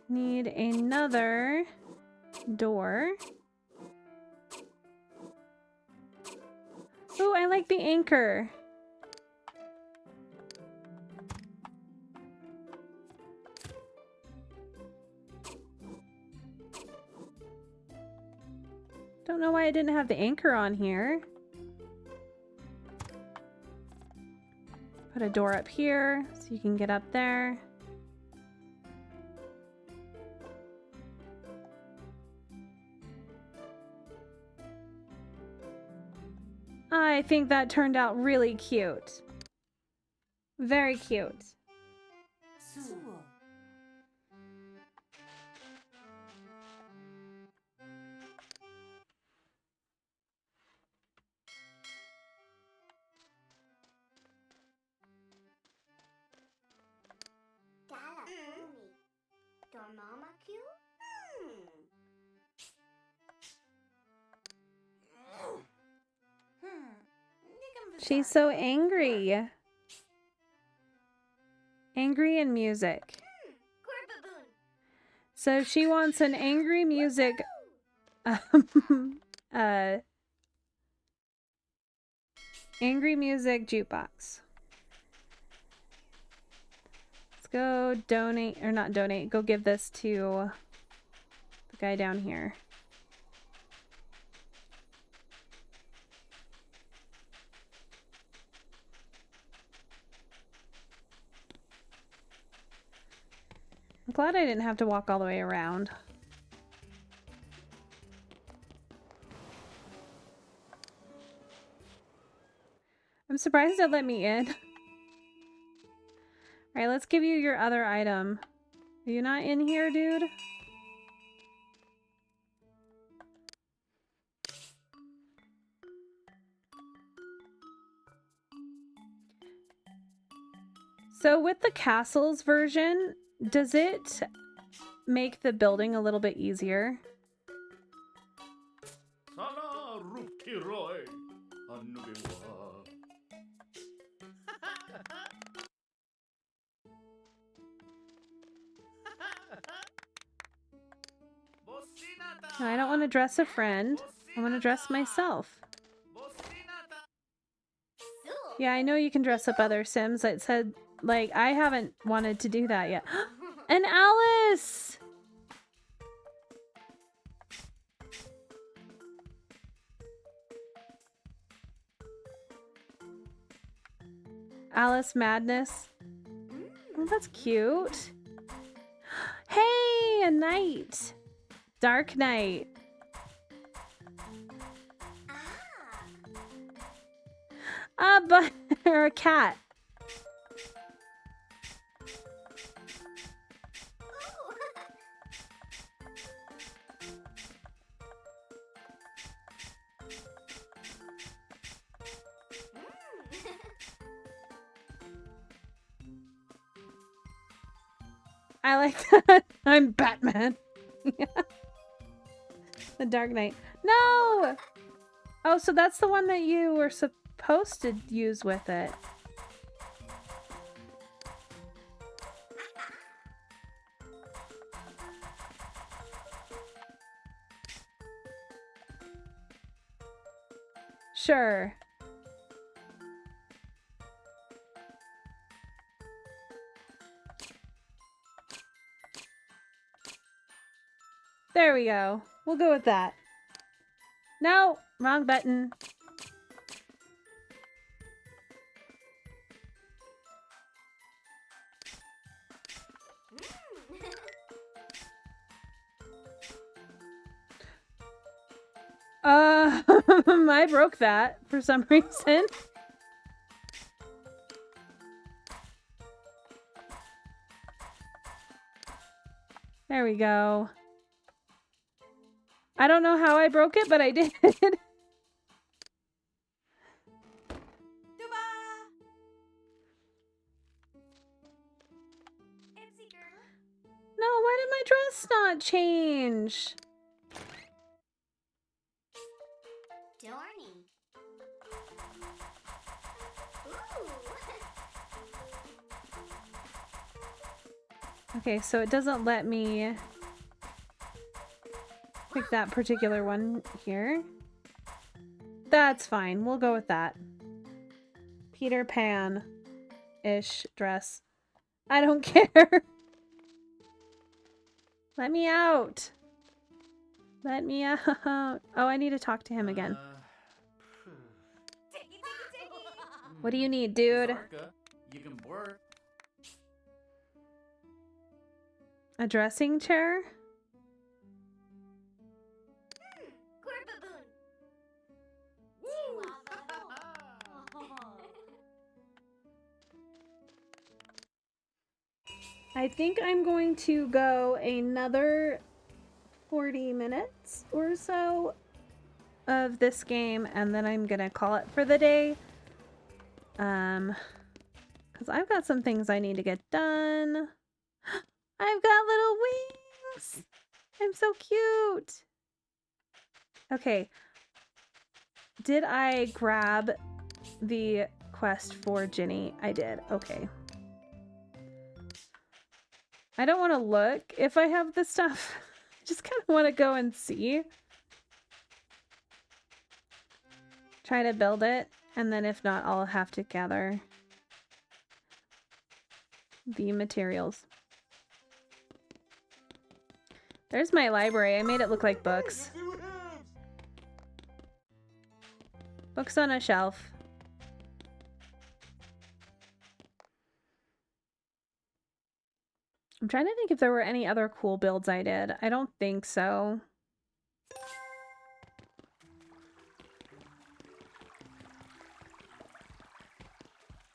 need another door. Oh, I like the anchor. Don't know why I didn't have the anchor on here. Put a door up here so you can get up there. I think that turned out really cute. Very cute. She's so angry. Angry and music. So she wants an angry music angry music jukebox. Let's go donate, or not donate, go give this to the guy down here. I'm glad I didn't have to walk all the way around. I'm surprised it let me in. Alright, let's give you your other item. Are you not in here, dude? So with the castles version, does it make the building a little bit easier? I don't want to dress a friend. I want to dress myself. Yeah, I know you can dress up other Sims. It said, like, I haven't wanted to do that yet. And Alice! Alice Madness. Oh, that's cute. Hey, a knight. Dark Knight. But or a cat. I like that. I'm Batman. The Dark Knight. No! Oh, so that's the one that you were supposed to use with it. Sure. There we go. We'll go with that. No, wrong button. I broke that for some reason. There we go. I don't know how I broke it, but I did. No, why did my dress not change? Dorny. Okay, so it doesn't let me pick that particular one here. That's fine. We'll go with that. Peter Pan-ish dress. I don't care. Let me out. Let me out. Oh, I need to talk to him again. What do you need, dude? Zarka, you can work. A dressing chair? I think I'm going to go another 40 minutes or so of this game, and then I'm gonna call it for the day. Because I've got some things I need to get done. I've got little wings! I'm so cute! Okay. Did I grab the quest for Ginny? I did. Okay. I don't want to look if I have the stuff. I just kind of want to go and see. Try to build it, and then if not, I'll have to gather the materials. There's my library. I made it look like books. Books on a shelf. I'm trying to think if there were any other cool builds I did. I don't think so.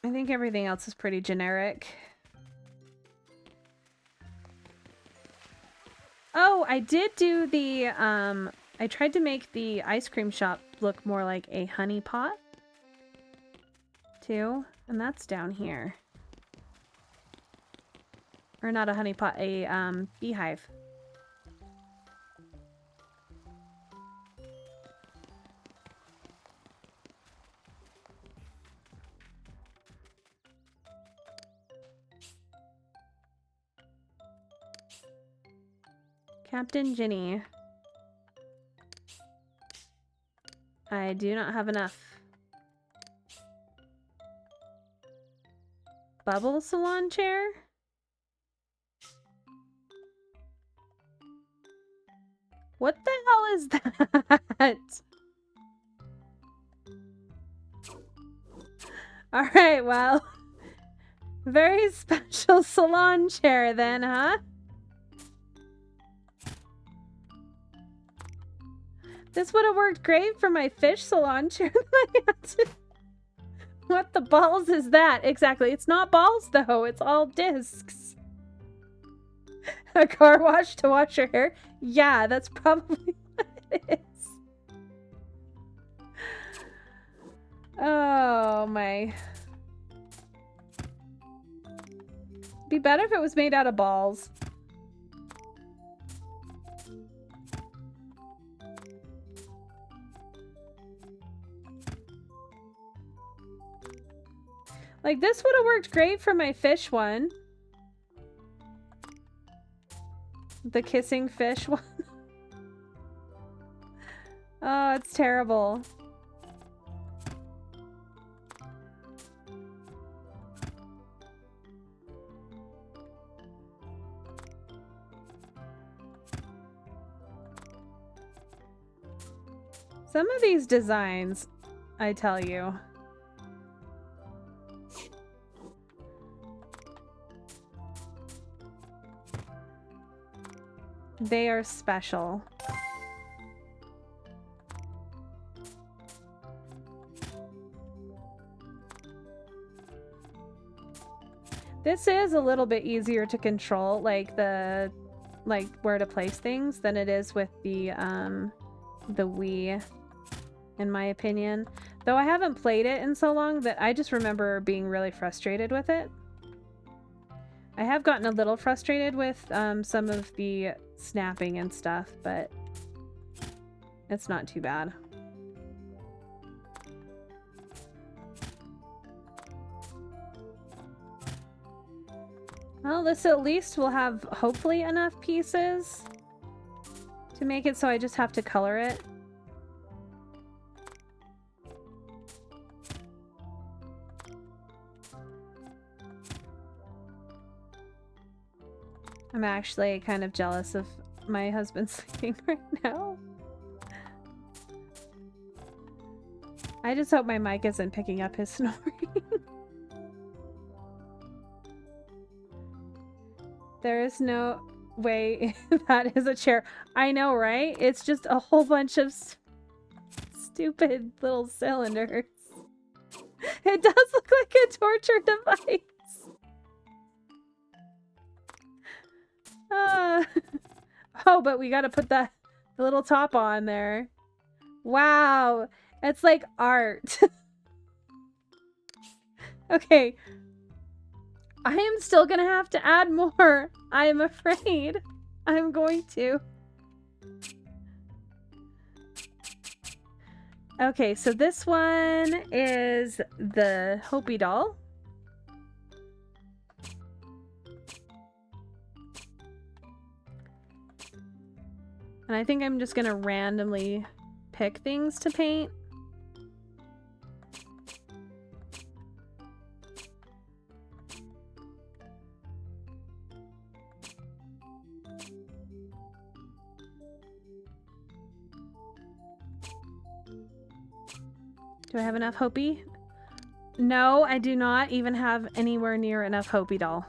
I think everything else is pretty generic. Oh, I did do the, I tried to make the ice cream shop look more like a honey pot, too, and that's down here. Or not a honey pot, a, beehive. Captain Ginny. I do not have enough. Bubble salon chair? What the hell is that? Alright, well. Very special salon chair then, huh? This would have worked great for my fish salon chair. What the balls is that? Exactly. It's not balls, though. It's all discs. A car wash to wash your hair? Yeah, that's probably what it is. Oh, my. Be better if it was made out of balls. Like, this would have worked great for my fish one. The kissing fish one. Oh, it's terrible. Some of these designs, I tell you. They are special. This is a little bit easier to control, like where to place things, than it is with the Wii, in my opinion. Though I haven't played it in so long that I just remember being really frustrated with it. I have gotten a little frustrated with some of the snapping and stuff, but it's not too bad. Well, this at least will have hopefully enough pieces to make it so I just have to color it. I'm actually kind of jealous of my husband sleeping right now. I just hope my mic isn't picking up his snoring. There is no way that is a chair. I know, right? It's just a whole bunch of stupid little cylinders. It does look like a torture device. Oh, but we gotta put the little top on there. Wow, it's like art. Okay. I am still gonna have to add more. I am afraid. I'm going to. Okay, so this one is the Hopi doll. And I think I'm just gonna randomly pick things to paint. Do I have enough Hopi? No, I do not even have anywhere near enough Hopi doll.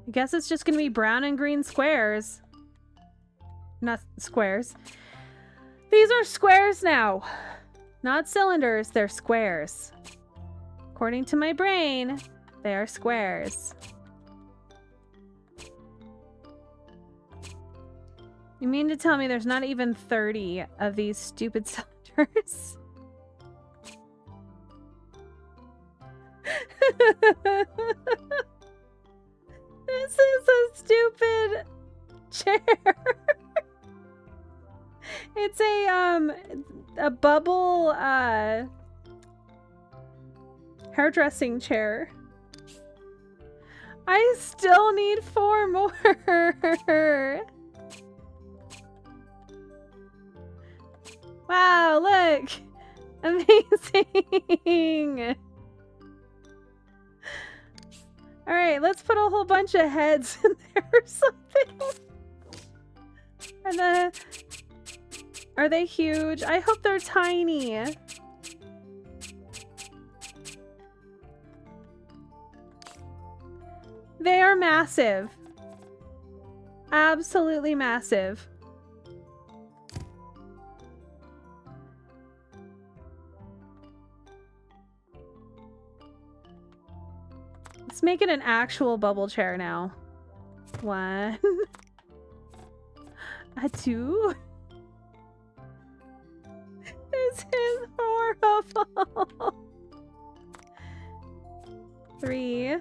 I guess it's just gonna be brown and green squares. Not squares. These are squares now. Not cylinders, they're squares. According to my brain, they are squares. You mean to tell me there's not even 30 of these stupid cylinders? This is a stupid chair. It's a bubble hairdressing chair. I still need 4 more. Wow, look! Amazing! Alright, let's put a whole bunch of heads in there or something. Are they huge? I hope they're tiny. They are massive. Absolutely massive. Let's make it an actual bubble chair now. 1. 2. This is horrible. 3.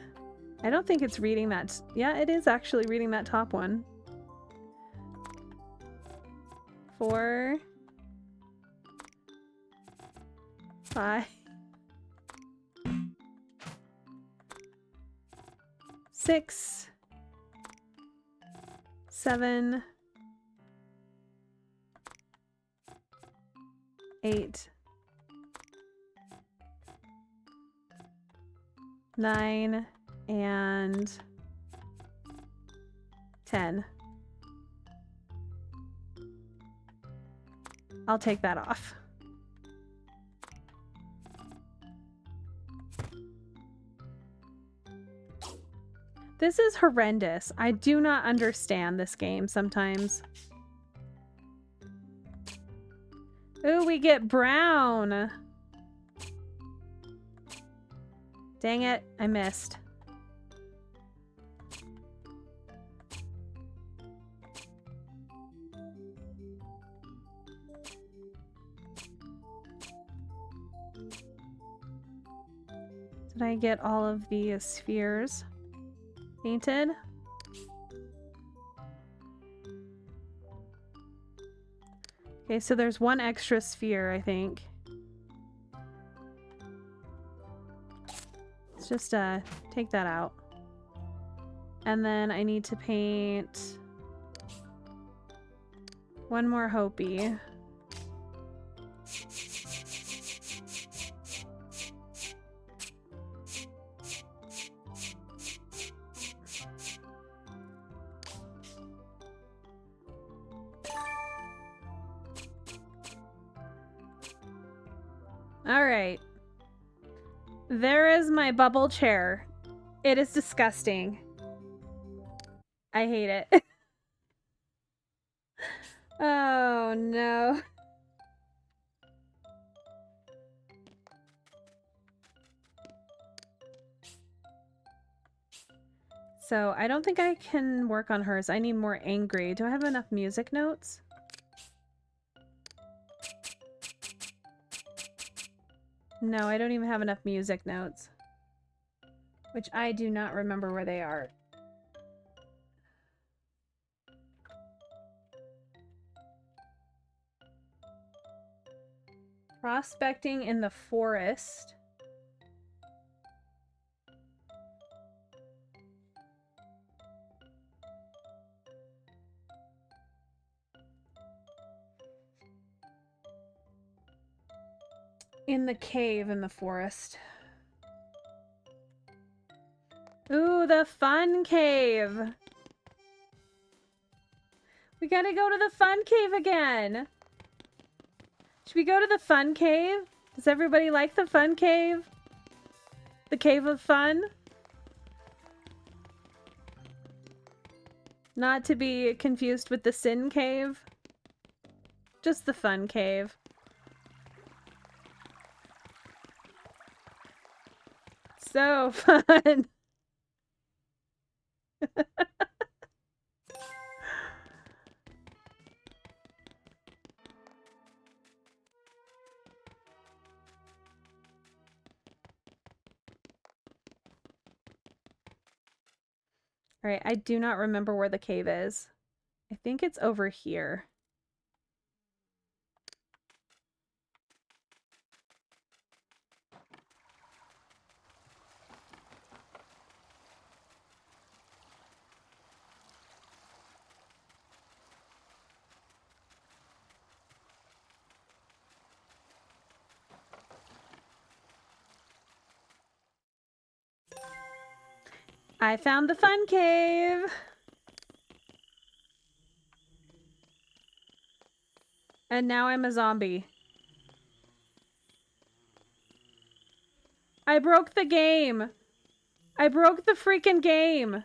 I don't think it's reading that. Yeah, it is actually reading that top one. 4. 5. 6. 7. 8. 9 and 10. I'll take that off. This is horrendous. I do not understand this game sometimes. Ooh, we get brown. Dang it, I missed. Did I get all of the spheres painted? Okay, so there's one extra sphere, I think. Let's just take that out. And then I need to paint one more Hopi. All right. There is my bubble chair. It is disgusting. I hate it. Oh no. So I don't think I can work on hers. I need more angry. Do I have enough music notes? No, I don't even have enough music notes. Which I do not remember where they are. Prospecting in the forest. In the cave in the forest. Ooh, the fun cave. We gotta go to the fun cave again. Should we go to the fun cave? Does everybody like the fun cave? The cave of fun? Not to be confused with the sin cave. Just the fun cave. So fun. Alright, I do not remember where the cave is. I think it's over here. I found the fun cave! And now I'm a zombie. I broke the game! I broke the freaking game!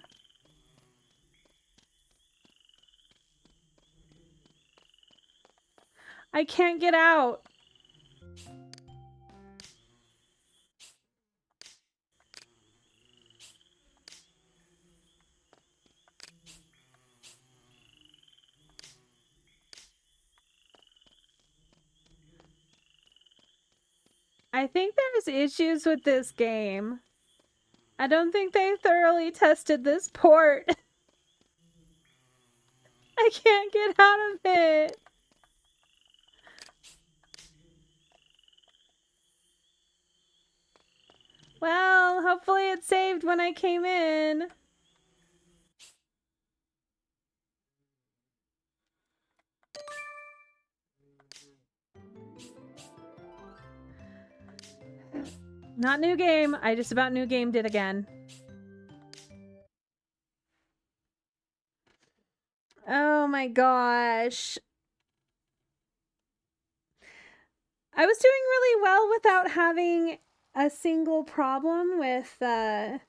I can't get out! I think there's issues with this game. I don't think they thoroughly tested this port. I can't get out of it. Well, hopefully it saved when I came in. Not new game. I just about new gamed it again. Oh my gosh. I was doing really well without having a single problem with the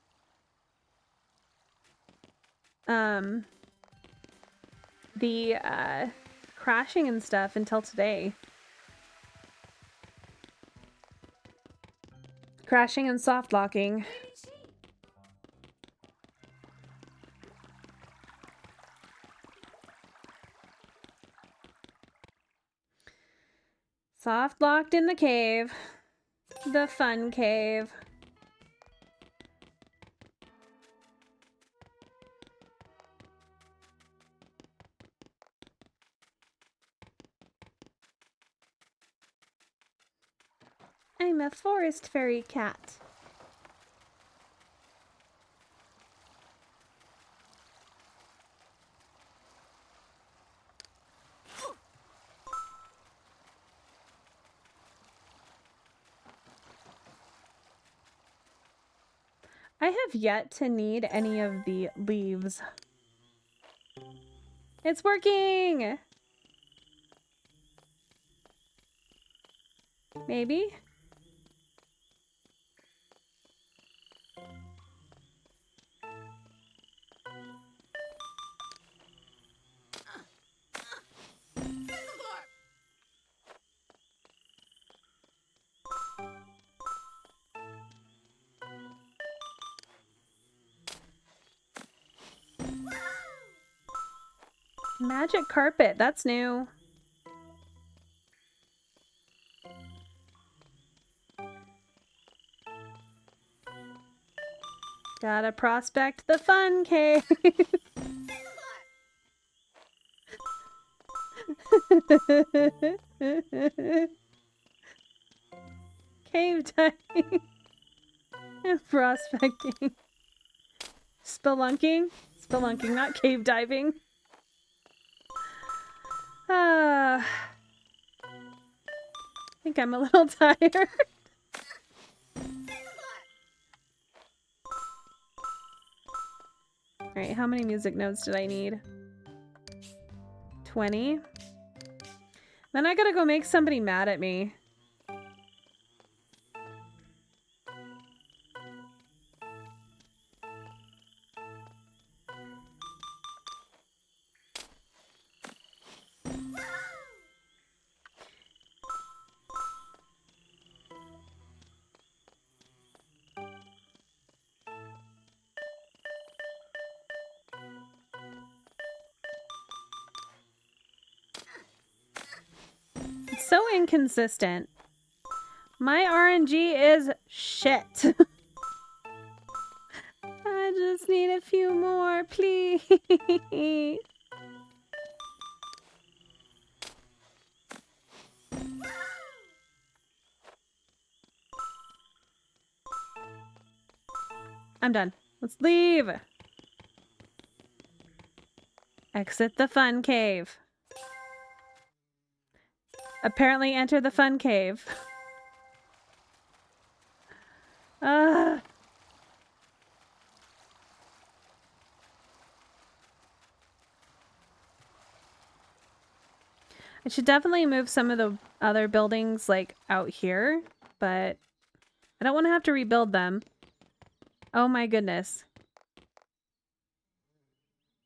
crashing and stuff until today. Crashing and soft locking. Soft locked in the cave. The fun cave. I'm a forest fairy cat. I have yet to need any of the leaves. It's working! Maybe? Magic carpet, that's new. Gotta prospect the fun cave. Cave diving. Prospecting. Spelunking? Spelunking, not cave diving. I think I'm a little tired. Alright, how many music notes did I need? 20? Then I gotta go make somebody mad at me. It's so inconsistent. My RNG is shit. I just need a few more, please. I'm done. Let's leave. Exit the fun cave. Apparently enter the fun cave. I should definitely move some of the other buildings like out here, but I don't want to have to rebuild them. Oh my goodness.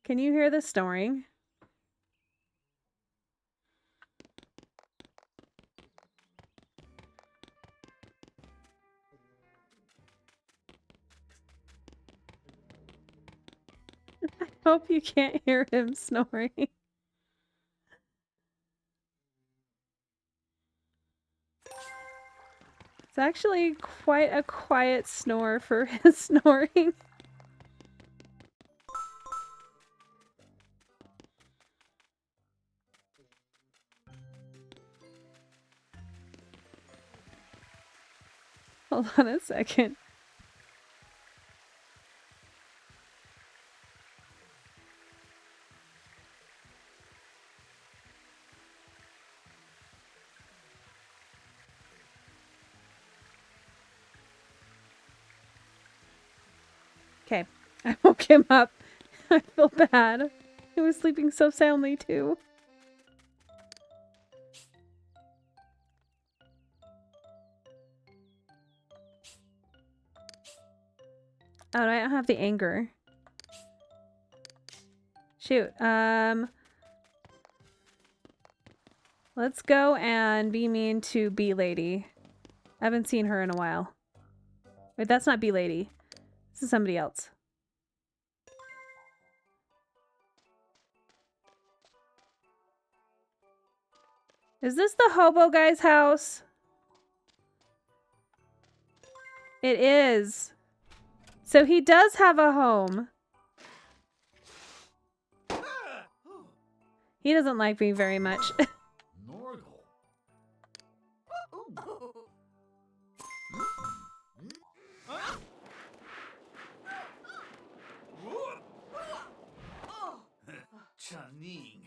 Can you hear the snoring? I hope you can't hear him snoring. It's actually quite a quiet snore for his snoring. Hold on a second. Okay, I woke him up. I feel bad. He was sleeping so soundly too. Oh, I don't have the anger. Shoot. Let's go and be mean to Bee Lady. I haven't seen her in a while. Wait, that's not Bee Lady. This is somebody else. Is this the hobo guy's house? It is. So he does have a home. He doesn't like me very much. Channing.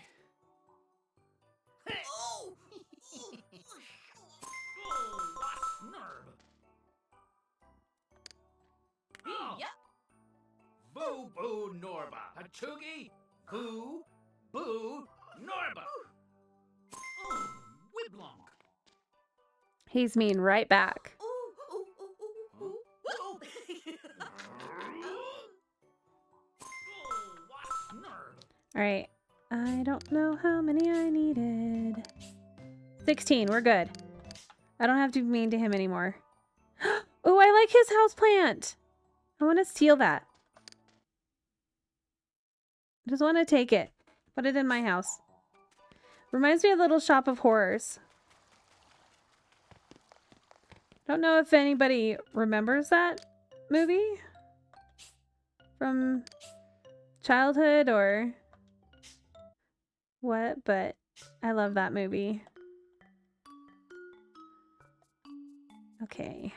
Boo boo Norba. Hachugi. Boo boo Norba. Wiblong. He's mean right back. All right. I don't know how many I needed. 16. We're good. I don't have to be mean to him anymore. Oh, I like his houseplant. I want to steal that. I just want to take it. Put it in my house. Reminds me of Little Shop of Horrors. Don't know if anybody remembers that movie from childhood or what, but I love that movie. Okay.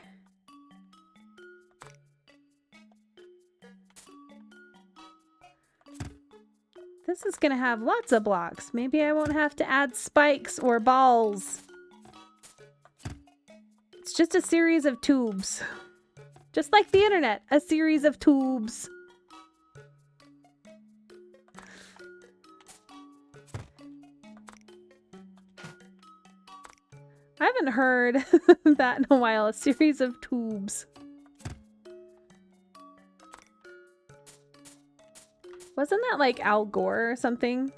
This is gonna have lots of blocks. Maybe I won't have to add spikes or balls. It's just a series of tubes. Just like the internet, a series of tubes. I haven't heard that in a while, a series of tubes. Wasn't that like Al Gore or something?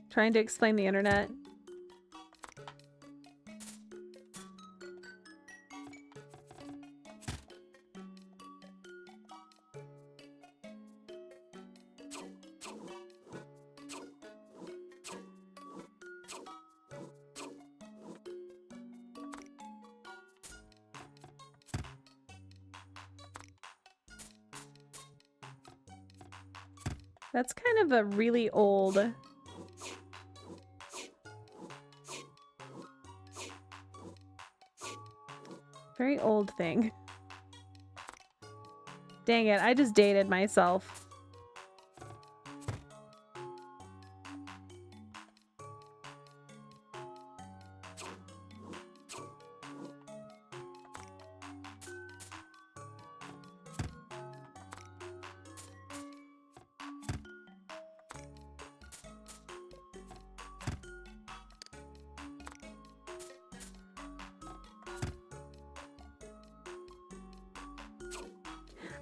Trying to explain the internet. That's kind of a really old... very old thing. Dang it, I just dated myself.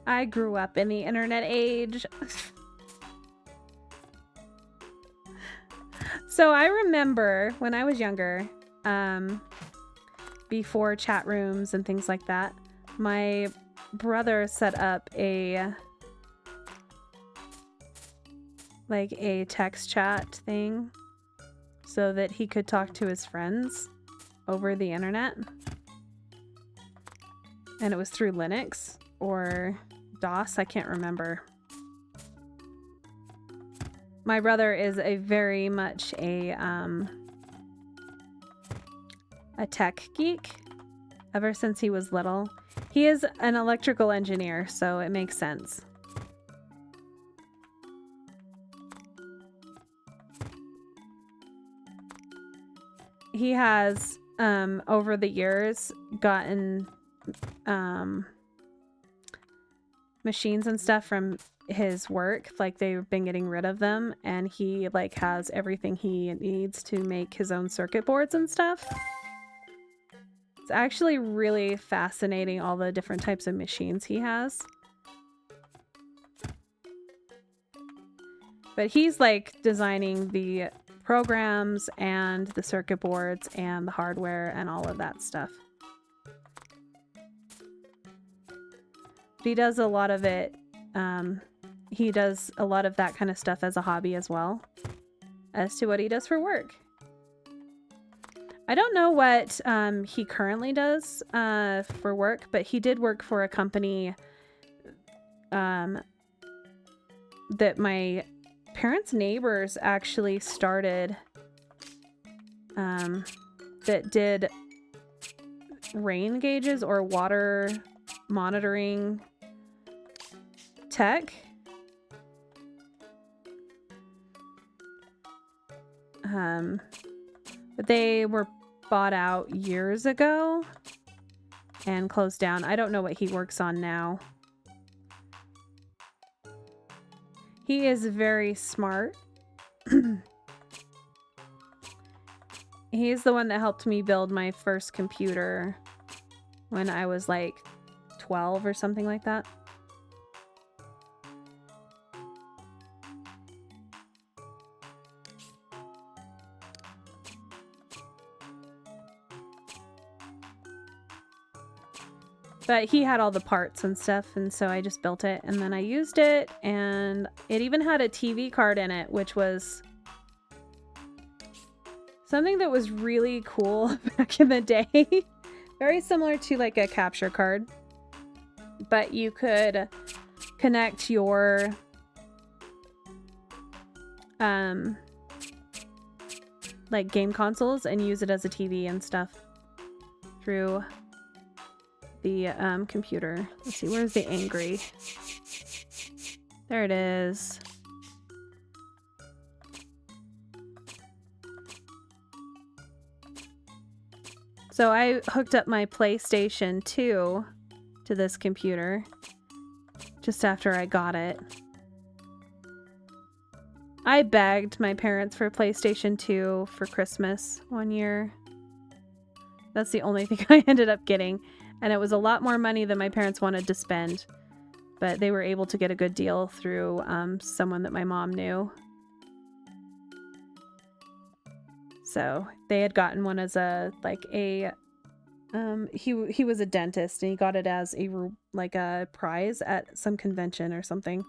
I grew up in the internet age. So I remember when I was younger, before chat rooms and things like that, my brother set up a text chat thing so that he could talk to his friends over the internet. And it was through Linux or DOS, I can't remember. My brother is a very much a tech geek ever since he was little. He is an electrical engineer, so it makes sense. He has over the years gotten machines and stuff from his work, like they've been getting rid of them, and he like has everything he needs to make his own circuit boards and stuff. It's actually really fascinating, all the different types of machines he has. But he's like designing the programs and the circuit boards and the hardware and all of that stuff. But he does a lot of it. He does a lot of that kind of stuff as a hobby as well as to what he does for work. I don't know what he currently does for work, but he did work for a company that my parents' neighbors actually started that did rain gauges or water monitoring tech. But they were bought out years ago and closed down. I don't know what he works on now. He is very smart. He's the one that helped me build my first computer when I was like 12 or something like that. But he had all the parts and stuff, and so I just built it, and then I used it, and it even had a TV card in it, which was something that was really cool back in the day. Very similar to like a capture card, but you could connect your like game consoles and use it as a TV and stuff through the computer. Let's see, where's the angry? There it is. So I hooked up my PlayStation 2 to this computer just after I got it. I begged my parents for a PlayStation 2 for Christmas one year. That's the only thing I ended up getting. And it was a lot more money than my parents wanted to spend. But they were able to get a good deal through someone that my mom knew. So they had gotten one as a, like a, he was a dentist and he got it as a, like a prize at some convention or something.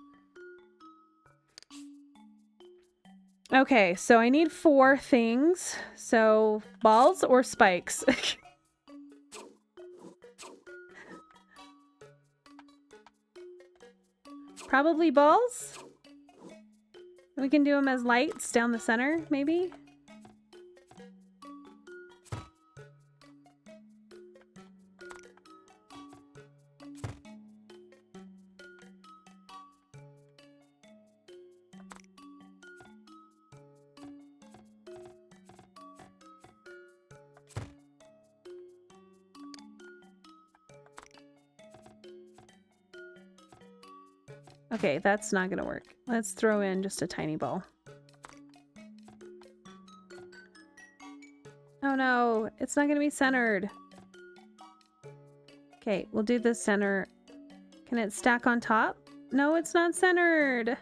Okay, so I need 4 things. So balls or spikes? Probably balls. We can do them as lights down the center, maybe. Okay, that's not gonna work. Let's throw in just a tiny ball. Oh no, it's not gonna be centered. Okay, we'll do the center. Can it stack on top? No, it's not centered.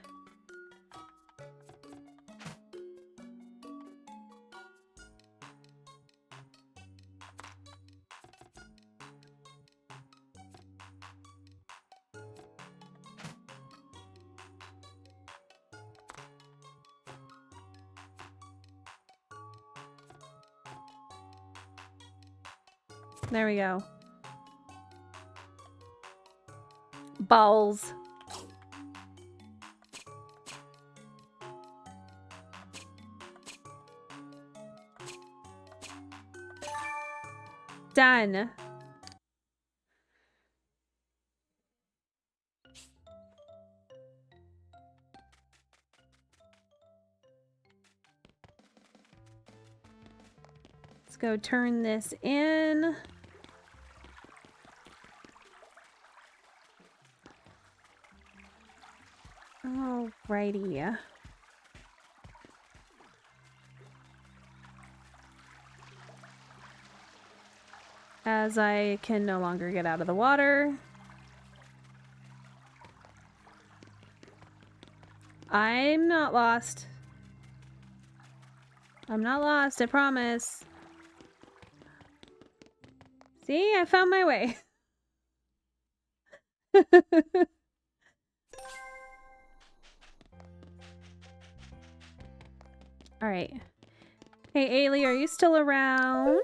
There we go. Balls. Done. Let's go turn this in. Alrighty. As I can no longer get out of the water. I'm not lost. I'm not lost, I promise. See, I found my way. Alright. Hey, Ailey, are you still around?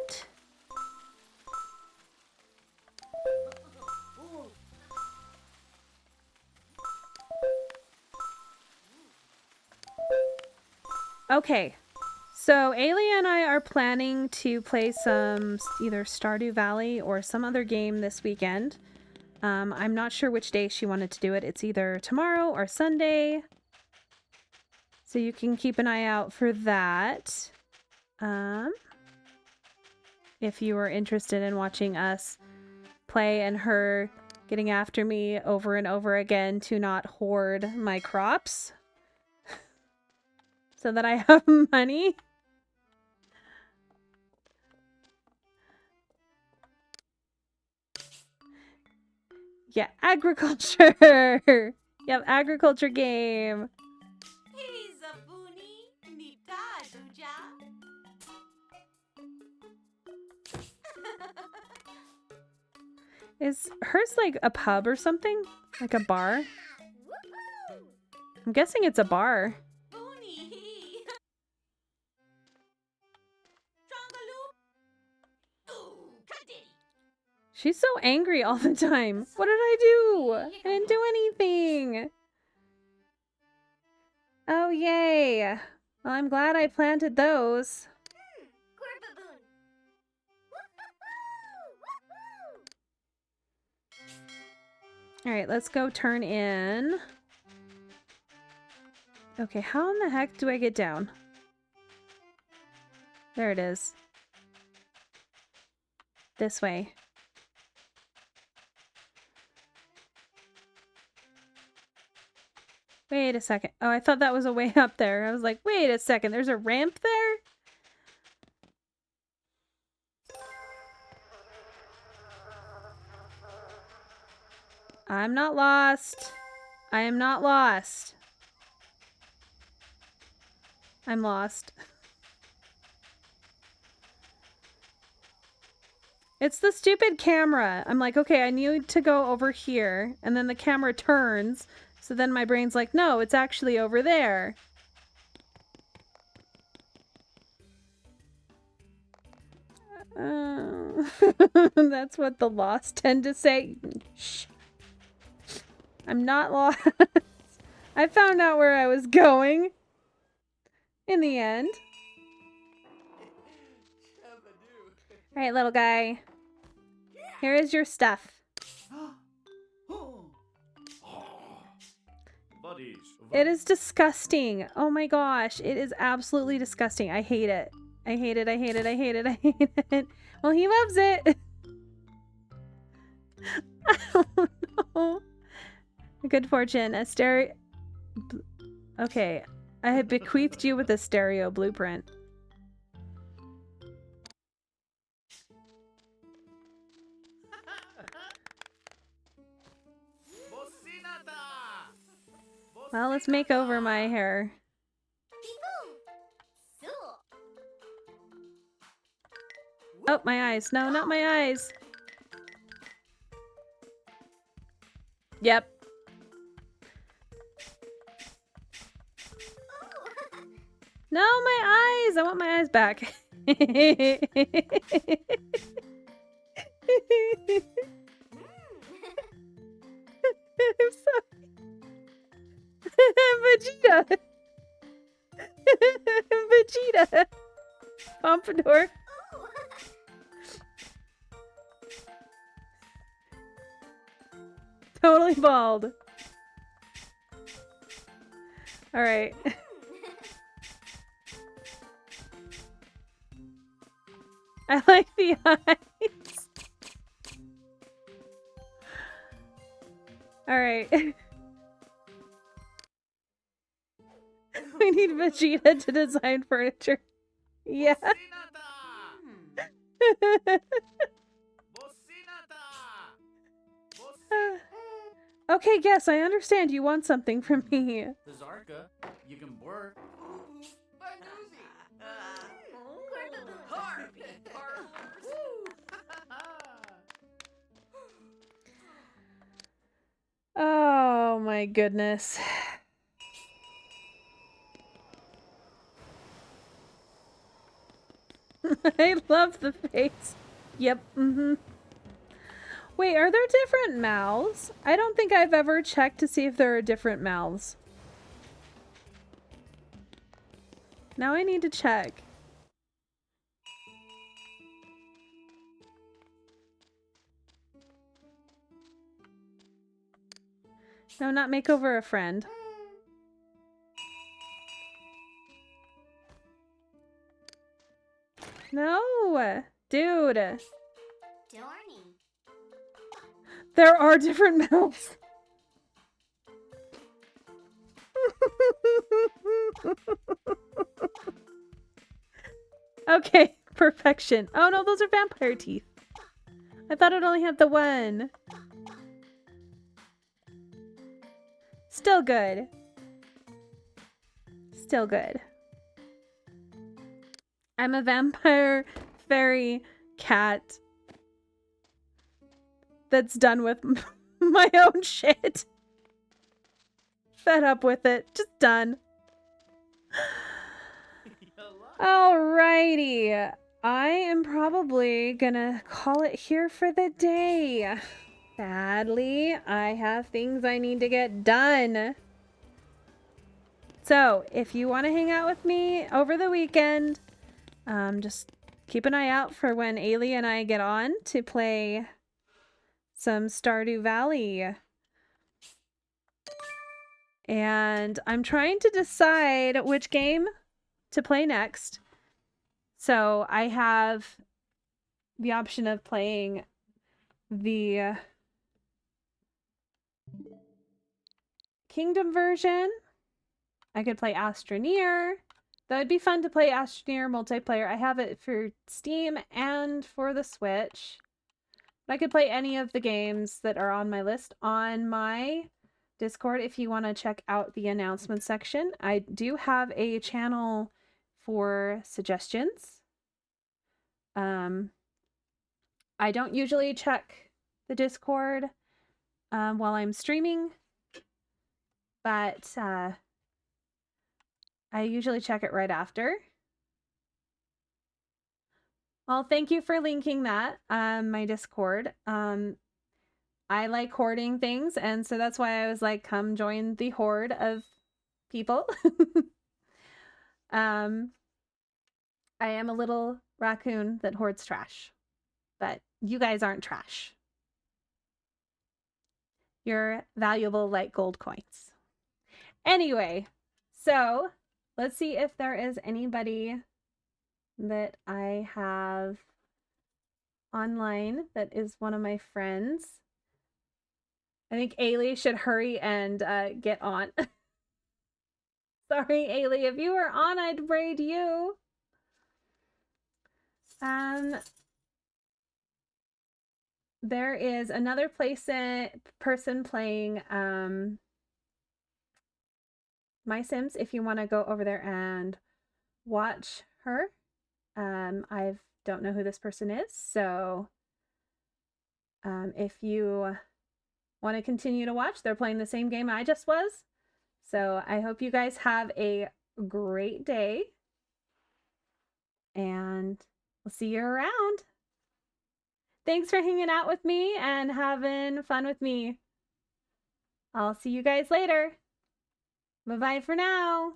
Okay. So, Ailey and I are planning to play some either Stardew Valley or some other game this weekend. I'm not sure which day she wanted to do it. It's either tomorrow or Sunday. So you can keep an eye out for that. If you are interested in watching us play and her getting after me over and over again to not hoard my crops so that I have money. Yeah, agriculture. Yep, agriculture game. Is hers like a pub or something? Like a bar? I'm guessing it's a bar. She's so angry all the time. What did I do? I didn't do anything. Oh, yay. Well, I'm glad I planted those. Alright, let's go turn in. Okay, how in the heck do I get down? There it is. This way. Wait a second. Oh, I thought that was a way up there. I was like, wait a second, there's a ramp there? I'm not lost. I am not lost. I'm lost. It's the stupid camera. I'm like, okay, I need to go over here. And then the camera turns. So then my brain's like, no, it's actually over there. That's what the lost tend to say. Shh. I'm not lost. I found out where I was going. In the end. Alright, little guy. Here is your stuff. It is disgusting. Oh my gosh. It is absolutely disgusting. I hate it. I hate it. I hate it. I hate it. I hate it. Well, he loves it. Oh no. Good fortune. A stereo... Okay. I have bequeathed you with a stereo blueprint. Well, let's make over my hair. Oh, my eyes. No, not my eyes. Yep. No, my eyes! I want my eyes back. I'm sorry. Vegeta! Vegeta! Pompadour. Totally bald. Alright. I like the eyes. Alright. We need Vegeta to design furniture. Yeah. Okay, yes, I understand you want something from me. Zarka, you can work. my goodness. I love the face. Yep, Wait, are there different mouths? I don't think I've ever checked to see if there are different mouths. Now I need to check. No, not make over a friend. No! Dude! Dorny. There are different mouths. Okay, perfection. Oh no, those are vampire teeth. I thought it only had the one. Still good. Still good. I'm a vampire fairy cat that's done with my own shit. Fed up with it. Just done. Alrighty. I am probably gonna call it here for the day. Sadly, I have things I need to get done. So, if you want to hang out with me over the weekend, just keep an eye out for when Ailey and I get on to play some Stardew Valley. And I'm trying to decide which game to play next. So I have the option of playing the Kingdom version. I could play Astroneer. That would be fun to play Astroneer multiplayer. I have it for Steam and for the Switch. I could play any of the games that are on my list on my Discord if you want to check out the announcement section. I do have a channel for suggestions. I don't usually check the Discord while I'm streaming, but I usually check it right after. Well, thank you for linking that, my Discord. I like hoarding things, and so that's why I was like, come join the horde of people. I am a little raccoon that hoards trash, but you guys aren't trash. You're valuable like gold coins. Anyway, so let's see if there is anybody that I have online that is one of my friends. I think Ailey should hurry and get on. Sorry, Ailey, if you were on, I'd raid you. There is another person playing My Sims if you want to go over there and watch her. I don't know who this person is, so if you want to continue to watch, they're playing the same game I just was. So I hope you guys have a great day, and we'll see you around. Thanks for hanging out with me and having fun with me. I'll see you guys later. Bye-bye for now.